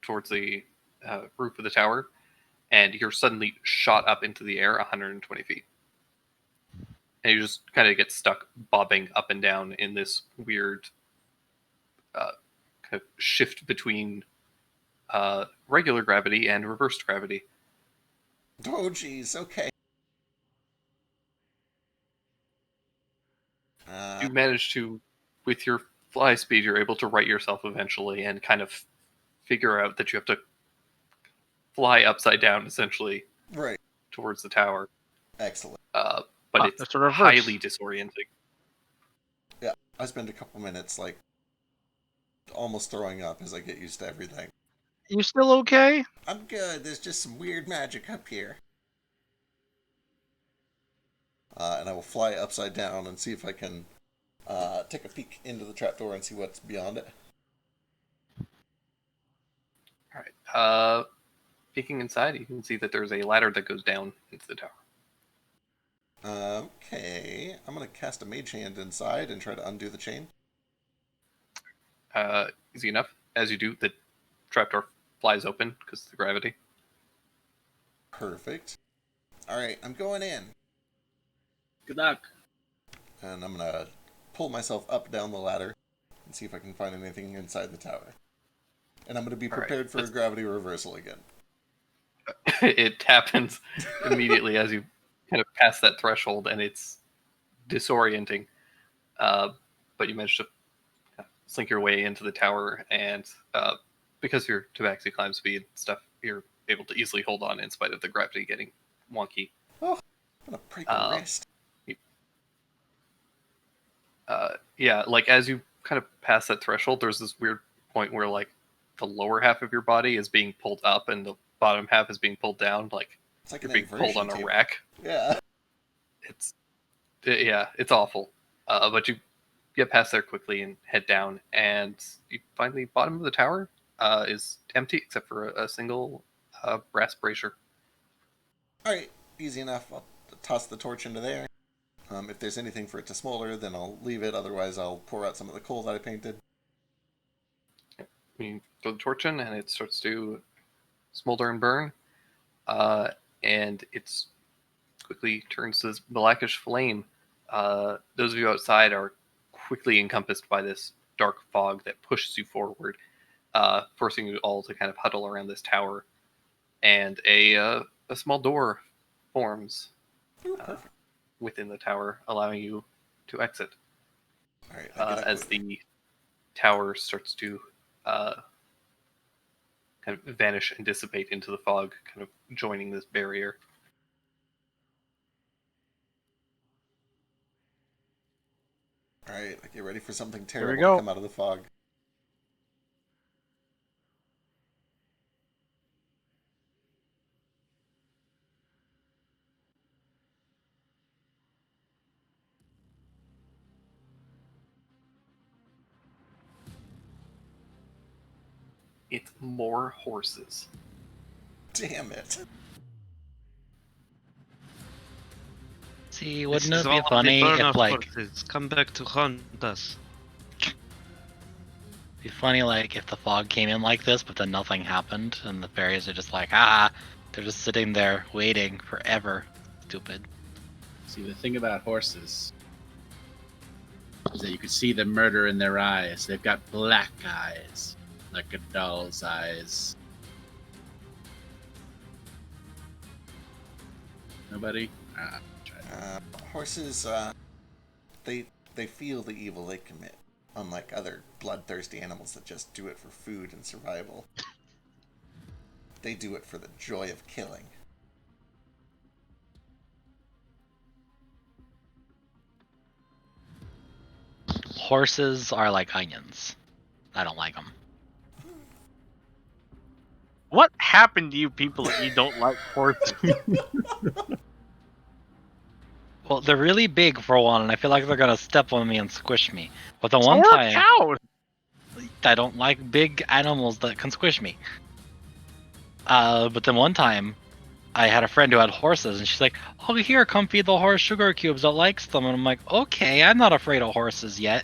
towards the roof of the tower, and you're suddenly shot up into the air 120 feet. And you just kind of get stuck bobbing up and down in this weird kind of shift between regular gravity and reversed gravity. Oh, geez. Okay. do manage to, with your fly speed, you're able to right yourself eventually and kind of figure out that you have to fly upside down, essentially, Right. towards the tower. Excellent. But Ah, it's that's a reverse. highly disorienting. Yeah, I spend a couple minutes, like, almost throwing up as I get used to everything. You still okay? I'm good. There's just some weird magic up here. And I will fly upside down and see if I can take a peek into the trapdoor and see what's beyond it. All right. Peeking inside, you can see that there's a ladder that goes down into the tower. Okay, I'm gonna cast a mage hand inside and try to undo the chain. Easy enough. As you do, the trapdoor flies open because of the gravity. Perfect. Alright, I'm going in. Good luck. And I'm gonna pull myself up down the ladder and see if I can find anything inside the tower. And I'm gonna be prepared for a gravity reversal again. It happens immediately as you kind of pass that threshold, and it's disorienting. But you manage to slink your way into the tower, and because of your tabaxi climb speed stuff, you're able to easily hold on in spite of the gravity getting wonky. Oh, I'm gonna break my wrist. Yeah, like as you kind of pass that threshold, there's this weird point where like the lower half of your body is being pulled up and the bottom half is being pulled down, like It's like you're an being pulled on a inversion rack. Yeah. It's awful. But you get past there quickly and head down, and you find the bottom of the tower is empty except for a single brass brazier. Alright, easy enough. I'll toss the torch into there. If there's anything for it to smolder, then I'll leave it. Otherwise, I'll pour out some of the coal that I painted. You throw the torch in, and it starts to smolder and burn, and it's quickly turns to this blackish flame. Those of you outside are quickly encompassed by this dark fog that pushes you forward, forcing you all to kind of huddle around this tower. And a small door forms within the tower, allowing you to exit. All right, as the tower starts to kind of vanish and dissipate into the fog, kind of joining this barrier. Alright, I get ready for something we terrible go. to come out of the fog. It's more horses. Damn it. See, This wouldn't is it be all funny the burn if of like horses. Come back to haunt us. be funny like if the fog came in like this, but then nothing happened, and the fairies are just like, they're just sitting there waiting forever. Stupid. See, the thing about horses is that you can see the murder in their eyes. They've got black eyes, like a doll's eyes. Nobody? Horses, they feel the evil they commit, unlike other bloodthirsty animals that just do it for food and survival. They do it for the joy of killing. Horses are like onions. I don't like them. What happened to you people that you don't like horses? Well, they're really big for one, and I feel like they're gonna step on me and squish me. But the So one are time cows. I don't like big animals that can squish me. But then one time, I had a friend who had horses, and she's like, "Oh, here, come feed the horse sugar cubes. It likes them." And I'm like, "Okay, I'm not afraid of horses yet."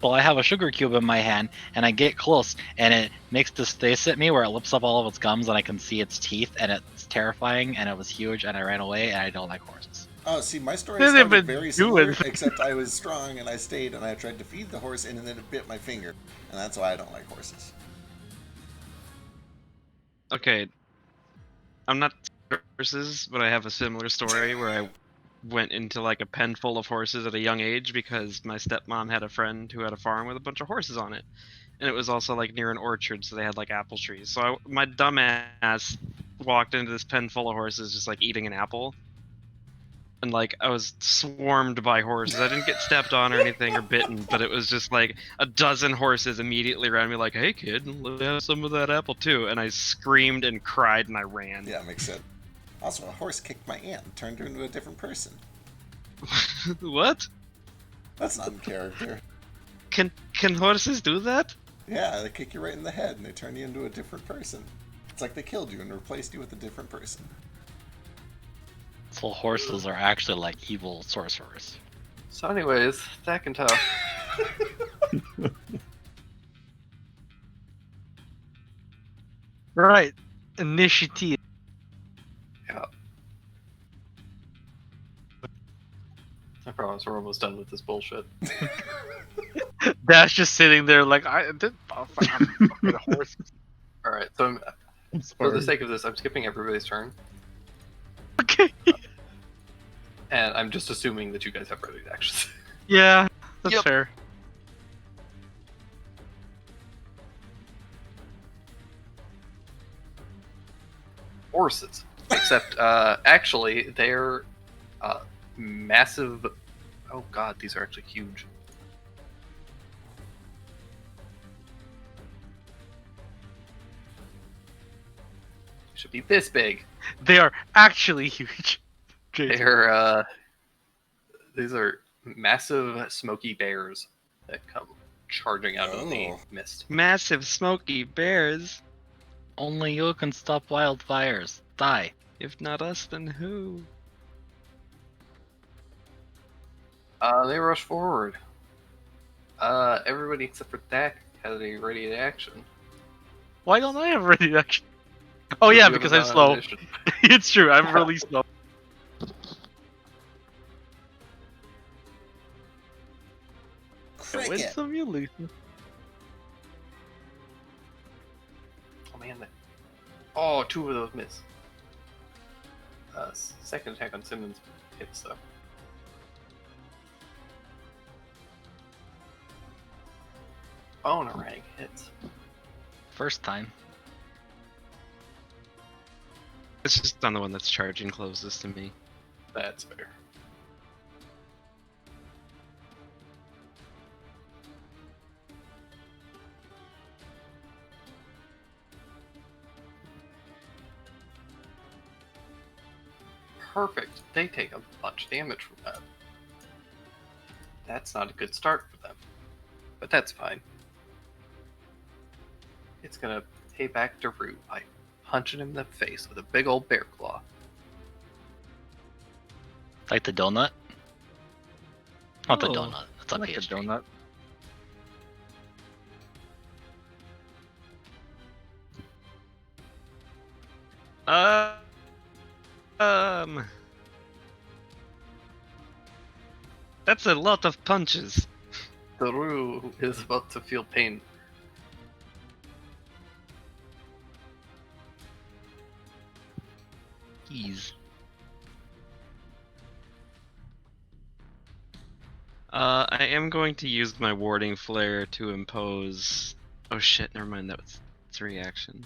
Well, I have a sugar cube in my hand, and I get close, and it makes this face at me where it lifts up all of its gums, and I can see its teeth, and it's terrifying, and it was huge, and I ran away, and I don't like horses. Oh, see, my story What have they started been very similar, doing? except I was strong and I stayed and I tried to feed the horse and then it bit my finger. And that's why I don't like horses. Okay. I'm not horses, but I have a similar story where I went into like a pen full of horses at a young age because my stepmom had a friend who had a farm with a bunch of horses on it, and it was also like near an orchard, so they had like apple trees. So my dumb ass walked into this pen full of horses just like eating an apple, and like I was swarmed by horses. I didn't get stepped on or anything or bitten, but it was just like a dozen horses immediately around me like, hey kid, let me have some of that apple too. And I screamed and cried and I ran. Yeah, makes sense. Also, a horse kicked my aunt and turned her into a different person. What? That's not in character. Can horses do that? Yeah, they kick you right in the head and they turn you into a different person. It's like they killed you and replaced you with a different person. So horses are actually like evil sorcerers. So, anyways, Dak and Tough. Right. Initiative. Yeah. I promise we're almost done with this bullshit. Dash just sitting there like I did. I'm fucking a horse. All right, so I'm for the sorry. sake of this, I'm skipping everybody's turn, Okay. and I'm just assuming that you guys have ready actions. Yeah, that's Yep. fair. Horses, except actually they're massive. Oh god, these are actually huge. Should be this big. They are actually huge. Jason. They're these are massive smoky bears that come charging out of the Oh. mist. Massive smoky bears. Only you can stop wildfires. Die. If not us, then who? They rush forward. Everybody except for Dak has a ready to action. Why don't I have ready action? Oh yeah, You because haven't I'm done slow. initiative. It's true. I'm really slow. Win Cricket! some, you lose. Oh man, oh, two of those miss. Second attack on Simmons hits though. Bonerang hits. First time. It's just on the one that's charging closest to me. That's fair. Perfect. They take a bunch of damage from that. That's not a good start for them. But that's fine. It's gonna pay back to Root by punching him in the face with a big old bear claw. Like the donut? Not the Oh, donut. That's I a like a pastry. donut. That's a lot of punches. The Roo is about to feel pain. Keys. I am going to use my warding flare to impose. Oh shit! Never mind. That was its reaction.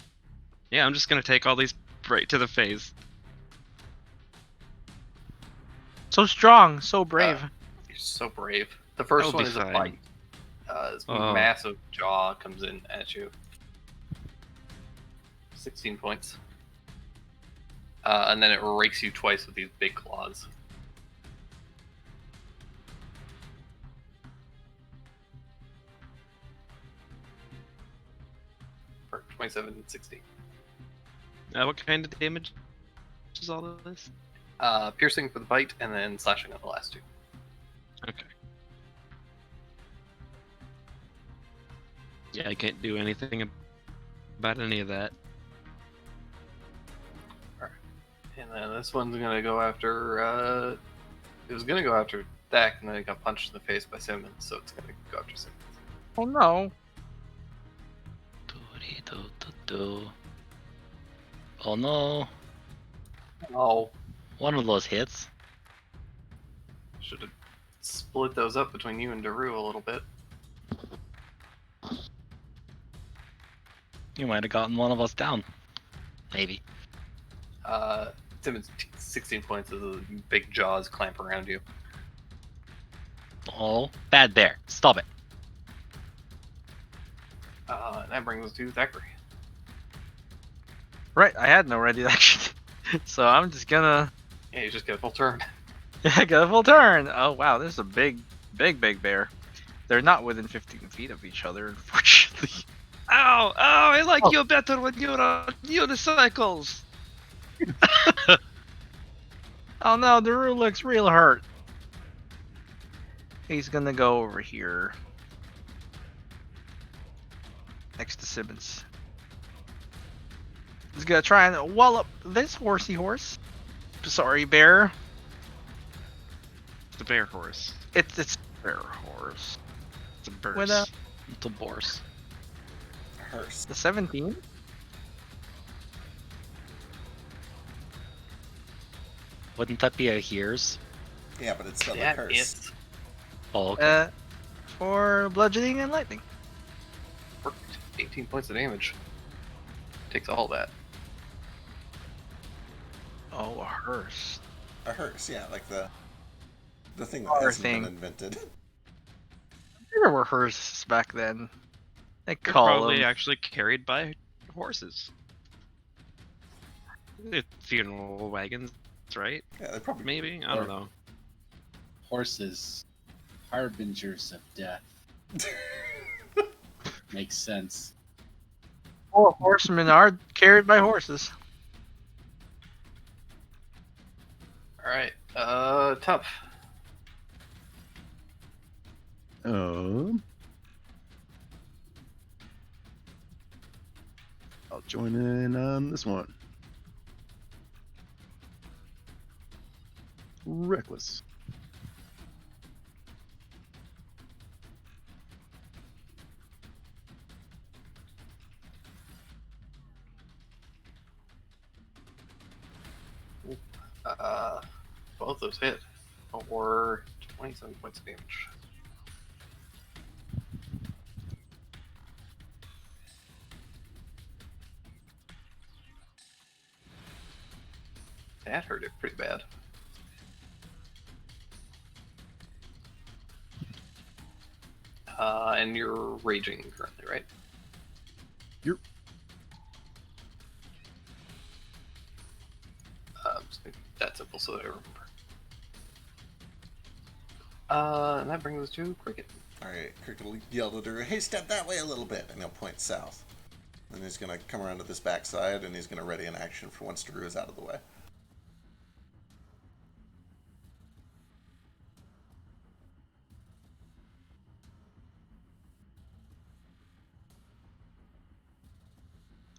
Yeah, I'm just gonna take all these right to the face. So strong, so brave. You're so brave. The first That'll one be is a fine. bite. This Oh. massive jaw comes in at you. 16 points. And then it rakes you twice with these big claws. For 27 and 60. What kind of damage is all of this? Piercing for the bite, and then slashing on the last two. Okay. Yeah, I can't do anything about any of that. And then this one's gonna go after. It was gonna go after Dak, and then it got punched in the face by Simmons, so it's gonna go after Simmons. Oh no. Do-de-do-do-do. Oh no. Oh, One of those hits. Should have split those up between you and Daru a little bit. You might have gotten one of us down. Maybe. Simmons, 16 points as the big jaws clamp around you. Oh, bad bear. Stop it. That brings us to Zachary. Right, I had no ready action. So I'm just gonna Yeah, you just get a full turn. get a full turn. Oh wow, this is a big bear. They're not within 15 feet of each other, unfortunately. Ow! I like you better when you're on unicycles. Oh no, Daru looks real hurt. He's gonna go over here. Next to Simmons. He's gonna try and wallop this horsey horse. Sorry, bear. It's a bear horse. It's bear horse. It's a burst. With a It's a horse. Hearse. the 17. Wouldn't that be a here's? Yeah, but it's spelled Yeah, like hearse. it's Oh, okay. For bludgeoning and lightning. worked. 18 points of damage. Takes all that. Oh, a hearse. A hearse, yeah, like the thing that Car hasn't thing. been invented. There were hearses back then. They They're call probably them. actually carried by horses. They're funeral wagons, right? Yeah, they probably Maybe? I don't know. Horses, harbingers of death. Makes sense. All horsemen are carried by horses. Alright, tough. I'll join in on this one. Reckless. Both those hit. Or 27 points of damage. That hurt it pretty bad. And you're raging currently, right? Yep. Just make that simple so that I remember. And that brings us to Cricket. Alright, Cricket will yell to Daru, hey, step that way a little bit, and he'll point south. Then he's gonna come around to this backside, and he's gonna ready an action for once Daru is out of the way.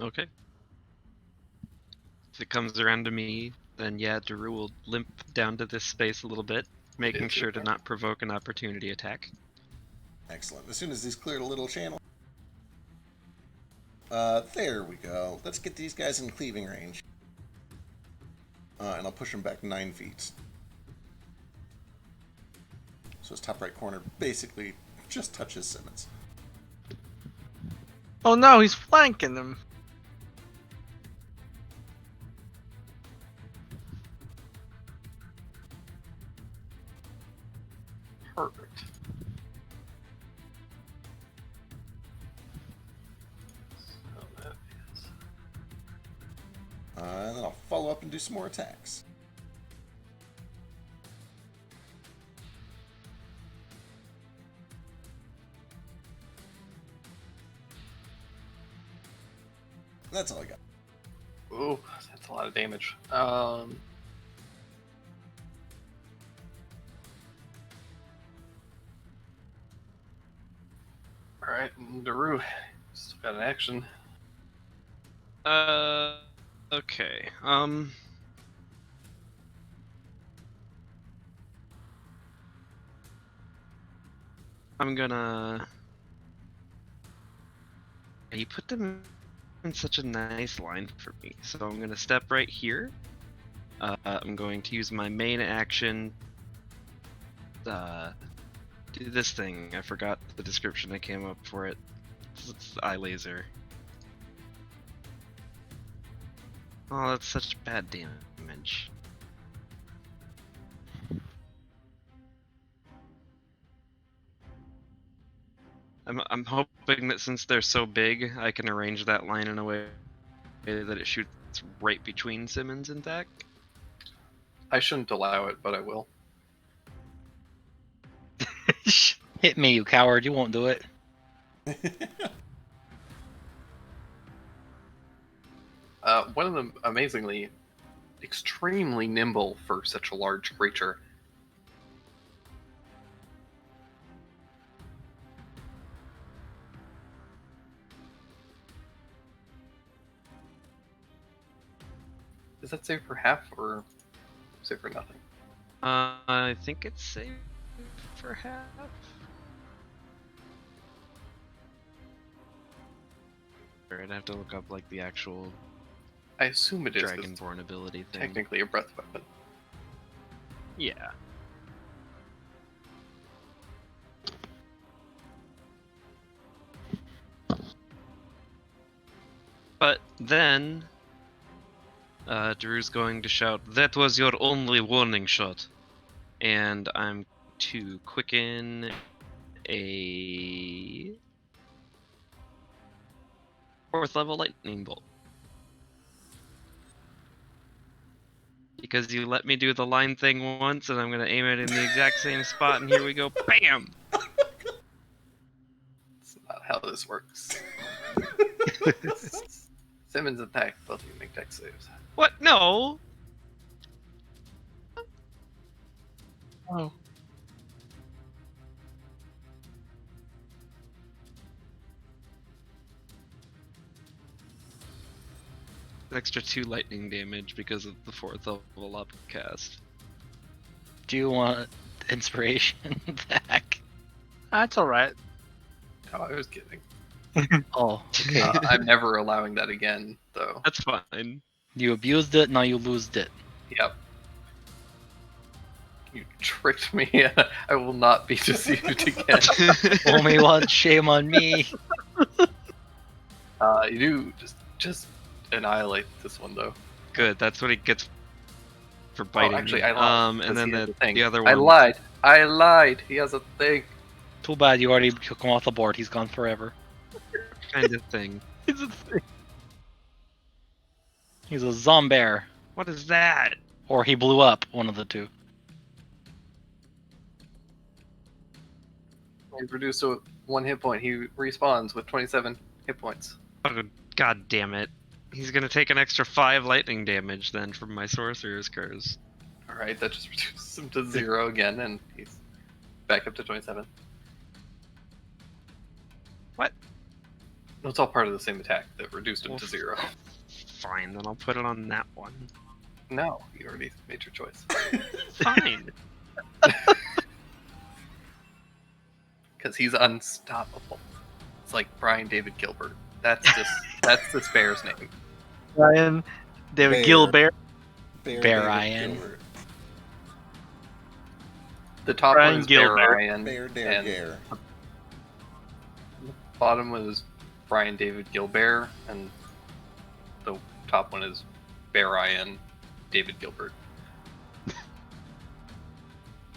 Okay. If it comes around to me, then yeah, Daru will limp down to this space a little bit, making Is it sure to there? not provoke an opportunity attack. Excellent. As soon as he's cleared a little channel. There we go. Let's get these guys in cleaving range. And I'll push him back 9 feet. So his top right corner basically just touches Simmons. Oh no, he's flanking them. Perfect. So that is... And then I'll follow up and do some more attacks. That's all I got. Ooh, that's a lot of damage. Alright, Daru, still got an action. Okay. I'm gonna... You put them in such a nice line for me, so I'm gonna step right here. I'm going to use my main action do this thing. I forgot the description that came up for it. It's eye laser. Oh, that's such bad damage. I'm hoping that since they're so big, I can arrange that line in a way that it shoots right between Simmons and Thack. I shouldn't allow it, but I will. Hit me, you coward! You won't do it. One of them amazingly, extremely nimble for such a large creature. Does that save for half or save for nothing? I think it's safe for half. I'd have to look up like the actual I assume it is. 'cause Dragonborn ability thing. technically a breath weapon. Yeah. But then, Drew's going to shout, "That was your only warning shot," and I'm to quicken a 4th level lightning bolt. Because you let me do the line thing once, and I'm gonna aim it in the exact same spot, and here we go, BAM! That's not how this works. Simmons and Thack, both of you make dex saves. What? No! Oh. Extra 2 lightning damage because of the 4th level upcast. Do you want inspiration, Thack? That's all right. Oh, I was kidding. Oh, okay. I'm never allowing that again, though. That's fine. You abused it, now you losed it. Yep. You tricked me. I will not be deceived again. Fool me once, shame on me. You do just annihilate this one, though. Good, that's what he gets for biting. Actually, me. I lied. And then he has a thing. the other I one. lied. He has a thing. Too bad you already took him off the board. He's gone forever. Kind of thing. It's a thing. He's a zombear. What is that? Or he blew up, one of the two. He's reduced to 1 hit point. He respawns with 27 hit points. Oh, God damn it. He's gonna take an extra 5 lightning damage then from my sorcerer's curse. Alright, that just reduces him to 0 again, and he's back up to 27. What? No, it's all part of the same attack that reduced him Well, to 0. Fine, then I'll put it on that one. No, you already made your choice. Fine. Because he's unstoppable. It's like Brian David Gilbert. That's this bear's name. Ryan, David Bear. Gilbert. Bear David Ryan. Gilbert. The top Brian one is Bear Gilbert. Ryan. Bear Dare and Gare. bottom was Brian David Gilbert, and the top one is Bear Ryan David Gilbert.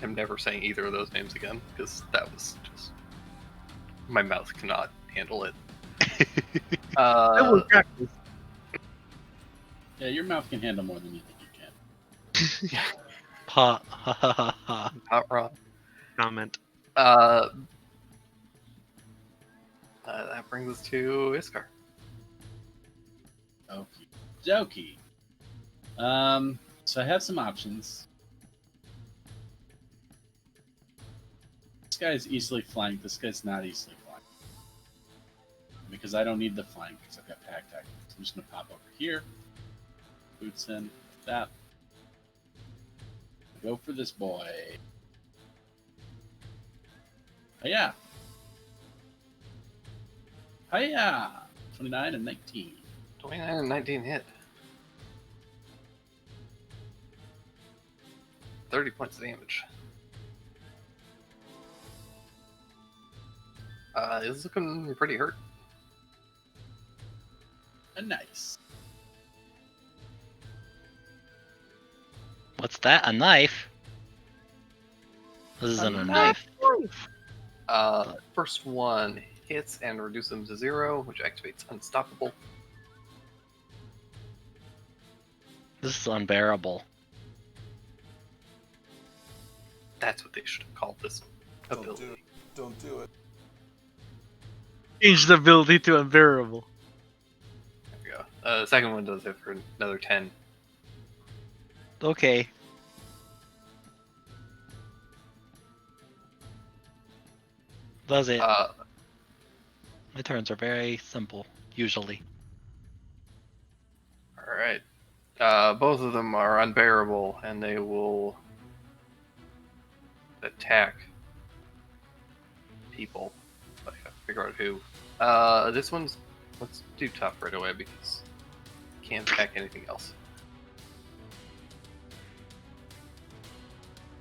I'm never saying either of those names again, because that was just... my mouth cannot handle it. Yeah, your mouth can handle more than you think you can. Ha ha ha ha ha. Not wrong. Comment. That brings us to Iskar. Okie dokie. So I have some options. This guy is easily flanked. This guy's not easily flanked. Because I don't need the flank because I've got pack tactics. I'm just going to pop over here. Boots in. That. Go for this boy. Hiya! Hiya! 29 and 19. 29 and 19 hit. 30 points of damage. It's looking pretty hurt. Nice. What's that? A knife? This isn't a knife. First one hits and reduces them to 0, which activates Unstoppable. This is unbearable. That's what they should have called this ability. Don't do it. Change the ability to unbearable. There we go. The second one does it for another 10. Okay. Does it? Uh, My turns are very simple, usually. Alright. Both of them are unbearable, and they will attack people. I gotta figure out who. This one's... Let's do tough right away, because can't attack anything else.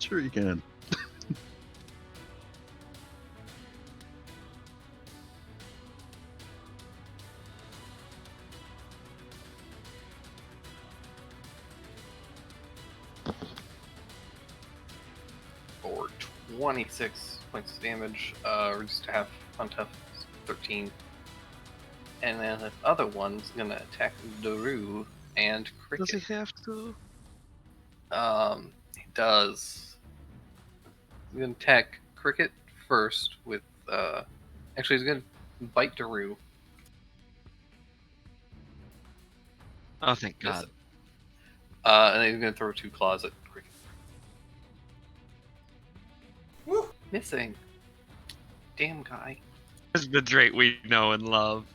Sure you can. For 26 points of damage, reduced to half on tough, 13. And then the other one's gonna attack Daru and Cricket. Does he have to? He does. He's gonna attack Cricket first with, actually he's gonna bite Daru. Oh, thank Yes. God. And then he's gonna throw 2 claws at Cricket. Woo! Missing. Damn guy. This is the Drake we know and love.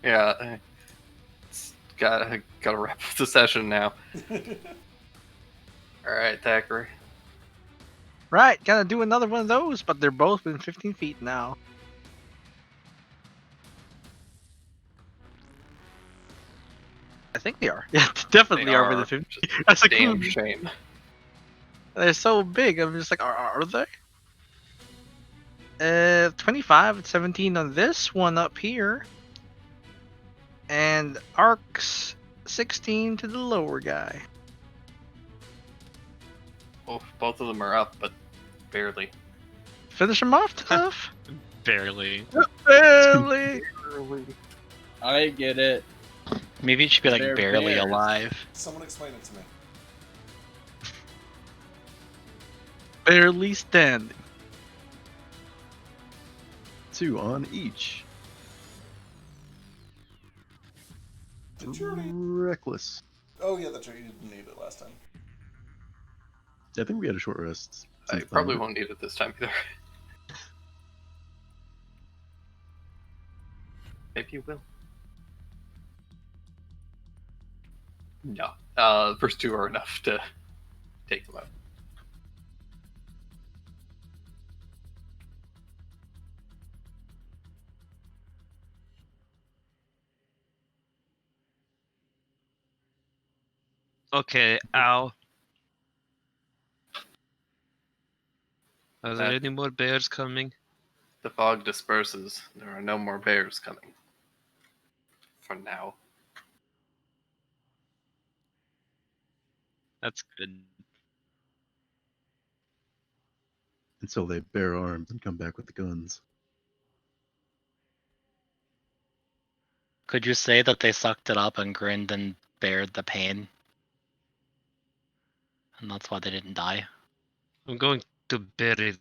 Yeah. It's gotta wrap up the session now. Alright, Thackeray. Right, gotta do another one of those, but they're both within 15 feet now. I think they are. Yeah, they definitely They are are within 15. just That's a damn cool. shame. They're so big. I'm just like, are they? 25 and 17 on this one up here. And arcs 16 to the lower guy. Both of them are up, but barely. Finish him off, tough. Barely. Barely. I get it. Maybe it should be like They're barely bears. alive. Someone explain it to me. Barely standing. 2 on each. Did you already? Reckless. Oh yeah, that's right. You didn't need it last time. I think we had a short rest. I since probably then. won't need it this time either. Maybe you will. No. The first 2 are enough to take them out. Okay, ow. Are there any more bears coming? The fog disperses. There are no more bears coming. For now. That's good. Until they bear arms and come back with the guns. Could you say that they sucked it up and grinned and bared the pain? And that's why they didn't die? I'm going to bury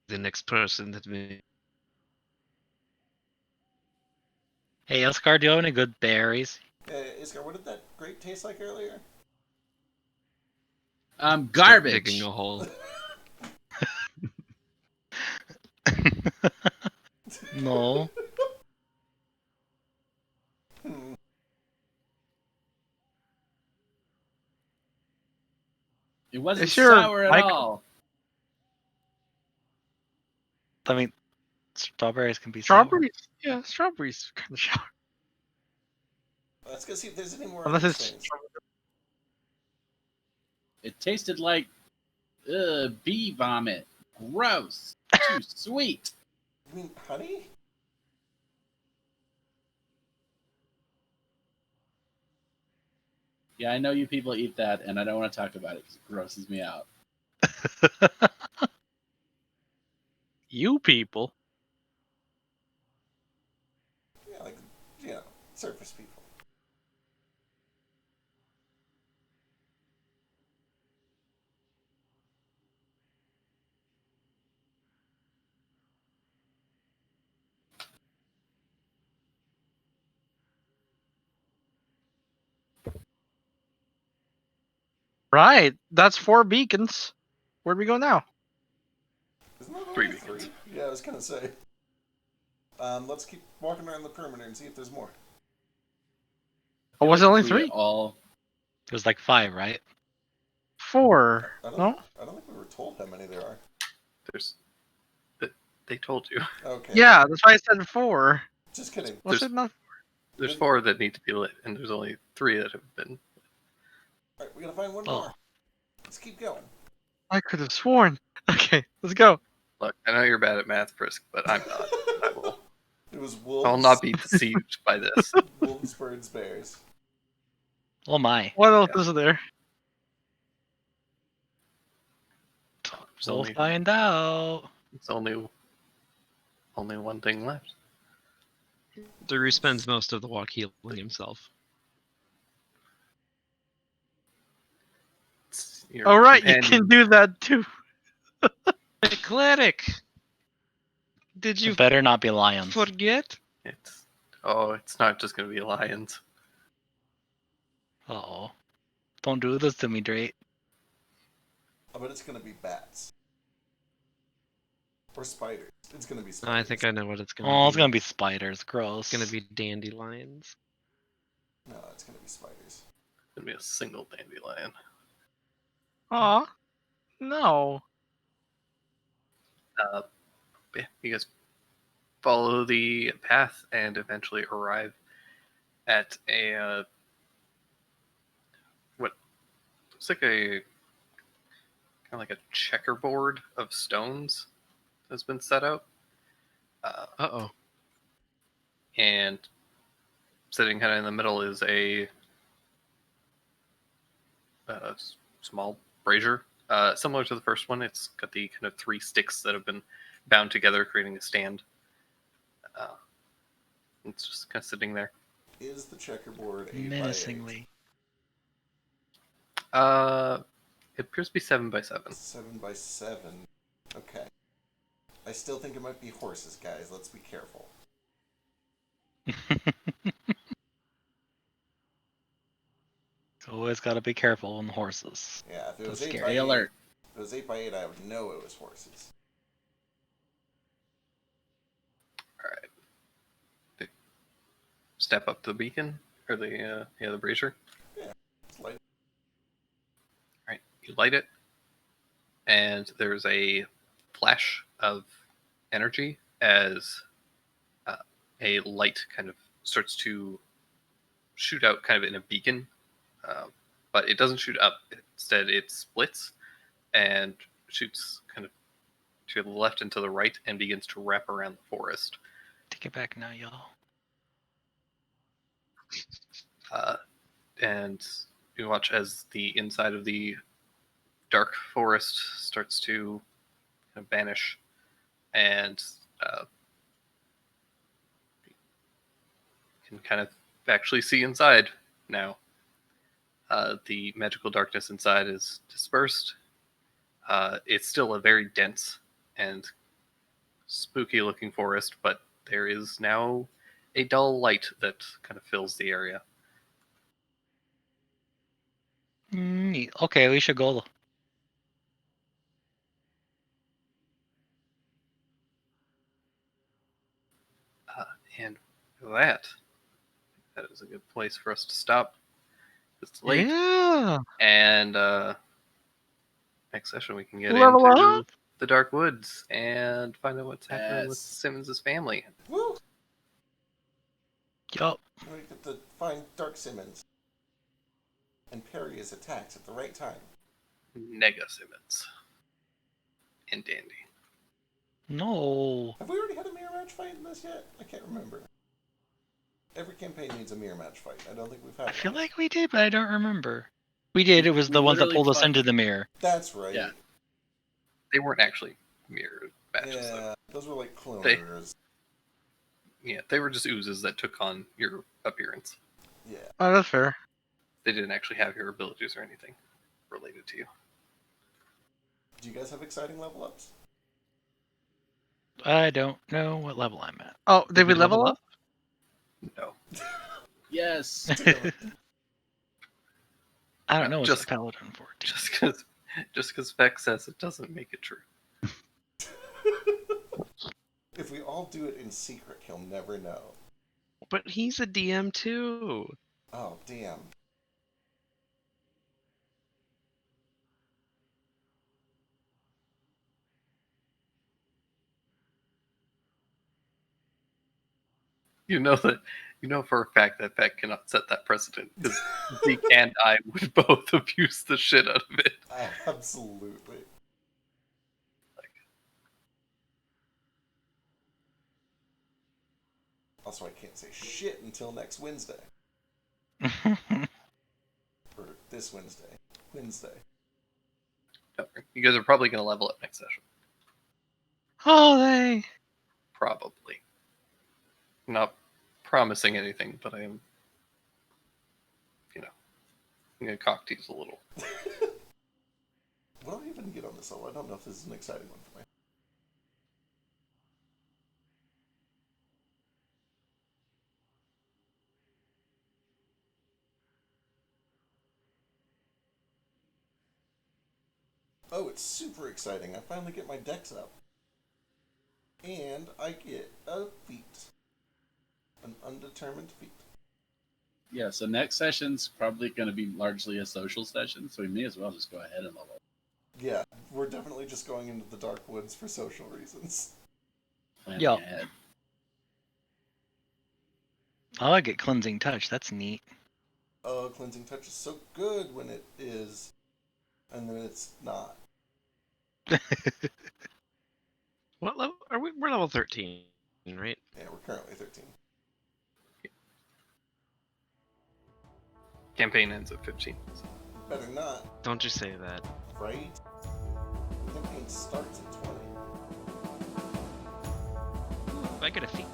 the next person that we... Hey, Oscar, do you have any good berries? Iskar, what did that grape taste like earlier? Garbage. Digging a hole. No. Hmm. It wasn't Sure, sour at Mike. all. I mean, strawberries can be sour. Strawberries? Yeah, strawberries kind of sour. Let's go see if there's any more Unless of these it's things. It tasted like bee vomit. Gross. Too sweet. You mean honey? Yeah, I know you people eat that, and I don't want to talk about it because it grosses me out. You people. Yeah, like, surface people. Right. That's 4 beacons. Where do we go now? Isn't that 3 only beacons. 3? Yeah, I was gonna say. Let's keep walking around the perimeter and see if there's more. Oh, I feel was it like only if we 3? all There's like 5, right? 4. I don't. No? I don't think we were told how many there are. There's. They told you. Okay. Yeah, that's why I said 4. Just kidding. Was There's- it not? There's 4 that need to be lit, and there's only 3 that have been. All right, we gotta find one Oh. more. Let's keep going. I could have sworn. Okay, let's go. Look, I know you're bad at math, Frisk, but I'm not. I will. It was wolves. I will not be deceived by this. Wolves, birds, bears. Oh my. What else Yeah. is there? There's We'll only, find out. it's only one thing left. Daru spends most of the walk healing himself. It's your All right, you companion. can do that too. Eclectic! Did you It better not be lions. forget? It's not just gonna be lions. Uh-oh. Don't do this to me, Drake. I bet it's gonna be bats. Or spiders. It's gonna be No, spiders. I think I know what it's gonna Oh, be. it's gonna be spiders. Gross. It's gonna be dandelions. No, it's gonna be spiders. It's gonna be a single dandelion. Aw. No. Yeah, you guys follow the path and eventually arrive at a what looks like a kind of like a checkerboard of stones that's been set out, Uh-oh. and sitting kind of in the middle is a small brazier, similar to the first one. It's got the kind of 3 sticks that have been bound together, creating a stand. It's just kind of sitting there. Is the checkerboard 8 Menacingly. It appears to be 7 by 7. 7 by 7. Okay. I still think it might be horses, guys. Let's be careful. Always gotta be careful on the horses. Yeah, if it was That's 8 scary. by 8, Stay alert. if it was 8 by 8, I would know it was horses. All right. Step up to the beacon or the brazier. It's like, All right, you light it, and there's a flash of energy as a light kind of starts to shoot out, kind of in a beacon, but it doesn't shoot up. Instead, it splits and shoots kind of to the left and to the right, and begins to wrap around the forest. Take it back now, y'all. And you watch as the inside of the dark forest starts to kind of vanish, and you can kind of actually see inside now. The magical darkness inside is dispersed. It's still a very dense and spooky-looking forest, but there is now a dull light that kind of fills the area. Okay, we should go. And that is a good place for us to stop. It's late, Yeah. and next session we can get Level into up. the dark woods and find out what's happening with Yes. Simmons' family. woo! Yup. We get to find Dark Simmons. And parry his attacks at the right time. Nega Simmons and Dandy. No. Have we already had a mirror match fight in this yet? I can't remember. Every campaign needs a mirror match fight. I don't think we've had I feel one. like we did, but I don't remember. We did. It was We the ones that literally pulled us fought- into the mirror. That's right. Yeah. They weren't actually mirror matches, though. Yeah, those were like cloners. Yeah, they were just oozes that took on your appearance. Yeah. Oh, that's fair. They didn't actually have your abilities or anything related to you. Do you guys have exciting level ups? I don't know what level I'm at. Oh, did we level up? No. Yes. I don't know what's Just- the Paladin 14. Just because Vex says it doesn't make it true. If we all do it in secret, he'll never know. But he's a DM too. Oh, damn. You know for a fact that Vex cannot set that precedent because Zeke and I would both abuse the shit out of it. Absolutely. Also, I can't say shit until next Wednesday. Or this Wednesday. Wednesday. You guys are probably going to level up next session. Oh, they. Probably. Not promising anything, but I am, I'm going to cock tease a little. What do I even get on this level? I don't know if this is an exciting one for me. Oh, it's super exciting. I finally get my dex up. And I get a feat. An undetermined feat. Yeah, so next session's probably going to be largely a social session, so we may as well just go ahead and level. Yeah, we're definitely just going into the dark woods for social reasons. Planning Yeah. ahead. Oh, I get cleansing touch. That's neat. Oh, cleansing touch is so good when it is, and then it's not. What level are we? We're level 13, right? Yeah, we're currently 13. Campaign ends at 15. So. Better not, Don't you say that. right? Campaign starts at 20. I get a feat.